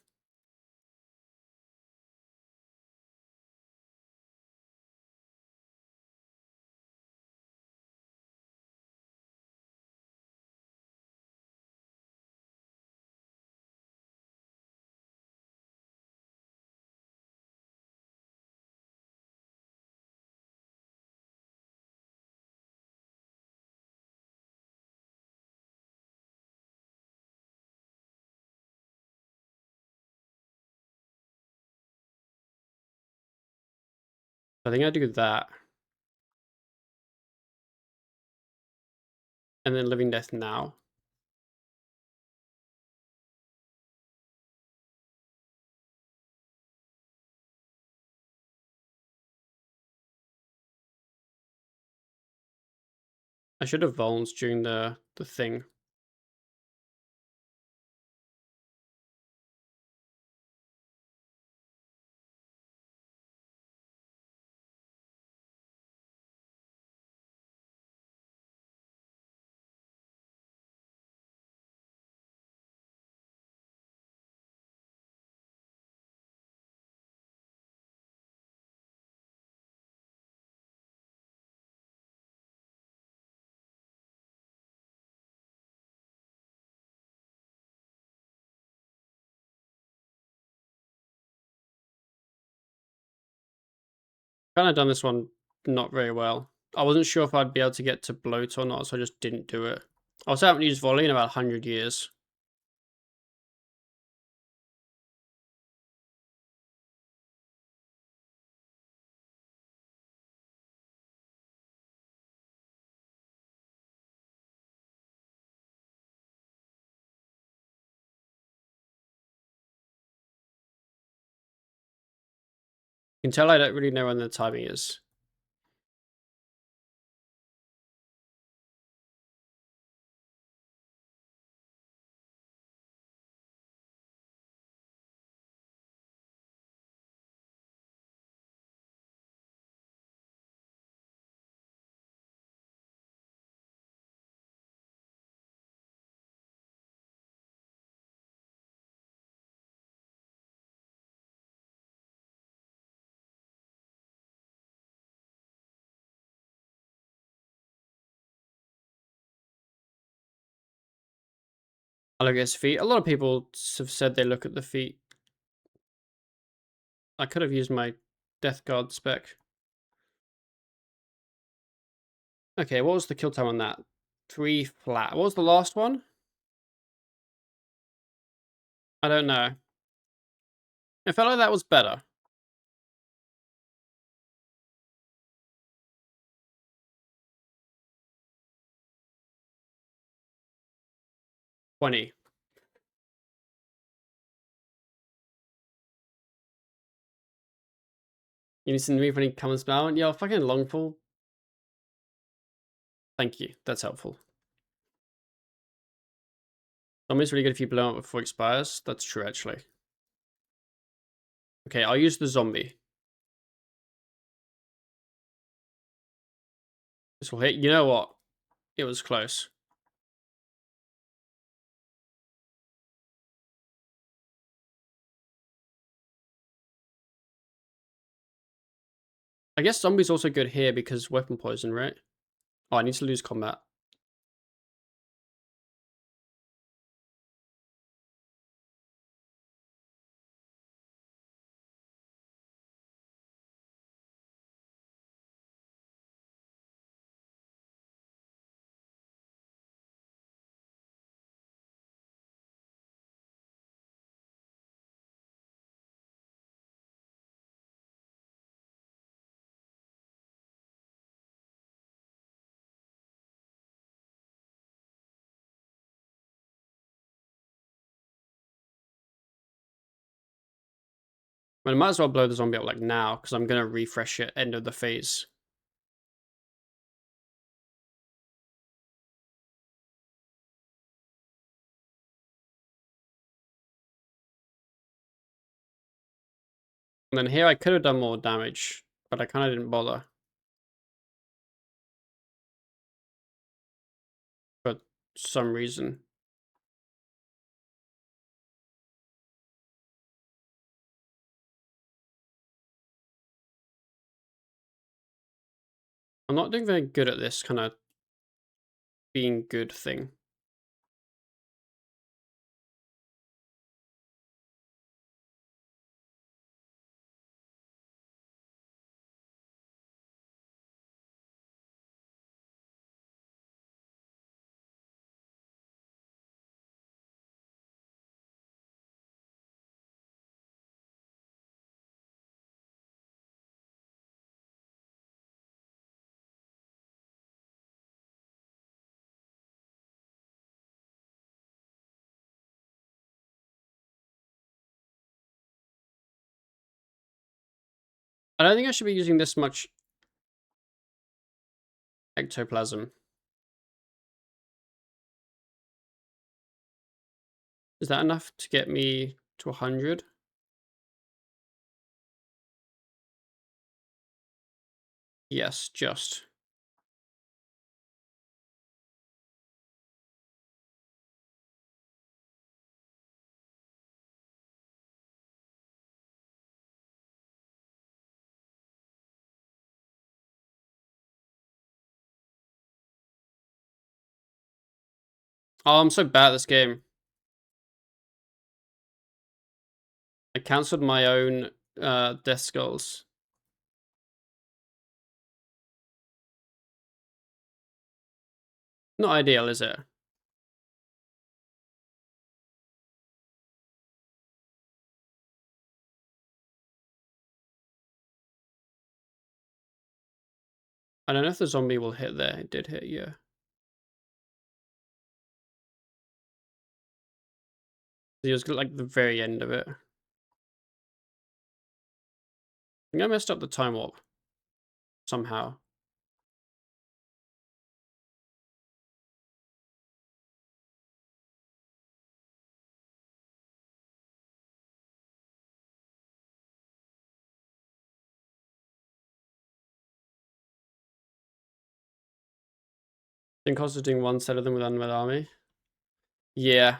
I think I do that. And then living death now. I should have Volns during the thing. Kind of done this one not very well. I wasn't sure if I'd be able to get to bloat or not, so I just didn't do it. I also haven't used volley in about 100 years. You can tell I don't really know when the timing is. I look at his feet. A lot of people have said they look at the feet. I could have used my Death Guard spec. Okay, what was the kill time on that? 3 flat. What was the last one? I don't know. I felt like that was better. '20. You need to move when he comes down. Yeah, fucking long pull. Thank you. That's helpful. Zombie's really good if you blow up before it expires. That's true, actually. Okay, I'll use the zombie. This will hit. You know what? It was close. I guess zombie's also good here because weapon poison, right? Oh, I need to lose combat. I might as well blow the zombie up like now because I'm gonna refresh it end of the phase. And then here I could have done more damage, but I kind of didn't bother. For some reason. I'm not doing very good at this kind of being good thing. I don't think I should be using this much ectoplasm. Is that enough to get me to 100? Yes, just. Oh, I'm so bad at this game. I cancelled my own death skulls. Not ideal, is it? I don't know if the zombie will hit there. It did hit, yeah. It was like the very end of it. I think I messed up the time warp. Somehow. I think I was doing one set of them with unmet army. Yeah.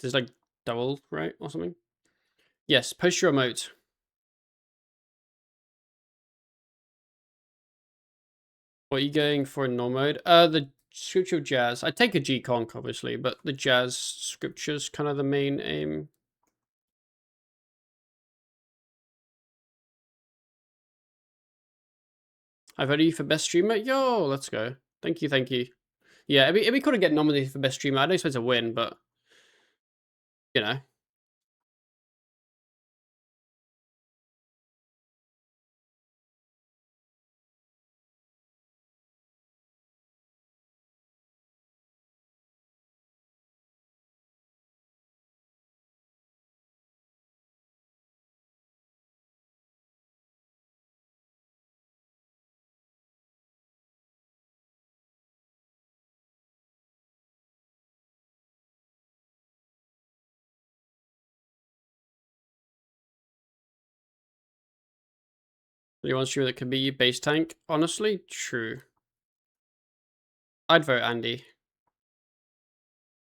There's like double, right? Or something. Yes, post your emote. What are you going for in normal mode? The scripture of jazz. I take a G-Conk, obviously, but the jazz scripture's kind of the main aim. I voted you for best streamer. Yo, let's go. Thank you, thank you. Yeah, it'd be cool to get nominated for best streamer. I don't expect to win, but you know. Anyone streamer that could be base tank? Honestly, true. I'd vote Andy.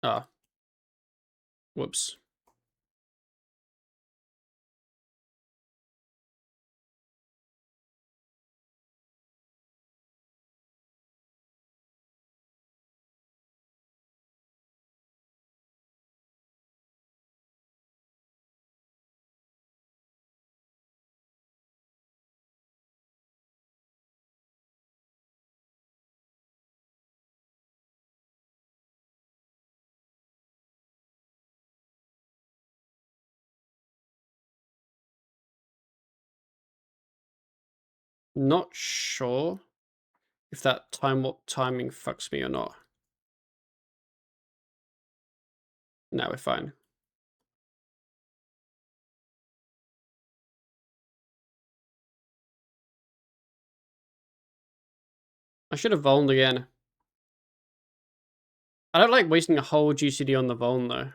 Ah. Whoops. Not sure if that timing fucks me or not. No, we're fine. I should have volned again. I don't like wasting a whole GCD on the voln though.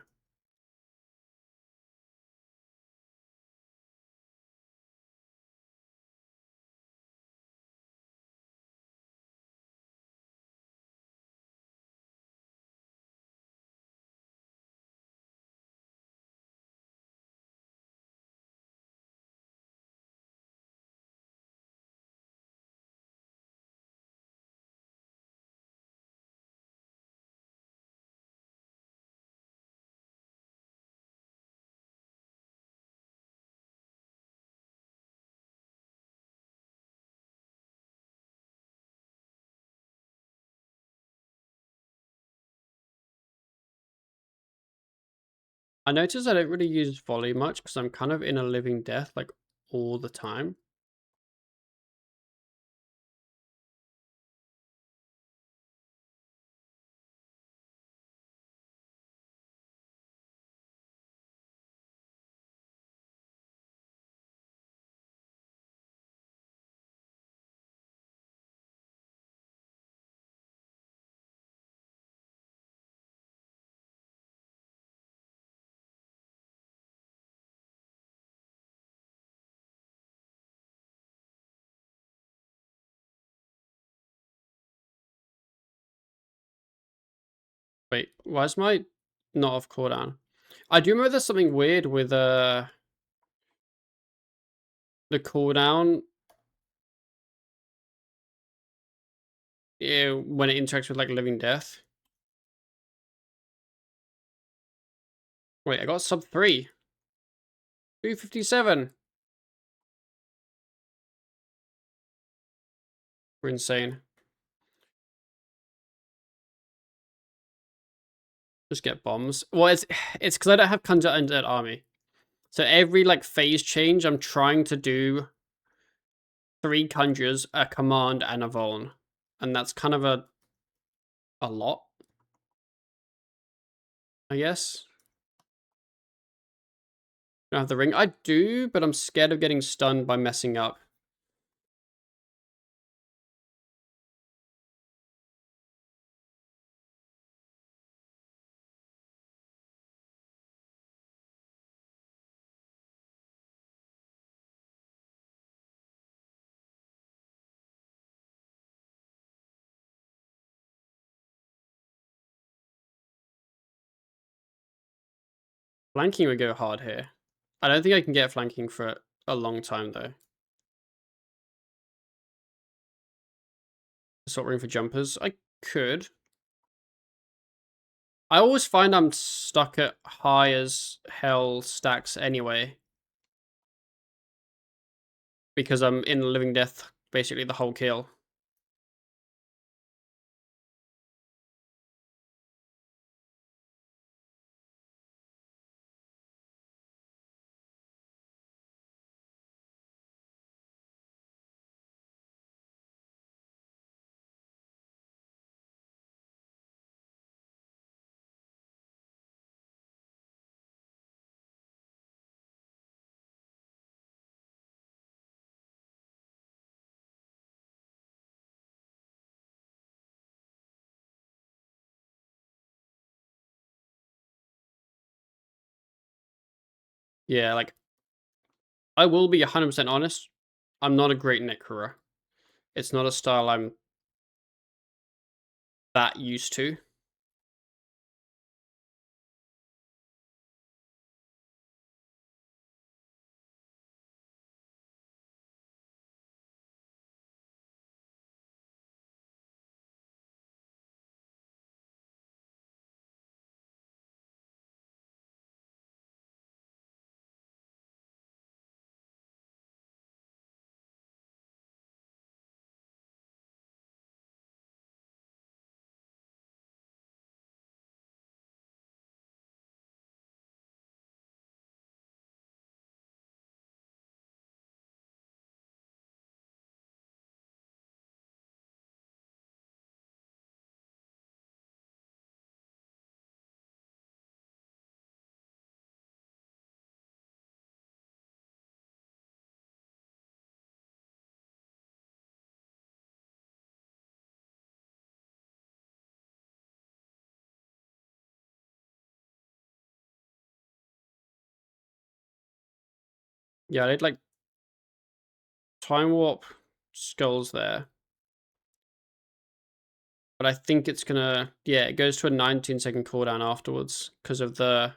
I notice I don't really use volley much because I'm kind of in a living death like all the time. Wait, why is my not off cooldown? I do remember there's something weird with the cooldown. Yeah, when it interacts with like living death. Wait, I got sub 3. 257. We're insane. Just get bombs. Well, it's because I don't have Conjure Undead Army. So every like phase change, I'm trying to do 3 Conjures, a Command, and a Voln. And that's kind of a lot, I guess. I don't have the ring. I do, but I'm scared of getting stunned by messing up. Flanking would go hard here. I don't think I can get flanking for a long time, though. Assault ring for jumpers. I could. I always find I'm stuck at high as hell stacks anyway. Because I'm in living death basically the whole kill. Yeah, like, I will be 100% honest. I'm not a great necroer. It's not a style I'm that used to. Yeah, I did like time warp skulls there. But I think it's gonna, yeah, it goes to a 19-second cooldown afterwards because of the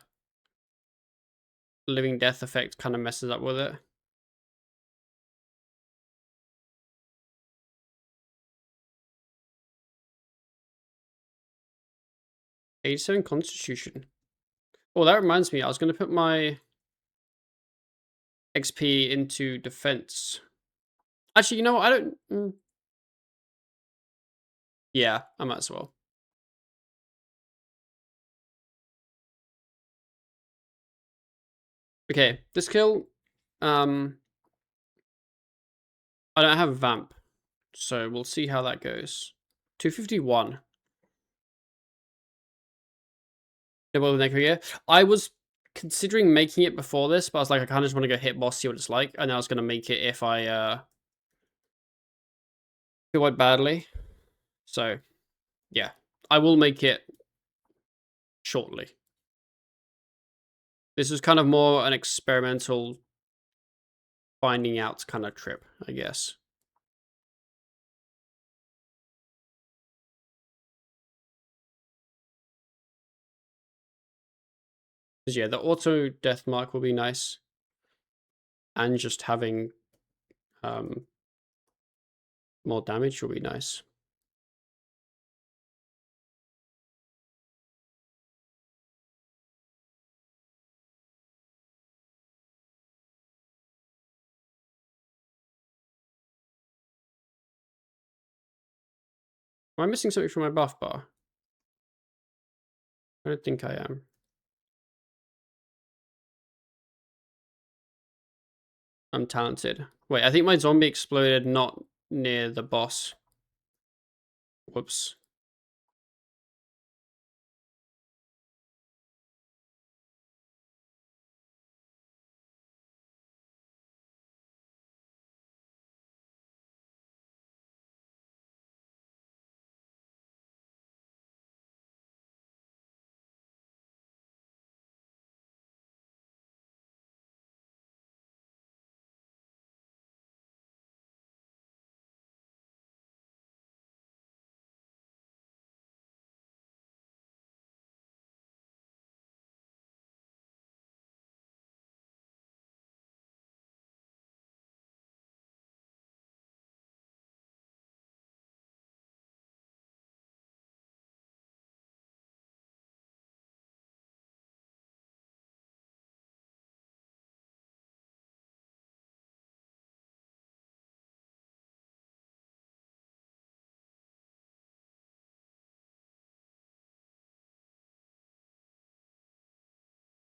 living death effect kind of messes up with it. 87 constitution. Oh, that reminds me, I was gonna put my XP into defense. Actually, you know what? I don't. Yeah, I might as well. Okay, this kill. I don't have vamp, so we'll see how that goes. 251. Double the necro gear. I was considering making it before this, but I was like, I kind of just want to go hit boss, see what it's like, and I was gonna make it if I it went badly. So yeah, I will make it shortly. This was kind of more an experimental finding out kind of trip, I guess. Because yeah, the auto death mark will be nice. And just having more damage will be nice. Am I missing something from my buff bar? I don't think I am. I'm talented. Wait, I think my zombie exploded not near the boss. Whoops.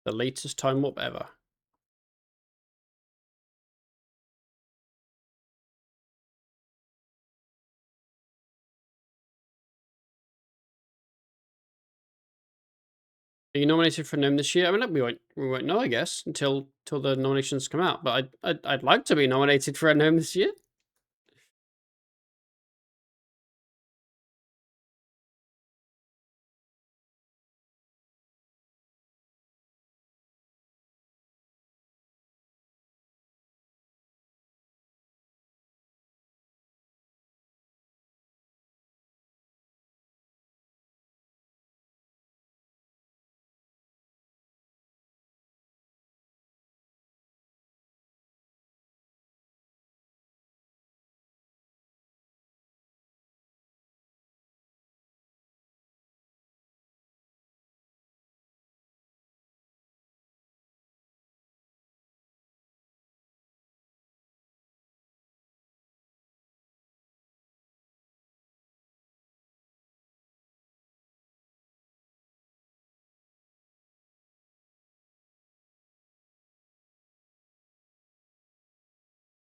The latest time warp ever. Are you nominated for a gnome this year? I mean, we won't know, I guess, until the nominations come out. But I'd like to be nominated for a gnome this year.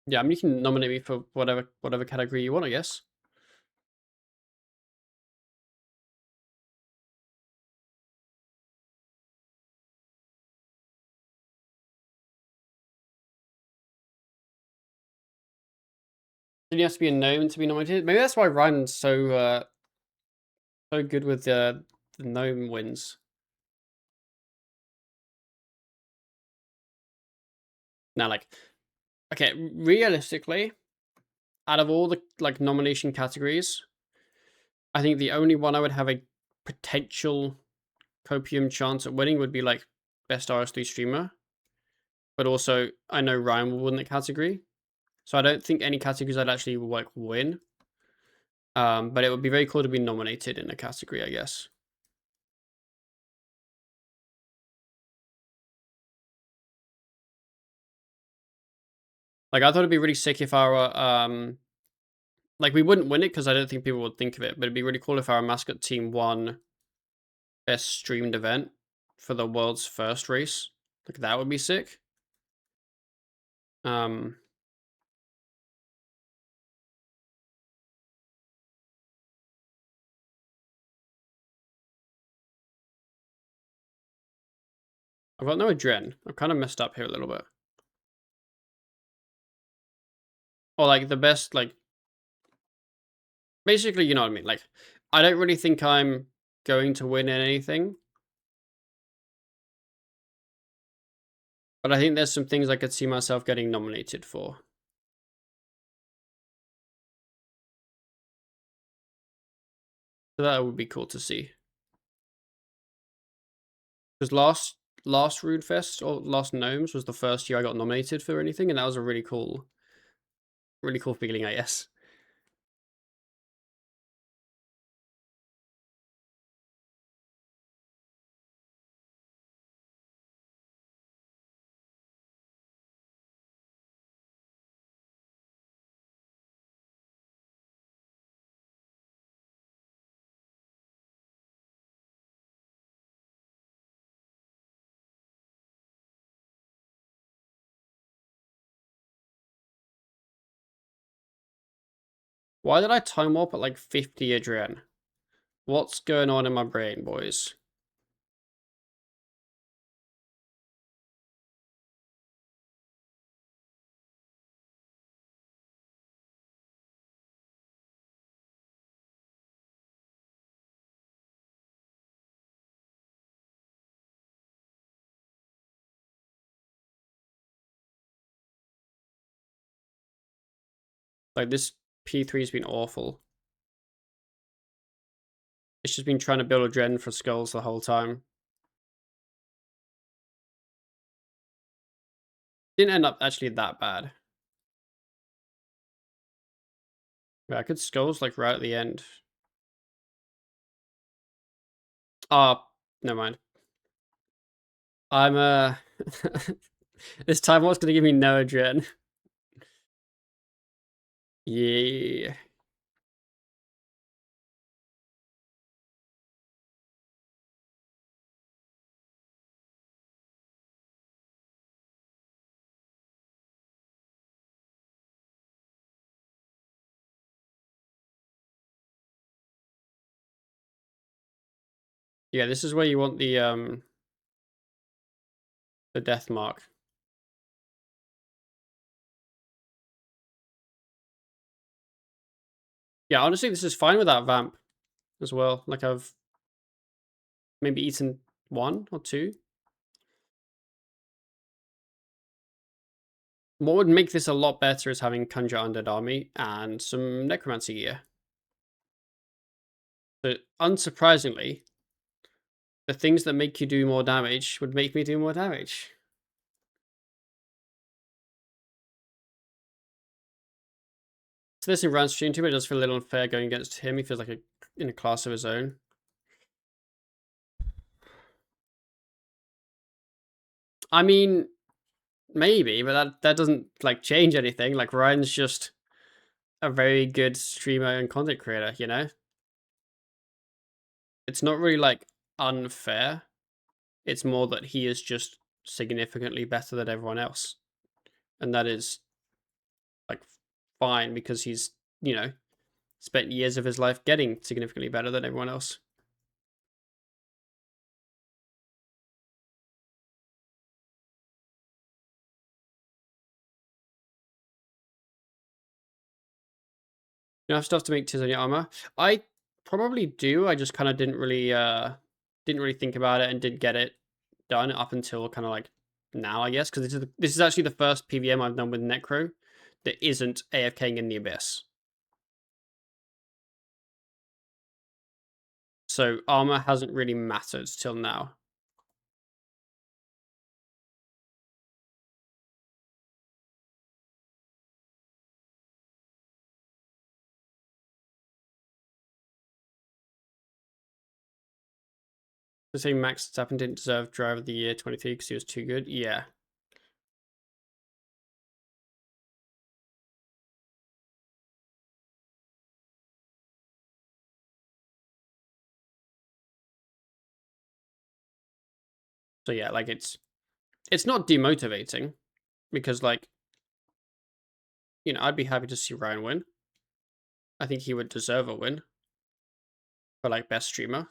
Yeah, I mean, you can nominate me for whatever category you want, I guess. Then you have to be a gnome to be nominated. Maybe that's why Ryan's so good with the gnome wins. Now, like, okay, realistically, out of all the like nomination categories, I think the only one I would have a potential copium chance at winning would be like best RS3 streamer. But also, I know Ryan will win the category, so I don't think any categories I'd actually like win. But it would be very cool to be nominated in a category, I guess. Like, I thought it'd be really sick if our like, we wouldn't win it because I don't think people would think of it, but it'd be really cool if our mascot team won best streamed event for the world's first race. Like, that would be sick. Um, I've got no adren. I've kind of messed up here a little bit. Or like the best, like, basically, you know what I mean. Like, I don't really think I'm going to win anything, but I think there's some things I could see myself getting nominated for. So that would be cool to see. Because last Rude Fest or last Gnomes was the first year I got nominated for anything, and that was a really cool feeling, I guess. Why did I time warp at like 50 adren? What's going on in my brain, boys? Like, this P3's been awful. It's just been trying to build a dren for skulls the whole time. Didn't end up actually that bad. Yeah, I could skulls like right at the end. Never mind. I'm this time what's gonna give me no adren. Yeah. Yeah, this is where you want the death mark. Yeah, honestly, this is fine without vamp as well. Like, I've maybe eaten 1 or 2. What would make this a lot better is having Conjure Undead Army and some Necromancy gear. But unsurprisingly, the things that make you do more damage would make me do more damage. So this in round stream too, but it does feel a little unfair going against him. He feels like in a class of his own. I mean, maybe, but that doesn't like change anything. Like, Ryan's just a very good streamer and content creator, you know? It's not really like unfair. It's more that he is just significantly better than everyone else. And that is like fine because he's, you know, spent years of his life getting significantly better than everyone else. You have stuff to make tiers on your armor. I probably do. I just kind of didn't really think about it and didn't get it done up until kind of like now, I guess, because this is actually the first PVM I've done with Necro that isn't AFKing in the Abyss. So armor hasn't really mattered till now. To say Max Verstappen didn't deserve Driver of the Year 23 because he was too good. Yeah. So yeah, like it's not demotivating because like, you know, I'd be happy to see Ryan win. I think he would deserve a win for like best streamer.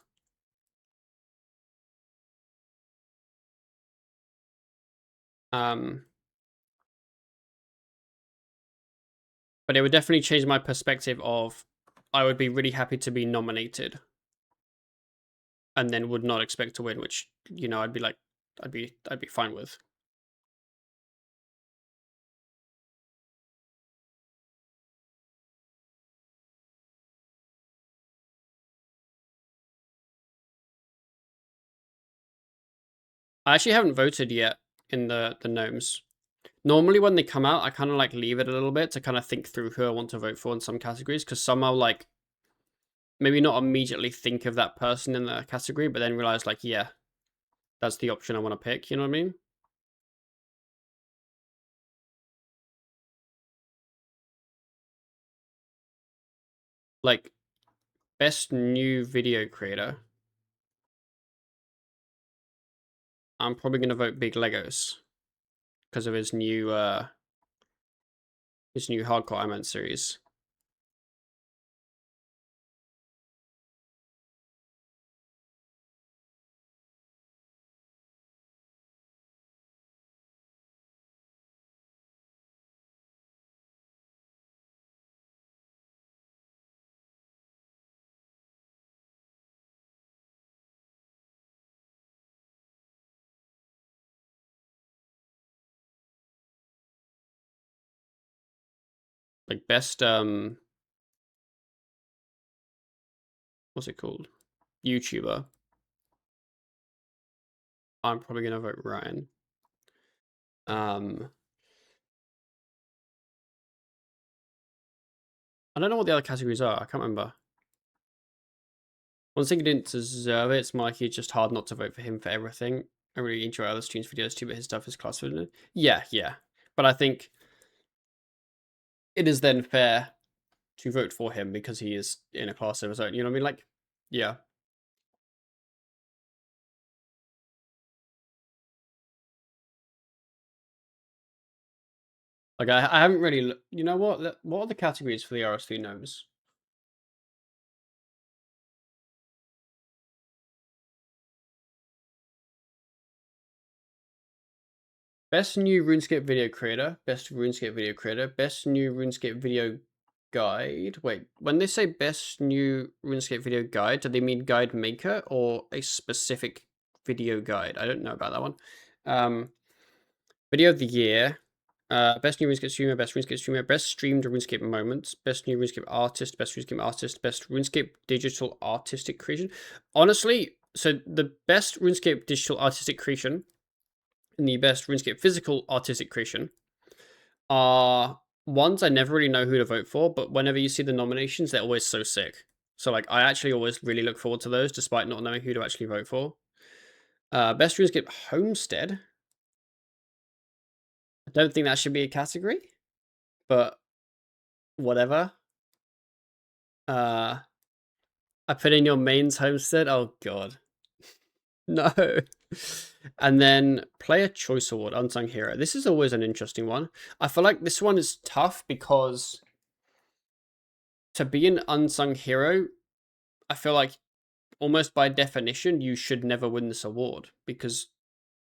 But it would definitely change my perspective of I would be really happy to be nominated and then would not expect to win, which, you know, I'd be like I'd be fine with. I actually haven't voted yet in the gnomes. Normally when they come out, I kind of like leave it a little bit to kind of think through who I want to vote for in some categories, because some I'll like maybe not immediately think of that person in the category, but then realize like, yeah, that's the option I want to pick. You know what I mean? Like best new video creator. I'm probably gonna vote Big Legos because of his new Hardcore Ironman series. Like best what's it called? YouTuber. I'm probably gonna vote Ryan. I don't know what the other categories are. I can't remember. One thing he didn't deserve it. It's more like it's just hard not to vote for him for everything. I really enjoy other streams videos too, but his stuff is class food. Yeah, yeah. But I think it is then fair to vote for him because he is in a class of his own. You know what I mean? Like, yeah. Like I haven't really. You know what? What are the categories for the RS3 gnomes? Best new RuneScape video creator, best RuneScape video creator, best new RuneScape video guide. Wait, when they say best new RuneScape video guide, do they mean guide maker or a specific video guide? I don't know about that one. Video of the year. Best new RuneScape streamer, best RuneScape streamer, best streamed RuneScape moments, best new RuneScape artist, best RuneScape artist, best RuneScape digital artistic creation. Honestly, so the best RuneScape digital artistic creation and the best RuneScape physical artistic creation are ones I never really know who to vote for, but whenever you see the nominations, they're always so sick. So like I actually always really look forward to those, despite not knowing who to actually vote for. Best RuneScape homestead. I don't think that should be a category, but whatever. I put in your mains homestead. Oh god, no. And then Player Choice Award, Unsung Hero. This is always an interesting one. I feel like this one is tough because to be an unsung hero, I feel like almost by definition, you should never win this award because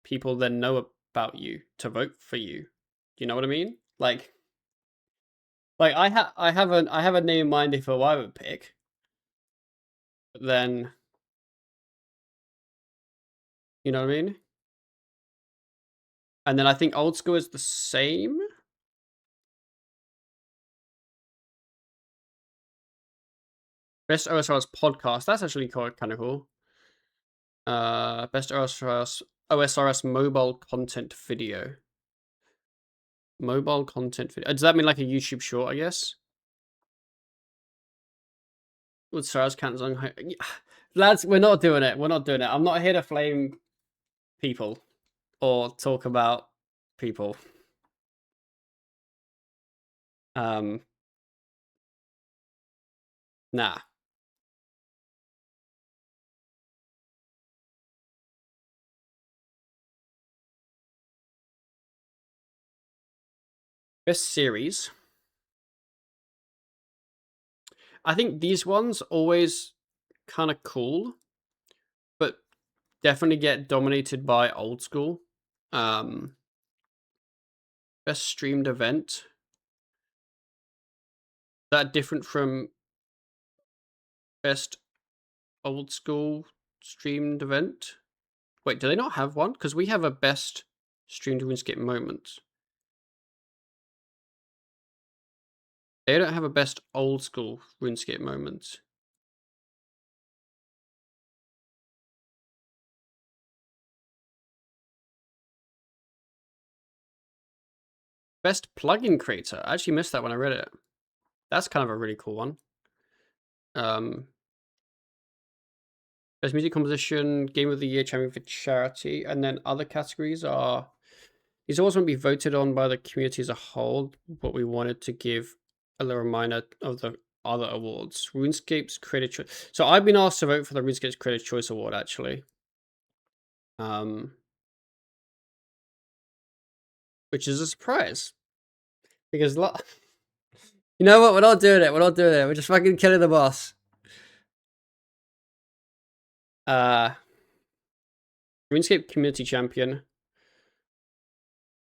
people then know about you to vote for you. Do you know what I mean? Like I have a name in mind if I would pick, but then you know what I mean? And then I think old school is the same. Best OSRS podcast. That's actually kind of cool. Best OSRS mobile content video. Mobile content video. Does that mean like a YouTube short, I guess? Would SRS count as lads, we're not doing it. We're not doing it. I'm not here to flame people or talk about people. Nah. Best series. I think these ones always kind of cool, but definitely get dominated by old school. Best streamed event. That different from best old school streamed event? Wait, do they not have one? Because we have a best streamed RuneScape moment. They don't have a best old school RuneScape moment. Best plugin creator. I actually missed that when I read it. That's kind of a really cool one. Best music composition, game of the year, champion for charity, and then other categories are. These awards won't be voted on by the community as a whole, but we wanted to give a little reminder of the other awards. RuneScape's Creator Choice. So I've been asked to vote for the RuneScape's Creator Choice Award, actually. Which is a surprise. Because, you know what? We're not doing it. We're not doing it. We're just fucking killing the boss. RuneScape Community Champion.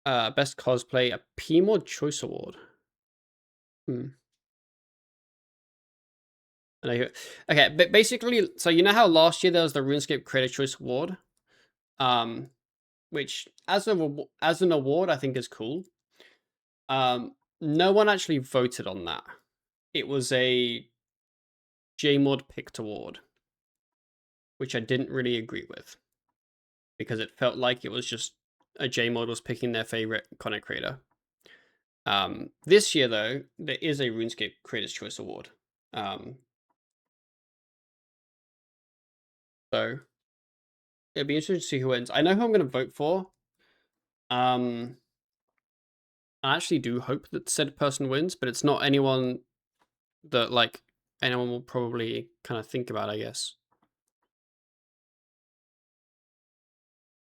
Best Cosplay, a PMod Choice Award. Okay, but basically, so you know how last year there was the RuneScape Creator Choice Award, which as an award I think is cool. No one actually voted on that. It was a JMod picked award, which I didn't really agree with because it felt like it was just a JMod was picking their favorite content creator. This year though, there is a RuneScape Creator's Choice Award. So it'd be interesting to see who wins. I know who I'm going to vote for. I actually do hope that said person wins, but it's not anyone that like anyone will probably kind of think about, I guess.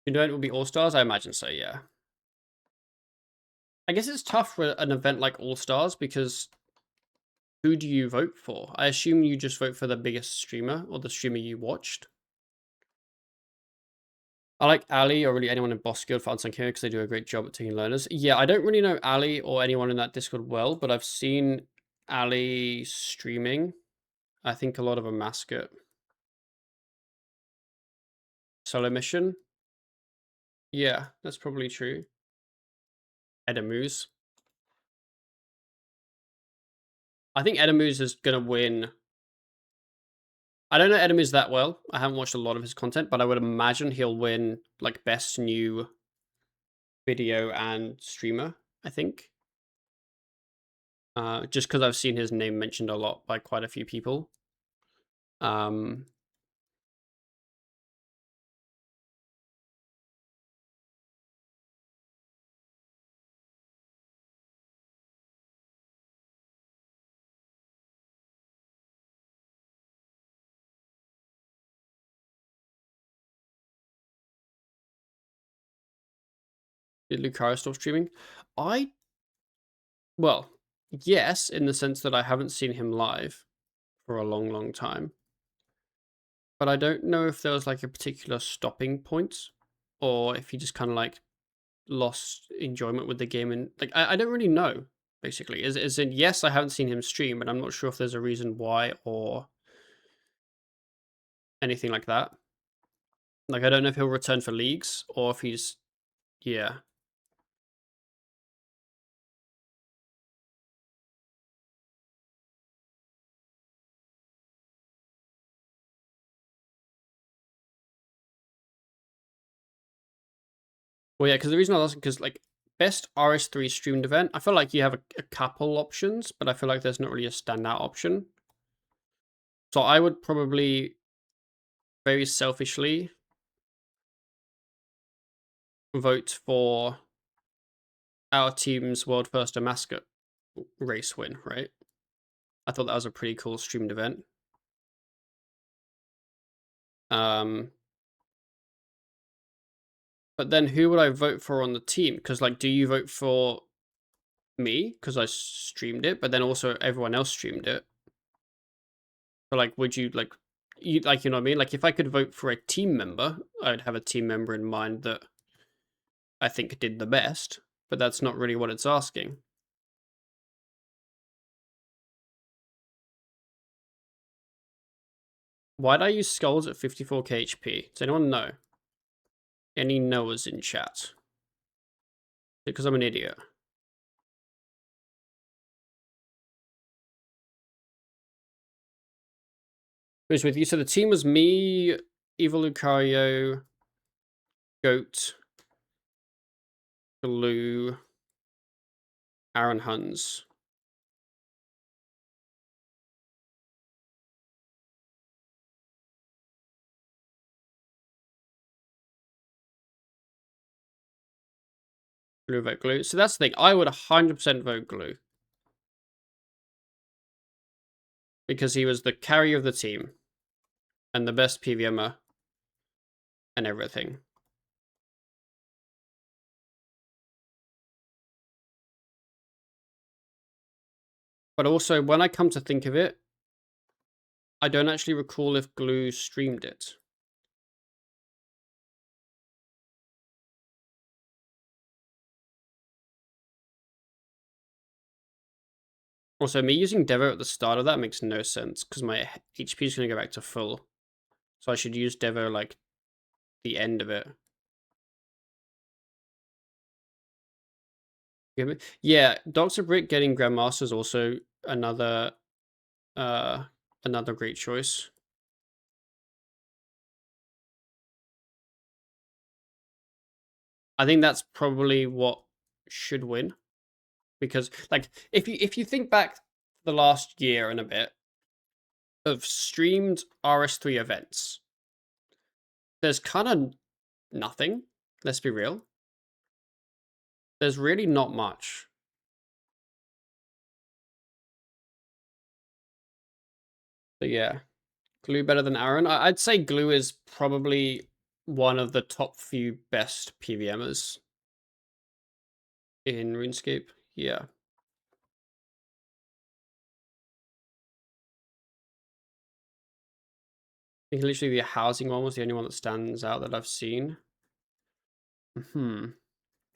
You know, it will be All Stars. I imagine so. Yeah. I guess it's tough for an event like All Stars because who do you vote for? I assume you just vote for the biggest streamer or the streamer you watched. I like Ali or really anyone in Boss Guild for Unsung Hero because they do a great job at taking learners. Yeah, I don't really know Ali or anyone in that Discord well, but I've seen Ali streaming. I think a lot of them mask it. Solo mission. Yeah, that's probably true. Edamoose. I think Edamoose is gonna win. I don't know Edamoose that well. I haven't watched a lot of his content, but I would imagine he'll win like best new video and streamer, I think. Just because I've seen his name mentioned a lot by quite a few people. Did Lucario stop streaming? Well, yes, in the sense that I haven't seen him live for a long, long time. But I don't know if there was like a particular stopping point, or if he just kind of like lost enjoyment with the game, and like I don't really know. Basically, is in yes, I haven't seen him stream, but I'm not sure if there's a reason why or anything like that. Like I don't know if he'll return for leagues or if he's yeah. Well, yeah, because the reason I was asking, because like best RS3 streamed event, I feel like you have a couple options, but I feel like there's not really a standout option. So I would probably very selfishly vote for our team's World First Mascot race win, right? I thought that was a pretty cool streamed event. But then who would I vote for on the team? Because like, do you vote for me because I streamed it, but then also everyone else streamed it? So like, would you like, you know what I mean? Like, if I could vote for a team member, I'd have a team member in mind that I think did the best. But that's not really what it's asking. Why'd I use skulls at 54k HP? Does anyone know? Any knowers in chat? Because I'm an idiot. Who's with you? So the team was me, Evil Lucario, Goat, Blue, Aaron Huns. Blue vote Glue. So that's the thing. I would 100% vote Glue. Because he was the carry of the team. And the best PVMer. And everything. But also, when I come to think of it, I don't actually recall if Glue streamed it. Also, me using Devo at the start of that makes no sense, because my HP is going to go back to full. So I should use Devo, like, the end of it. Yeah, Dr. Brick getting Grandmaster is also another great choice. I think that's probably what should win. Because like if you think back the last year and a bit of streamed RS3 events, there's kind of nothing, let's be real. There's really not much. So yeah, Glue better than Aaron. I'd say Glue is probably one of the top few best PVMers in RuneScape. Yeah. I think literally the housing one was the only one that stands out that I've seen. I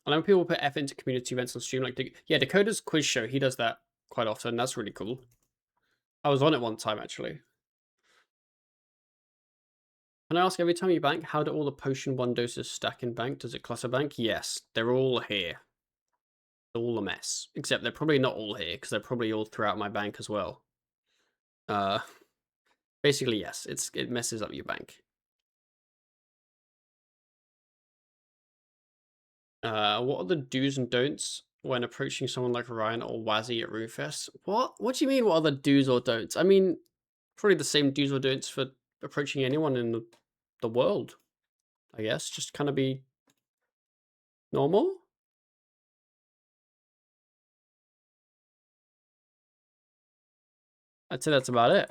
know people put effort into community events on stream. Like, yeah, Dakota's quiz show, he does that quite often. That's really cool. I was on it one time, actually. Can I ask, every time you bank, how do all the potion 1 doses stack in bank? Does it cluster bank? Yes, they're all here. They're all a mess. Except they're probably not all here, because they're probably all throughout my bank as well. Basically, yes, it messes up your bank. What are the do's and don'ts when approaching someone like Ryan or Wazzy at RuneFest? What do you mean, what are the do's or don'ts? I mean, probably the same do's or don'ts for approaching anyone in the world, I guess. Just kind of be normal. I'd say that's about it.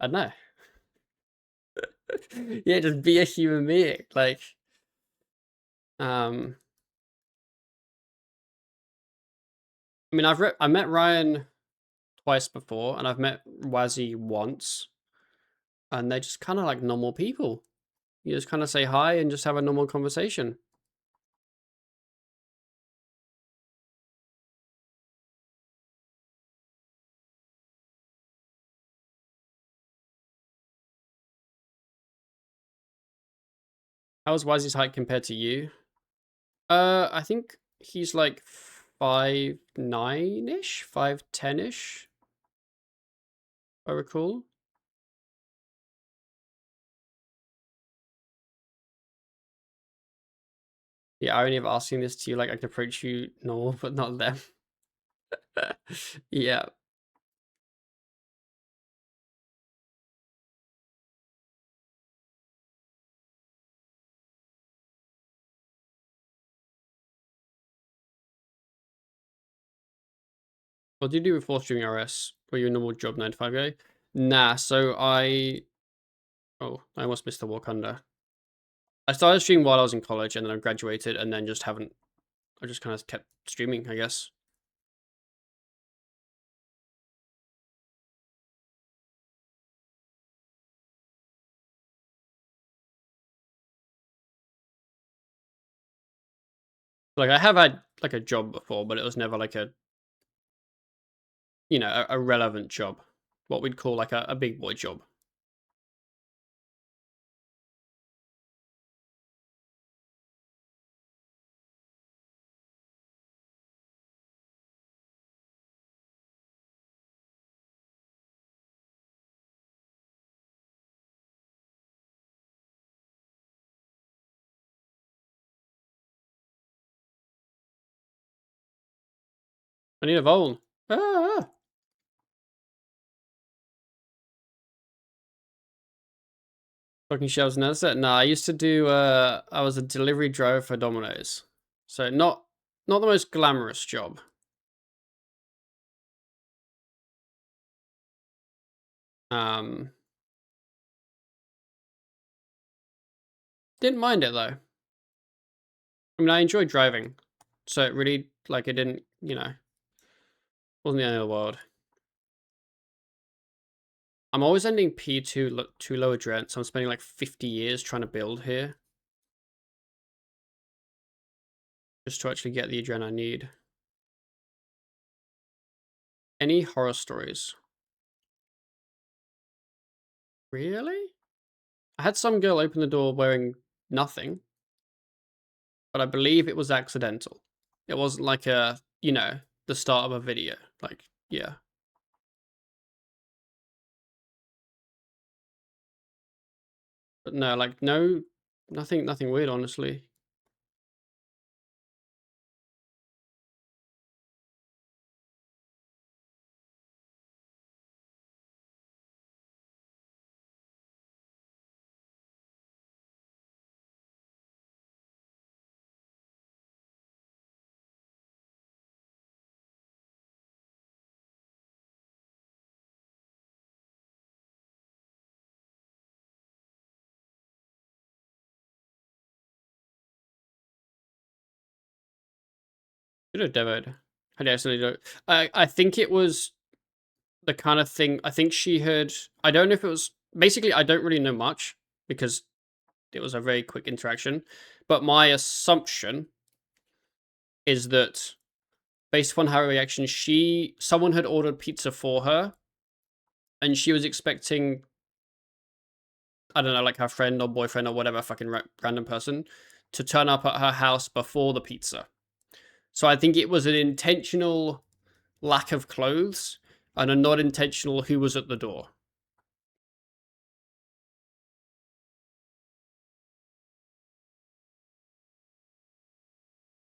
I don't know. Yeah, just be a human being. Like, I mean, I met Ryan twice before, and I've met Wazzy once, and they're just kind of like normal people. You just kind of say hi and just have a normal conversation. How was Wazzy's height compared to you? I think he's like 5'9" ish, 5'10" ish. I recall. Yeah, I only have asking this to you, like I can approach you normal, but not them. Yeah. What did you do before streaming RS? Were you a normal job 9 to 5 guy? Nah, so I almost missed the Wakanda. I started streaming while I was in college, and then I graduated, and then just haven't. I just kind of kept streaming, I guess. Like I have had like a job before, but it was never like a, a relevant job, what we'd call like a big boy job. I need a Voln. Ah! Fucking shelves and that's it. Nah, I used to do. I was a delivery driver for Domino's, so not the most glamorous job. Um, didn't mind it though. I mean, I enjoyed driving, so it really like it didn't, wasn't the end of the world. I'm always ending P2 too low adrenaline, so I'm spending like 50 years trying to build here, just to actually get the adrenaline I need. Any horror stories? Really? I had some girl open the door wearing nothing, but I believe it was accidental. It wasn't like the start of a video. Like, yeah. But no, like, no, nothing weird, honestly. Should have demoed. I definitely don't. I think it was the kind of thing. I think she had. I don't know if it was. Basically, I don't really know much because it was a very quick interaction. But my assumption is that based upon her reaction, someone had ordered pizza for her, and she was expecting, I don't know, like her friend or boyfriend or whatever fucking random person to turn up at her house before the pizza. So I think it was an intentional lack of clothes and a not intentional who was at the door.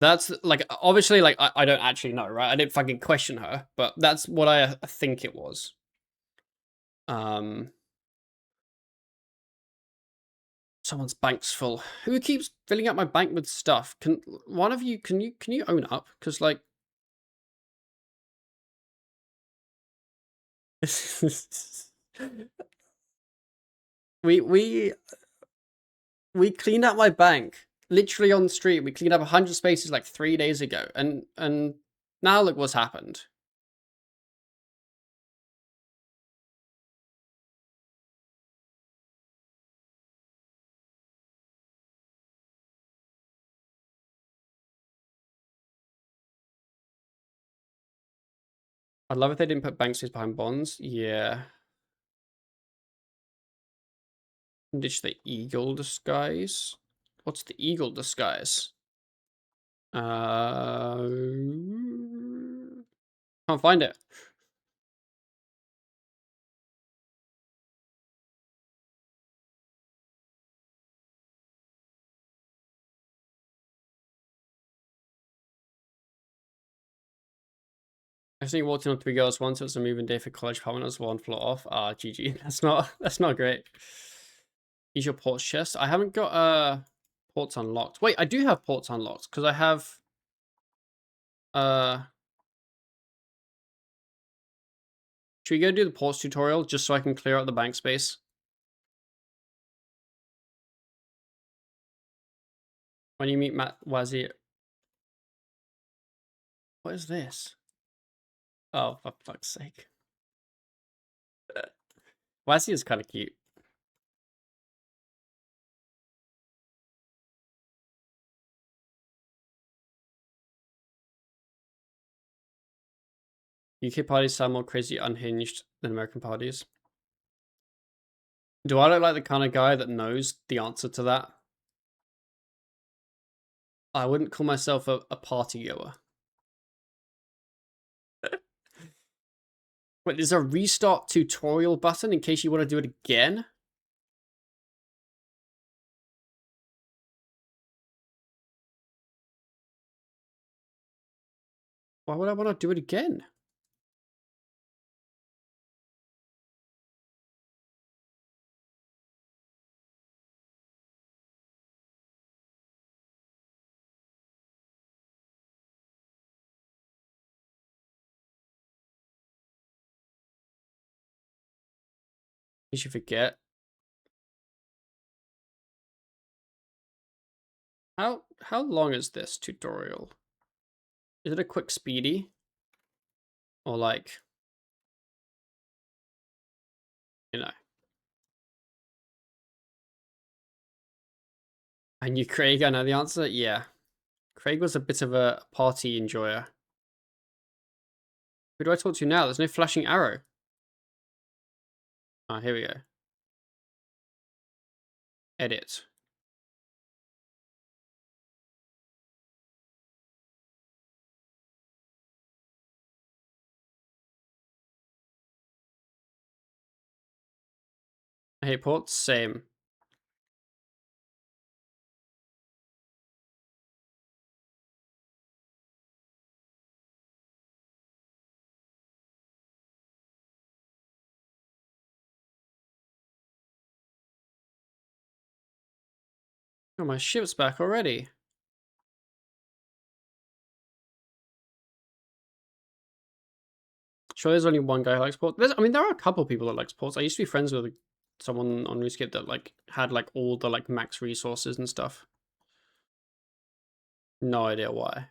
That's like obviously like I don't actually know, right? I didn't fucking question her, but that's what I think it was. Um Someone's bank's full. Who keeps filling up my bank with stuff? Can one of you can you own up? Because like we we we cleaned up my bank literally on the street. We cleaned up 100 spaces like 3 days ago, and Now look what's happened. I'd love if they didn't put bank space behind bonds. Yeah. Ditch the eagle disguise. What's the eagle disguise? Can't find it. I think walked in on 3 girls once. It was a moving day for college partners. One floor off. Ah, GG. That's not great. Use your ports chest. I haven't got ports unlocked. Wait, I do have ports unlocked because I have should we go do the ports tutorial just so I can clear out the bank space? When you meet Matt Wazzy. What is this? Oh, for fuck's sake. Wazzy is kind of cute. UK parties sound more crazy unhinged than American parties. Do I look like the kind of guy that knows the answer to that? I wouldn't call myself a party goer. Wait, there's a restart tutorial button in case you want to do it again? Why would I want to do it again? You should forget. How long is this tutorial? Is it a quick speedy? Or like, you know. I knew Craig, I know the answer. Yeah. Craig was a bit of a party enjoyer. Who do I talk to now? There's no flashing arrow. Ah, here we go. Edit. I hate ports. Same. Oh, my ship's back already. Sure, there's only one guy who likes ports. I mean, there are a couple people that likes ports. I used to be friends with someone on RuneScape that like had like all the like max resources and stuff. No idea why.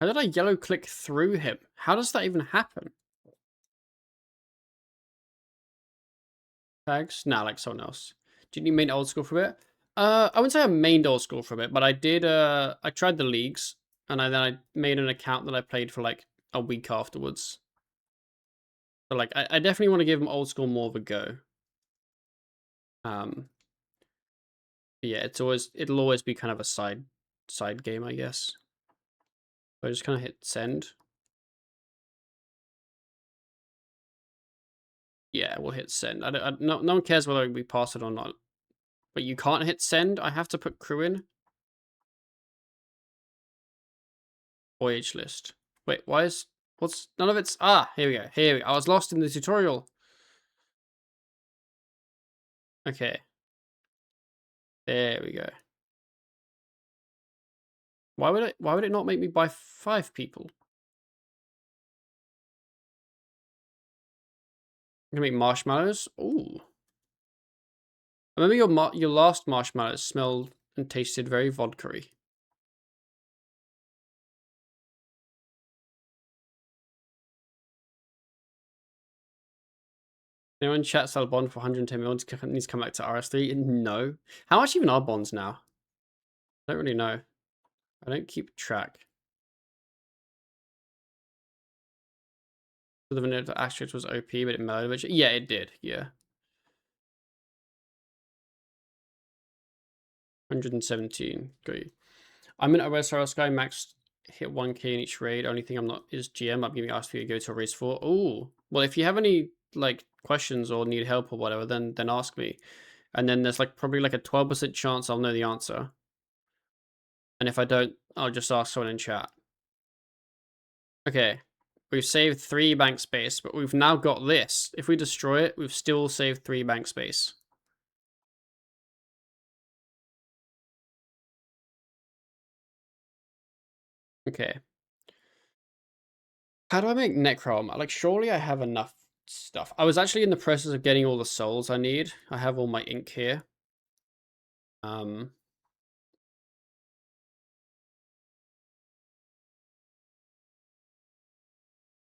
How did I yellow click through him? How does that even happen? Tags? Nah, like someone else. Didn't you main old school for a bit? I wouldn't say I mained old school for a bit, but I did, I tried the leagues, and then I made an account that I played for like a week afterwards. So like, I definitely want to give them old school more of a go. Yeah, it'll always be kind of a side game, I guess. So I just kind of hit send. Yeah, we'll hit send. No one cares whether we pass it or not. But you can't hit send. I have to put crew in. Voyage list. Wait, what's none of it's here we go. I was lost in the tutorial. Okay. There we go. Why would it not make me buy 5 people? I'm gonna make marshmallows. Ooh. I remember your last marshmallows smelled and tasted very vodka-y. Anyone in chat sell a bond for 110 mil needs to come back to RS3? No. How much even are bonds now? I don't really know. I don't keep track. So the vanilla asterisk was OP, but it mellowed. Which, yeah, it did. Yeah. 117. Great. I'm in a OSRS guy. Max hit 1k in each raid. Only thing I'm not is GM. I'm giving asked for you to go to a race 4. Oh, well, if you have any like questions or need help or whatever, then ask me. And then there's like probably like a 12% chance I'll know the answer. And if I don't, I'll just ask someone in chat. Okay. We've saved 3 bank space, but we've now got this. If we destroy it, we've still saved 3 bank space. Okay. How do I make necrom? Like, surely I have enough stuff. I was actually in the process of getting all the souls I need. I have all my ink here.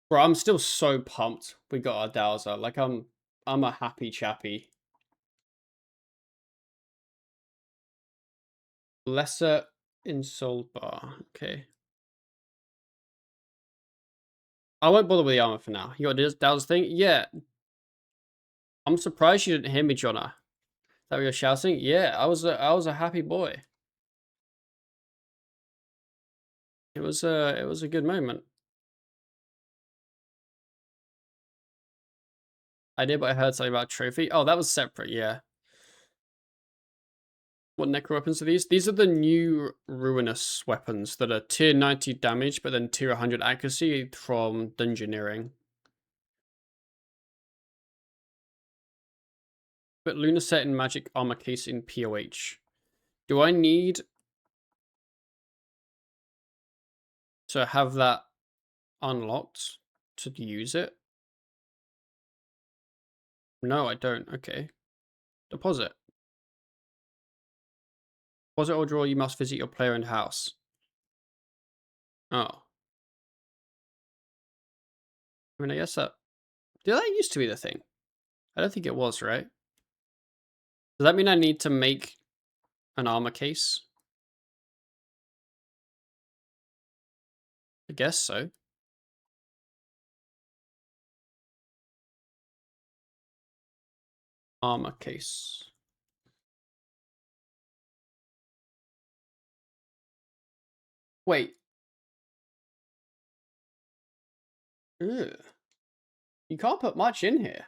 Bro, I'm still so pumped we got our Dowser. Like, I'm a happy chappy. Lesser in soul bar. Okay. I won't bother with the armor for now. You got this Dowser thing? Yeah. I'm surprised you didn't hear me, Jonna. That we were shouting? Yeah, I was a happy boy. It was a good moment. I did, but I heard something about trophy. Oh, that was separate, yeah. What necro weapons are these? These are the new ruinous weapons that are tier 90 damage, but then tier 100 accuracy from dungeoneering. But Lunar set in magic armor case in POH. Do I need to have that unlocked to use it? No, I don't. Okay. Deposit. Deposit or draw, you must visit your player-owned house. Oh. I mean, I guess that... Did that used to be the thing? I don't think it was, right? Does that mean I need to make an armor case? I guess so. Armor case. Wait. Ugh. You can't put much in here.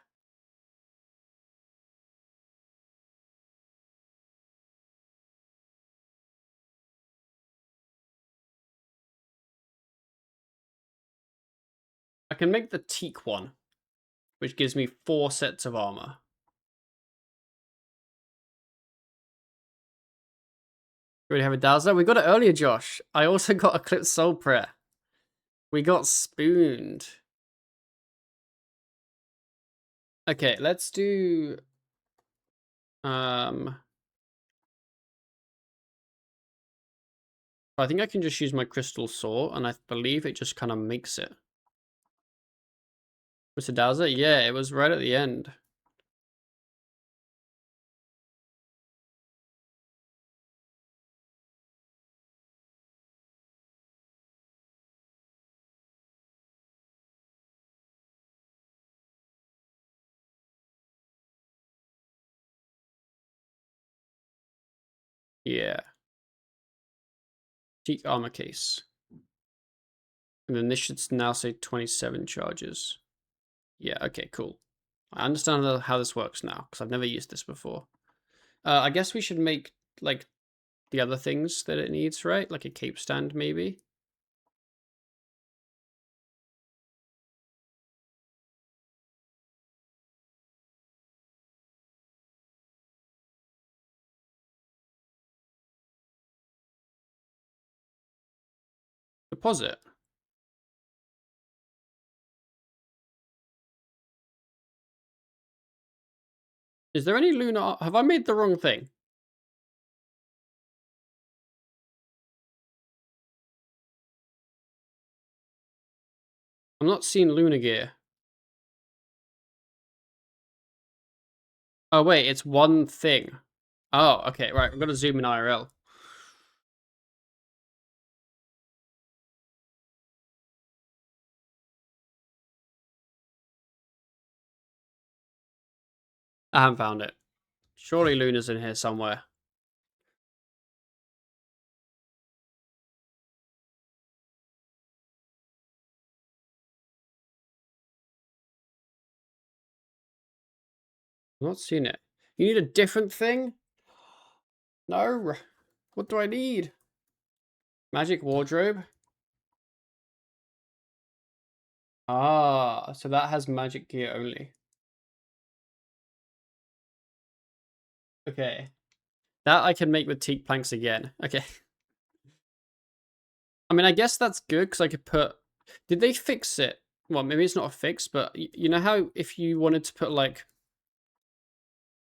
I can make the teak one, which gives me 4 sets of armor. We already have a Dazzler. We got it earlier, Josh. I also got Eclipse Soul Prayer. We got spooned. Okay, let's do... I think I can just use my crystal saw, and I believe it just kind of makes it. Mr. Dazzler? Yeah, it was right at the end. Yeah. Teak armor case. And then this should now say 27 charges. Yeah, okay, cool. I understand how this works now, because I've never used this before. I guess we should make, like, the other things that it needs, right? Like a cape stand, maybe? deposit. Is there any lunar? Have I made the wrong thing? I'm not seeing lunar gear. Oh wait, it's one thing. Oh, okay, right. I've got to zoom in IRL. I haven't found it. Surely Luna's in here somewhere. I'm not seeing it. You need a different thing? No. What do I need? Magic wardrobe? Ah, so that has magic gear only. Okay. That I can make with teak planks again. Okay. I mean, I guess that's good because I could put... Did they fix it? Well, maybe it's not a fix, but you know how if you wanted to put like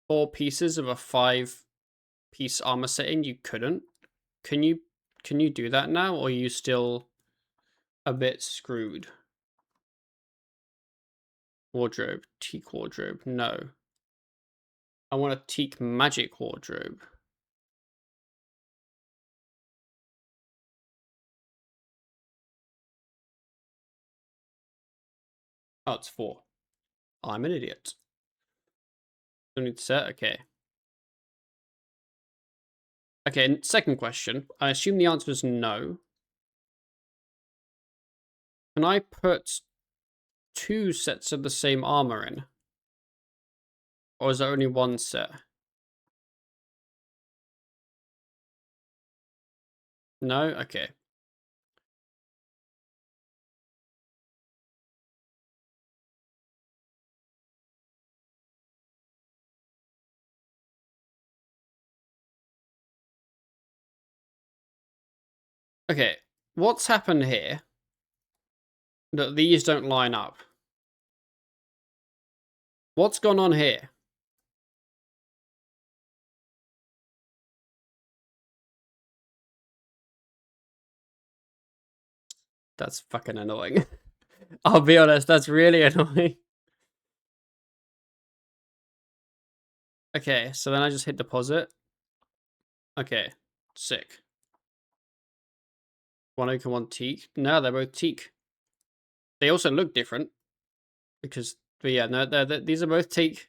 4 pieces of a 5-piece armor setting, you couldn't? Can you do that now, or are you still a bit screwed? Wardrobe. Teak wardrobe. No. I want a teak magic wardrobe. Oh, it's 4. I'm an idiot. Don't need to set. Okay. Okay, second question. I assume the answer is no. Can I put 2 sets of the same armor in? Or is there only 1 set? No? Okay. Okay. What's happened here? That these don't line up. What's gone on here? That's fucking annoying. I'll be honest, that's really annoying. Okay, so then I just hit deposit. Okay, sick. 1 oak and 1 teak. No, they're both teak. They also look different. Because, but yeah, no, these are both teak.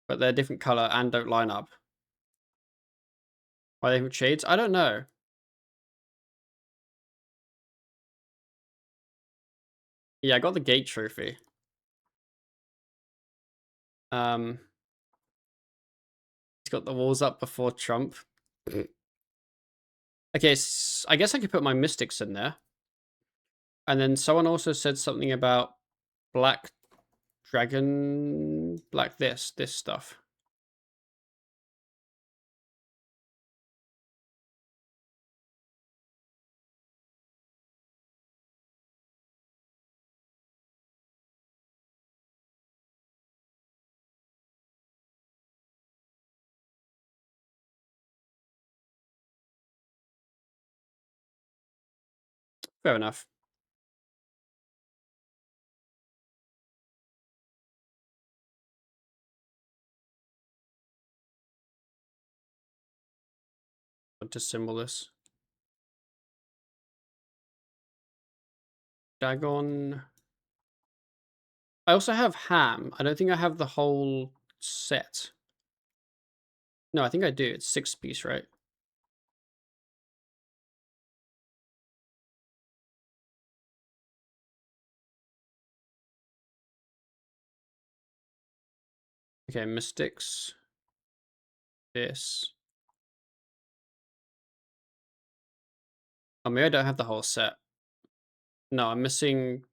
But they're different color and don't line up. Why they different shades? I don't know. Yeah, I got the gate trophy. He's got the walls up before Trump. Okay, I guess I could put my mystics in there. And then someone also said something about black dragon, black this stuff. Fair enough. I'll just symbol this. Dagon. I also have ham. I don't think I have the whole set. No, I think I do. It's 6-piece, right? Okay, mystics. This. Oh, maybe I don't have the whole set. No, I'm missing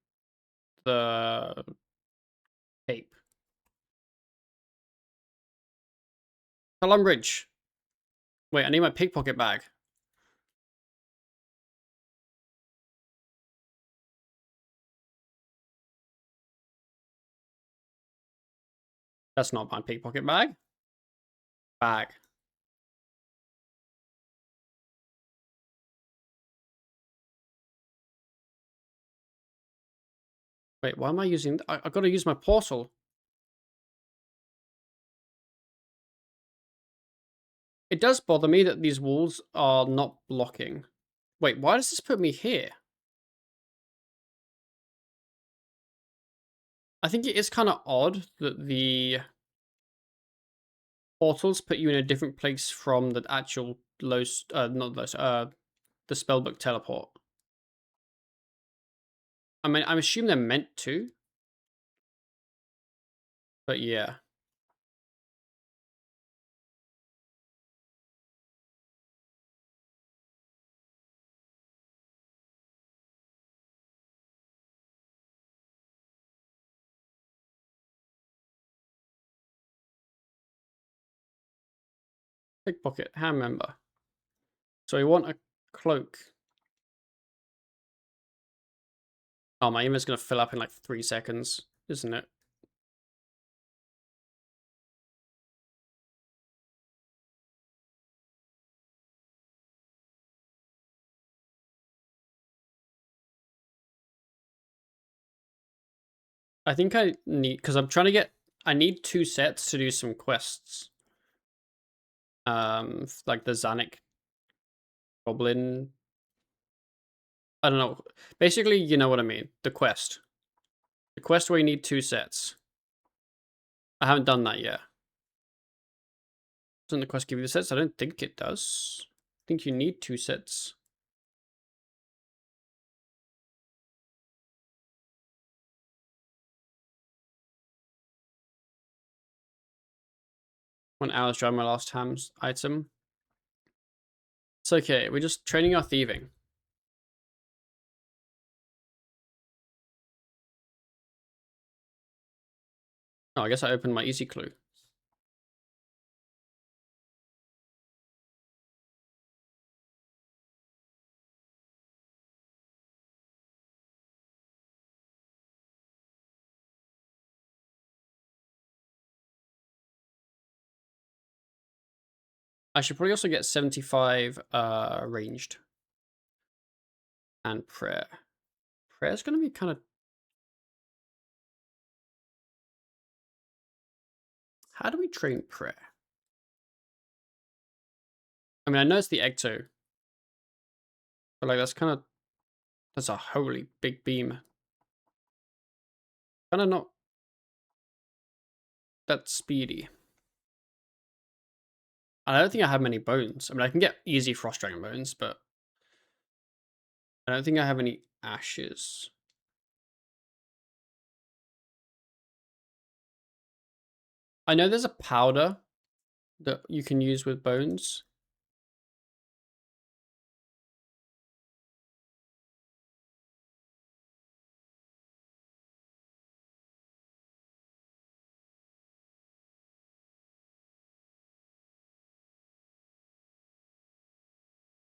the cape. Lumbridge. Wait, I need my pickpocket bag. That's not my pickpocket bag. Bag. Wait, why am I using... I gotta use my portal. It does bother me that these walls are not blocking. Wait, why does this put me here? I think it is kind of odd that the portals put you in a different place from the actual the spellbook teleport. I mean, I'm assuming they're meant to. But yeah. Pickpocket, hand member. So we want a cloak. Oh, my email's gonna fill up in like 3 seconds, isn't it? I think I need, because I'm trying to get, I need 2 sets to do some quests. Like the Zanuck Goblin. I don't know. Basically, you know what I mean. The quest. The quest where you need 2 sets. I haven't done that yet. Doesn't the quest give you the sets? I don't think it does. I think you need 2 sets. One hour's drive, my last ham's item. It's okay. We're just training our thieving. Oh, I guess I opened my easy clue. I should probably also get 75 ranged. And prayer. Prayer's gonna be kind of... How do we train prayer? I mean, I know it's the Ecto. But like, that's kind of... That's a holy big beam. Kind of not that speedy. I don't think I have many bones. I mean, I can get easy Frost Dragon bones, but I don't think I have any ashes. I know there's a powder that you can use with bones.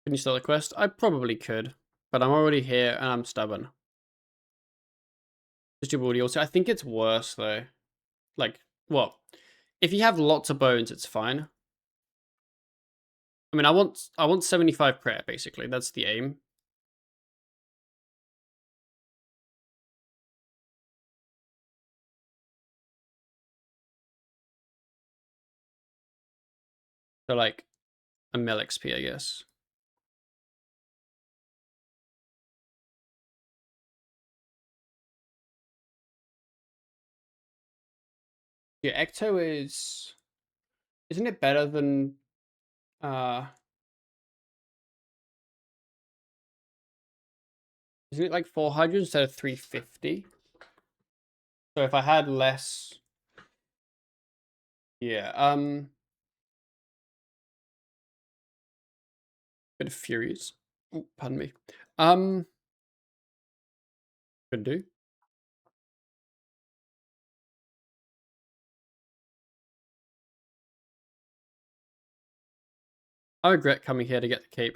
Can you start the quest? I probably could, but I'm already here and I'm stubborn. Just do audio. I think it's worse though. Like, well, if you have lots of bones, it's fine. I mean, I want 75 prayer basically. That's the aim. So like a mil XP, I guess. Yeah, Ecto is... Isn't it better than... Isn't it like 400 instead of 350? So if I had less... Yeah, bit of Furies. Oh, pardon me. Could do. I regret coming here to get the cape.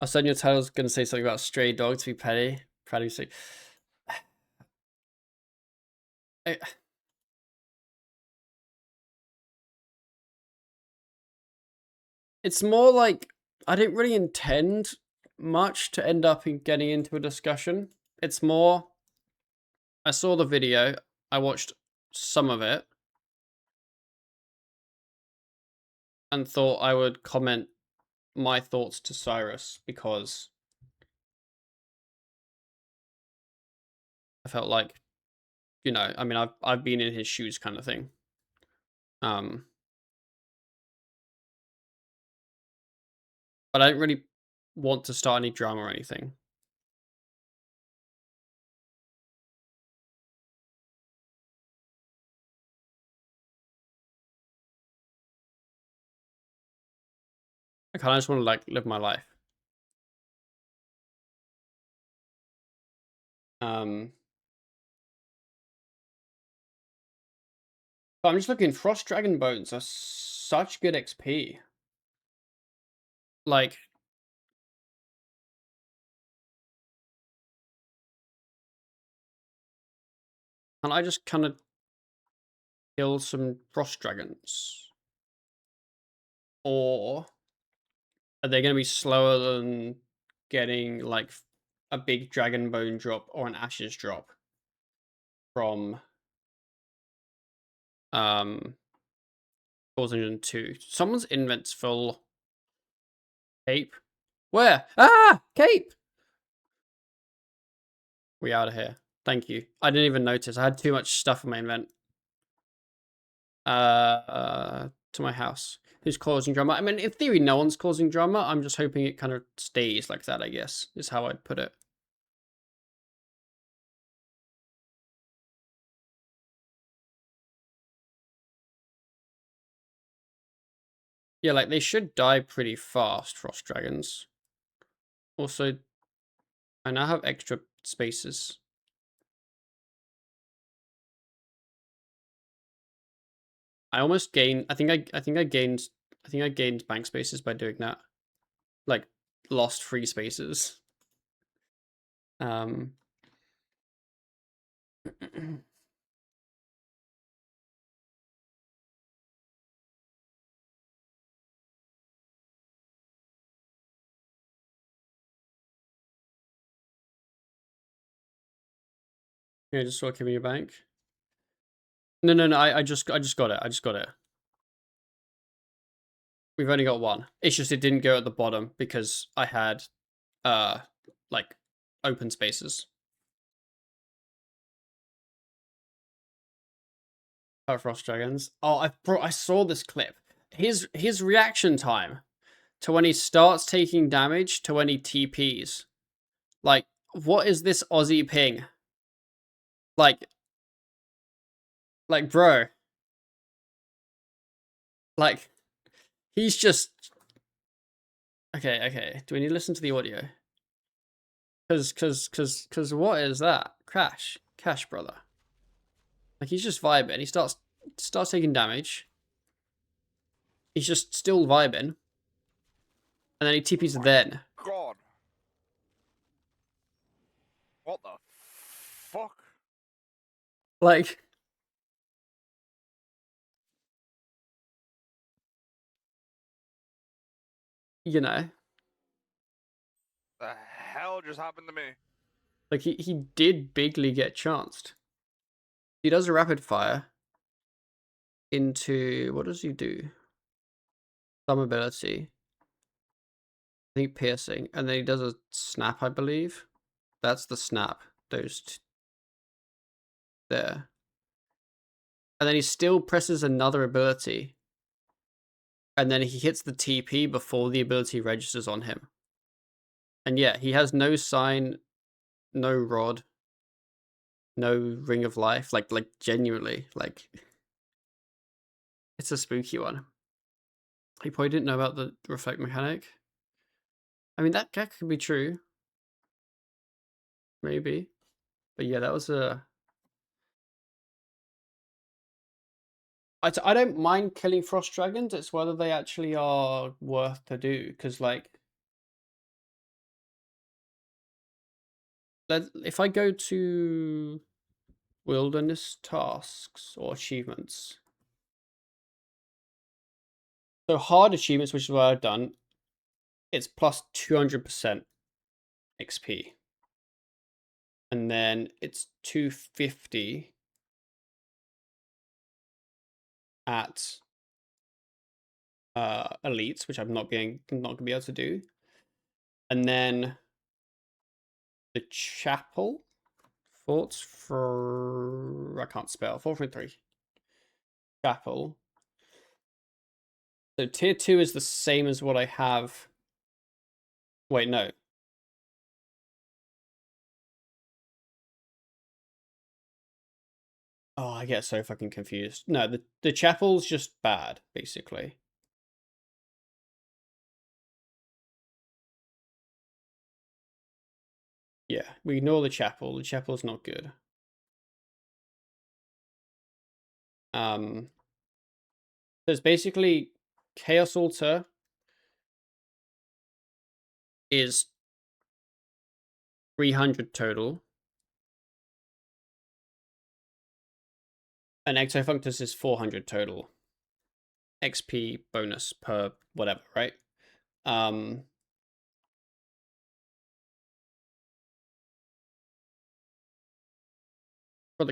I said your title's gonna say something about stray dog to be petty. Proud of you. It's more like I didn't really intend much to end up in getting into a discussion. It's more I saw the video, I watched some of it, and thought I would comment my thoughts to Cyrus because I felt like, you know, I mean, I've been in his shoes, kind of thing. But I didn't really want to start any drama or anything. I kind of just want to like live my life. But I'm just looking. Frost Dragon Bones are such good XP. Like, can I just kind of kill some Frost Dragons? Or are they going to be slower than getting like a big Dragon Bone drop or an Ashes drop from Cause 2? Someone's invent's full. Cape. Where? Ah! Cape! We out of here. Thank you. I didn't even notice. I had too much stuff in my invent. To my house. Who's causing drama? I mean, in theory, no one's causing drama. I'm just hoping it kind of stays like that, I guess, is how I'd put it. Yeah, like, they should die pretty fast, Frost Dragons. Also, I now have extra spaces. I almost gained, I think I gained bank spaces by doing that. Like, lost free spaces. Yeah, just start giving your bank. No, I just got it. I just got it. We've only got one. It's just it didn't go at the bottom because I had like open spaces. Frost Dragons. Oh, I saw this clip. His reaction time to when he starts taking damage to when he TPs. Like, what is this Aussie ping? Like, bro. Like, he's just okay. Do we need to listen to the audio? Cause what is that? Cash, brother. Like, he's just vibing. He starts taking damage. He's just still vibing. And then he TPs then. God. What the fuck? Like, you know. The hell just happened to me? Like, he did bigly get chanced. He does a rapid fire into, what does he do? Some ability. I think piercing. And then he does a snap, I believe. That's the snap. Those there. And then he still presses another ability. And then he hits the TP before the ability registers on him. And yeah, he has no sign, no rod, no ring of life. Like genuinely, like, it's a spooky one. He probably didn't know about the reflect mechanic. I mean, that could be true. Maybe. But yeah, that was a... I don't mind killing Frost Dragons. It's whether they actually are worth to do. Because, like, if I go to wilderness tasks or achievements. So hard achievements, which is what I've done, it's plus 200% XP. And then it's 250 at elites, which I'm not gonna be able to do. And then the chapel forts for I can't spell 4.3 chapel. So tier 2 is the same as what I have. Wait, no. Oh, I get so fucking confused. No, the chapel's just bad, basically. Yeah, we ignore the chapel. The chapel's not good. So it's basically Chaos Altar is 300 total. And Exofunctus is 400 total. XP bonus per whatever, right? Brother,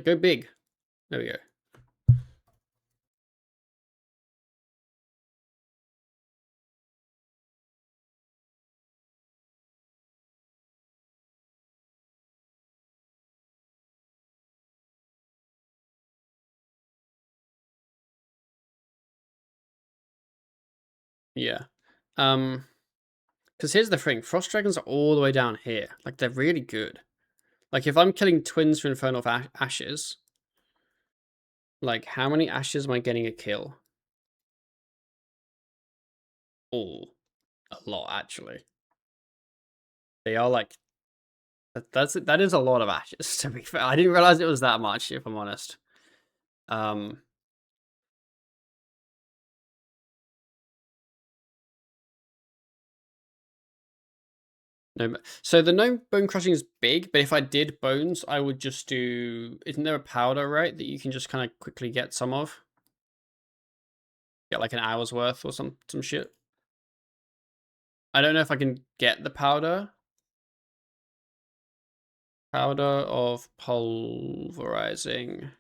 go big. There we go. Yeah. Because here's the thing. Frost Dragons are all the way down here. Like, they're really good. Like, if I'm killing twins for Infernal Ashes, like, how many ashes am I getting a kill? Oh, a lot, actually. They are, like... That is a lot of ashes, to be fair. I didn't realize it was that much, if I'm honest. No, so the gnome bone crushing is big, but if I did bones, I would just do. Isn't there a powder, right, that you can just kind of quickly get some of? Get like an hour's worth or some shit. I don't know if I can get the powder. Powder of pulverizing.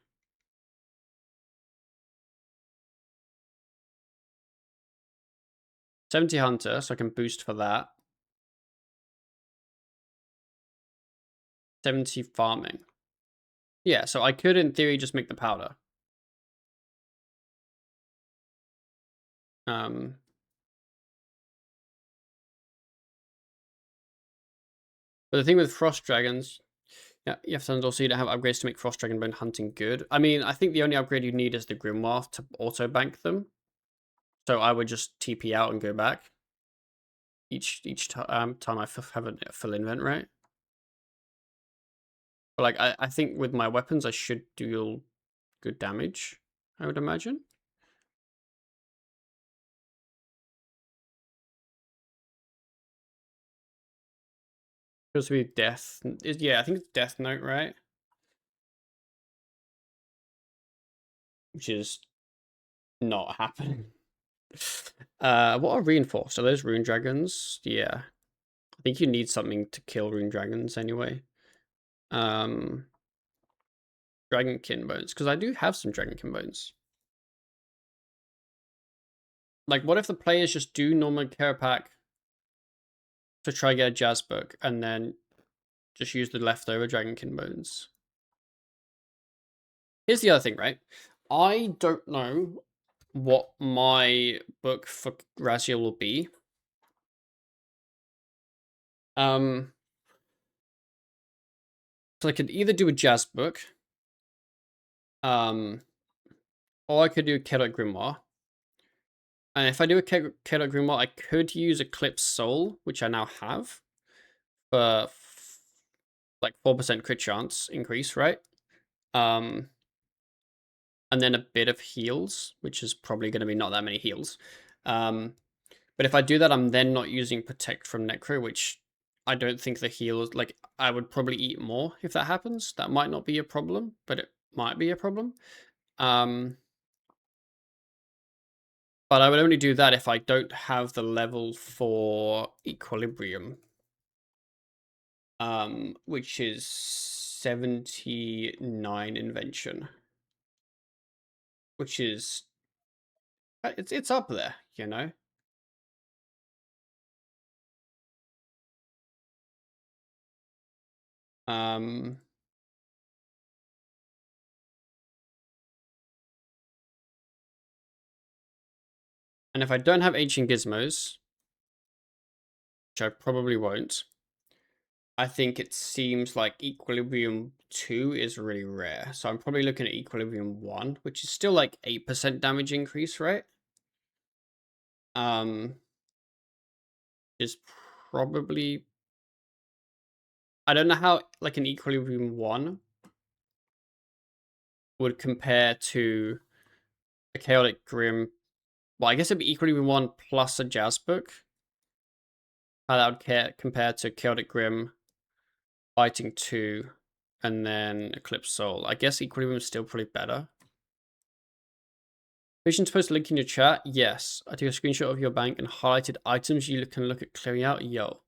70 hunter, so I can boost for that. 70 farming. Yeah, so I could, in theory, just make the powder. But the thing with Frost Dragons, yeah, you have to also you don't have upgrades to make Frost Dragon Bone hunting good. I mean, I think the only upgrade you need is the Grimoire to auto bank them. So I would just TP out and go back each time I have a full invent, right? But like I think with my weapons I should deal good damage, I would imagine. Supposed to be death. Yeah, I think it's Death Note, right? Which is not happening. What are reinforced? Are those rune dragons? Yeah. I think you need something to kill rune dragons anyway. Dragonkin bones, because I do have some dragonkin bones. Like, what if the players just do normal care pack to try get a jazz book and then just use the leftover dragonkin bones? Here's the other thing, right? I don't know what my book for Raziel will be. So I could either do a jazz book, or I could do a Chaotic Grimoire. And if I do a Chaotic Grimoire, I could use Eclipse Soul, which I now have, for like 4% crit chance increase, right? And then a bit of heals, which is probably going to be not that many heals. But if I do that, I'm then not using Protect from Necro, which I don't think the heals, like, I would probably eat more if that happens. That might not be a problem, but it might be a problem. But I would only do that if I don't have the level for equilibrium. Which is 79 invention. Which is it's up there, you know. And if I don't have ancient gizmos, which I probably won't, I think it seems like Equilibrium 2 is really rare. So I'm probably looking at Equilibrium 1, which is still like 8% damage increase, right? Is probably... I don't know how like an Equilibrium 1 would compare to a Chaotic Grim. Well, I guess it'd be Equilibrium 1 plus a Jazz book. How that would compare to Chaotic Grim, Fighting 2, and then Eclipse Soul. I guess Equilibrium is still probably better. Vision's post link in your chat? Yes. I took a screenshot of your bank and highlighted items you can look at clearing out. Yo.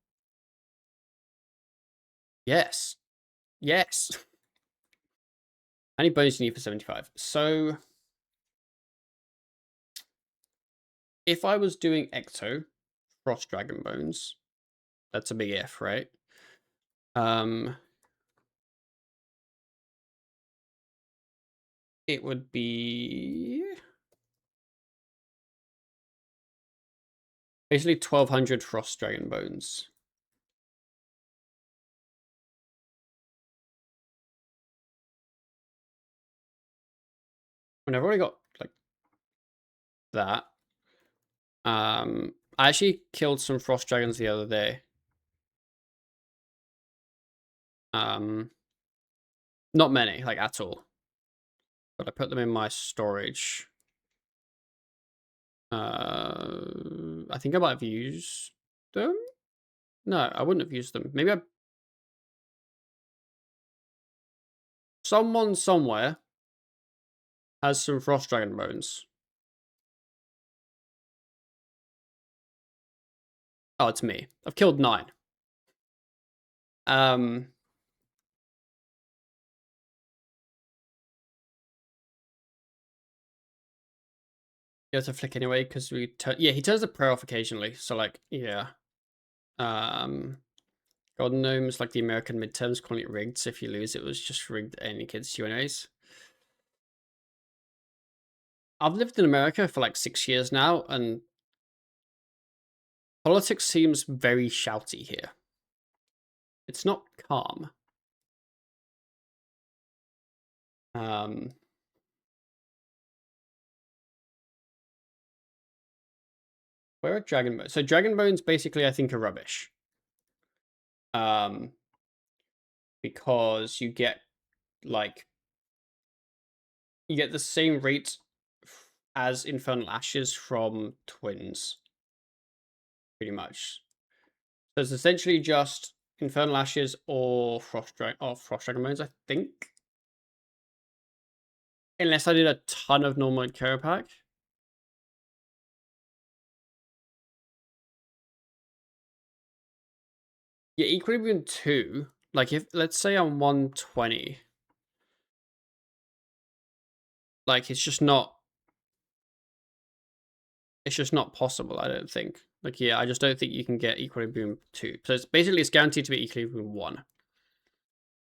Yes. Yes. How many bones do you need for 75? So, if I was doing Ecto, Frost Dragon Bones, that's a big if, right? It would be... basically 1200 Frost Dragon Bones. And I've already got, like, that. I actually killed some Frost Dragons the other day. Not many, like, at all. But I put them in my storage. I think I might have used them. No, I wouldn't have used them. Maybe I... someone somewhere has some Frost Dragon Bones. Oh, it's me. I've killed 9. You have to flick anyway, because we... yeah, he turns the prayer off occasionally. So, like, yeah. God Gnomes, like the American midterms, calling it rigged. So if you lose, it was just rigged any kids to you anyways. I've lived in America for like 6 years now, and politics seems very shouty here. It's not calm. Where are Dragon Bones? So Dragon Bones basically I think are rubbish. Because you get like the same rate as Infernal Ashes from twins. Pretty much. So it's essentially just Infernal Ashes or Frost Dragon Bones, I think. Unless I did a ton of normal Kero pack. Yeah, Equilibrium 2, like if, let's say I'm 120, like it's just not possible, I don't think. Like, yeah, I just don't think you can get Equilibrium 2. So it's guaranteed to be Equilibrium 1.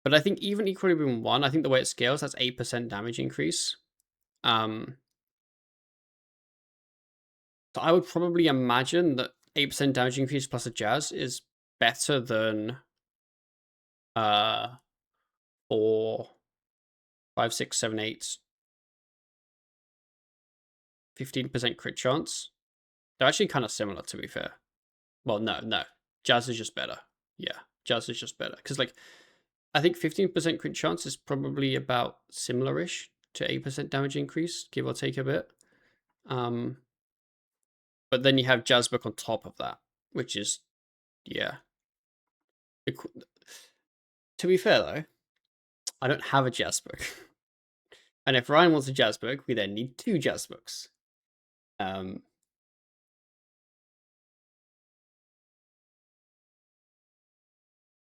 But I think even Equilibrium 1, I think the way it scales, that's 8% damage increase. So I would probably imagine that 8% damage increase plus a Jazz is better than 4, 5, 6, 7, 8, 15% crit chance. They're actually kind of similar, to be fair. Well, no. Jazz is just better. Yeah, Jazz is just better. Because, like, I think 15% crit chance is probably about similar-ish to 8% damage increase, give or take a bit. But then you have Jazz book on top of that, which is, yeah. To be fair though, I don't have a jazz book. And if Ryan wants a jazz book, we then need 2 jazz books.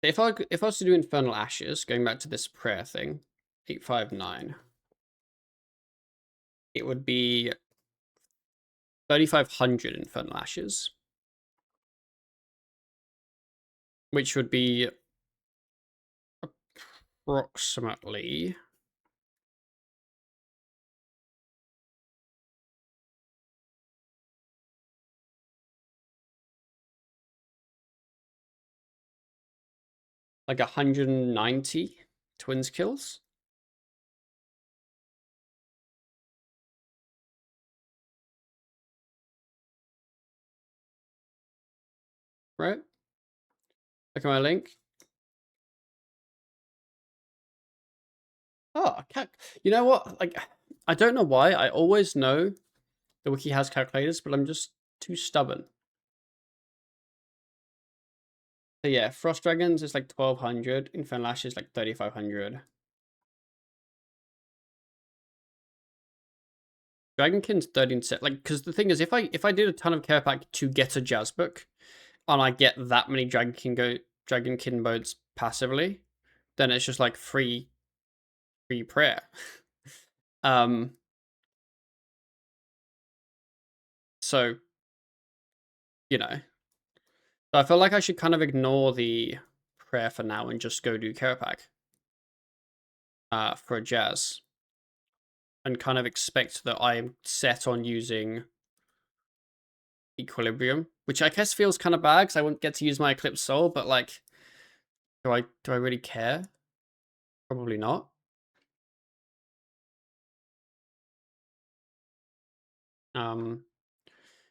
If I was to do Infernal Ashes, going back to this prayer thing, 859, it would be 3,500 Infernal Ashes, which would be approximately like 190 twins kills. Right? Look at my link. Oh, you know what? Like, I don't know why. I always know the wiki has calculators, but I'm just too stubborn. So yeah, Frost Dragons is like 1,200. Infernal Ashes like 3,500. Dragonkin's 13 set. Like, because the thing is, if I did a ton of care pack to get a jazz book, and I get that many Dragonkin modes passively, then it's just like free prayer. So, you know, so I feel like I should kind of ignore the prayer for now and just go do care pack for a jazz, and kind of expect that I am set on using Equilibrium, which I guess feels kind of bad because I won't get to use my Eclipse Soul, but like, do I really care? Probably not.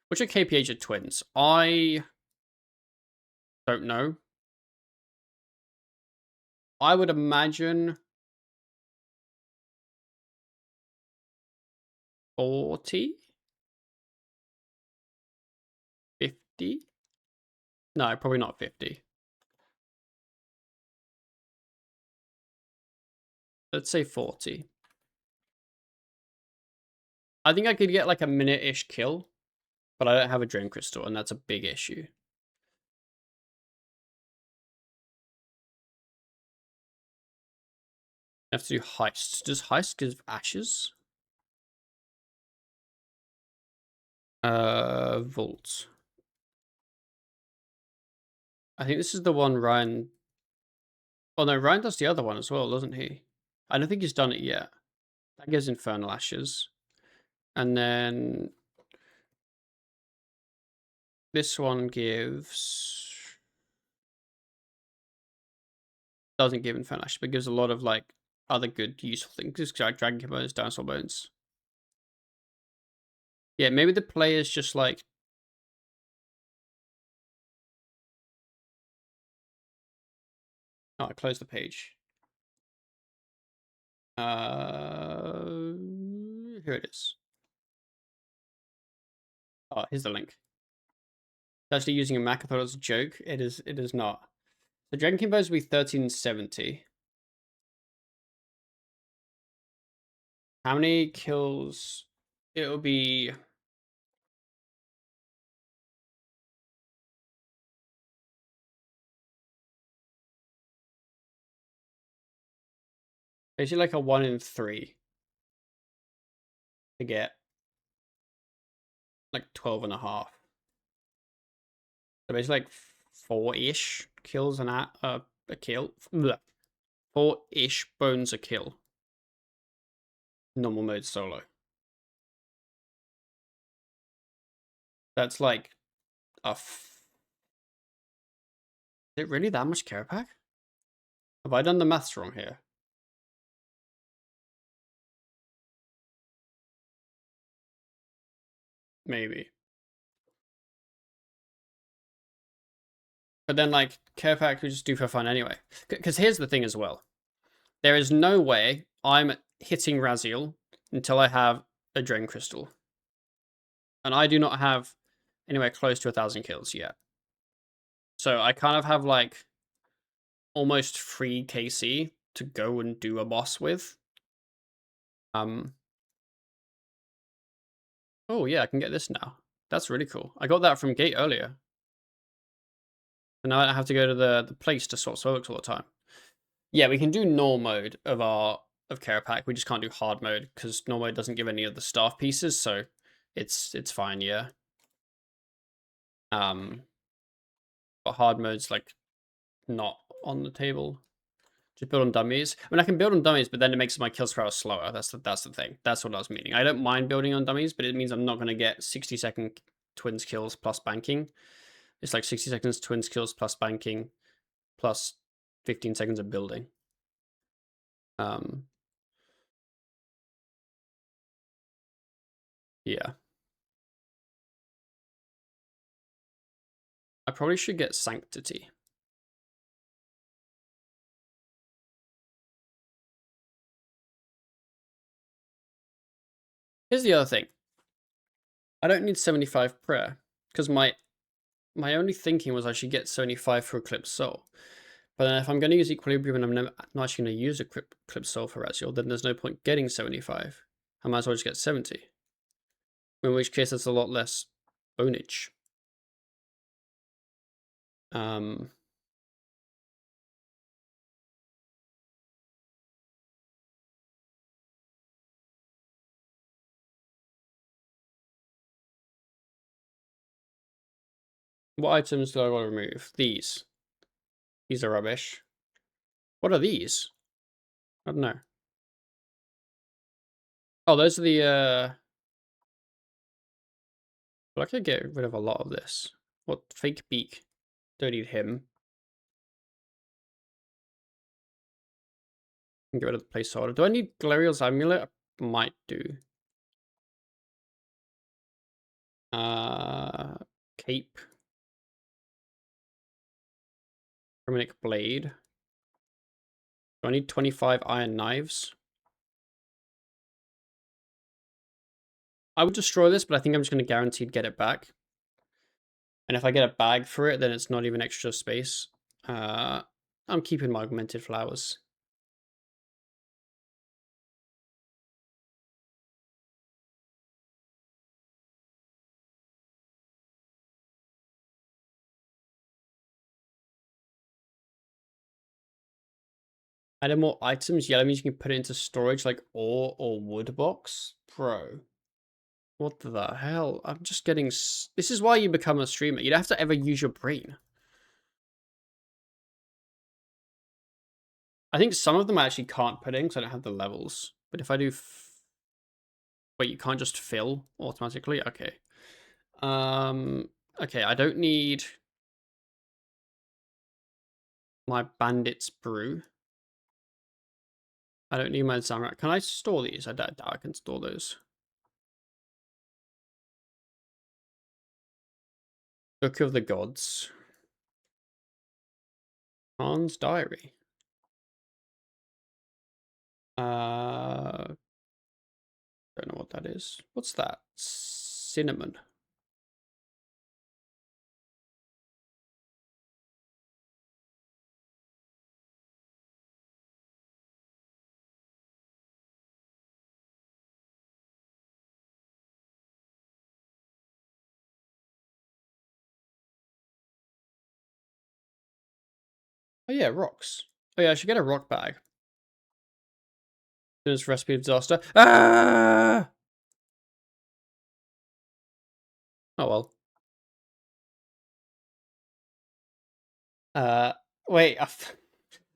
Which are KPH of twins? I don't know. I would imagine 40? 50? No, probably not 50. Let's say 40. I think I could get like a minute-ish kill, but I don't have a Drain Crystal, and that's a big issue. I have to do Heist. Does Heist give ashes? Vault. I think this is the one Ryan... Oh no, Ryan does the other one as well, doesn't he? I don't think he's done it yet. That gives Infernal Ashes. And then... this one gives... doesn't give Infernal Ashes, but gives a lot of like other good, useful things. Just like Dragon Bones, Dinosaur Bones. Yeah, maybe the player's just like... Oh, I closed the page. Here it is. Oh, here's the link. Actually using a Mac, I thought it was a joke. It is not. The Dragon King Bows will be 1370. How many kills? It'll be... basically like a 1 in 3 to get like 12.5. So basically like 4-ish kills a kill. 4-ish bones a kill. Normal mode solo. That's like is it really that much care pack? Have I done the maths wrong here? Maybe. But then, like, care pack we just do for fun anyway. Because here's the thing as well. There is no way I'm hitting Raziel until I have a Drain Crystal. And I do not have anywhere close to 1,000 kills yet. So I kind of have, like, almost free KC to go and do a boss with. Oh yeah, I can get this now. That's really cool. I got that from Gate earlier. And now I have to go to the place to swap smokes all the time. Yeah, we can do normal mode of Karapak. We just can't do hard mode because normal mode doesn't give any of the staff pieces, so it's fine, yeah. But hard mode's like not on the table. Just build on dummies. I mean, I can build on dummies, but then it makes my kills per hour slower. That's the thing. That's what I was meaning. I don't mind building on dummies, but it means I'm not going to get 60-second twins kills plus banking. It's like 60 seconds twins kills plus banking plus 15 seconds of building. Yeah. I probably should get Sanctity. Here's the other thing. I don't need 75 prayer, because my only thinking was I should get 75 for Eclipse Soul. But then if I'm going to use Equilibrium and I'm not actually going to use Eclipse Soul for Raziel, then there's no point getting 75. I might as well just get 70. In which case that's a lot less bonage. What items do I want to remove? These. These are rubbish. What are these? I don't know. Oh, those are the, Well, I could get rid of a lot of this. What? Fake Beak. Don't need him. Get rid of the placeholder. Do I need Galerial's Amulet? I might do. Cape. Herminic Blade. Do I need 25 Iron Knives? I would destroy this, but I think I'm just going to guaranteed get it back. And if I get a bag for it, then it's not even extra space. I'm keeping my Augmented Flowers. Add more items. Yeah, that means you can put it into storage like ore or wood box. Bro. What the hell? I'm just getting... This is why you become a streamer. You don't have to ever use your brain. I think some of them I actually can't put in because I don't have the levels. But if I do... Wait, you can't just fill automatically? Okay. Okay, I don't need... my Bandit's Brew. I don't need my Samurai. Can I store these? I doubt I can store those. Book of the Gods. Khan's Diary. Don't know what that is. What's that? Cinnamon. Oh yeah, rocks. Oh yeah, I should get a rock bag. This recipe disaster. Ah! Oh well. Wait,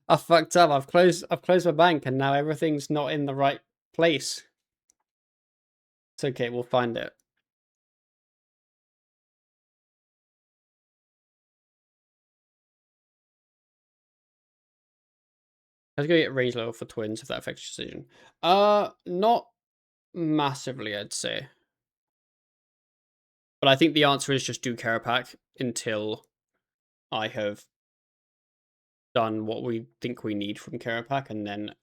I fucked up. I've closed my bank and now everything's not in the right place. It's okay, we'll find it. Let's go get range level for twins if that affects your decision. Not massively, I'd say. But I think the answer is just do Karapak until I have done what we think we need from Karapak, and then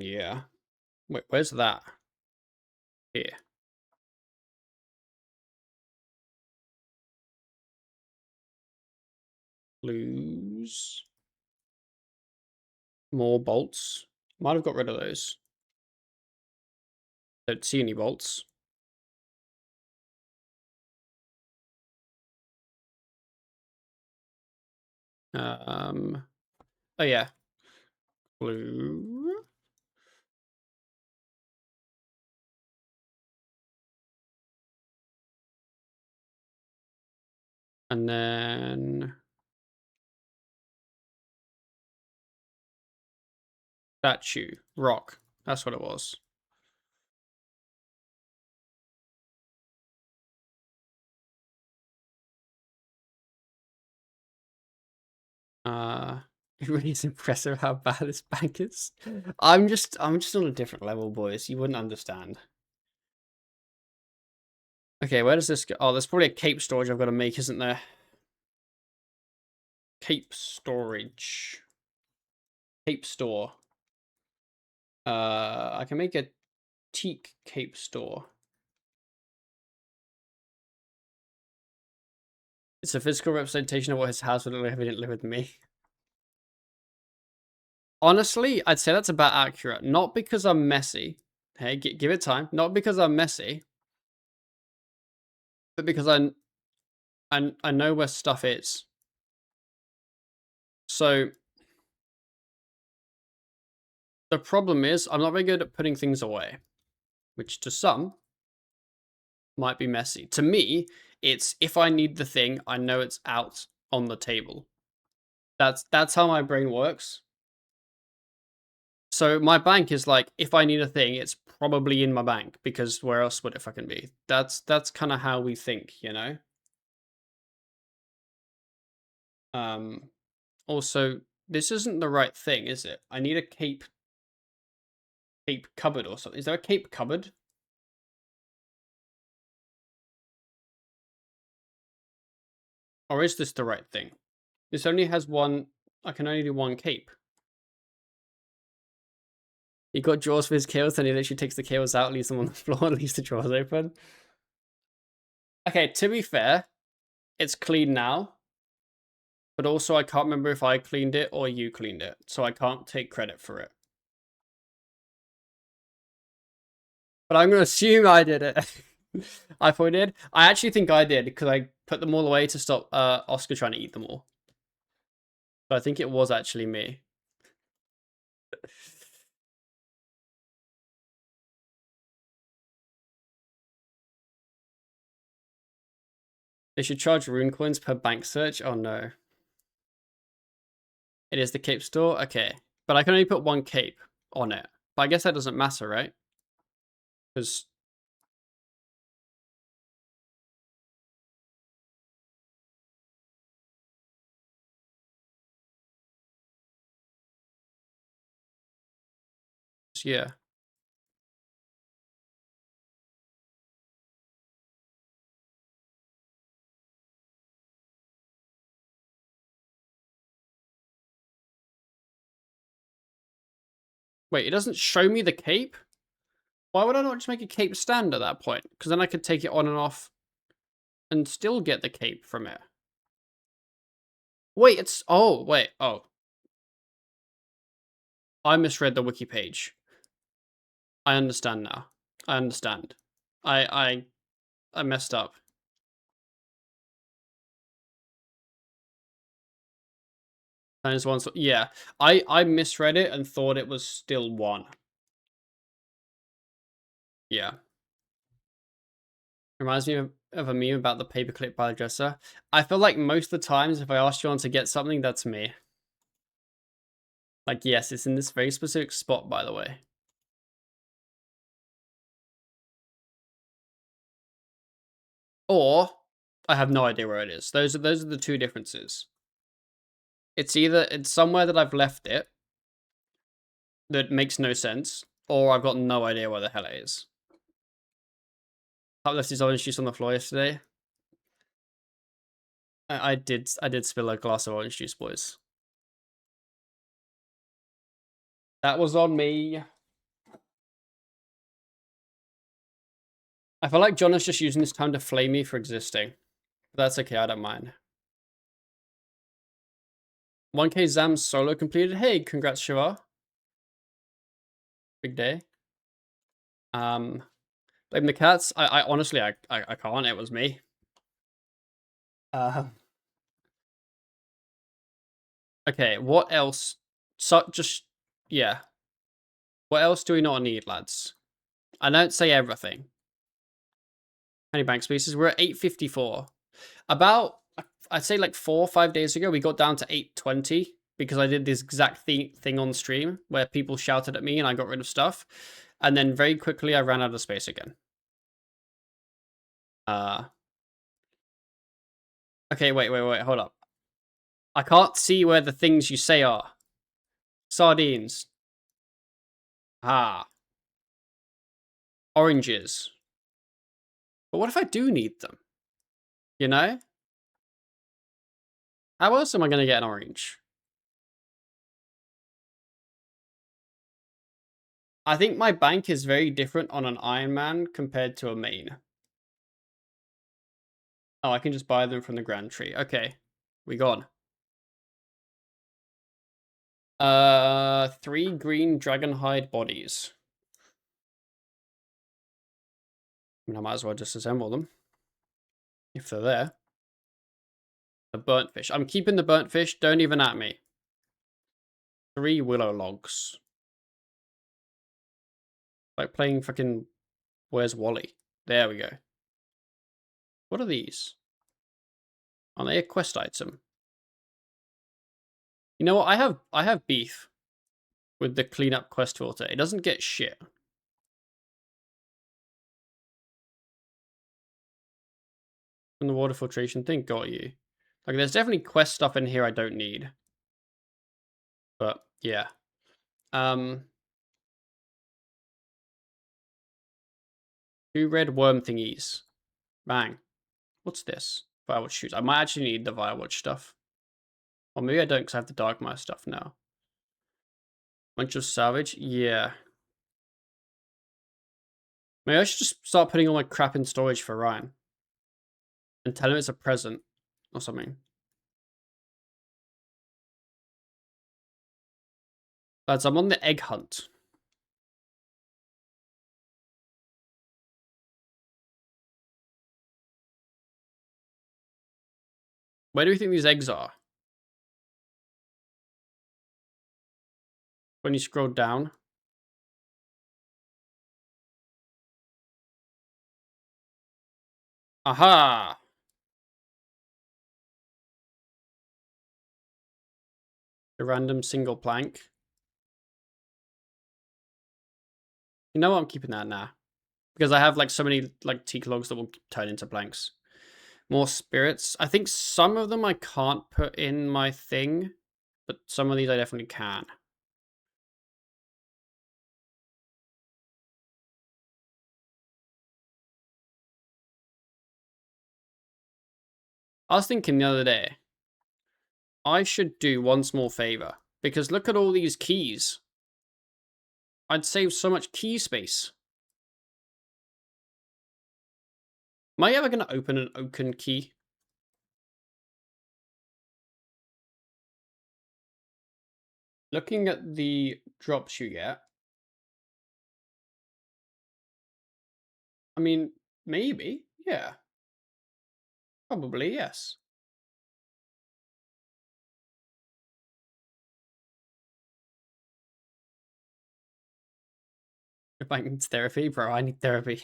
yeah. Wait, where's that? Here. Blues. More bolts. Might have got rid of those. Don't see any bolts. Oh yeah. Blue. And then statue. Rock. That's what it was. It really is impressive how bad this bank is. I'm just on a different level, boys. You wouldn't understand. Okay, where does this go? Oh, there's probably a cape storage I've got to make, isn't there? Cape storage. Cape store. I can make a teak cape store. It's a physical representation of what his house would look like if he didn't live with me. Honestly, I'd say that's about accurate. Not because I'm messy. Hey, give it time. Not because I'm messy. But because I know where stuff is. So the problem is I'm not very good at putting things away, which to some might be messy. To me, it's if I need the thing, I know it's out on the table. That's how my brain works. So my bank is like, if I need a thing, it's probably in my bank because where else would it fucking be? That's kind of how we think, you know? Also, this isn't the right thing, is it? I need a cape cupboard or something. Is there a cape cupboard? Or is this the right thing? This only has one, I can only do one cape. He got drawers for his kills, and he literally takes the kills out, leaves them on the floor, and leaves the drawers open. Okay, to be fair, it's clean now. But also, I can't remember if I cleaned it or you cleaned it, so I can't take credit for it. But I'm going to assume I did it. I thought I did. I actually think I did, because I put them all away to stop Oscar trying to eat them all. But I think it was actually me. They should charge rune coins per bank search. Oh no. It is the cape store? Okay. But I can only put one cape on it. But I guess that doesn't matter, right? Because... yeah. Wait, it doesn't show me the cape? Why would I not just make a cape stand at that point? Because then I could take it on and off and still get the cape from it. Wait, it's... oh, wait. Oh. I misread the wiki page. I understand now. I understand. I messed up. Times one. So yeah, I misread it and thought it was still one. Yeah. Reminds me of a meme about the paperclip by the dresser. I feel like most of the times if I ask John to get something, that's me. Like, yes, it's in this very specific spot, by the way. Or I have no idea where it is. Those are the two differences. It's either it's somewhere that I've left it that makes no sense, or I've got no idea where the hell it is. Pop left his orange juice on the floor yesterday. I did spill a glass of orange juice, boys. That was on me. I feel like John is just using this time to flame me for existing. But that's okay, I don't mind. 1K Zam solo completed. Hey, congrats, Shiva. Big day. Blame the cats. I honestly, I can't. It was me. Okay, what else? So just yeah. What else do we not need, lads? I don't say everything. Honey bank species. We're at 854. About I'd say like 4 or 5 days ago, we got down to 820 because I did this exact thing on stream where people shouted at me and I got rid of stuff, and then very quickly I ran out of space again. Okay, wait, hold up. I can't see where the things you say are. Sardines. Ah. Oranges. But what if I do need them? You know? How else am I going to get an orange? I think my bank is very different on an Ironman compared to a main. Oh, I can just buy them from the Grand Tree. Okay. We gone. 3 green dragonhide bodies. I mean, I might as well just assemble them. If they're there. The burnt fish. I'm keeping the burnt fish. Don't even at me. 3 willow logs. Like playing fucking Where's Wally? There we go. What are these? Are they a quest item? You know what? I have beef with the cleanup quest filter. It doesn't get shit. And the water filtration thing got you. Like, there's definitely quest stuff in here I don't need. But yeah. 2 red worm thingies. Bang. What's this? Firewatch shoes. I might actually need the Firewatch stuff. Or maybe I don't because I have the Darkmire stuff now. Bunch of salvage? Yeah. Maybe I should just start putting all my crap in storage for Ryan. And tell him it's a present. Or something. Lads, I'm on the egg hunt. Where do we think these eggs are? When you scroll down. Aha! A random single plank. You know what? I'm keeping that now. Because I have like so many like teak logs that will turn into planks. More spirits. I think some of them I can't put in my thing. But some of these I definitely can. I was thinking the other day, I should do one small favor. Because look at all these keys. I'd save so much key space. Am I ever going to open an oaken key? Looking at the drops you get. I mean, maybe. Yeah. Probably, yes. Your bank needs therapy? Bro, I need therapy.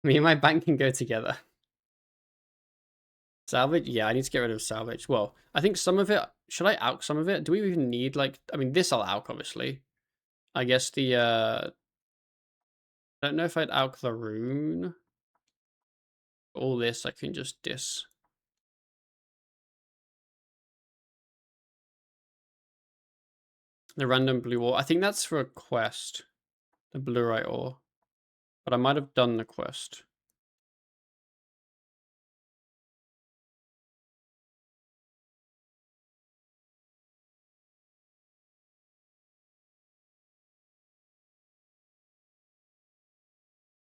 Me and my bank can go together. Salvage? Yeah, I need to get rid of salvage. Well, I think some of it... Should I alch some of it? Do we even need, like... I mean, this I'll alch, obviously. I guess the, I don't know if I'd alch the rune. All this I can just dis. The random blue ore. I think that's for a quest. The blue-right ore. But I might have done the quest.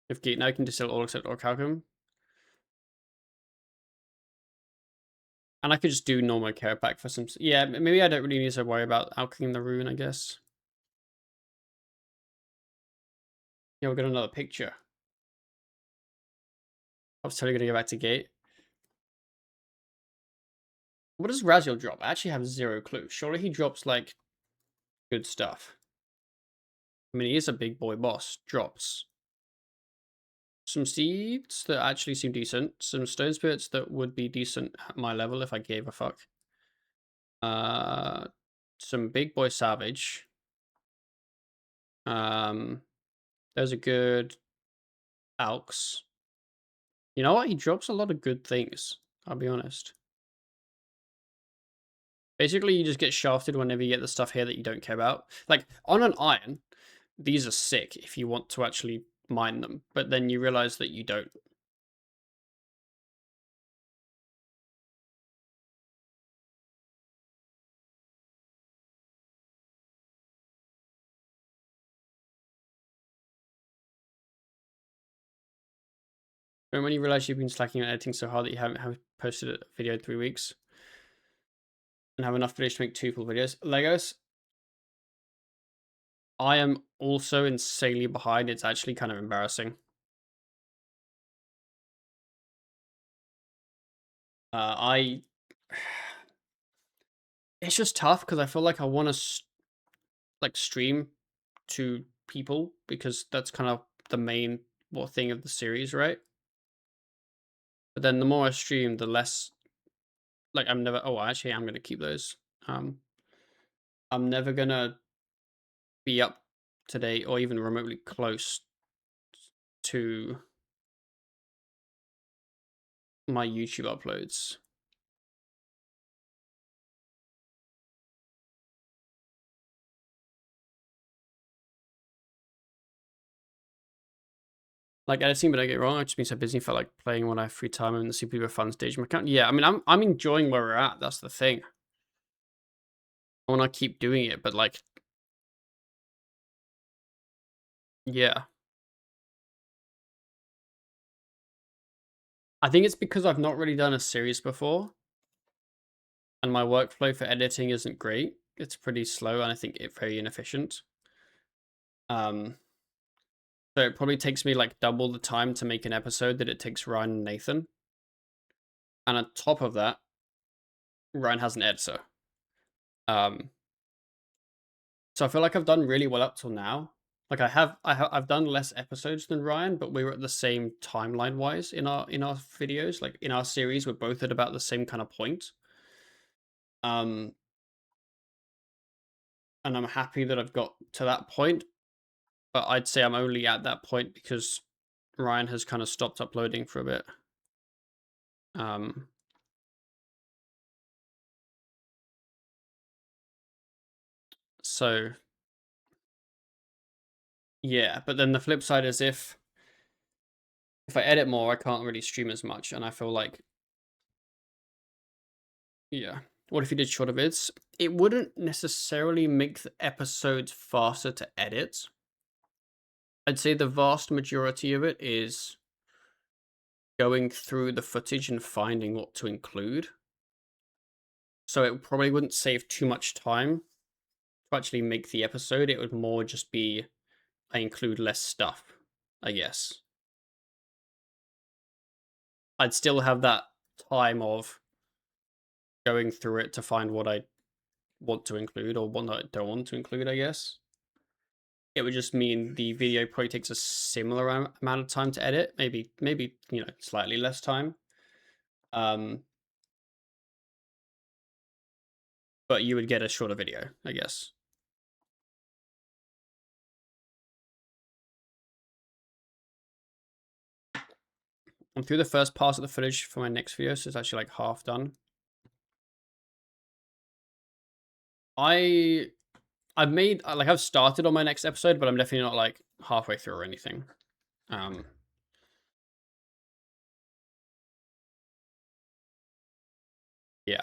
If Geek now can distill all except orcalcum. And I could just do normal care pack for some... Yeah, maybe I don't really need to worry about alcheming the rune, I guess. Yeah, we'll get another picture. I was totally going to go back to gate. What does Raziel drop? I actually have zero clue. Surely he drops, like, good stuff. I mean, he is a big boy boss. Drops some seeds that actually seem decent. Some stone spirits that would be decent at my level if I gave a fuck. Some big boy savage. There's a good Alks. You know what? He drops a lot of good things. I'll be honest. Basically, you just get shafted whenever you get the stuff here that you don't care about. Like, on an iron, these are sick if you want to actually mine them. But then you realize that you don't. And when you realize you've been slacking on editing so hard that you haven't posted a video in 3 weeks and have enough videos to make 2 full videos. Legos, I am also insanely behind. It's actually kind of embarrassing. It's just tough because I feel like I want to like stream to people because that's kind of the main thing of the series, right? But then the more I stream, the less like I'm never. Oh, actually, I'm gonna keep those. I'm never gonna be up to date or even remotely close to my YouTube uploads. Like editing, but don't get it wrong, I've just been so busy for like playing when I have free time and the Super Duper Fun stage in my account. Yeah, I mean I'm enjoying where we're at, that's the thing. I wanna keep doing it, but like yeah. I think it's because I've not really done a series before. And my workflow for editing isn't great. It's pretty slow and I think it's very inefficient. So it probably takes me like double the time to make an episode that it takes Ryan and Nathan. And on top of that, Ryan has an editor. So I feel like I've done really well up till now. Like I've done less episodes than Ryan, but we were at the same timeline wise in our videos. Like in our series, we're both at about the same kind of point. And I'm happy that I've got to that point. But I'd say I'm only at that point because Ryan has kind of stopped uploading for a bit. So yeah, but then the flip side is if I edit more, I can't really stream as much, and I feel like yeah. What if you did shorter vids? It wouldn't necessarily make the episodes faster to edit. I'd say the vast majority of it is going through the footage and finding what to include. So it probably wouldn't save too much time to actually make the episode. It would more just be I include less stuff, I guess. I'd still have that time of going through it to find what I want to include or what I don't want to include, I guess. It would just mean the video probably takes a similar amount of time to edit, maybe you know, slightly less time. But you would get a shorter video, I guess. I'm through the first pass of the footage for my next video, so it's actually like half done. I've started on my next episode, but I'm definitely not like halfway through or anything. Yeah.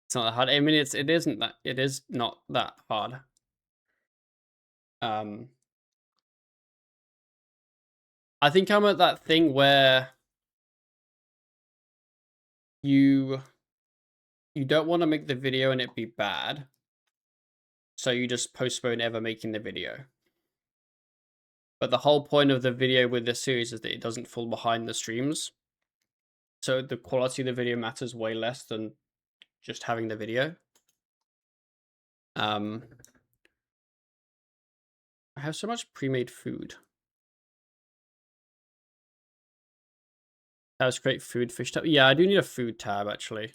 It's not that hard. I mean, it is not that hard. I think I'm at that thing where you don't want to make the video and it be bad, so you just postpone ever making the video. But the whole point of the video with this series is that it doesn't fall behind the streams, so the quality of the video matters way less than just having the video. I have so much pre-made food. That was great. Food fish tab. Yeah, I do need a food tab actually.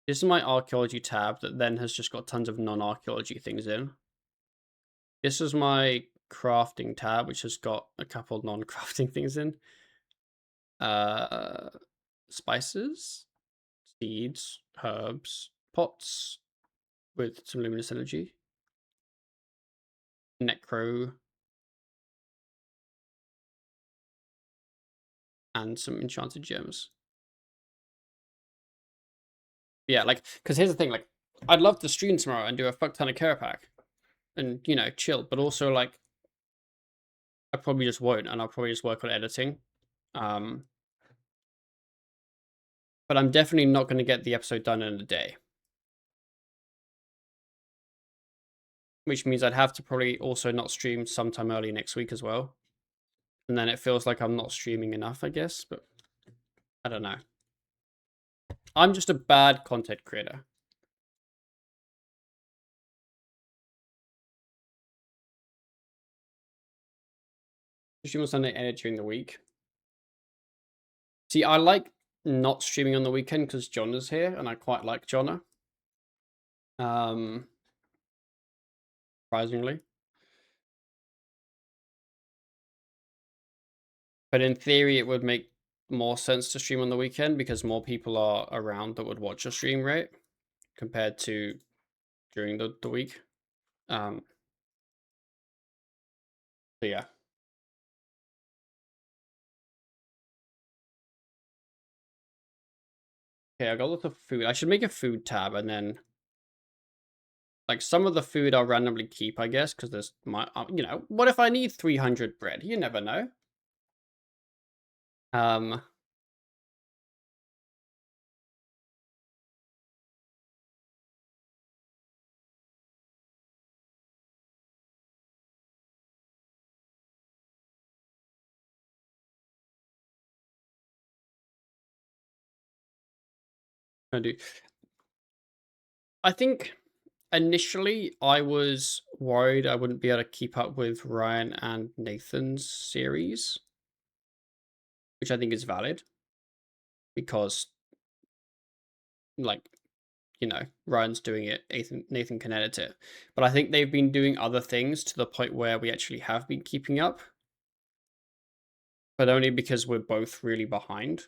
This is my archaeology tab that then has just got tons of non-archaeology things in. This is my crafting tab, which has got a couple non-crafting things in. Spices, seeds, herbs, pots with some luminous energy, necro, and some enchanted gems. Yeah, like, because here's the thing, like, I'd love to stream tomorrow and do a fuck ton of care pack and, you know, chill, but also, like, I probably just won't, and I'll probably just work on editing. But I'm definitely not going to get the episode done in a day. Which means I'd have to probably also not stream sometime early next week as well. And then it feels like I'm not streaming enough, I guess, but I don't know. I'm just a bad content creator. Stream on Sunday, edit during the week. See, I like not streaming on the weekend because Jonna's here, and I quite like Jonna. Surprisingly. But in theory, it would make more sense to stream on the weekend because more people are around that would watch a stream, right? Compared to during the week. So yeah. Okay, I got lots of food. I should make a food tab and then, like, some of the food I'll randomly keep, I guess, because there's my, you know, what if I need 300 bread? You never know. I think initially I was worried I wouldn't be able to keep up with Ryan and Nathan's series, which I think is valid because, like, you know, Ryan's doing it, Nathan can edit it. But I think they've been doing other things to the point where we actually have been keeping up, but only because we're both really behind.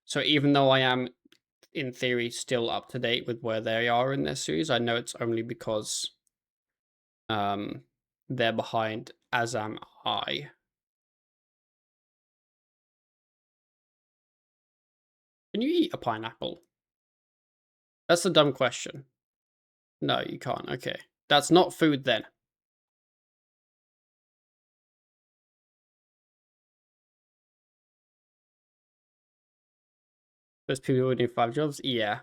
So even though I am, in theory, still up to date with where they are in their series, I know it's only because they're behind, as am I. Can you eat a pineapple? That's a dumb question. No, you can't. Okay. That's not food then. There's people who do 5 jobs? Yeah.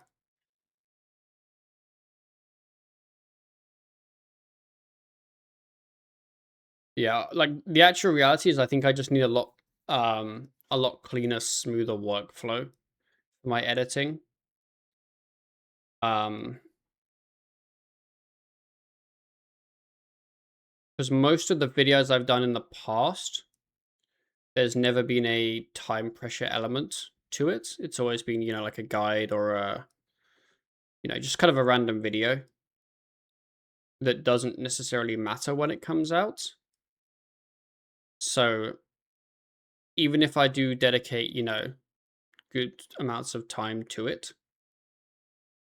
Yeah, like, the actual reality is I think I just need a lot cleaner, smoother workflow for my editing. Because most of the videos I've done in the past, there's never been a time pressure element to it. It's always been, you know, like a guide or a, you know, just kind of a random video that doesn't necessarily matter when it comes out. So even if I do dedicate, you know, good amounts of time to it,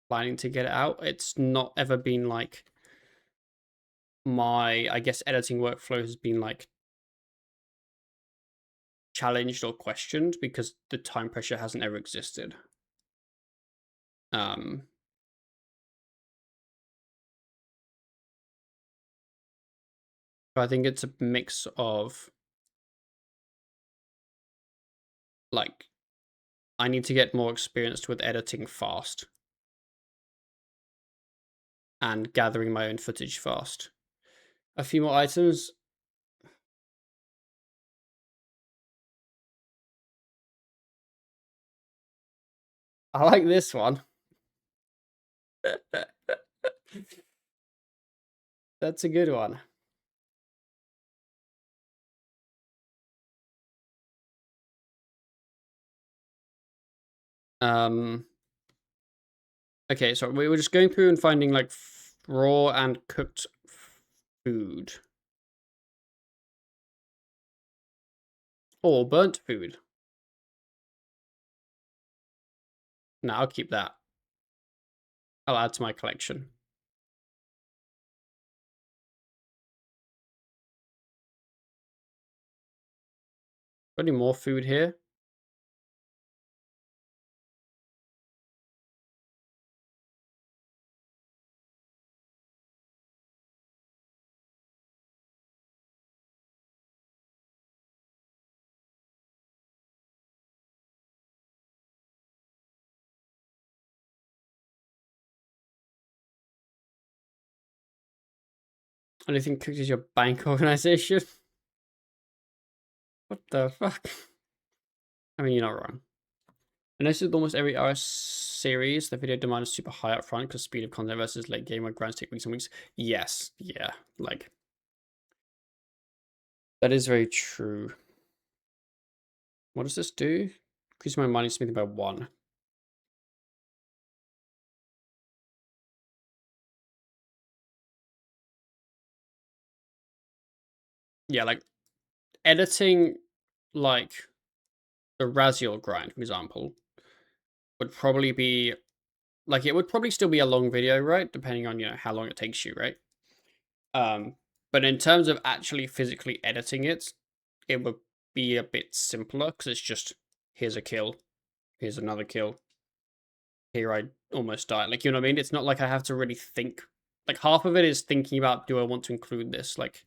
planning to get it out, it's not ever been like my, I guess, editing workflow has been like challenged or questioned because the time pressure hasn't ever existed. I think it's a mix of like I need to get more experienced with editing fast and gathering my own footage fast. A few more items. I like this one. That's a good one. Okay, so we were just going through and finding like raw and cooked food. Or burnt food. No, I'll keep that. I'll add to my collection. Got any more food here? Anything cooked as your bank organization? What the fuck? I mean, you're not wrong. I noticed with almost every RS series, the video demand is super high up front because speed of content versus late game where grinds take weeks and weeks. Yes, yeah, like that is very true. What does this do? Increase my money smithing by 1. Yeah, like editing like the Raziel grind, for example, would probably be like it would probably still be a long video, right? Depending on how long it takes you, right? But in terms of actually physically editing it, it would be a bit simpler because it's just here's a kill, here's another kill, here I almost died. Like, you know what I mean? It's not like I have to really think. Like half of it is thinking about, do I want to include this? Like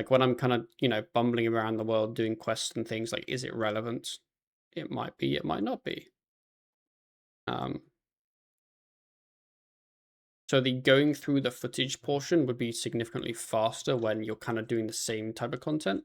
when I'm kind of, bumbling around the world doing quests and things, like, is it relevant? It might be, it might not be. So the going through the footage portion would be significantly faster when you're kind of doing the same type of content.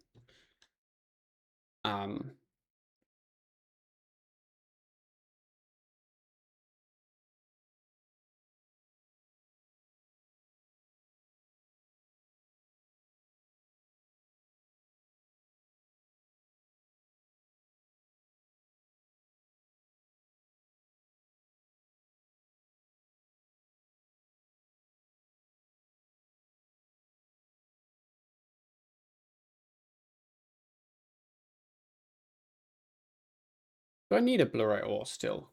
Do I need a Blu-ray ore still?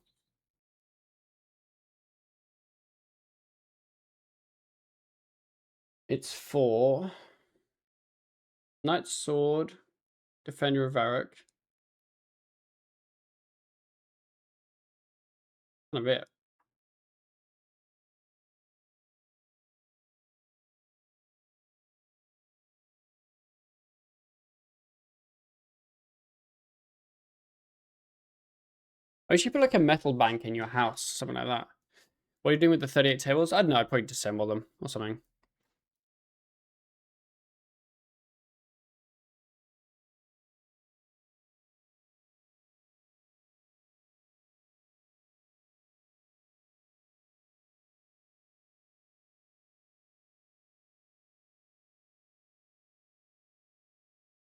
It's for Knight Sword, Defender of Varrock. A bit. Oh, you should put like a metal bank in your house, something like that. What are you doing with the 38 tables? I don't know, I'd probably disassemble them or something.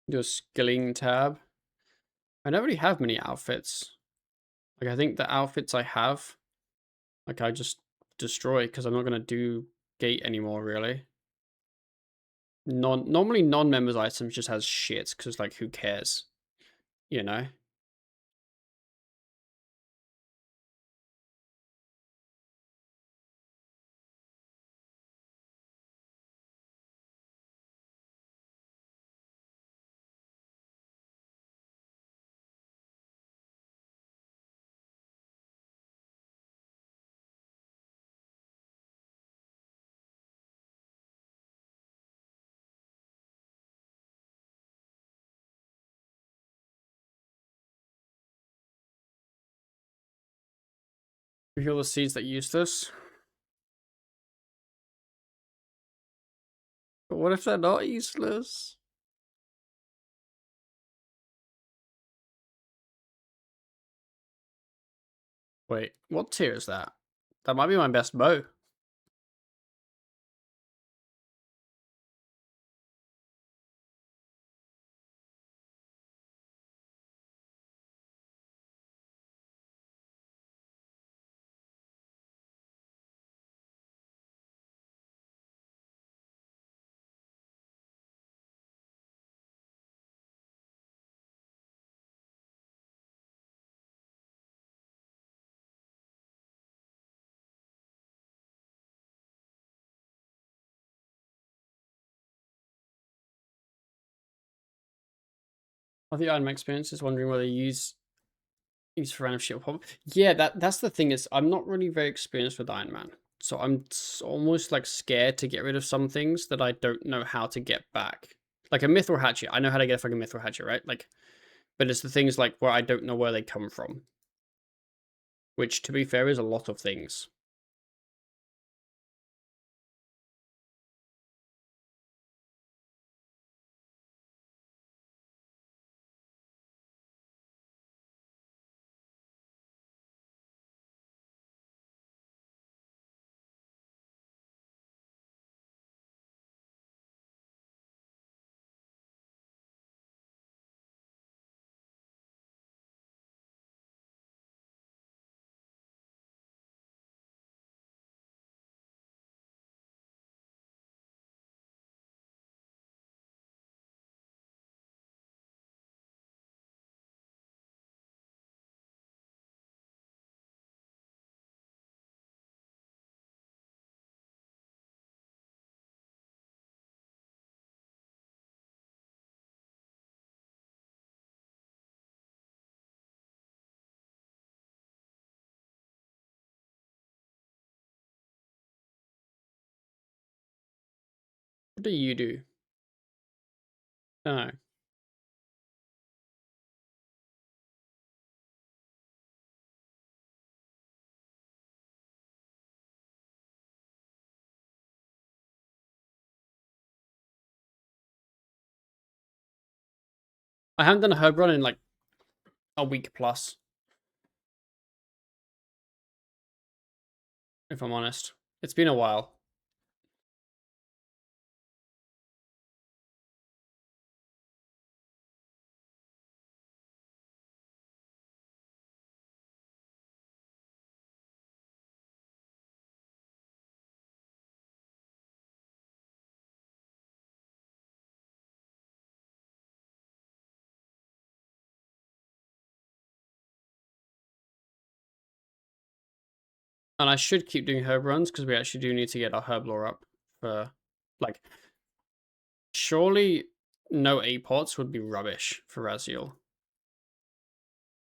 Do a skilling tab. I don't really have many outfits. Like, I think the outfits I have, like, I just destroy because I'm not going to do gate anymore, really. Normally non-members items just has shit because, like, who cares? You know? Reveal the seeds that use this. But what if they're not useless? Wait, what tier is that? That might be my best bow. Of the Iron Man experience is wondering whether you use for random shield pop. Yeah, that's the thing is I'm not really very experienced with Iron Man. So I'm almost like scared to get rid of some things that I don't know how to get back. Like a mithril hatchet, I know how to get a fucking mithril hatchet, right? Like, but it's the things like where I don't know where they come from. Which, to be fair, is a lot of things. What do you do? I don't know. I haven't done a herb run in like a week plus. If I'm honest. It's been a while. And I should keep doing herb runs because we actually do need to get our herb lore up for like surely no apots would be rubbish for Raziel.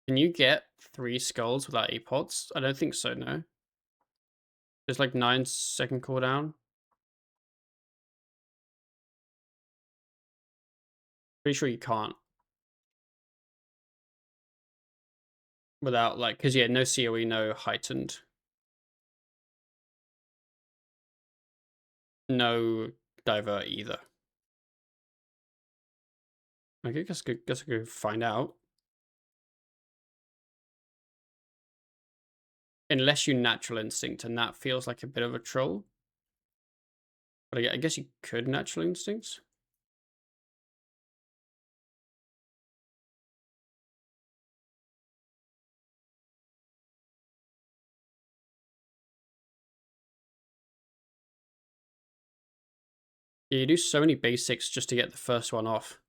Can you get 3 skulls without apots? I don't think so, no. There's like 9-second cooldown. Pretty sure you can't. Without like, because yeah, no COE, no heightened. No divert either. Okay, guess I go find out. Unless you natural instinct, and that feels like a bit of a troll. But I guess you could natural instincts. Yeah, you do so many basics just to get the first one off.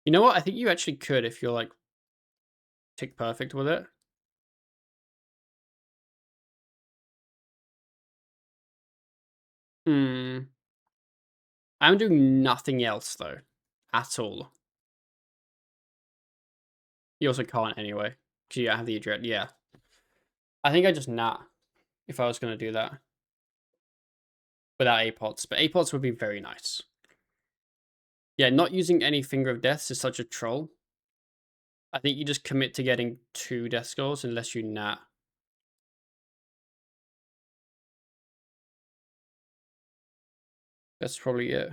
You know what? I think you actually could if you're like tick perfect with it. I'm doing nothing else though. At all. You also can't anyway. Because you don't have the dread. Yeah. I think I just nat if I was going to do that. Without apots. But apots would be very nice. Yeah, not using any Finger of Deaths is such a troll. I think you just commit to getting 2 death scrolls unless you nat. That's probably it.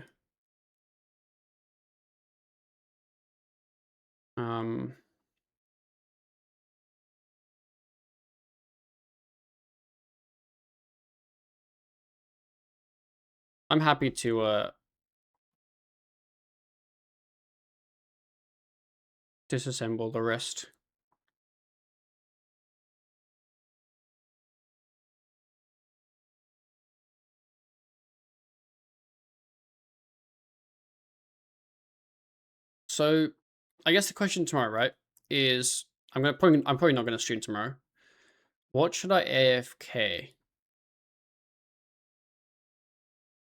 I'm happy to disassemble the rest. So, I guess the question tomorrow, right, is I'm probably not gonna stream tomorrow. What should I AFK?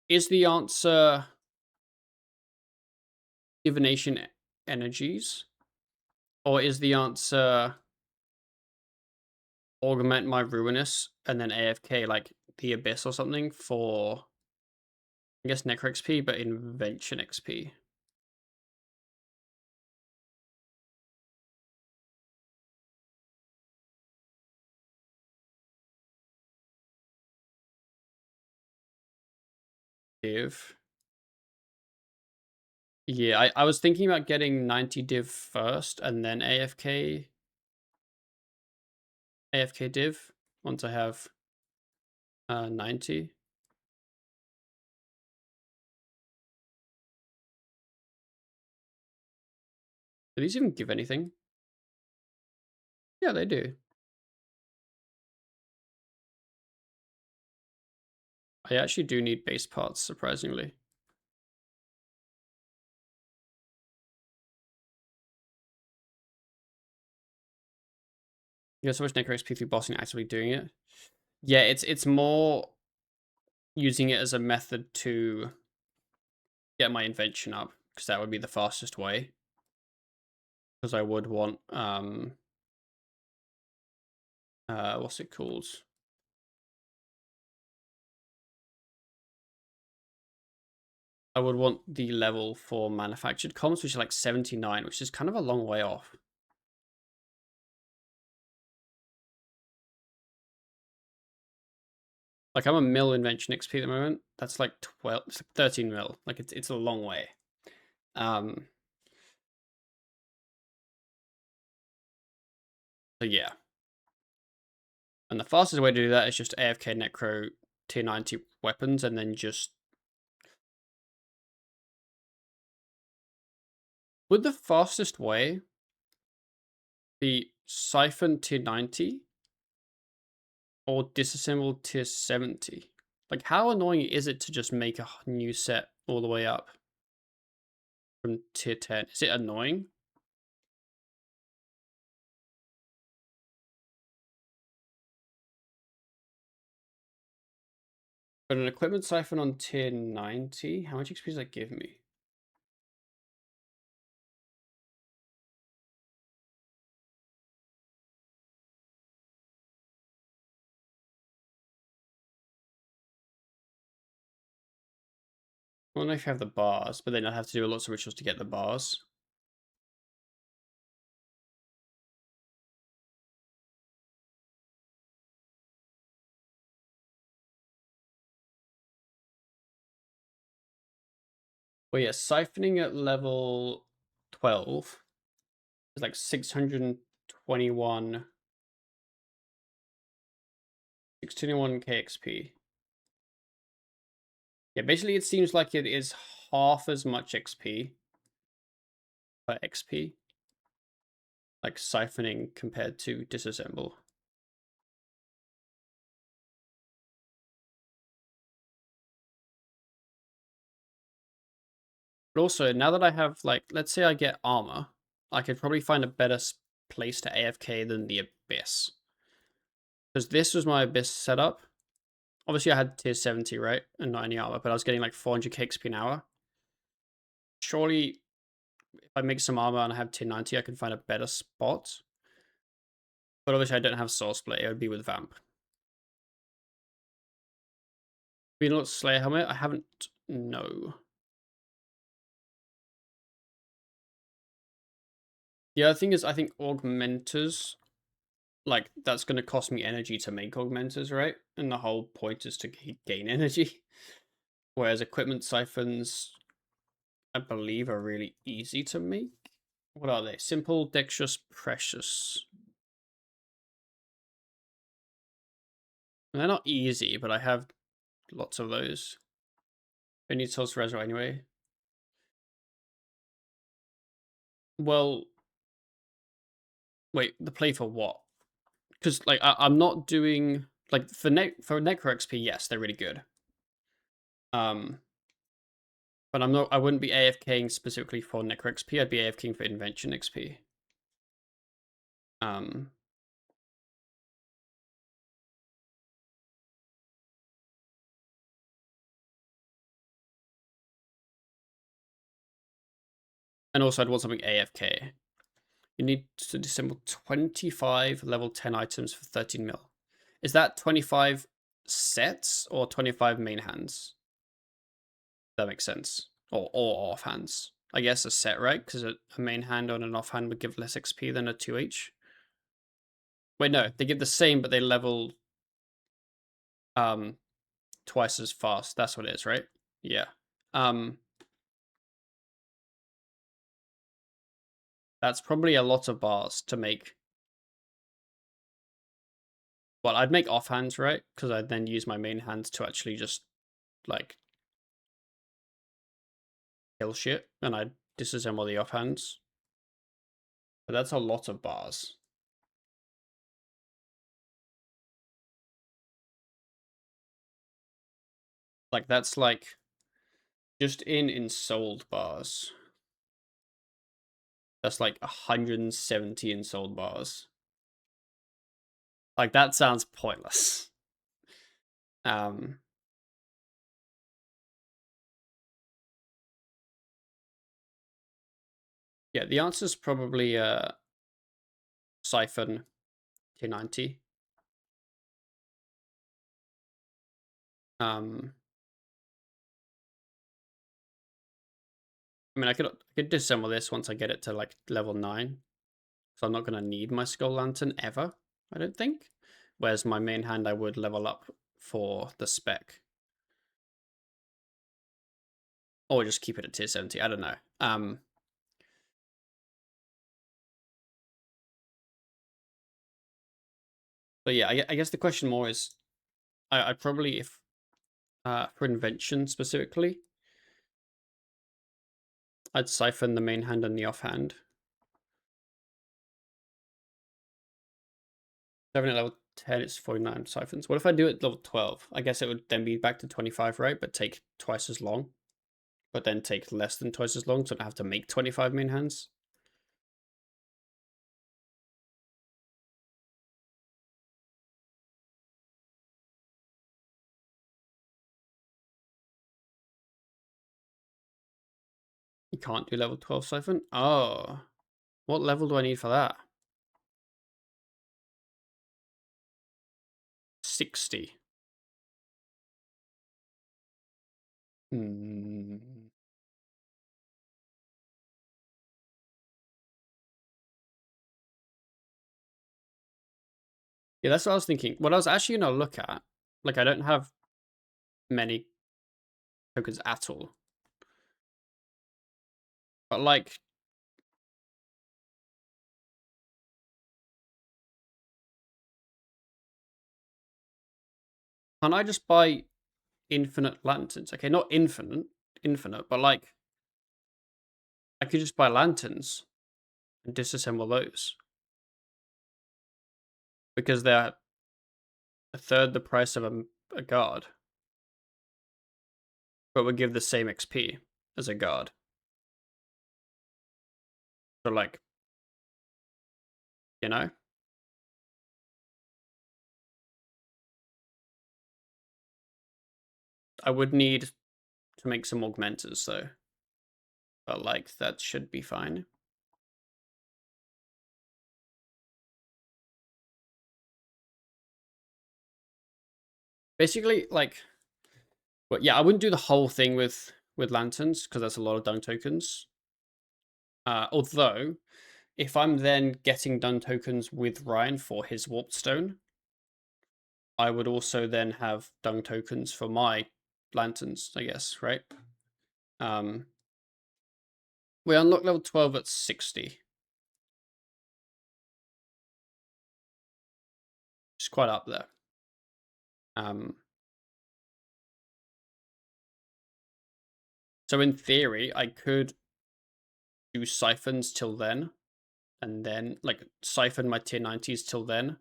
Is the answer divination energies, or is the answer augment my ruinous and then AFK like the abyss or something for, I guess, necro XP, but invention XP? Div. Yeah, I was thinking about getting 90 div first and then AFK div once I have 90. Do these even give anything? Yeah, they do. I actually do need base parts, surprisingly. You know, so much necro XP through bossing actively doing it. Yeah, it's more using it as a method to get my invention up, because that would be the fastest way. Because I would want what's it called? I would want the level for manufactured comms, which is like 79, which is kind of a long way off. Like, I'm a mil invention XP at the moment. That's like 12, it's like 13 mil. Like, it's a long way. So yeah. And the fastest way to do that is just AFK Necro tier 90 weapons and then just... Would the fastest way be Siphon tier 90 or Disassemble tier 70? Like, how annoying is it to just make a new set all the way up from tier 10? Is it annoying? But an equipment siphon on tier 90, how much XP does that give me? I don't know if you have the bars, but then I'd have to do lots of rituals to get the bars. Well, yeah, siphoning at level 12 is like 621 KXP. Yeah, basically it seems like it is half as much XP per XP. Like siphoning compared to disassemble. But also, now that I have, like, let's say I get armor, I could probably find a better place to AFK than the Abyss. Because this was my Abyss setup. Obviously, I had tier 70, right? And not any armor, but I was getting like 400 KXP an hour. Surely, if I make some armor and I have tier 90, I can find a better spot. But obviously, I don't have Soul Split. It would be with Vamp. Venus Slayer helmet? I haven't. No. The other thing is, I think augmenters, like, that's going to cost me energy to make augmenters, right? And the whole point is to gain energy. Whereas equipment siphons, I believe, are really easy to make. What are they? Simple, dexterous, precious. They're not easy, but I have lots of those. I need souls for reservoir anyway. Well, wait, the play for what? Because like I'm not doing like for Necro XP. Yes, they're really good. But I wouldn't be AFKing specifically for Necro XP. I'd be AFKing for Invention XP. And also I'd want something AFK. You need to disassemble 25 level 10 items for 13 mil. Is that 25 sets or 25 main hands? That makes sense. Or off hands. I guess a set, right? Because a main hand on an off hand would give less XP than a 2H. Wait, no, they give the same, but they level twice as fast. That's what it is, right? Yeah. That's probably a lot of bars to make. Well, I'd make offhands, right? Because I'd then use my main hands to actually just, like, kill shit, and I'd disassemble the offhands. But that's a lot of bars. Like, that's like, just in ensouled bars. That's like 170 ensouled bars. Like, that sounds pointless. Yeah, the answer is probably Siphon 290. I mean, I could disassemble this once I get it to like level 9. So I'm not going to need my Skull Lantern ever, I don't think. Whereas my main hand I would level up for the spec. Or just keep it at tier 70, I don't know. But yeah, I guess the question more is, I'd probably, if for Invention specifically, I'd siphon the main hand and the offhand. 7 at level 10, it's 49 siphons. What if I do it at level 12? I guess it would then be back to 25, right? But take twice as long. But then take less than twice as long, so I don't have to make 25 main hands. You can't do level 12 siphon? Oh. What level do I need for that? 60. Hmm. Yeah, that's what I was thinking. What I was actually going to look at, like, I don't have many tokens at all. But, like, can I just buy infinite lanterns? Okay, not infinite, but, like, I could just buy lanterns and disassemble those. Because they're a third the price of a guard. But would give the same XP as a guard. So, like, you know? I would need to make some augmenters, though. But, like, that should be fine. Basically, like... But yeah, I wouldn't do the whole thing with lanterns, because that's a lot of dung tokens. Although, if I'm then getting done tokens with Ryan for his warped stone, I would also then have dung tokens for my lanterns, I guess, right? We unlock level 12 at 60. It's quite up there. So in theory, I could do siphons till then, and then like siphon my tier 90s till then,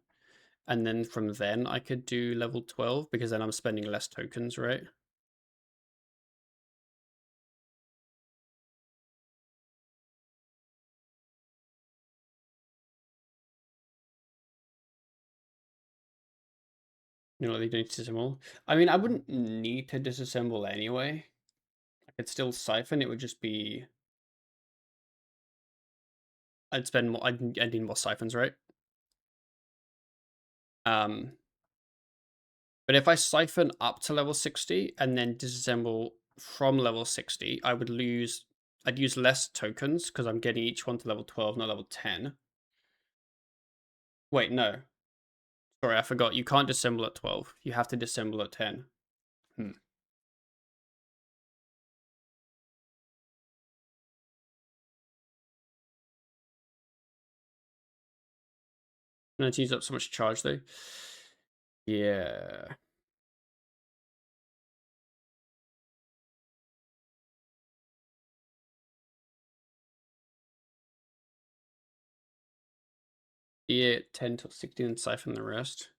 and then from then I could do level 12 because then I'm spending less tokens, right? You know, you don't need to disassemble. I mean, I wouldn't need to disassemble anyway. I could still siphon. It would just be I'd spend more. I'd need more siphons, right? But if I siphon up to level 60 and then disassemble from level 60, I would lose. I'd use less tokens because I'm getting each one to level 12, not level 10. Wait, no. Sorry, I forgot. You can't disassemble at 12. You have to disassemble at 10. And it use up so much charge though. Yeah. Yeah, 10 till 16 and siphon the rest.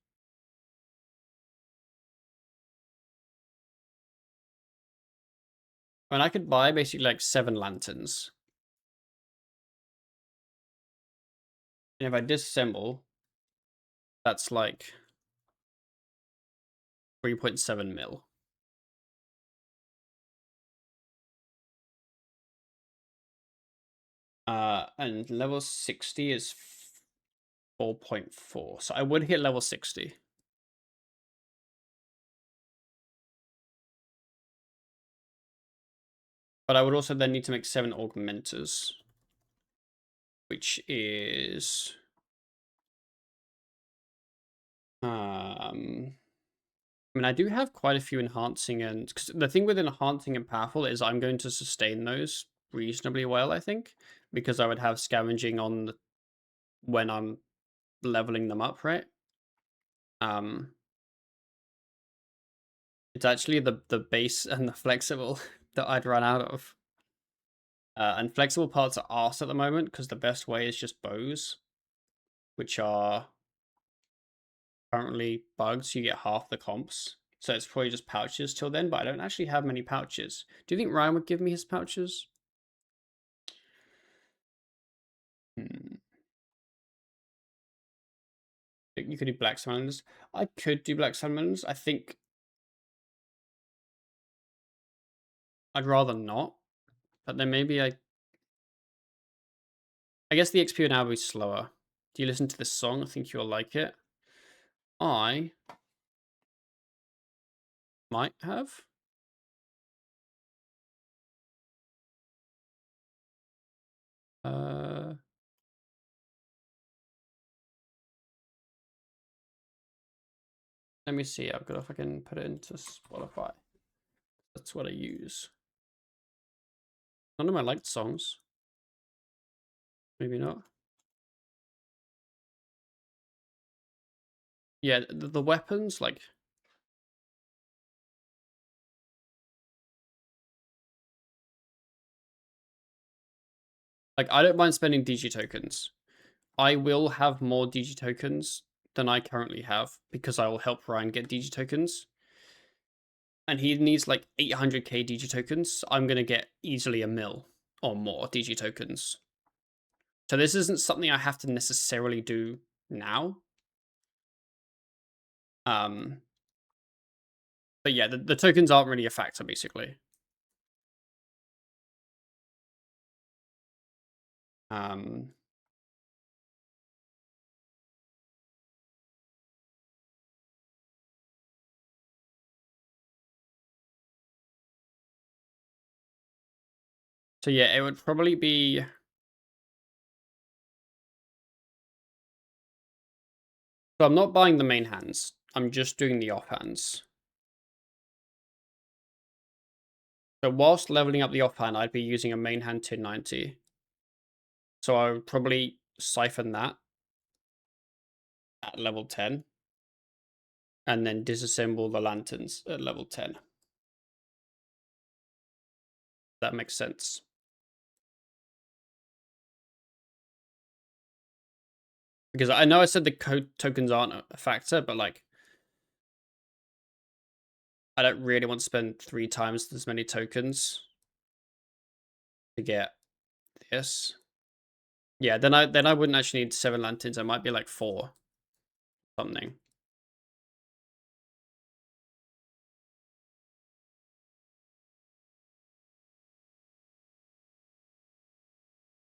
And I could buy basically like 7 lanterns. And if I disassemble, that's like 3.7 mil. And level 60 is 4.4. So I would hit level 60. But I would also then need to make 7 augmenters. Which is... I mean, I do have quite a few enhancing and... Because the thing with enhancing and powerful is I'm going to sustain those reasonably well, I think. Because I would have scavenging on when I'm leveling them up, right? It's actually the base and the flexible that I'd run out of. And flexible parts are arse at the moment because the best way is just bows, which are currently bugged, so you get half the comps. So it's probably just pouches till then, but I don't actually have many pouches. Do you think Ryan would give me his pouches? You could do black salamanders. I could do black salamanders. I think I'd rather not, but then maybe I guess the XP now will be slower. Do you listen to this song? I think you'll like it. I might have. Let me see. I've got if I can put it into Spotify. That's what I use. None of my liked songs. Maybe not. Yeah, the weapons, like... Like, I don't mind spending DG tokens. I will have more DG tokens than I currently have because I will help Ryan get DG tokens. And he needs like 800k DG tokens. I'm going to get easily a mil or more DG tokens. So this isn't something I have to necessarily do now. But yeah, the tokens aren't really a factor, basically. So yeah, it would probably be So I'm not buying the main hands. I'm just doing the offhands. So whilst leveling up the offhand, I'd be using a main hand 1090. So I would probably siphon that at level 10. And then disassemble the lanterns at level 10. That makes sense. Because I know I said the code tokens aren't a factor, but like, I don't really want to spend 3 times as many tokens to get this. Yeah, then I wouldn't actually need 7 lanterns. I might be like 4 something.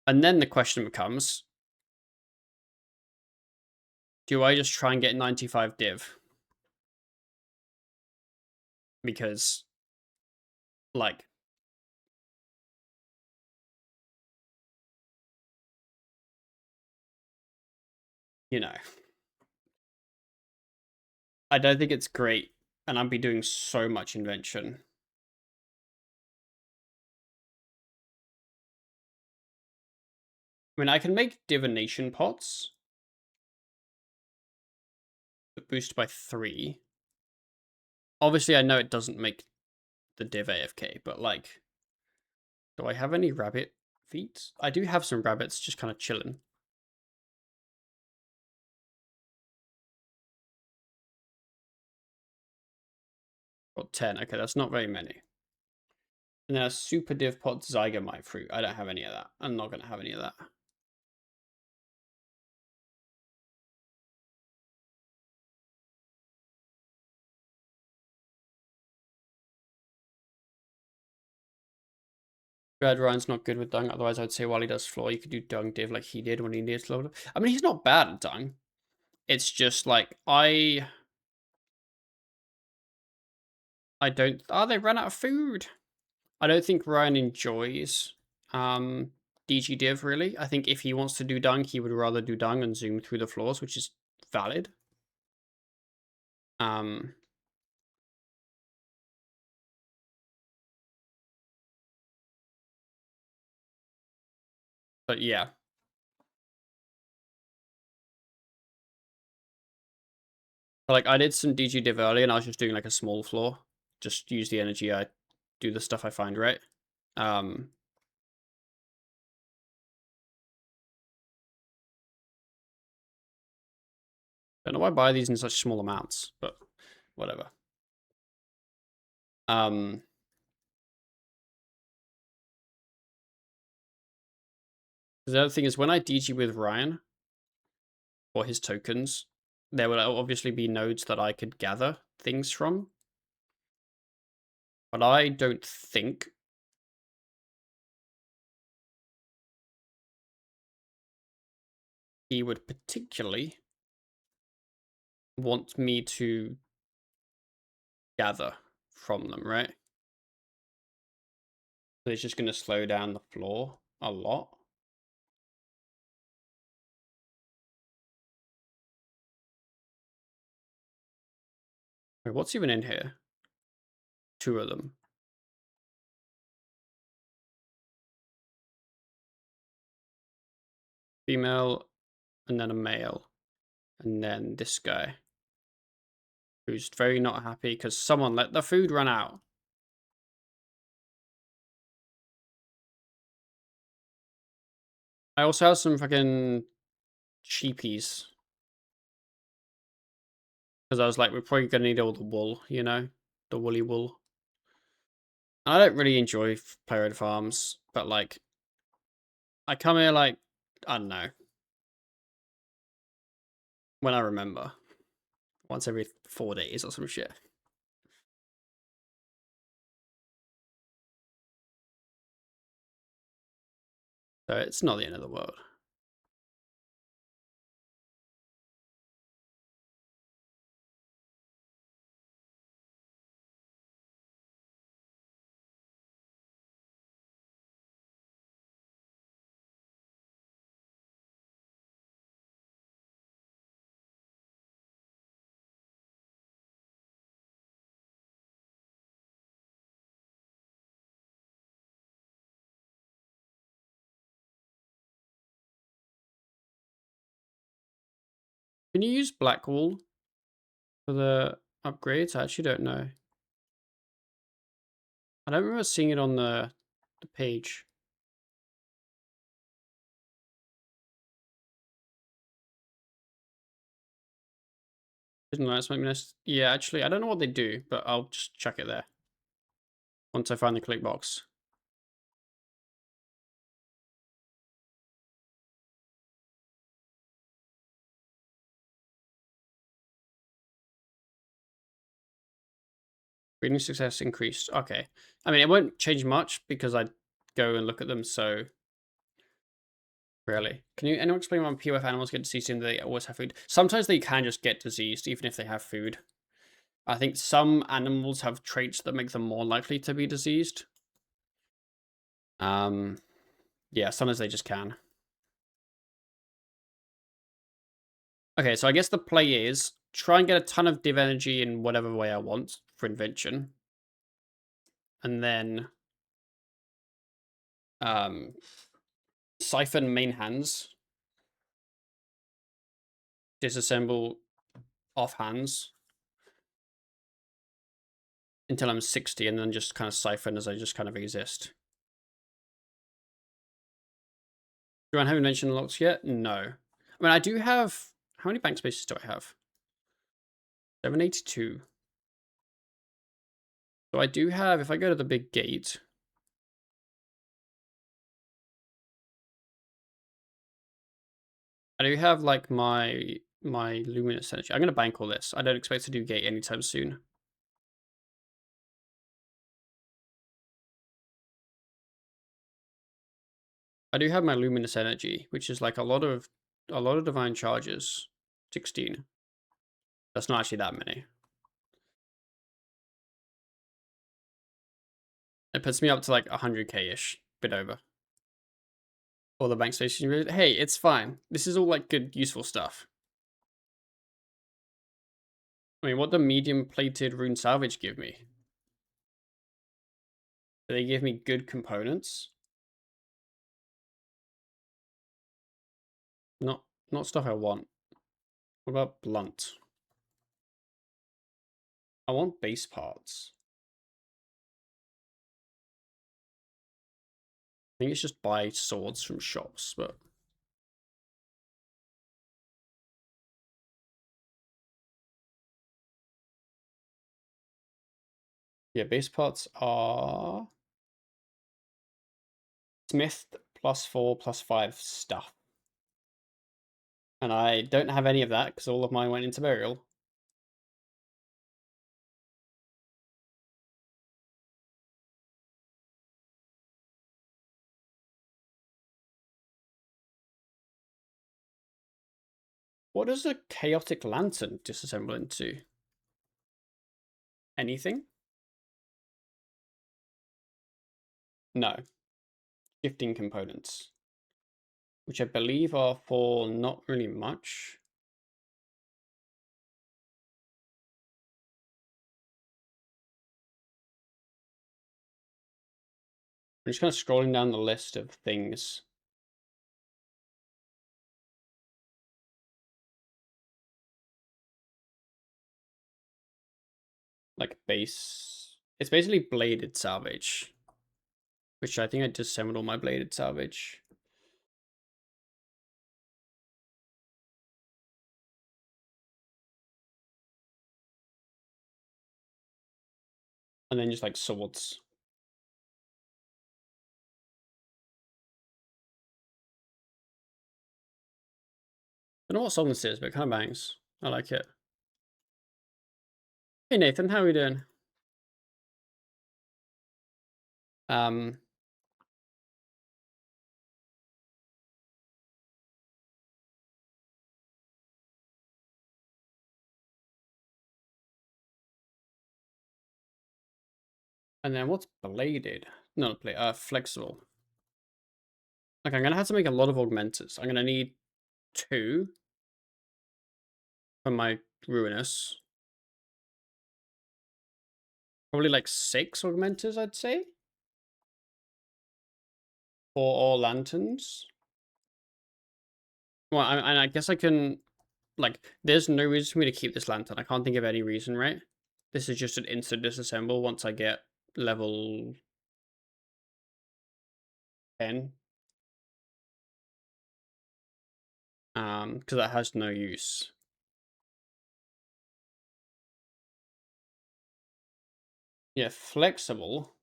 And then the question becomes, do I just try and get 95 div? Because, like, you know, I don't think it's great, and I'd be doing so much invention. I mean, I can make divination pots that boost by 3. Obviously, I know it doesn't make the div AFK, but like, do I have any rabbit feet? I do have some rabbits just kind of chilling. Got 10. Okay, that's not very many. And then a super div pot zygomite fruit. I don't have any of that. I'm not going to have any of that. Red Ryan's not good with dung. Otherwise, I'd say while he does floor, you could do dung div like he did when he needed to load up. I mean, he's not bad at dung. It's just like, I don't... Oh, they ran out of food. I don't think Ryan enjoys DG div, really. I think if he wants to do dung, he would rather do dung and zoom through the floors, which is valid. But yeah. Like, I did some DG div early, and I was just doing like a small floor. Just use the energy, I do the stuff I find right. Don't know why I buy these in such small amounts, but whatever. The other thing is, when I DG with Ryan, or his tokens, there would obviously be nodes that I could gather things from. But I don't think he would particularly want me to gather from them, right? So it's just going to slow down the floor a lot. Wait, what's even in here? 2 of them. Female, and then a male. And then this guy. Who's very not happy because someone let the food run out. I also have some fucking sheepies. Because I was like, we're probably going to need all the wool, you know? The woolly wool. I don't really enjoy player farms, but like, I come here like, I don't know. When I remember. Once every 4 days or some shit. So it's not the end of the world. Can you use black wool for the upgrades? I actually don't know. I don't remember seeing it on the page. Didn't know, make me nice. Yeah, actually, I don't know what they do, but I'll just check it there once I find the click box. Breeding success increased. Okay. I mean, it won't change much because I go and look at them so rarely. Can you anyone explain why POF animals get diseased and they always have food? Sometimes they can just get diseased even if they have food. I think some animals have traits that make them more likely to be diseased. Yeah, sometimes they just can. Okay, so I guess the play is try and get a ton of div energy in whatever way I want for invention. And then siphon main hands. Disassemble off hands until I'm 60 and then just kind of siphon as I just kind of exist. Do I have invention unlocked yet? No. I mean, I do have... How many bank spaces do I have? 782. So I do have... If I go to the big gate... I do have, like, my luminous energy. I'm going to bank all this. I don't expect to do gate anytime soon. I do have my luminous energy, which is like a lot of divine charges. 16. That's not actually that many. It puts me up to like 100k-ish, bit over. All the bank station. Hey, it's fine. This is all like good, useful stuff. I mean, what the medium plated rune salvage give me? Do they give me good components? Not stuff I want. What about blunt? I want base parts. I think it's just buy swords from shops, but... Yeah, base parts are... Smith +4 +5 stuff. And I don't have any of that because all of mine went into burial. What does a chaotic lantern disassemble into? Anything? No. Shifting components. Which I believe are for not really much. I'm just kind of scrolling down the list of things. Like base... It's basically bladed salvage. Which I think I disassembled all my bladed salvage. And then just like swords. I don't know what song this is, but it kind of bangs. I like it. Hey Nathan, how are we doing? And then what's bladed? Not blade, flexible. Okay, I'm gonna have to make a lot of augmenters. I'm gonna need 2 for my ruinous. Probably like 6 augmenters, I'd say. For all lanterns. Well, I guess I can like, there's no reason for me to keep this lantern. I can't think of any reason, right? This is just an instant disassemble once I get level 10. Because that has no use. Yeah, flexible.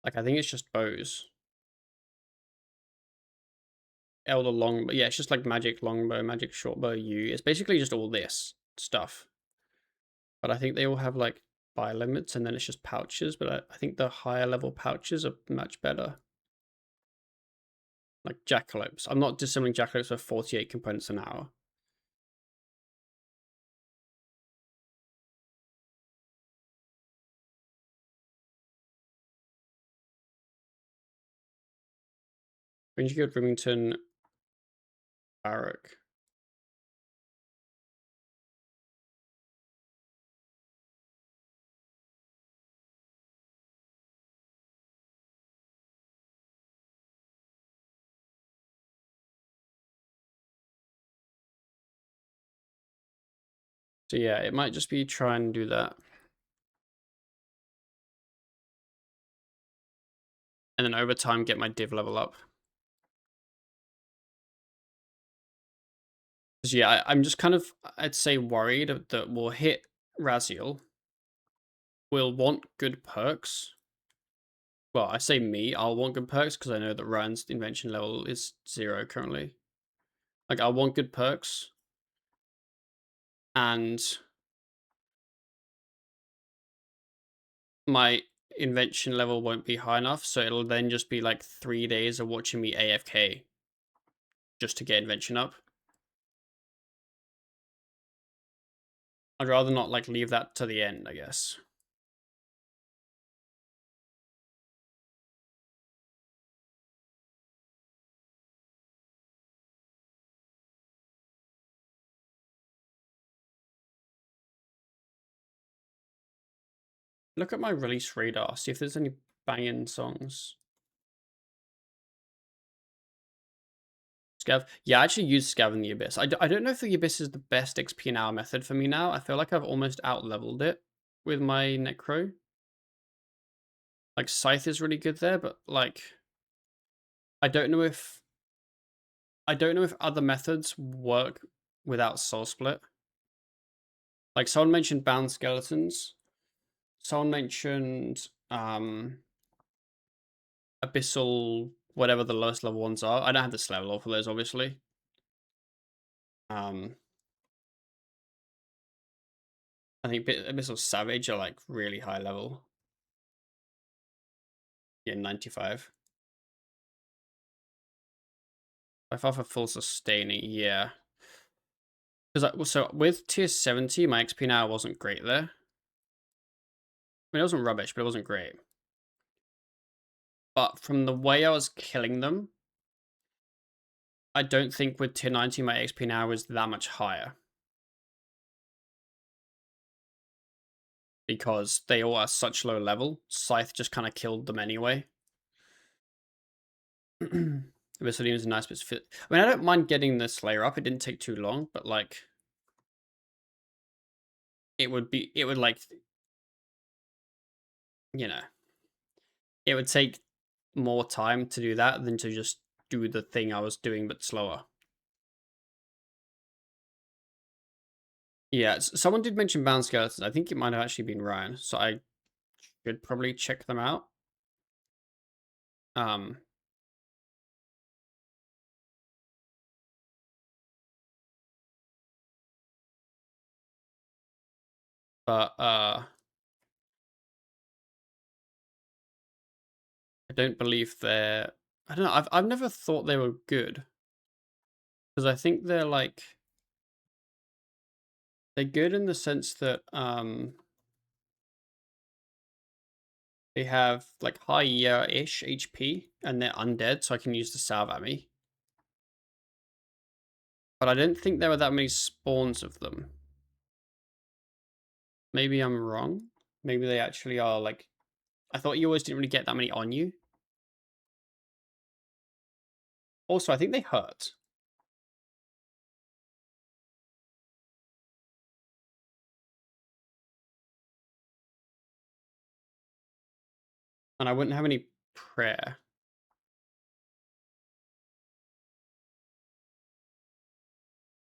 Like, I think it's just bows. Elder longbow. Yeah, it's just like magic longbow, magic shortbow, U. It's basically just all this stuff. But I think they all have like buy limits, and then it's just pouches. But I think the higher level pouches are much better. Like jackalopes. I'm not disassembling jackalopes for 48 components an hour. Ranger Guild Remington Barrack. So yeah, it might just be try and do that. And then over time get my div level up. Because yeah, I'm just kind of, I'd say, worried that we'll hit Raziel. We'll want good perks. Well, I say me, I'll want good perks because I know that Ryan's invention level is 0 currently. Like, I want good perks. And my invention level won't be high enough, so it'll then just be like 3 days of watching me AFK just to get invention up. I'd rather not like leave that to the end, I guess. Look at my release radar, see if there's any banging songs. Scav. Yeah, I actually use Scav in the Abyss. I don't know if the Abyss is the best XP an hour method for me now. I feel like I've almost out-leveled it with my Necro. Like, Scythe is really good there, but, like, I don't know if other methods work without Soul Split. Like, someone mentioned Bound Skeletons. Someone mentioned, Abyssal, whatever the lowest level ones are. I don't have this level for those, obviously. I think Abyssal Savage are, like, really high level. Yeah, 95. By far for full sustaining, yeah. Because so with tier 70, my XP now wasn't great there. I mean, it wasn't rubbish, but it wasn't great. But from the way I was killing them, I don't think with tier 90 my XP now is that much higher. Because they all are such low level. Scythe just kind of killed them anyway. Abyssal is a nice bit fit. I mean, I don't mind getting the Slayer up. It didn't take too long, but like it would like, you know, it would take more time to do that than to just do the thing I was doing but slower. Yeah, someone did mention Bound Skeletons. I think it might have actually been Ryan, so I should probably check them out. But I don't believe they're. I don't know. I've never thought they were good because I think they're like they're good in the sense that they have like higher-ish HP and they're undead, so I can use the salve at me. But I don't think there were that many spawns of them. Maybe I'm wrong. Maybe they actually are like. I thought you always didn't really get that many on you. Also, I think they hurt. And I wouldn't have any prayer.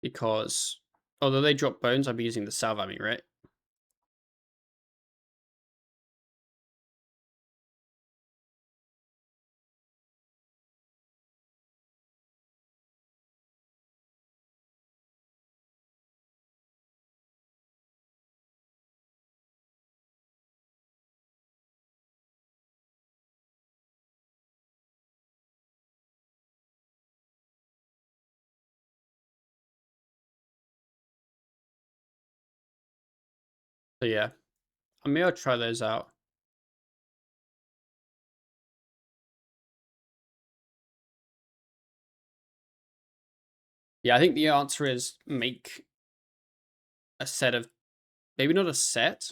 Because although they drop bones, I'd be using the salve at me, right? So yeah, I may I'll try those out. Yeah, I think the answer is make a set of, maybe not a set,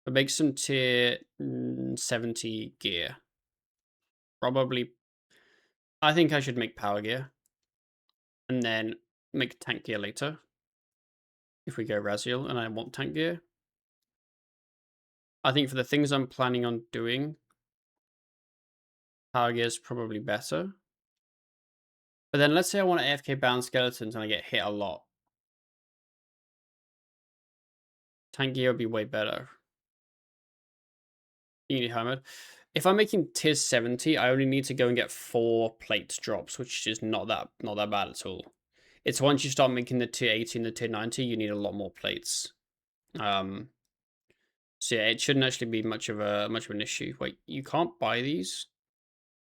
but make some tier 70 gear. Probably, I think I should make power gear. And then make tank gear later. If we go Raziel and I want tank gear. I think for the things I'm planning on doing, power gear is probably better. But then let's say I want AFK bound skeletons and I get hit a lot. Tank gear would be way better. Unity Hermit. If I'm making tier 70, I only need to go and get 4 plate drops, which is not that bad at all. It's once you start making the tier 80 and the tier 90, you need a lot more plates. So yeah, it shouldn't actually be much of an issue. Wait, you can't buy these?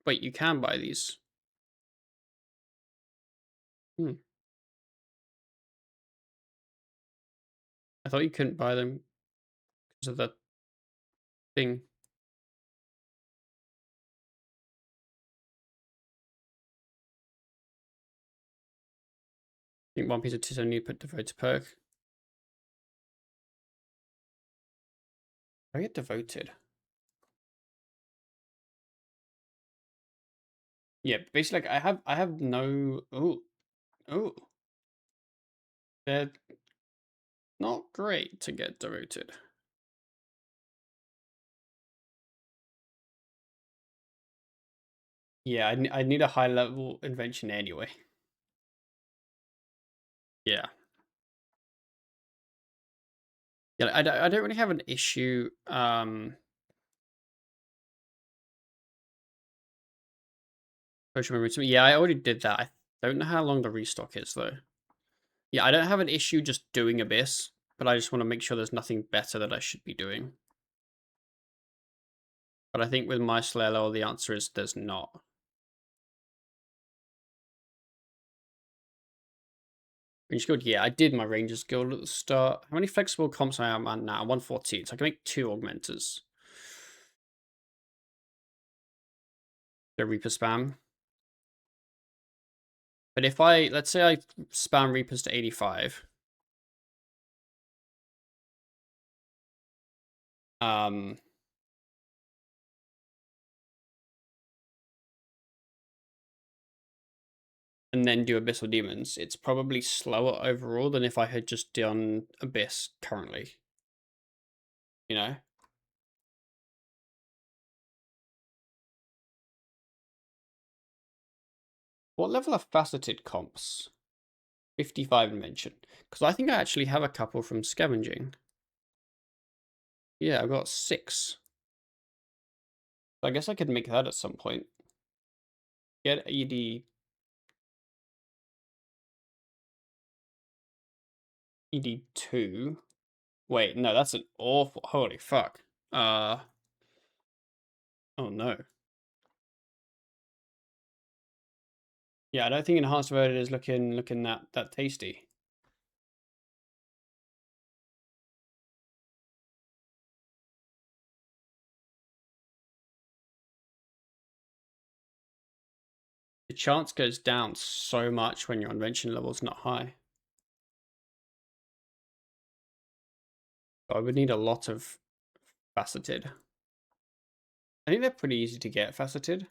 Wait, you can buy these. I thought you couldn't buy them because of that thing. I think one piece of tit only put devoted perk. I get devoted. Yeah, basically, like I have no. Oh, they're not great to get devoted. Yeah, I need a high level invention anyway. Yeah. Yeah, I don't really have an issue. Yeah, I already did that. I don't know how long the restock is though. Yeah, I don't have an issue just doing Abyss, but I just want to make sure there's nothing better that I should be doing. But I think with my Slayer, the answer is there's not. Range Guild, yeah, I did my Rangers Guild at the start. How many flexible comps am I at now? 114, so I can make 2 augmenters. The Reaper spam. But if let's say I spam Reapers to 85. And then do Abyssal Demons, it's probably slower overall than if I had just done Abyss currently. You know? What level are faceted comps? 55 invention. Because I think I actually have a couple from scavenging. Yeah, I've got 6. I guess I could make that at some point. Get ED2. Wait, no, that's an awful. Holy fuck. Oh no. Yeah, I don't think enhanced mode is looking that tasty. The chance goes down so much when your invention level's not high. I would need a lot of faceted. I think they're pretty easy to get faceted.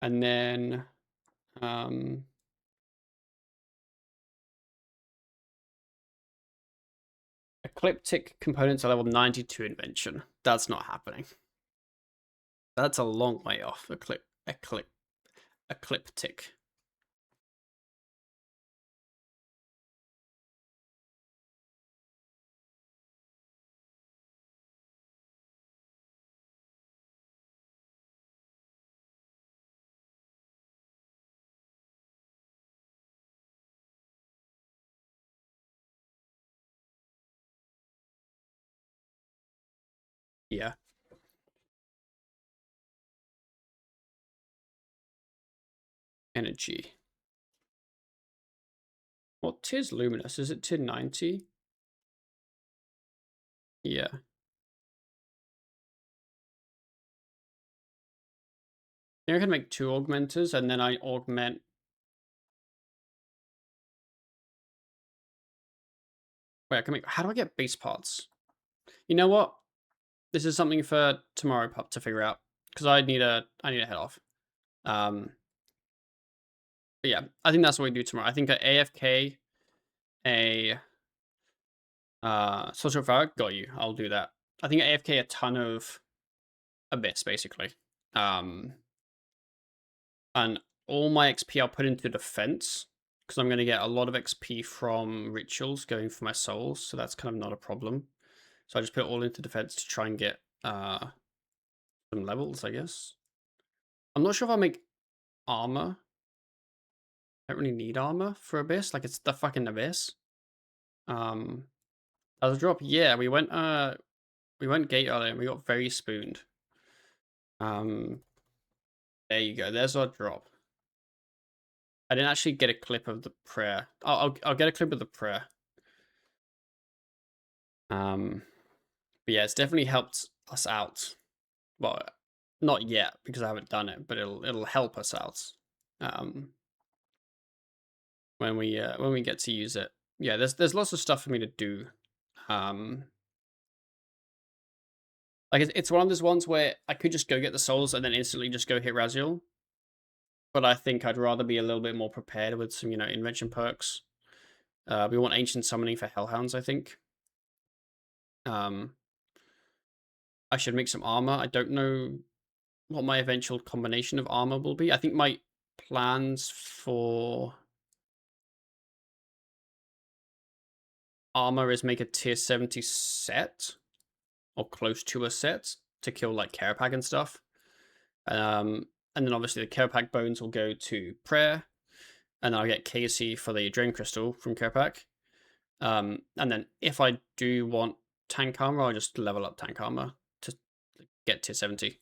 And then Ecliptic components are level 92 invention. That's not happening. That's a long way off. Ecliptic. Yeah. Energy. What tier's luminous? Is it tier 90? Yeah. I think I can make 2 augmenters and then I augment. Wait, I can make. How do I get base parts? You know what? This is something for tomorrow, Pup, to figure out because I need to head off. But yeah, I think that's what we do tomorrow. I think a AFK, a social fabric, got you. I'll do that. I think AFK a ton of abyss basically. And all my XP I'll put into defense because I'm going to get a lot of XP from rituals going for my souls, so that's kind of not a problem. So I just put it all into defense to try and get some levels, I guess. I'm not sure if I'll make armor. I don't really need armor for abyss. Like, it's the fucking abyss. As a drop, yeah, we went gate earlier and we got very spooned. There you go. There's our drop. I didn't actually get a clip of the prayer. I'll get a clip of the prayer. But yeah, it's definitely helped us out. Well, not yet because I haven't done it, but it'll help us out. When we get to use it. Yeah, there's lots of stuff for me to do. Like it's one of those ones where I could just go get the souls and then instantly just go hit Raziel. But I think I'd rather be a little bit more prepared with some, invention perks. We want ancient summoning for hellhounds, I think. I should make some armor. I don't know what my eventual combination of armor will be. I think my plans for armor is make a tier 70 set or close to a set to kill like Carapac and stuff. And then obviously the Carapac bones will go to prayer, and I'll get Casey for the Drain Crystal from Carapac. And then if I do want tank armor, I'll just level up tank armor to get tier 70.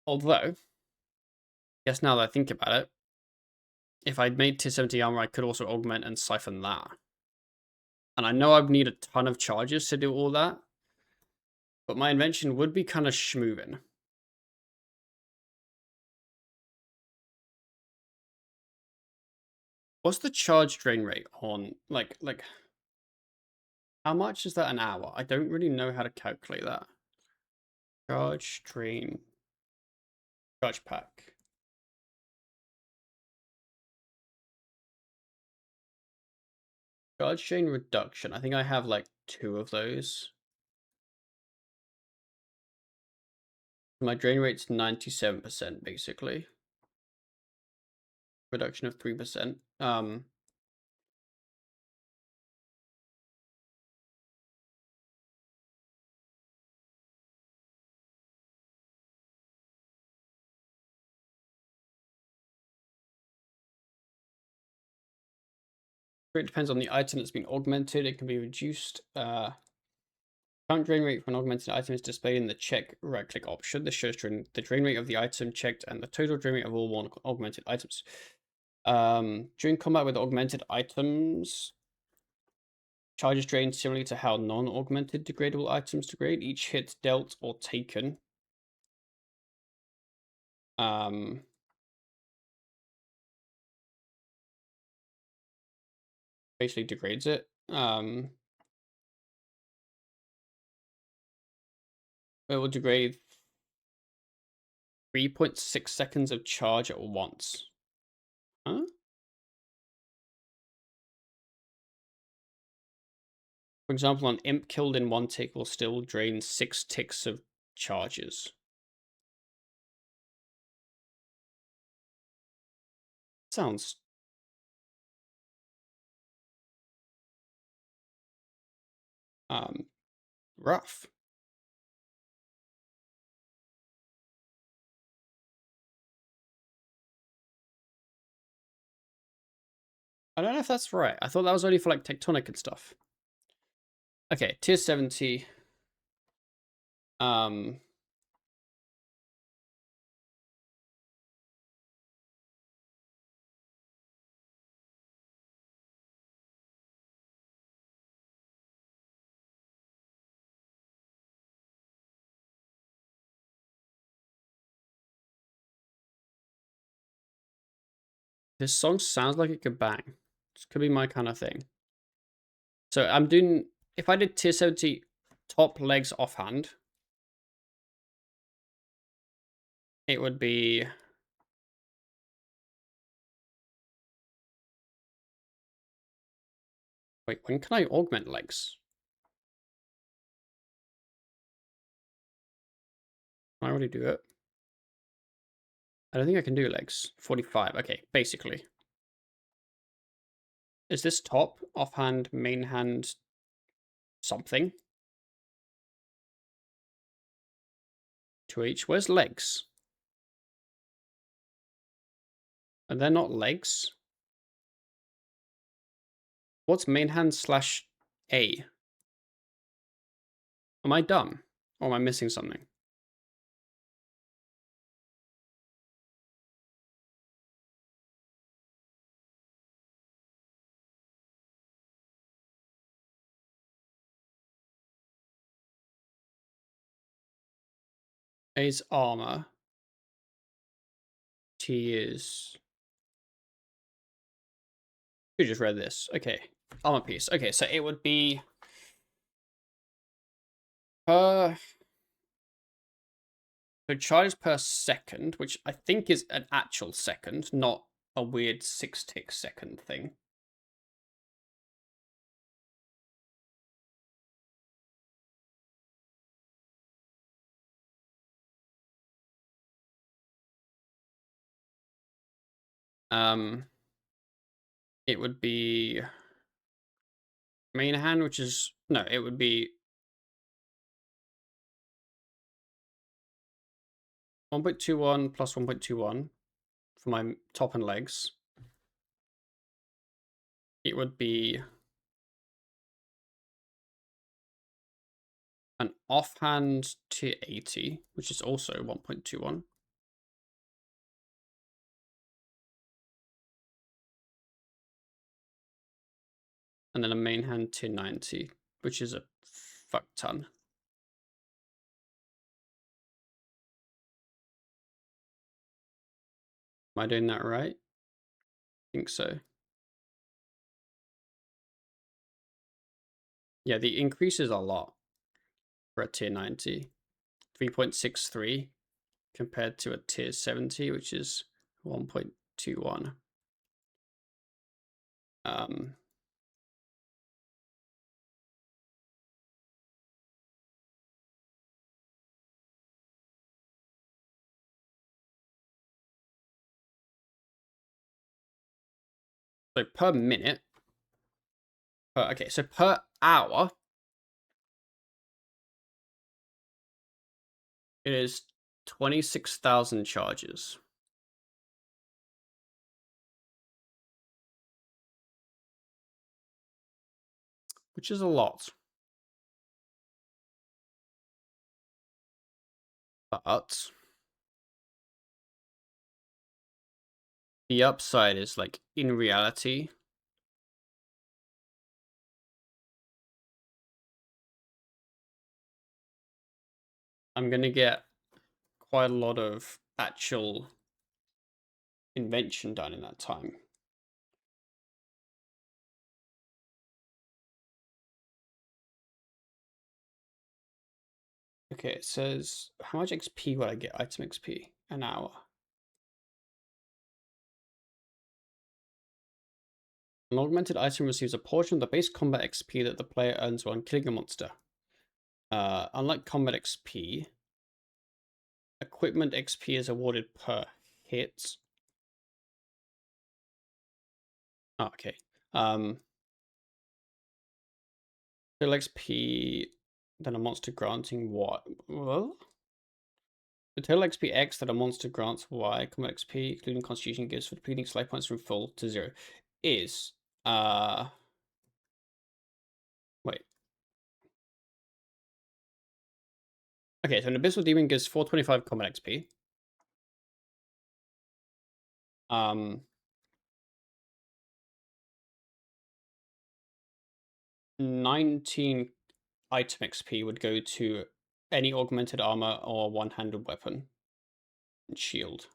Although, I guess now that I think about it, if I'd made tier 70 armor, I could also augment and siphon that. And I know I'd need a ton of charges to do all that, but my invention would be kind of schmovin'. What's the charge drain rate on, like, how much is that an hour? I don't really know how to calculate that. Charge drain. Charge pack. Charge drain reduction. I think I have like 2 of those. My drain rate's 97% basically. Reduction of 3%. It depends on the item that's been augmented. It can be reduced. Current drain rate for an augmented item is displayed in the check right-click option. This shows the drain rate of the item checked and the total drain rate of all augmented items. During combat with augmented items, charges drain similarly to how non-augmented degradable items degrade. Each hit dealt or taken basically degrades it. It will degrade 3.6 seconds of charge at once. Huh? For example, an imp killed in 1 tick will still drain 6 ticks of charges. Sounds rough. I don't know if that's right. I thought that was only for like tectonic and stuff. Okay, tier 70. This song sounds like it could bang. This could be my kind of thing. So I'm doing, if I did tier 70 top legs offhand, it would be wait, when can I augment legs? Can I already do it? I don't think I can do legs. 45. Okay, basically. Is this top, offhand, main hand, something? 2 each. Where's legs? Are they not legs? What's main hand slash A? Am I dumb? Or am I missing something? A's armor. T is... Who just read this? Okay. Armor piece. Okay, so it would be... So charges per second, which I think is an actual second, not a weird 6-tick second thing. It would be main hand, which is no, it would be 1.21 plus 1.21 for my top and legs. It would be an offhand tier 80, which is also 1.21. And then a main hand tier 90, which is a fuck ton. Am I doing that right? I think so. Yeah, the increase is a lot for a tier 90. 3.63 compared to a tier 70, which is 1.21. So per minute, okay, so per hour, it is 26,000 charges. Which is a lot. But the upside is like, in reality, I'm going to get quite a lot of actual invention done in that time. Okay, it says, how much XP will I get? Item XP, an hour. An augmented item receives a portion of the base combat XP that the player earns while killing a monster. Unlike combat XP, equipment XP is awarded per hit. Oh, okay. Total XP, then a monster granting what? Well, the total XP X that a monster grants Y, combat XP, including Constitution, gives for depleting life points from full to 0, is wait. Okay, so an Abyssal Demon gives 425 combat XP. 19 item XP would go to any augmented armor or one-handed weapon and shield.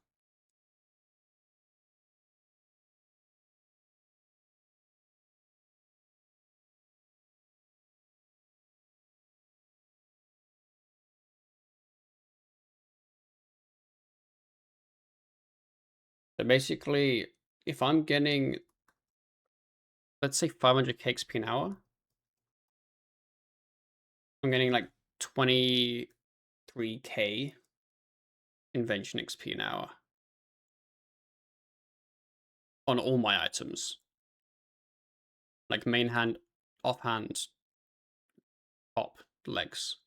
So basically, if I'm getting, let's say 500k XP an hour, I'm getting like 23k invention XP an hour on all my items. Like main hand, offhand, top, legs.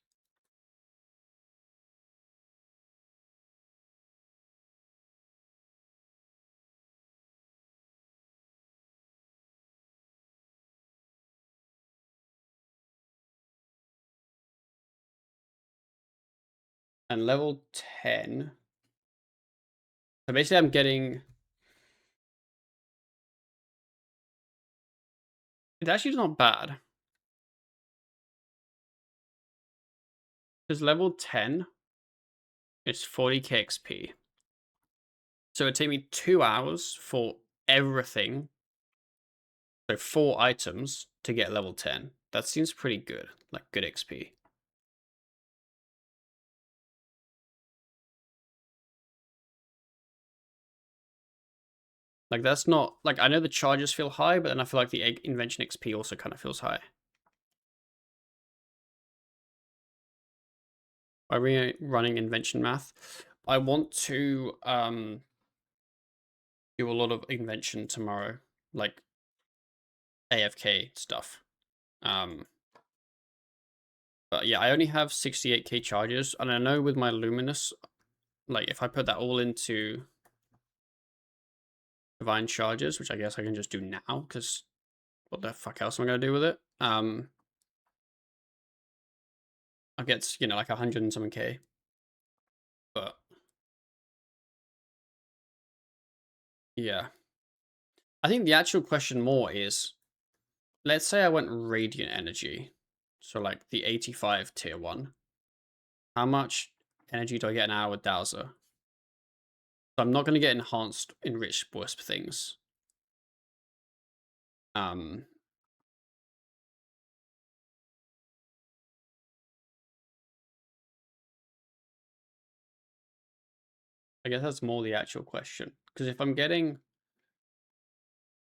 And level 10. So basically I'm getting, it's actually not bad. Because level 10 is 40k XP. So it'd take me 2 hours for everything. So 4 items to get level 10. That seems pretty good. Like good XP. Like that's not, like I know the charges feel high, but then I feel like the invention XP also kind of feels high. By running invention math, I want to do a lot of invention tomorrow, like AFK stuff. But yeah, I only have 68k charges, and I know with my luminous, like if I put that all into divine charges, which I guess I can just do now, because what the fuck else am I gonna do with it? I get, you know, like 100 and something k. But yeah, I think the actual question more is, let's say I went radiant energy, so like the 85 tier 1. How much energy do I get an hour with Dowser? So I'm not going to get enhanced enriched wisp things. I guess that's more the actual question, because if I'm getting,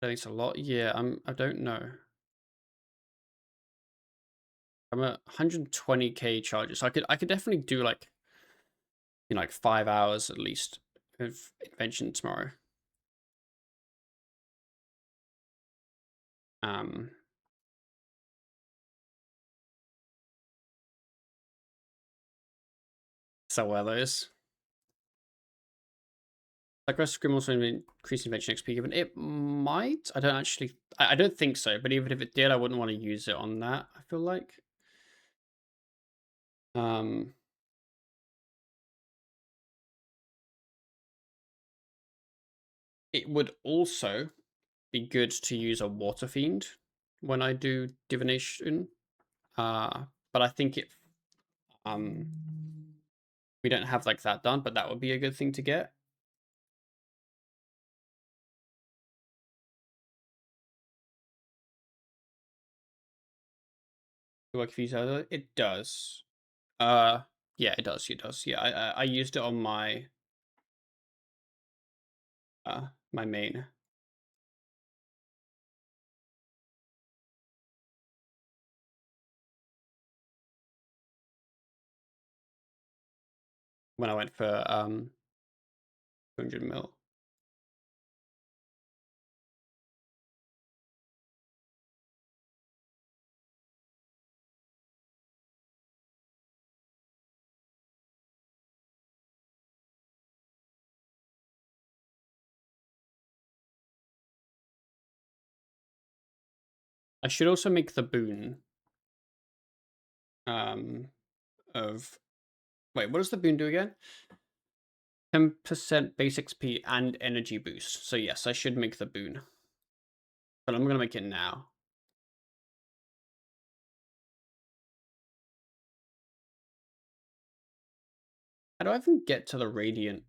I think it's a lot. Yeah, I don't know. I'm at 120k charges. So I could definitely do like, you know, like 5 hours at least of invention tomorrow. So well those. Like Scrim also increase invention XP given. It might. I don't actually. I don't think so. But even if it did, I wouldn't want to use it on that. I feel like. It would also be good to use a water fiend when I do divination. But I think it. We don't have like that done, but that would be a good thing to get. Do I confuse other? It does. Yeah, it does. It does. Yeah, I used it on my my main. when I went for 200 mil. I should also make the boon of wait, what does the boon do again? 10% base XP and energy boost. So yes, I should make the boon. But I'm gonna make it now. How do I even get to the radiant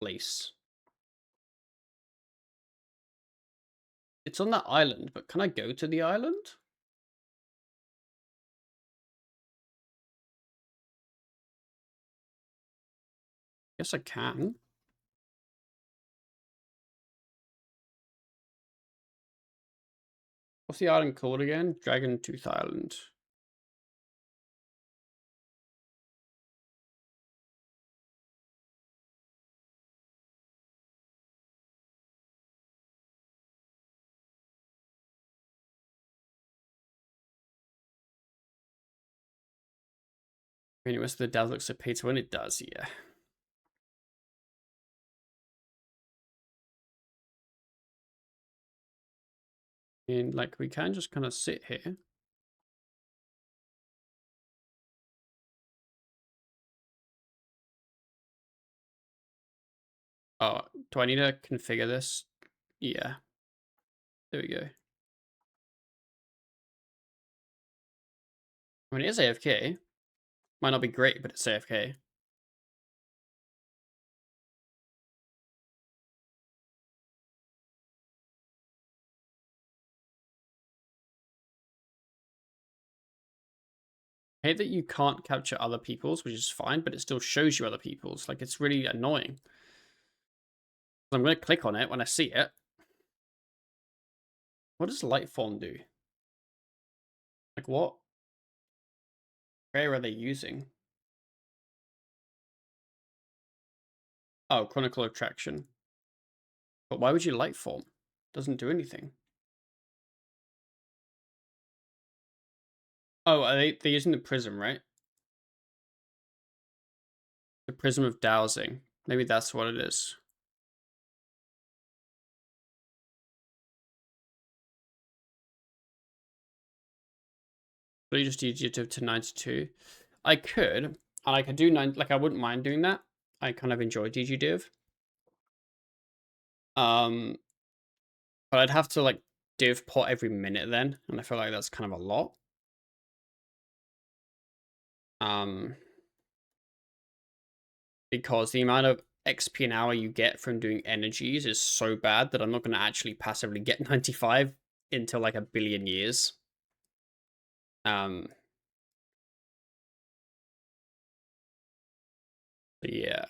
place? It's on that island, but can I go to the island? Yes, I can. What's the island called again? Dragon Tooth Island. Anyway, so the dad looks so pay to win. It does, yeah. And like we can just kind of sit here. Oh, do I need to configure this? Yeah. There we go. I mean, it is AFK. Might not be great, but it's AFK. I hate that you can't capture other people's, which is fine, but it still shows you other people's. Like, it's really annoying. I'm going to click on it when I see it. What does Lightform do? Like, what? Where are they using? Oh, Chronicle Attraction. But why would you Lightform? Doesn't do anything. Oh, they're using the Prism, right? The Prism of Dowsing. Maybe that's what it is. So you just use it to 92. I could, and I could do 9, like I wouldn't mind doing that. I kind of enjoy DG div. But I'd have to like div pot every minute then, and I feel like that's kind of a lot. Because the amount of XP an hour you get from doing energies is so bad that I'm not going to actually passively get 95 until like a billion years. But yeah.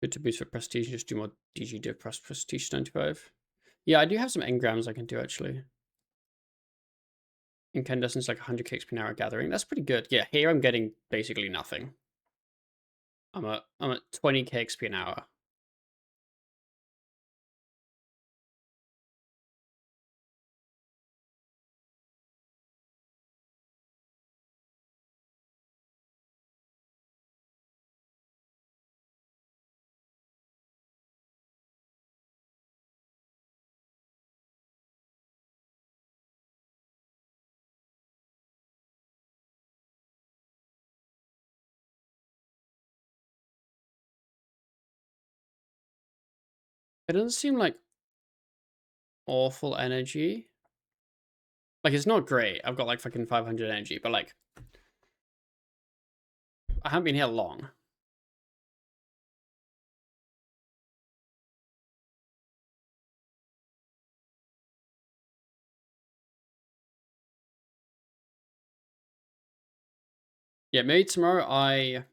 Good to boost for prestige, just do more DG div plus prestige 95. Yeah, I do have some engrams I can do actually. Incandescence like 100 kicks per hour gathering. That's pretty good. Yeah, here I'm getting basically nothing. I'm at 20 XP an hour. It doesn't seem like awful energy. Like, it's not great. I've got like fucking 500 energy, but like, I haven't been here long. Yeah, maybe tomorrow I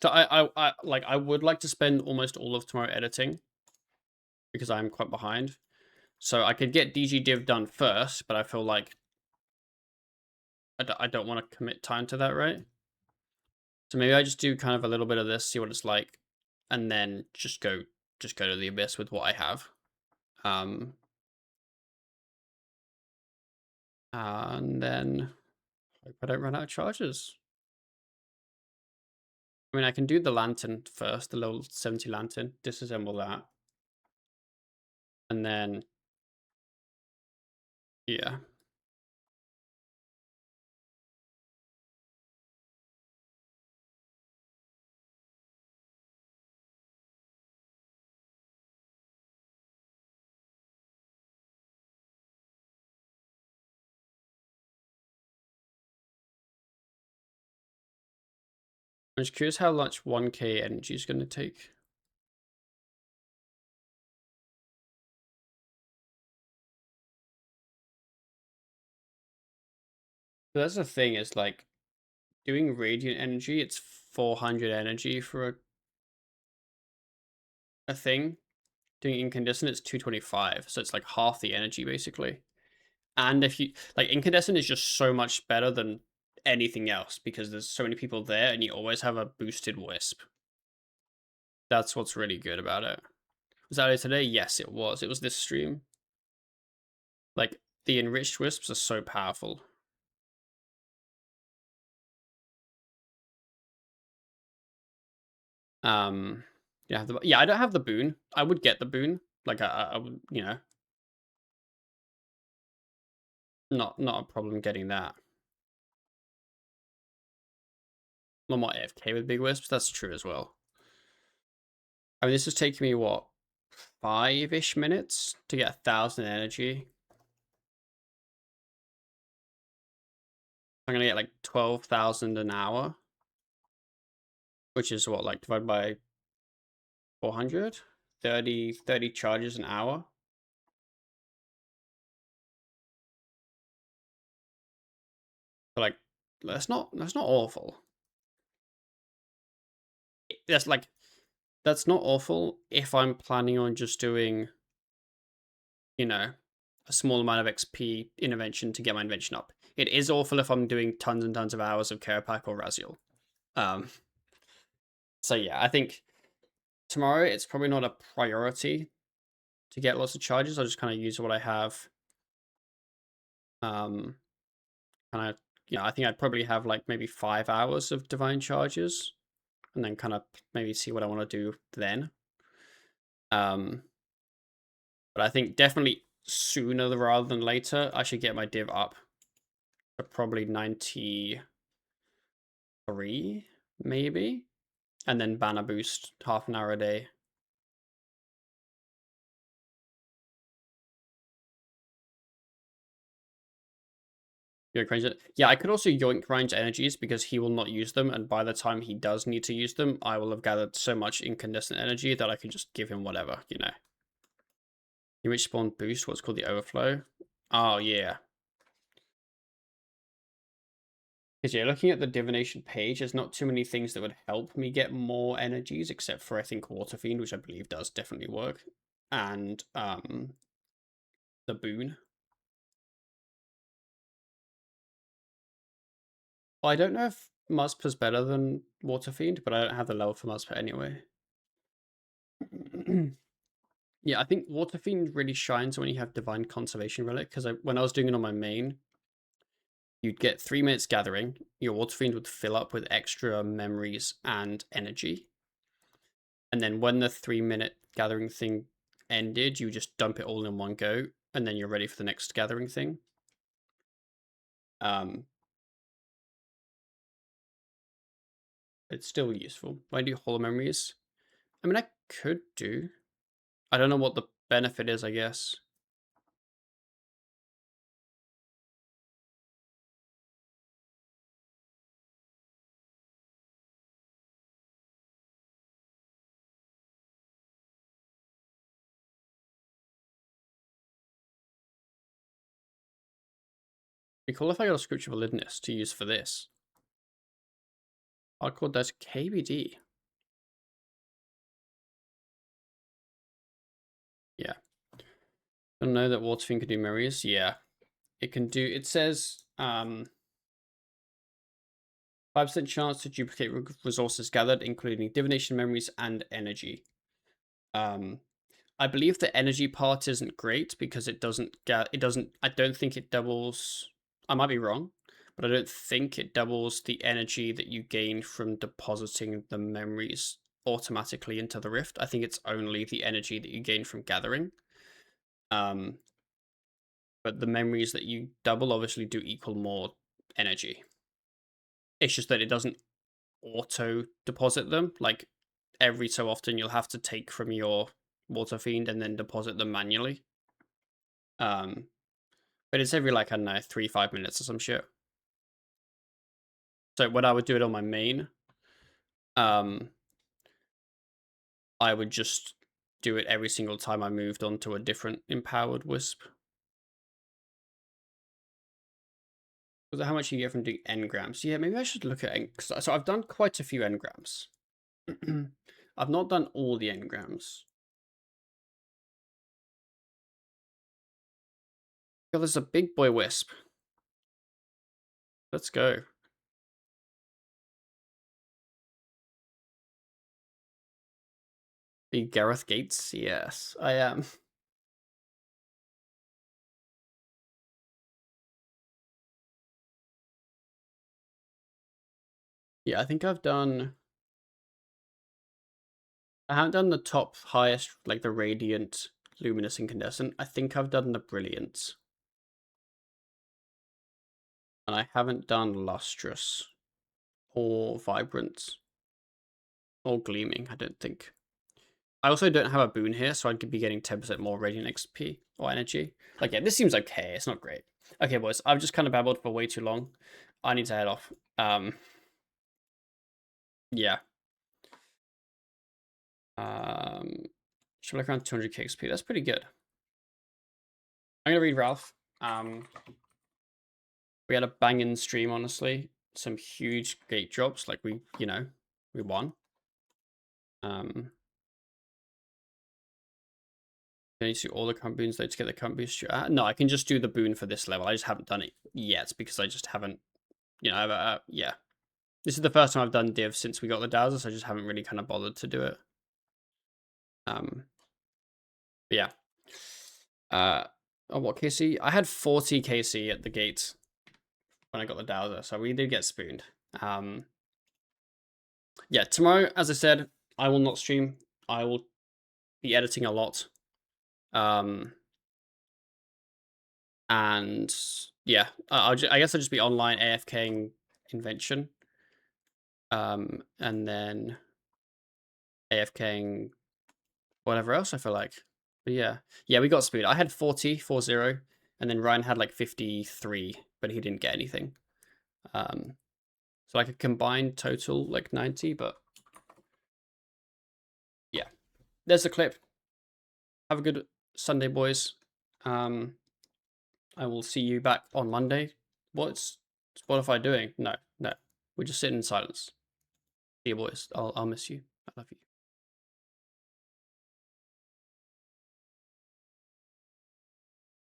So I would like to spend almost all of tomorrow editing because I'm quite behind. So I could get DG Div done first, but I feel like I don't want to commit time to that, right? So maybe I just do kind of a little bit of this, see what it's like, and then just go to the abyss with what I have. And then hope I don't run out of charges. I mean, I can do the lantern first, the level 70 lantern, disassemble that. And then, yeah. I'm just curious how much 1k energy is going to take. But that's the thing, is like doing radiant energy, it's 400 energy for a thing. Doing incandescent, it's 225, so it's like half the energy basically. And if you like, incandescent is just so much better than anything else because there's so many people there and you always have a boosted wisp. That's what's really good about it. Was that it today? Yes, it was. It was this stream. Like, the enriched wisps are so powerful. Yeah, yeah, I don't have the boon. I would get the boon. Like, I would, you know, not a problem getting that. I'm not AFK with big wisps. That's true as well. I mean, this is taking me what, 5-ish minutes to get 1,000 energy. I'm gonna get like 12,000 an hour, which is what, like divided by 400, 30 charges an hour. But like, that's not awful. That's not awful if I'm planning on just doing, you know, a small amount of XP intervention to get my invention up. It is awful if I'm doing tons and tons of hours of Kerapac or Raziel. So yeah, I think tomorrow it's probably not a priority to get lots of charges. I'll just kind of use what I have. And I think I'd probably have like maybe 5 hours of divine charges, and then kind of maybe see what I want to do then. But I think definitely sooner rather than later, I should get my div up to probably 93, maybe, and then banner boost half an hour a day. Yoink range. Yeah, I could also yoink range energies because he will not use them, and by the time he does need to use them, I will have gathered so much incandescent energy that I can just give him whatever, you know. Image spawn boost, what's called the overflow. Oh yeah. Because yeah, looking at the divination page, there's not too many things that would help me get more energies, except for I think Water Fiend, which I believe does definitely work, and the boon. Well, I don't know if Musp's better than Water Fiend, but I don't have the level for Musp anyway. Yeah, I think Water Fiend really shines when you have Divine Conservation Relic, because when I was doing it on my main, you'd get 3 minutes gathering, your Water Fiend would fill up with extra memories and energy. And then when the 3-minute gathering thing ended, you just dump it all in one go, and then you're ready for the next gathering thing. It's still useful. When I do hollow memories, I mean, I could do. I don't know what the benefit is, I guess. Be cool if I got a Scripture Validness to use for this. Hardcore does KBD. I know that Waterfiend can do memories. Yeah, it can do. It says 5% chance to duplicate resources gathered, including divination, memories, and energy. I believe the energy part isn't great because it doesn't get. It doesn't. I don't think it doubles. I might be wrong, but I don't think it doubles the energy that you gain from depositing the memories automatically into the rift. I think it's only the energy that you gain from gathering. But the memories that you double obviously do equal more energy. It's just that it doesn't auto deposit them. Like every so often you'll have to take from your water fiend and then deposit them manually. But it's every like, I don't know, 3-5 minutes or some shit. So when I would do it on my main, I would just do it every single time I moved on to a different empowered wisp. How much you get from doing engrams? Yeah, maybe I should look at so I've done quite a few engrams. I've not done all the engrams. Oh, there's a big boy wisp. Let's go. Be Gareth Gates? Yes, I am. Yeah, I think I've done... I haven't done the top highest, like the radiant, luminous, incandescent. I think I've done the brilliant. And I haven't done lustrous or vibrant or gleaming, I don't think. I also don't have a boon here, so I could be getting 10% more radiant XP or energy. Like, yeah, this seems okay. It's not great. Okay, boys, I've just kind of babbled for way too long. I need to head off. Yeah. Should look around 200k XP. That's pretty good. I'm gonna read Ralph. We had a banging stream, honestly. Some huge gate drops, like we won. Can you see all the current boons though to get the current boost? No, I can just do the boon for this level. I just haven't done it yet because I just haven't, yeah. This is the first time I've done div since we got the dowser, so I just haven't really kind of bothered to do it. But yeah. Oh, what KC? I had 40 KC at the gate when I got the dowser, so we did get spooned. Yeah, tomorrow, as I said, I will not stream. I will be editing a lot. And yeah, I guess I'll just be online AFKing Invention. And then AFKing whatever else I feel like. But yeah, we got spooned. I had 40, and then Ryan had like 53, but he didn't get anything. So like a combined total like 90, but yeah, there's the clip. Have a good Sunday, boys. I will see you back on Monday. What's Spotify doing? No. We're just sitting in silence. See you, boys. I'll miss you. I love you.